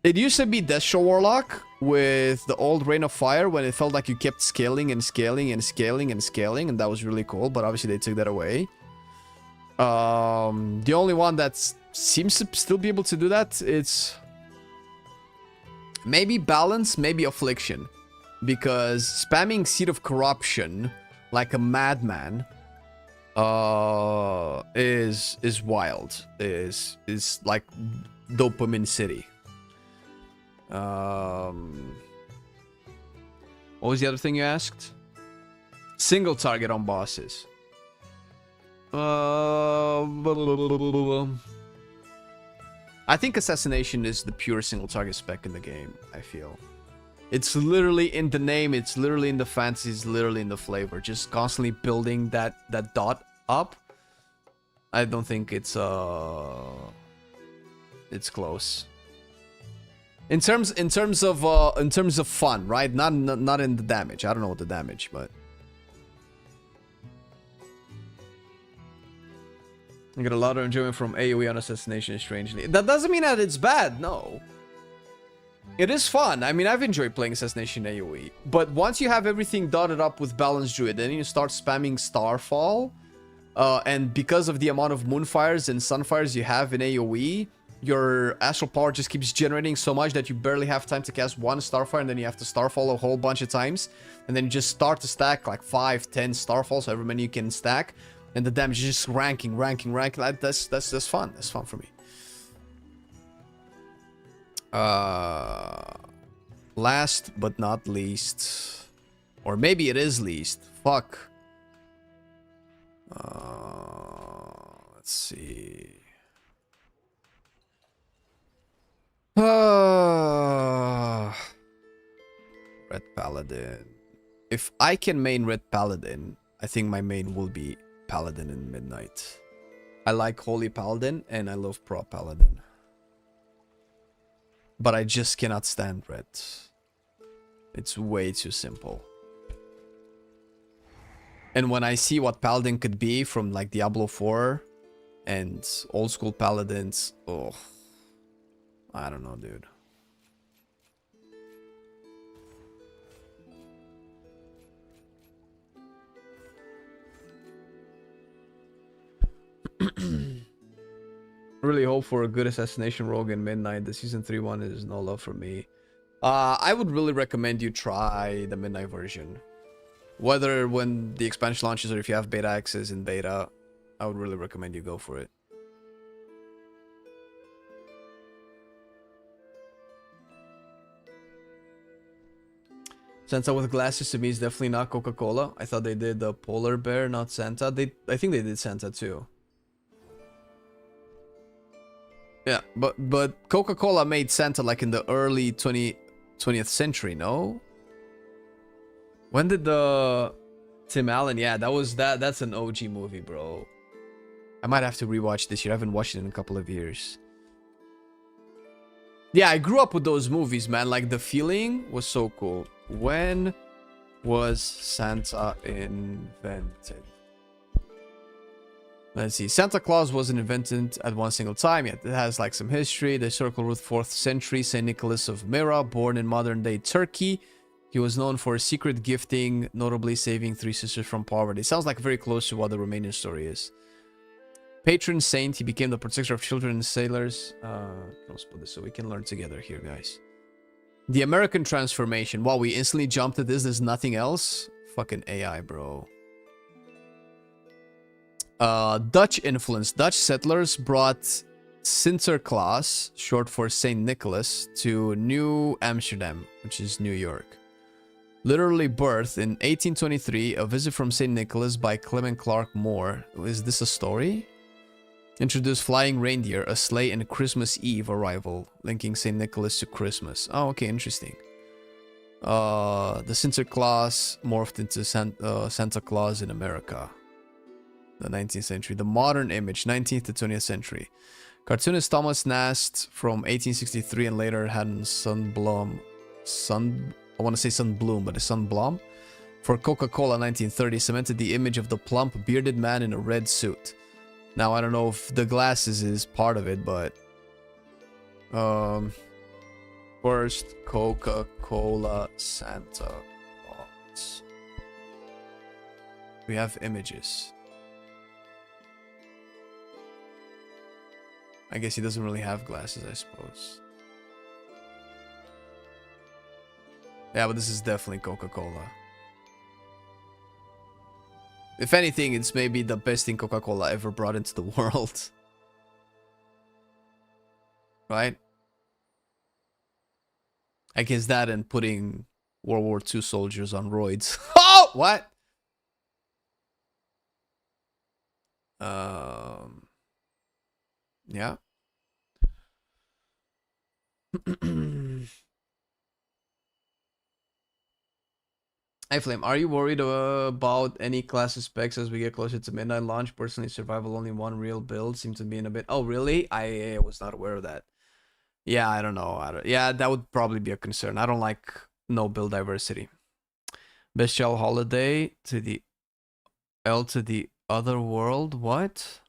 It used to be Destro Warlock with the old Rain of Fire when it felt like you kept scaling and scaling and scaling and scaling, and that was really cool, but obviously they took that away. The only one that seems to still be able to do that, it's maybe Balance, maybe Affliction. Because spamming Seed of Corruption like a madman is wild. Is like Dopamine City. What was the other thing you asked? Single target on bosses. I think Assassination is the pure single target spec in the game, I feel. It's literally in the name, it's literally in the fantasy, it's literally in the flavor. Just constantly building that dot up. I don't think it's close. In terms of fun, right? Not in the damage. I don't know what the damage, but I get a lot of enjoyment from AoE on Assassination, strangely. That doesn't mean that it's bad, no. It is fun. I mean, I've enjoyed playing Assassination AoE. But once you have everything dotted up with Balanced Druid, then you start spamming Starfall. And because of the amount of Moonfires and Sunfires you have in AoE, your Astral Power just keeps generating so much that you barely have time to cast one Starfire, and then you have to Starfall a whole bunch of times. And then you just start to stack like 5, 10 Starfalls, however many you can stack. And the damage is just ranking. That's fun. That's fun for me. Last but not least, or maybe it is least. Fuck. Let's see. Red Paladin. If I can main Red Paladin, I think my main will be Paladin in Midnight. I like Holy Paladin and I love Pro Paladin. But I just cannot stand red. It's way too simple. And when I see what Paladin could be from like Diablo 4 and old school Paladins, oh, I don't know, dude. Really hope for a good Assassination Rogue in Midnight. The Season 3 one is no love for me. I would really recommend you try the Midnight version. Whether when the expansion launches or if you have beta access in beta, I would really recommend you go for it. Santa with glasses to me is definitely not Coca-Cola. I thought they did the polar bear, not Santa. I think they did Santa too. Yeah, but Coca-Cola made Santa like in the early 20th century, no? When did the Tim Allen? Yeah, that's an OG movie, bro. I might have to rewatch this year. I haven't watched it in a couple of years. Yeah, I grew up with those movies, man. Like the feeling was so cool. When was Santa invented? Let's see. Santa Claus wasn't invented at one single time yet. It has like some history. The historical root 4th century. Saint Nicholas of Myra, born in modern-day Turkey. He was known for secret gifting, notably saving 3 sisters from poverty. Sounds like very close to what the Romanian story is. Patron saint. He became the protector of children and sailors. Let's put this so we can learn together here, guys. The American transformation. Wow, we instantly jumped at this. There's nothing else. Fucking AI, bro. Dutch influence. Dutch settlers brought Sinterklaas, short for Saint Nicholas, to New Amsterdam, which is New York. Literally birthed in 1823, A Visit from Saint Nicholas by Clement Clark Moore. Is this a story? Introduced flying reindeer, a sleigh, and Christmas Eve arrival, linking Saint Nicholas to Christmas. Oh, okay, interesting. The Sinterklaas morphed into Santa Claus in America. The 19th century. The modern image, 19th to 20th century. Cartoonist Thomas Nast from 1863 and later had Sunbloom, I want to say Sunbloom, but it's Sunblom. For Coca-Cola 1930 cemented the image of the plump bearded man in a red suit. Now I don't know if the glasses is part of it, but First Coca-Cola Santa Claus. We have images. I guess he doesn't really have glasses, I suppose. Yeah, but this is definitely Coca-Cola. If anything, it's maybe the best thing Coca-Cola ever brought into the world. Right? I guess that and putting World War II soldiers on roids. Oh! What? Yeah. Hey Flame, are you worried about any classes specs as we get closer to midnight launch? Personally, survival only one real build seems to be in a bit. Oh, really? I was not aware of that. Yeah, I don't know. Yeah, that would probably be a concern. I don't like no build diversity. Best child holiday to the L to the other world. What?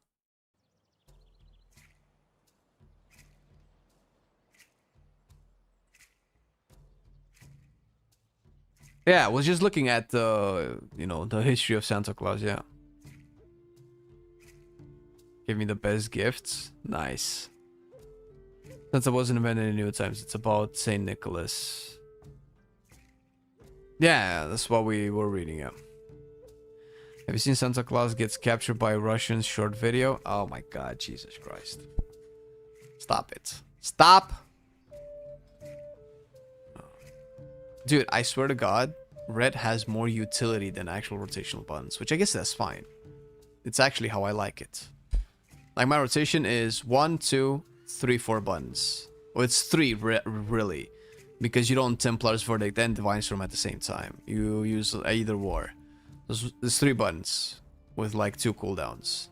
Yeah, I was just looking at the, you know, the history of Santa Claus, yeah. Give me the best gifts. Nice. Santa wasn't invented in New Times. It's about Saint Nicholas. Yeah, that's what we were reading, yeah. Have you seen Santa Claus gets captured by Russians short video? Oh my god, Jesus Christ. Stop it. Stop! Dude, I swear to God, red has more utility than actual rotational buttons, which I guess that's fine. It's actually how I like it. Like, my rotation is 1, 2, 3, 4 buttons. Well, it's 3, really. Because you don't Templar's Verdict and Divine Storm at the same time. You use either war. There's 3 buttons with like 2 cooldowns.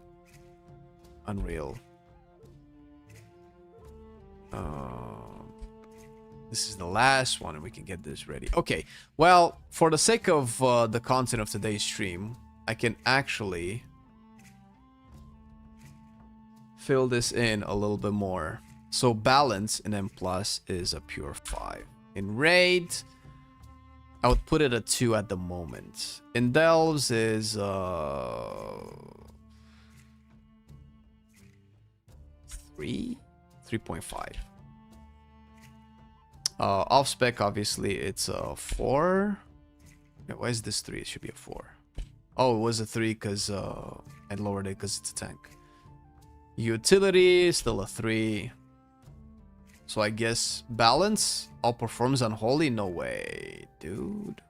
Unreal. This is the last one and we can get this ready. Okay, well, for the sake of the content of today's stream, I can actually fill this in a little bit more. So balance in M+ is a pure 5. In raid, I would put it a 2 at the moment. In delves is 3.5. Off spec, obviously, it's a 4. Yeah, why is this 3? It should be a 4. Oh, it was a 3 because I lowered it because it's a tank. Utility, still a 3. So I guess balance outperforms Unholy? No way, dude.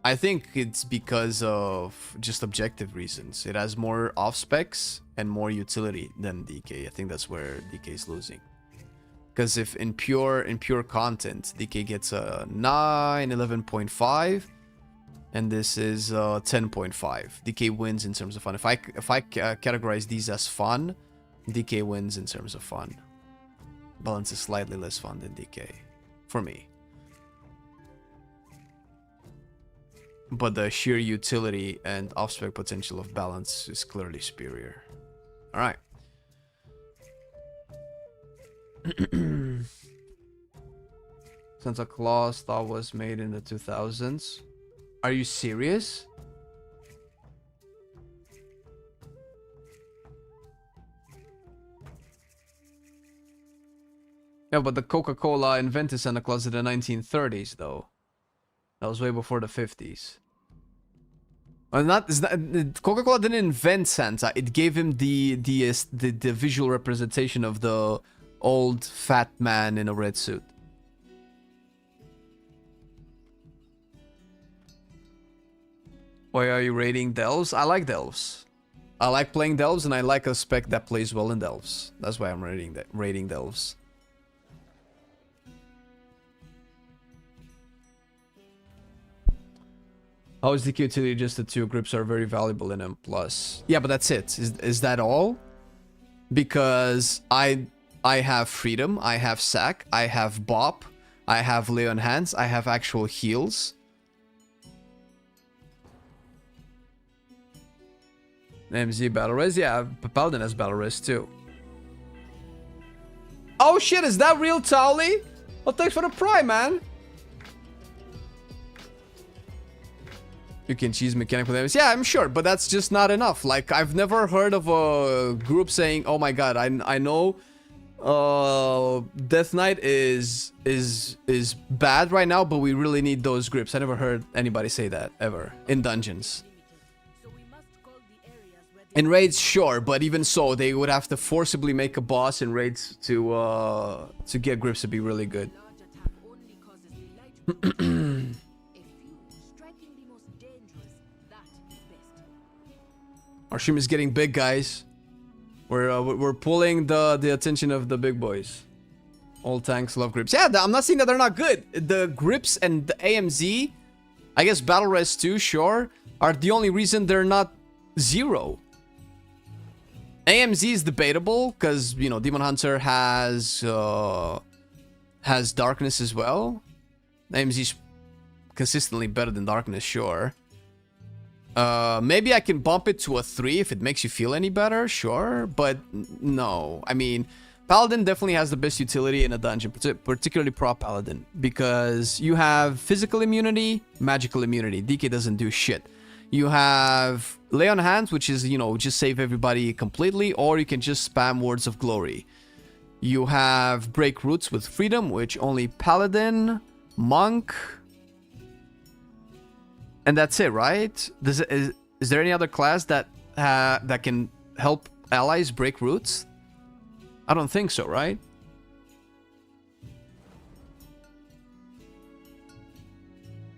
I think it's because of just objective reasons. It has more off specs and more utility than DK. I think that's where DK is losing. Because if in pure content, DK gets a 9, 11.5, and this is 10.5. DK wins in terms of fun. If I categorize these as fun, DK wins in terms of fun. Balance is slightly less fun than DK for me. But the sheer utility and off-spec potential of balance is clearly superior. Alright. Santa Claus thought was made in the 2000s. Are you serious? Yeah, but the Coca-Cola invented Santa Claus in the 1930s, though. That was way before the 50s. Coca-Cola didn't invent Santa. It gave him the visual representation of the old fat man in a red suit. Why are you raiding delves? I like delves. I like playing delves, and I like a spec that plays well in delves. That's why I'm raiding delves. How is the utility just the 2 grips are very valuable in M+? Yeah, but that's it. Is that all? Because I have freedom, I have sack, I have bop, I have lay on hands, I have actual heals. MZ battle res, yeah, paladin has battle res too. Oh shit, is that real, Towley? Well, thanks for the prime, man. You can cheese mechanic with enemies. Yeah, I'm sure, but that's just not enough. Like, I've never heard of a group saying, "Oh my god, I know Death Knight is bad right now, but we really need those grips." I never heard anybody say that ever in dungeons. In raids, sure, but even so, they would have to forcibly make a boss in raids to get grips to be really good. Our stream is getting big, guys. We're pulling the attention of the big boys. All tanks love grips. Yeah, I'm not saying that they're not good. The grips and the AMZ, I guess Battle Res too, sure, are the only reason they're not 0. AMZ is debatable because, you know, Demon Hunter has Darkness as well. AMZ is consistently better than Darkness, sure. Maybe I can bump it to a 3 if it makes you feel any better, sure, but no. I mean, Paladin definitely has the best utility in a dungeon, particularly Pro Paladin, because you have physical immunity, magical immunity. DK doesn't do shit. You have Lay on Hands, which is, you know, just save everybody completely, or you can just spam Words of Glory. You have Break Roots with Freedom, which only Paladin, Monk, and that's it, right? Is there any other class that can help allies break roots? I don't think so, right?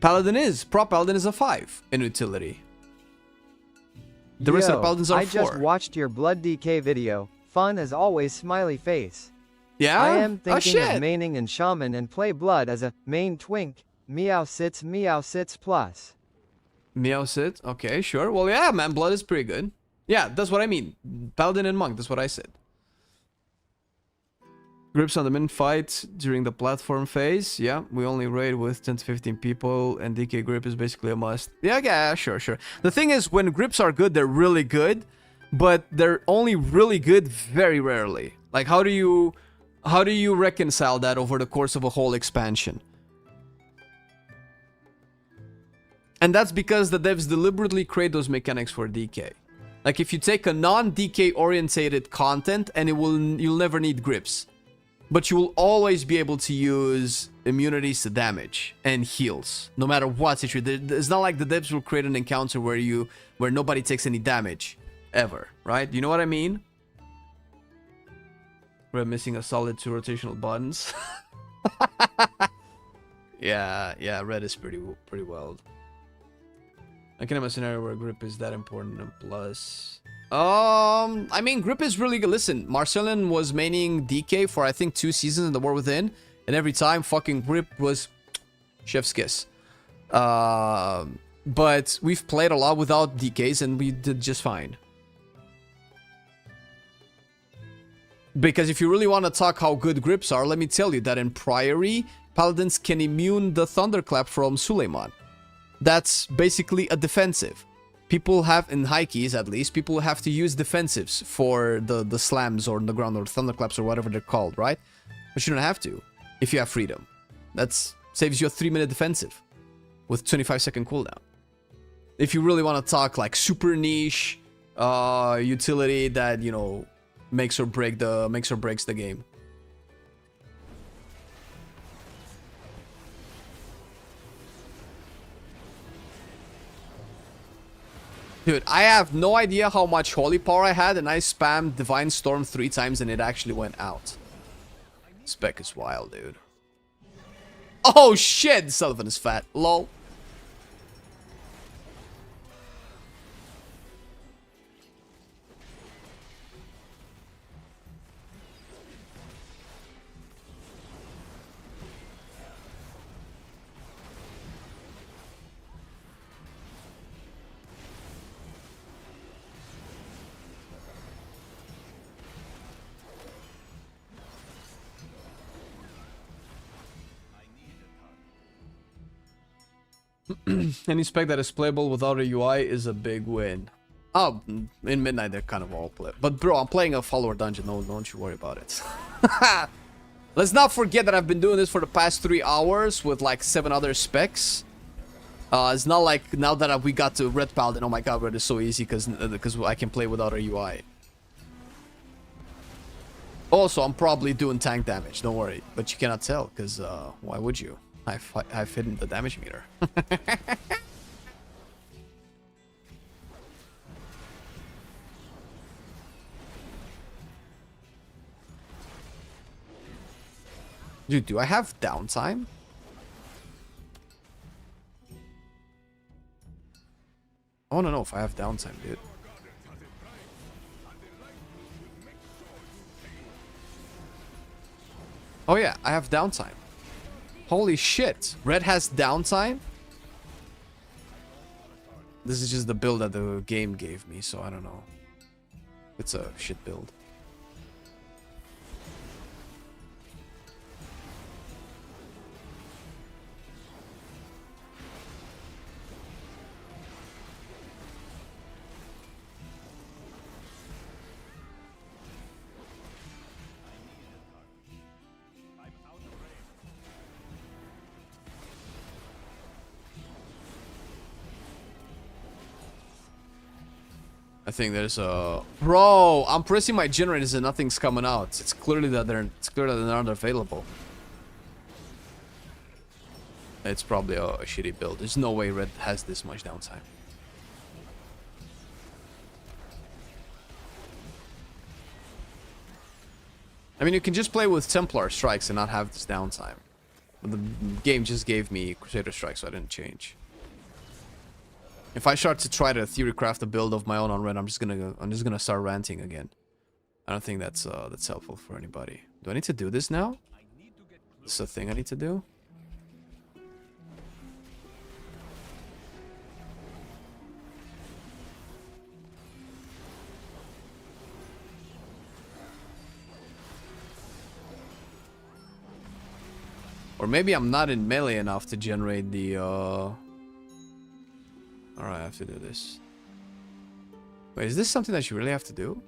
Pro Paladin is a 5 in utility. The rest of the Paladins are 4. I just watched your Blood DK video. Fun as always, smiley face. Yeah? I am thinking of maining in Shaman and play Blood as a main twink. Meow sits plus. Meow sit? Okay, sure. Well, yeah, man, Blood is pretty good. Yeah, that's what I mean. Paladin and Monk, that's what I said. Grips on the min fight during the platform phase. Yeah, we only raid with 10 to 15 people, and DK grip is basically a must. Yeah, sure. The thing is, when grips are good, they're really good, but they're only really good very rarely. Like, how do you reconcile that over the course of a whole expansion? And that's because the devs deliberately create those mechanics for DK. Like, if you take a non-DK orientated content, and you'll never need grips. But you will always be able to use immunities to damage and heals, no matter what situation. It's not like the devs will create an encounter where nobody takes any damage, ever, right? You know what I mean? We're missing a solid 2 rotational buttons. yeah, red is pretty wild. I can have a scenario where grip is that important and plus. I mean, grip is really good. Listen, Marcelian was maining DK for I think 2 seasons in the War Within, and every time fucking grip was chef's kiss. But we've played a lot without DKs and we did just fine. Because if you really want to talk how good grips are, let me tell you that in Priory, Paladins can immune the Thunderclap from Suleiman. That's basically a defensive. People have, in high keys at least, people have to use defensives for the slams or on the ground or thunderclaps or whatever they're called, right? But you don't have to if you have freedom. That saves you a 3-minute defensive with 25-second cooldown. If you really want to talk like super niche utility that, you know, makes or breaks the game. Dude, I have no idea how much holy power I had, and I spammed Divine Storm 3 times and it actually went out. Spec is wild, dude. Oh shit, Sullivan is fat. Lol. Any spec that is playable without a UI is a big win. Oh, in Midnight they're kind of all play. But bro, I'm playing a follower dungeon. No, don't you worry about it. Let's not forget that I've been doing this for the past 3 hours with like 7 other specs. It's not like now that we got to Red Paladin, oh my god, Red is so easy because I can play without a UI. Also, I'm probably doing tank damage, don't worry. But you cannot tell, because why would you? I've hidden the damage meter. Dude, do I have downtime? I want to know if I have downtime, dude. Oh yeah, I have downtime. Holy shit. Red has downtime? This is just the build that the game gave me, so I don't know. It's a shit build. I think there's a... Bro, I'm pressing my generators and nothing's coming out. It's clearly that they're not available. It's probably a shitty build. There's no way Red has this much downtime. I mean, you can just play with Templar strikes and not have this downtime. But the game just gave me Crusader strikes, so I didn't change. If I start to try to theory craft a build of my own on Red, I'm just gonna start ranting again. I don't think that's helpful for anybody. Do I need to do this now? This is a thing I need to do? Or maybe I'm not in melee enough to generate the Alright, I have to do this. Wait, is this something that you really have to do?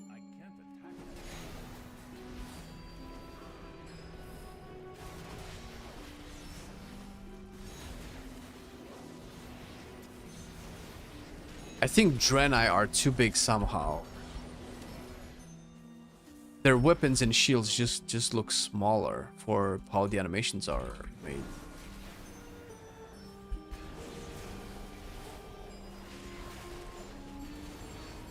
I can't attack them. I think Draenei are too big somehow. Their weapons and shields just look smaller for how the animations are made.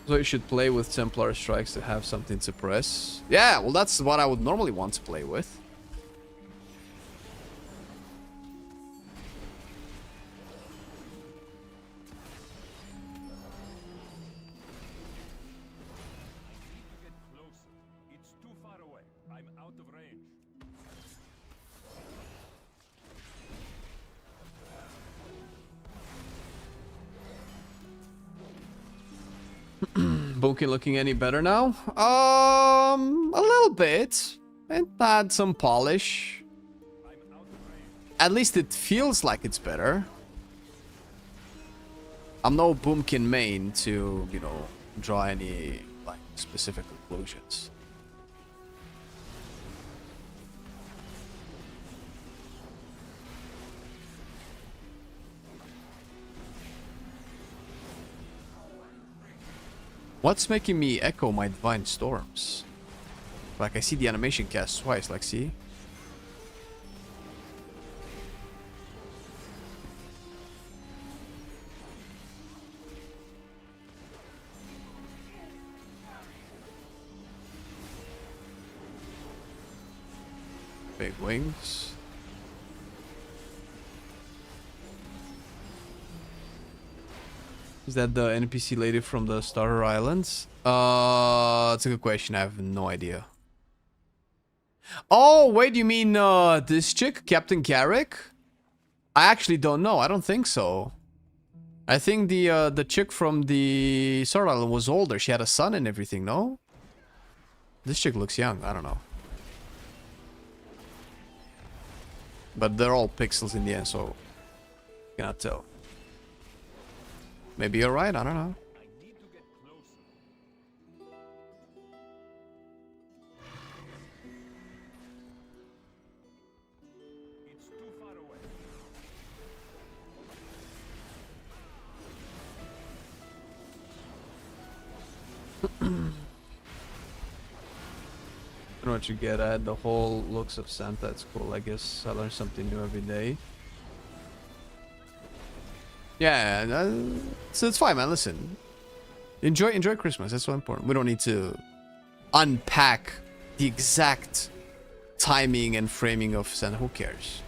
So you should play with Templar strikes to have something to press. Yeah, well that's what I would normally want to play with. Boomkin looking any better now? A little bit. It had some polish. At least it feels like it's better. I'm no Boomkin main to, you know, draw any like specific conclusions. What's making me echo my Divine Storms? Like, I see the animation cast twice, like, see? Big wings. Is that the NPC lady from the Starter Islands? That's a good question. I have no idea. Oh, wait, you mean this chick, Captain Carrick? I actually don't know. I don't think so. I think the chick from the Starter Island was older. She had a son and everything, no? This chick looks young. I don't know. But they're all pixels in the end, so cannot tell. Maybe you're right, I don't know. I don't know what you get at. The whole looks of Santa, it's cool. I guess I learn something new every day. Yeah, so it's fine, man. Listen, enjoy Christmas. That's so important. We don't need to unpack the exact timing and framing of Santa. Who cares?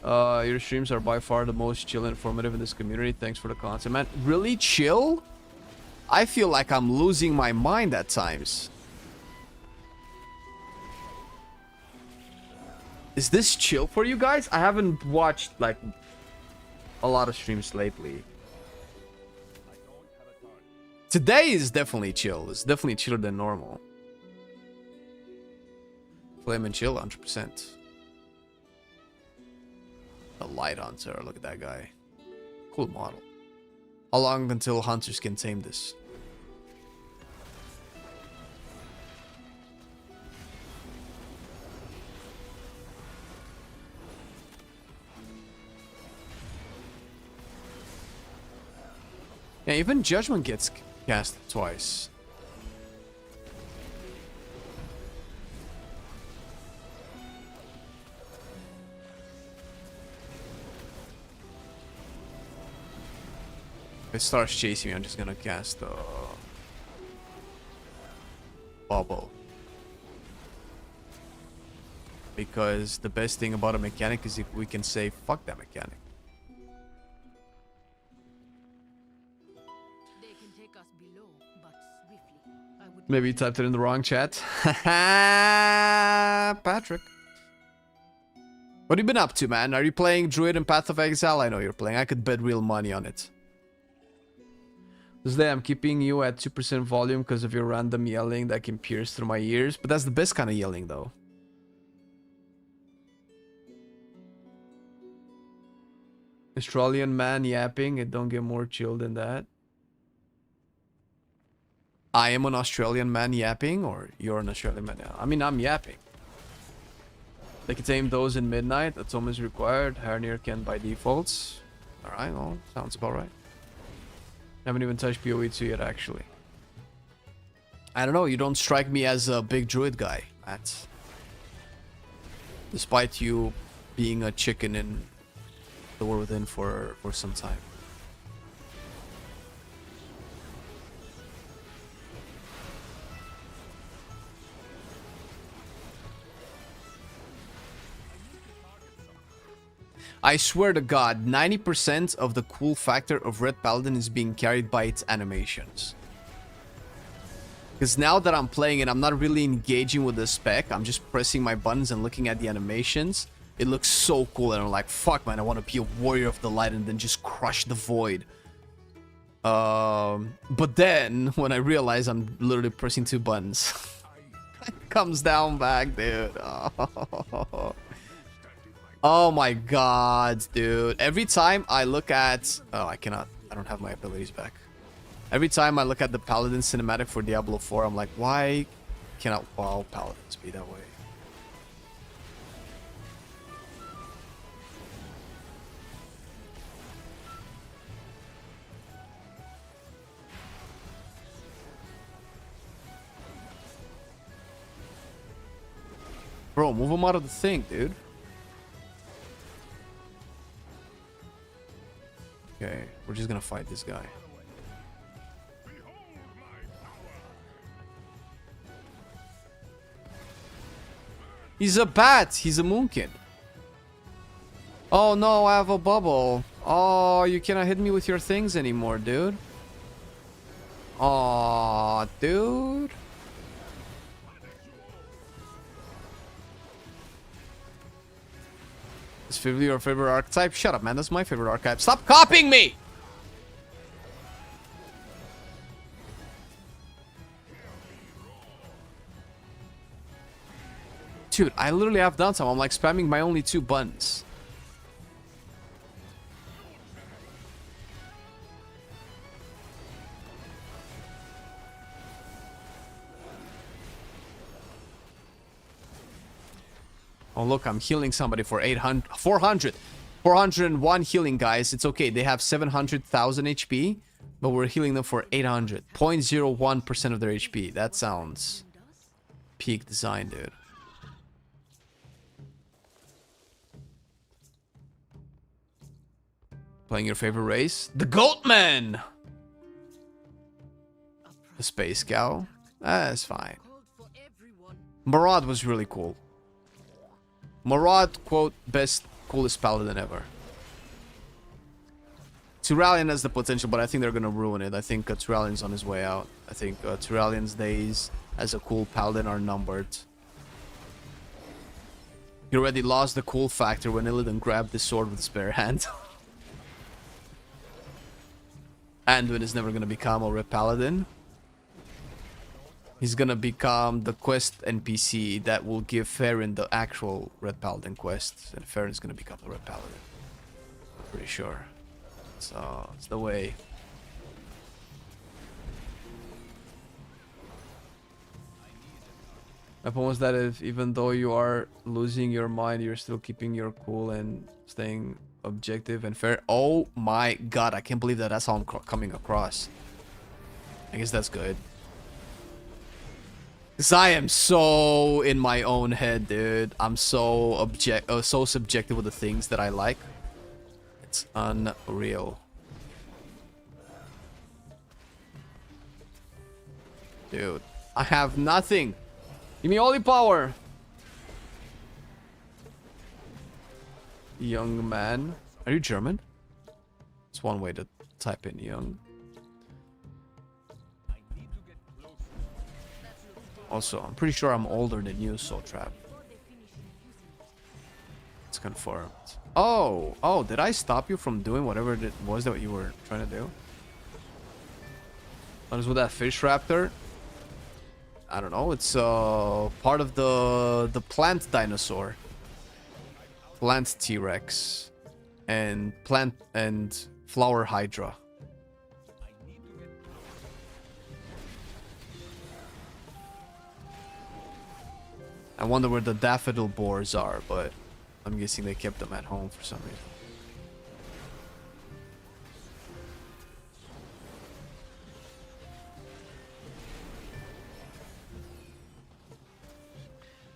Your streams are by far the most chill and informative in this community. Thanks for the content, man. Really chill? I feel like I'm losing my mind at times. Is this chill for you guys? I haven't watched like a lot of streams lately. Today is definitely chill. It's definitely chiller than normal. Flame and chill, 100%. A light hunter, look at that guy. Cool model. How long until hunters can tame this? Yeah, even Judgment gets cast twice. If it starts chasing me, I'm just gonna cast Bubble. Because the best thing about a mechanic is if we can say, fuck that mechanic. Maybe you typed it in the wrong chat. Patrick. What have you been up to, man? Are you playing Druid and Path of Exile? I know you're playing. I could bet real money on it. This day I'm keeping you at 2% volume because of your random yelling that can pierce through my ears. But that's the best kind of yelling, though. Australian man yapping. It don't get more chill than that. I am an Australian man yapping, or you're an Australian man? I mean, I'm yapping. They can tame those in Midnight. That's almost required. Harnier can by defaults. Alright, well, sounds about right. Haven't even touched PoE 2 yet, actually. I don't know, you don't strike me as a big druid guy, Matt. Despite you being a chicken in the War Within for some time. I swear to God, 90% of the cool factor of Red Paladin is being carried by its animations. Because now that I'm playing it, I'm not really engaging with the spec. I'm just pressing my buttons and looking at the animations. It looks so cool and I'm like, fuck man, I want to be a warrior of the light and then just crush the void. But then, when I realize I'm literally pressing 2 buttons, it comes down back, dude. Oh my god, dude. Every time I look at... Oh, I cannot. I don't have my abilities back. Every time I look at the Paladin cinematic for Diablo 4, I'm like, why cannot WoW Paladins be that way? Bro, move him out of the thing, dude. Okay, we're just gonna fight this guy. He's a bat. He's a moonkin. Oh no, I have a bubble. Oh, you cannot hit me with your things anymore, dude. Aw, dude. Is Fivli your favorite archetype? Shut up, man. That's my favorite archetype. Stop copying me! Dude, I literally have downtime. I'm like spamming my only 2 buttons. Oh look, I'm healing somebody for 400. 401 healing, guys. It's okay. They have 700,000 HP, but we're healing them for 800. 0.01% of their HP. That sounds peak design, dude. Playing your favorite race? The Goatman! The Space Cow? That's fine. Maraud was really cool. Maraud, quote, best, coolest paladin ever. Tyrallion has the potential, but I think they're gonna ruin it. I think Tyrallion's on his way out. I think Tyrallion's days as a cool paladin are numbered. He already lost the cool factor when Illidan grabbed the sword with his bare hand. Anduin is never gonna become a red paladin. He's gonna become the quest NPC that will give Farron the actual red paladin quest, and Farron's gonna become the red paladin. I'm pretty sure. So it's the way. My point was that if even though you are losing your mind, you're still keeping your cool and staying objective and fair. Oh my god, I can't believe that that's how I'm coming across. I guess that's good. Because I am so in my own head, dude. I'm so so subjective with the things that I like. It's unreal. Dude, I have nothing. Give me holy power. Young man. Are you German? It's one way to type in young. Also, I'm pretty sure I'm older than you, Soul Trap. It's confirmed. Oh, did I stop you from doing whatever it was that you were trying to do? What is with that fish raptor? I don't know. It's part of the plant dinosaur. Plant T-Rex. And plant and flower hydra. I wonder where the daffodil boars are, but I'm guessing they kept them at home for some reason.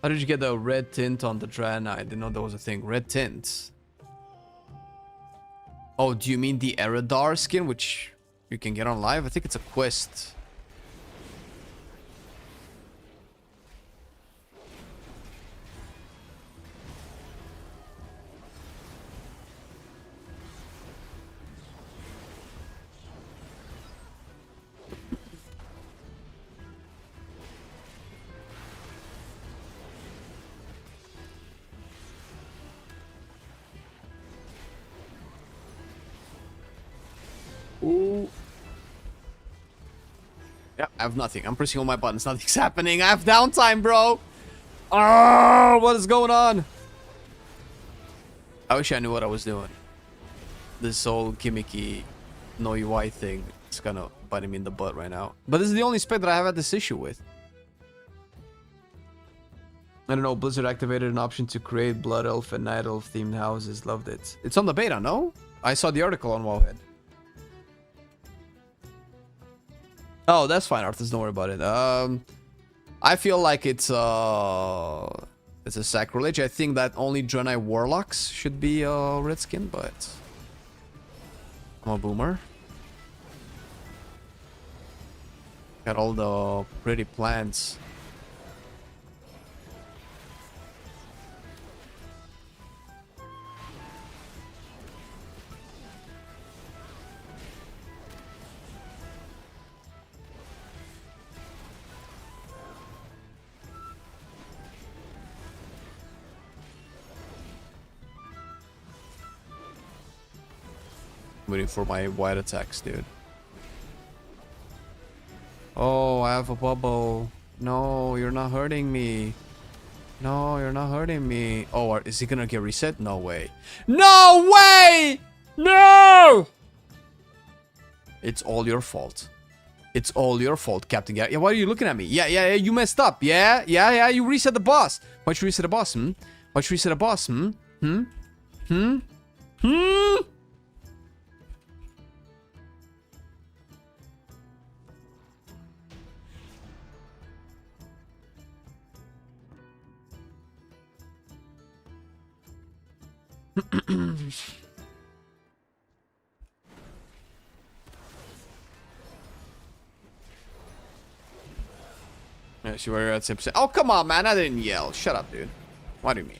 How did you get the red tint on the Draenei? I didn't know there was a thing. Red tint. Oh, do you mean the Eredar skin, which you can get on live? I think it's a quest. Ooh. Yeah, I have nothing. I'm pressing all my buttons. Nothing's happening. I have downtime, bro. Oh, what is going on? I wish I knew what I was doing. This whole gimmicky, no UI thing is kind of biting me in the butt right now. But this is the only spec that I have had this issue with. I don't know. Blizzard activated an option to create Blood Elf and Night Elf themed houses. Loved it. It's on the beta, no? I saw the article on Wowhead. Oh, that's fine, Arthas. Don't worry about it. I feel like it's a sacrilege. I think that only Draenei warlocks should be red skin, but I'm a boomer. Got all the pretty plants. Waiting for my white attacks, dude. Oh, I have a bubble. No, you're not hurting me. No, you're not hurting me. Oh, is he gonna get reset? No way. No way! No! It's all your fault. It's all your fault, Captain Gary. Yeah, why are you looking at me? Yeah, you messed up. Yeah, you reset the boss. Why'd you reset the boss, Why'd you reset the boss, Yeah, she were at 10%. Oh, come on, man. I didn't yell. Shut up, dude. What do you mean?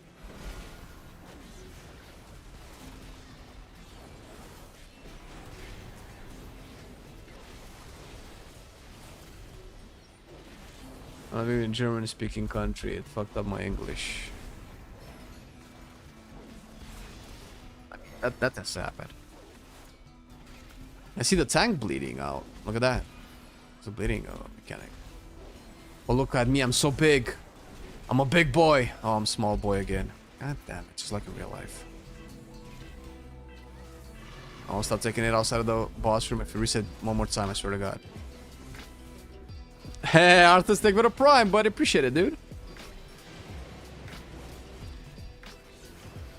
I live in a German-speaking country. It fucked up my English. That has happened. I see the tank bleeding out. Look at that. It's a bleeding mechanic. Oh, look at me. I'm so big. I'm a big boy. Oh, I'm small boy again. God damn it. Just like in real life. I'll start taking it outside of the boss room if you reset one more time, I swear to God. Hey, Arthur's take with a prime, buddy. Appreciate it, dude.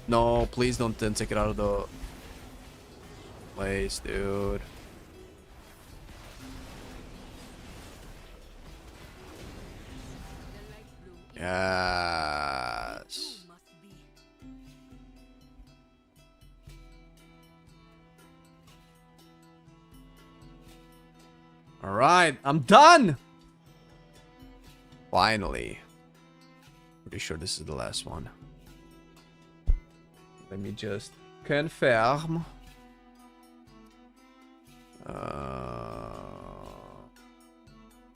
No, please don't then take it out of the place, dude. Yes. All right, I'm done. Finally. Pretty sure this is the last one. Let me just confirm.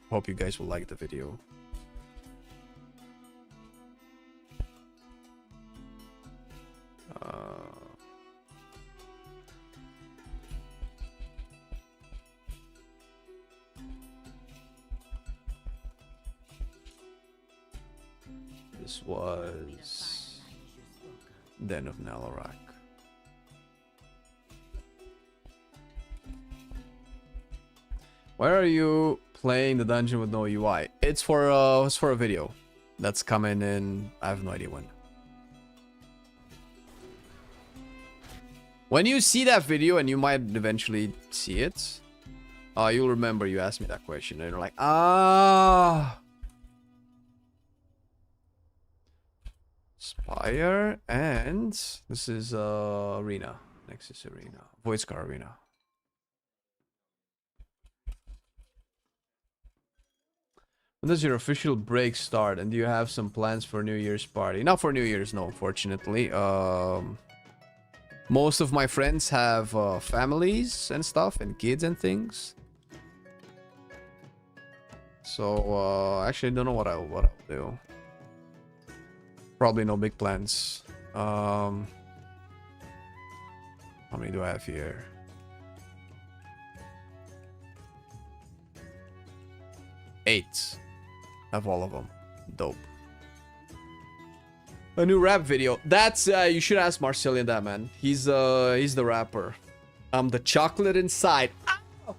Hope you guys will like the video. This was Den of Nalarak. Why are you playing the dungeon with no UI? It's for a video that's coming in. I have no idea when. When you see that video, and you might eventually see it, you'll remember you asked me that question, and you're like, ah. Spire, and this is Arena. Next is Arena. Void Scar Arena. When does your official break start? And do you have some plans for New Year's party? Not for New Year's, no, unfortunately. Most of my friends have families and stuff, and kids and things. So actually, I don't know what I'll do. Probably no big plans. How many do I have here? 8. I have all of them. Dope. A new rap video. That's you should ask Marcelian that, man. He's the rapper. I'm the chocolate inside. Ow!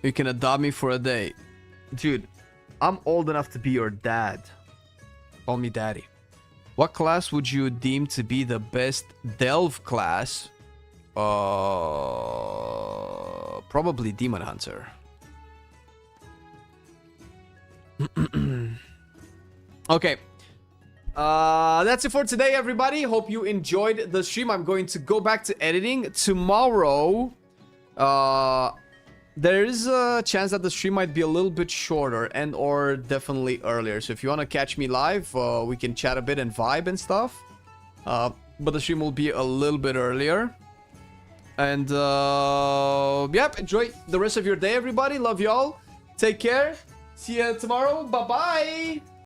You can adopt me for a day. Dude, I'm old enough to be your dad. Call me daddy. What class would you deem to be the best delve class? Probably Demon Hunter. Okay. That's it for today, everybody. Hope you enjoyed the stream. I'm going to go back to editing. Tomorrow, there is a chance that the stream might be a little bit shorter and or definitely earlier. So if you want to catch me live, we can chat a bit and vibe and stuff. But the stream will be a little bit earlier. And yep, enjoy the rest of your day, everybody. Love y'all. Take care. See you tomorrow. Bye-bye.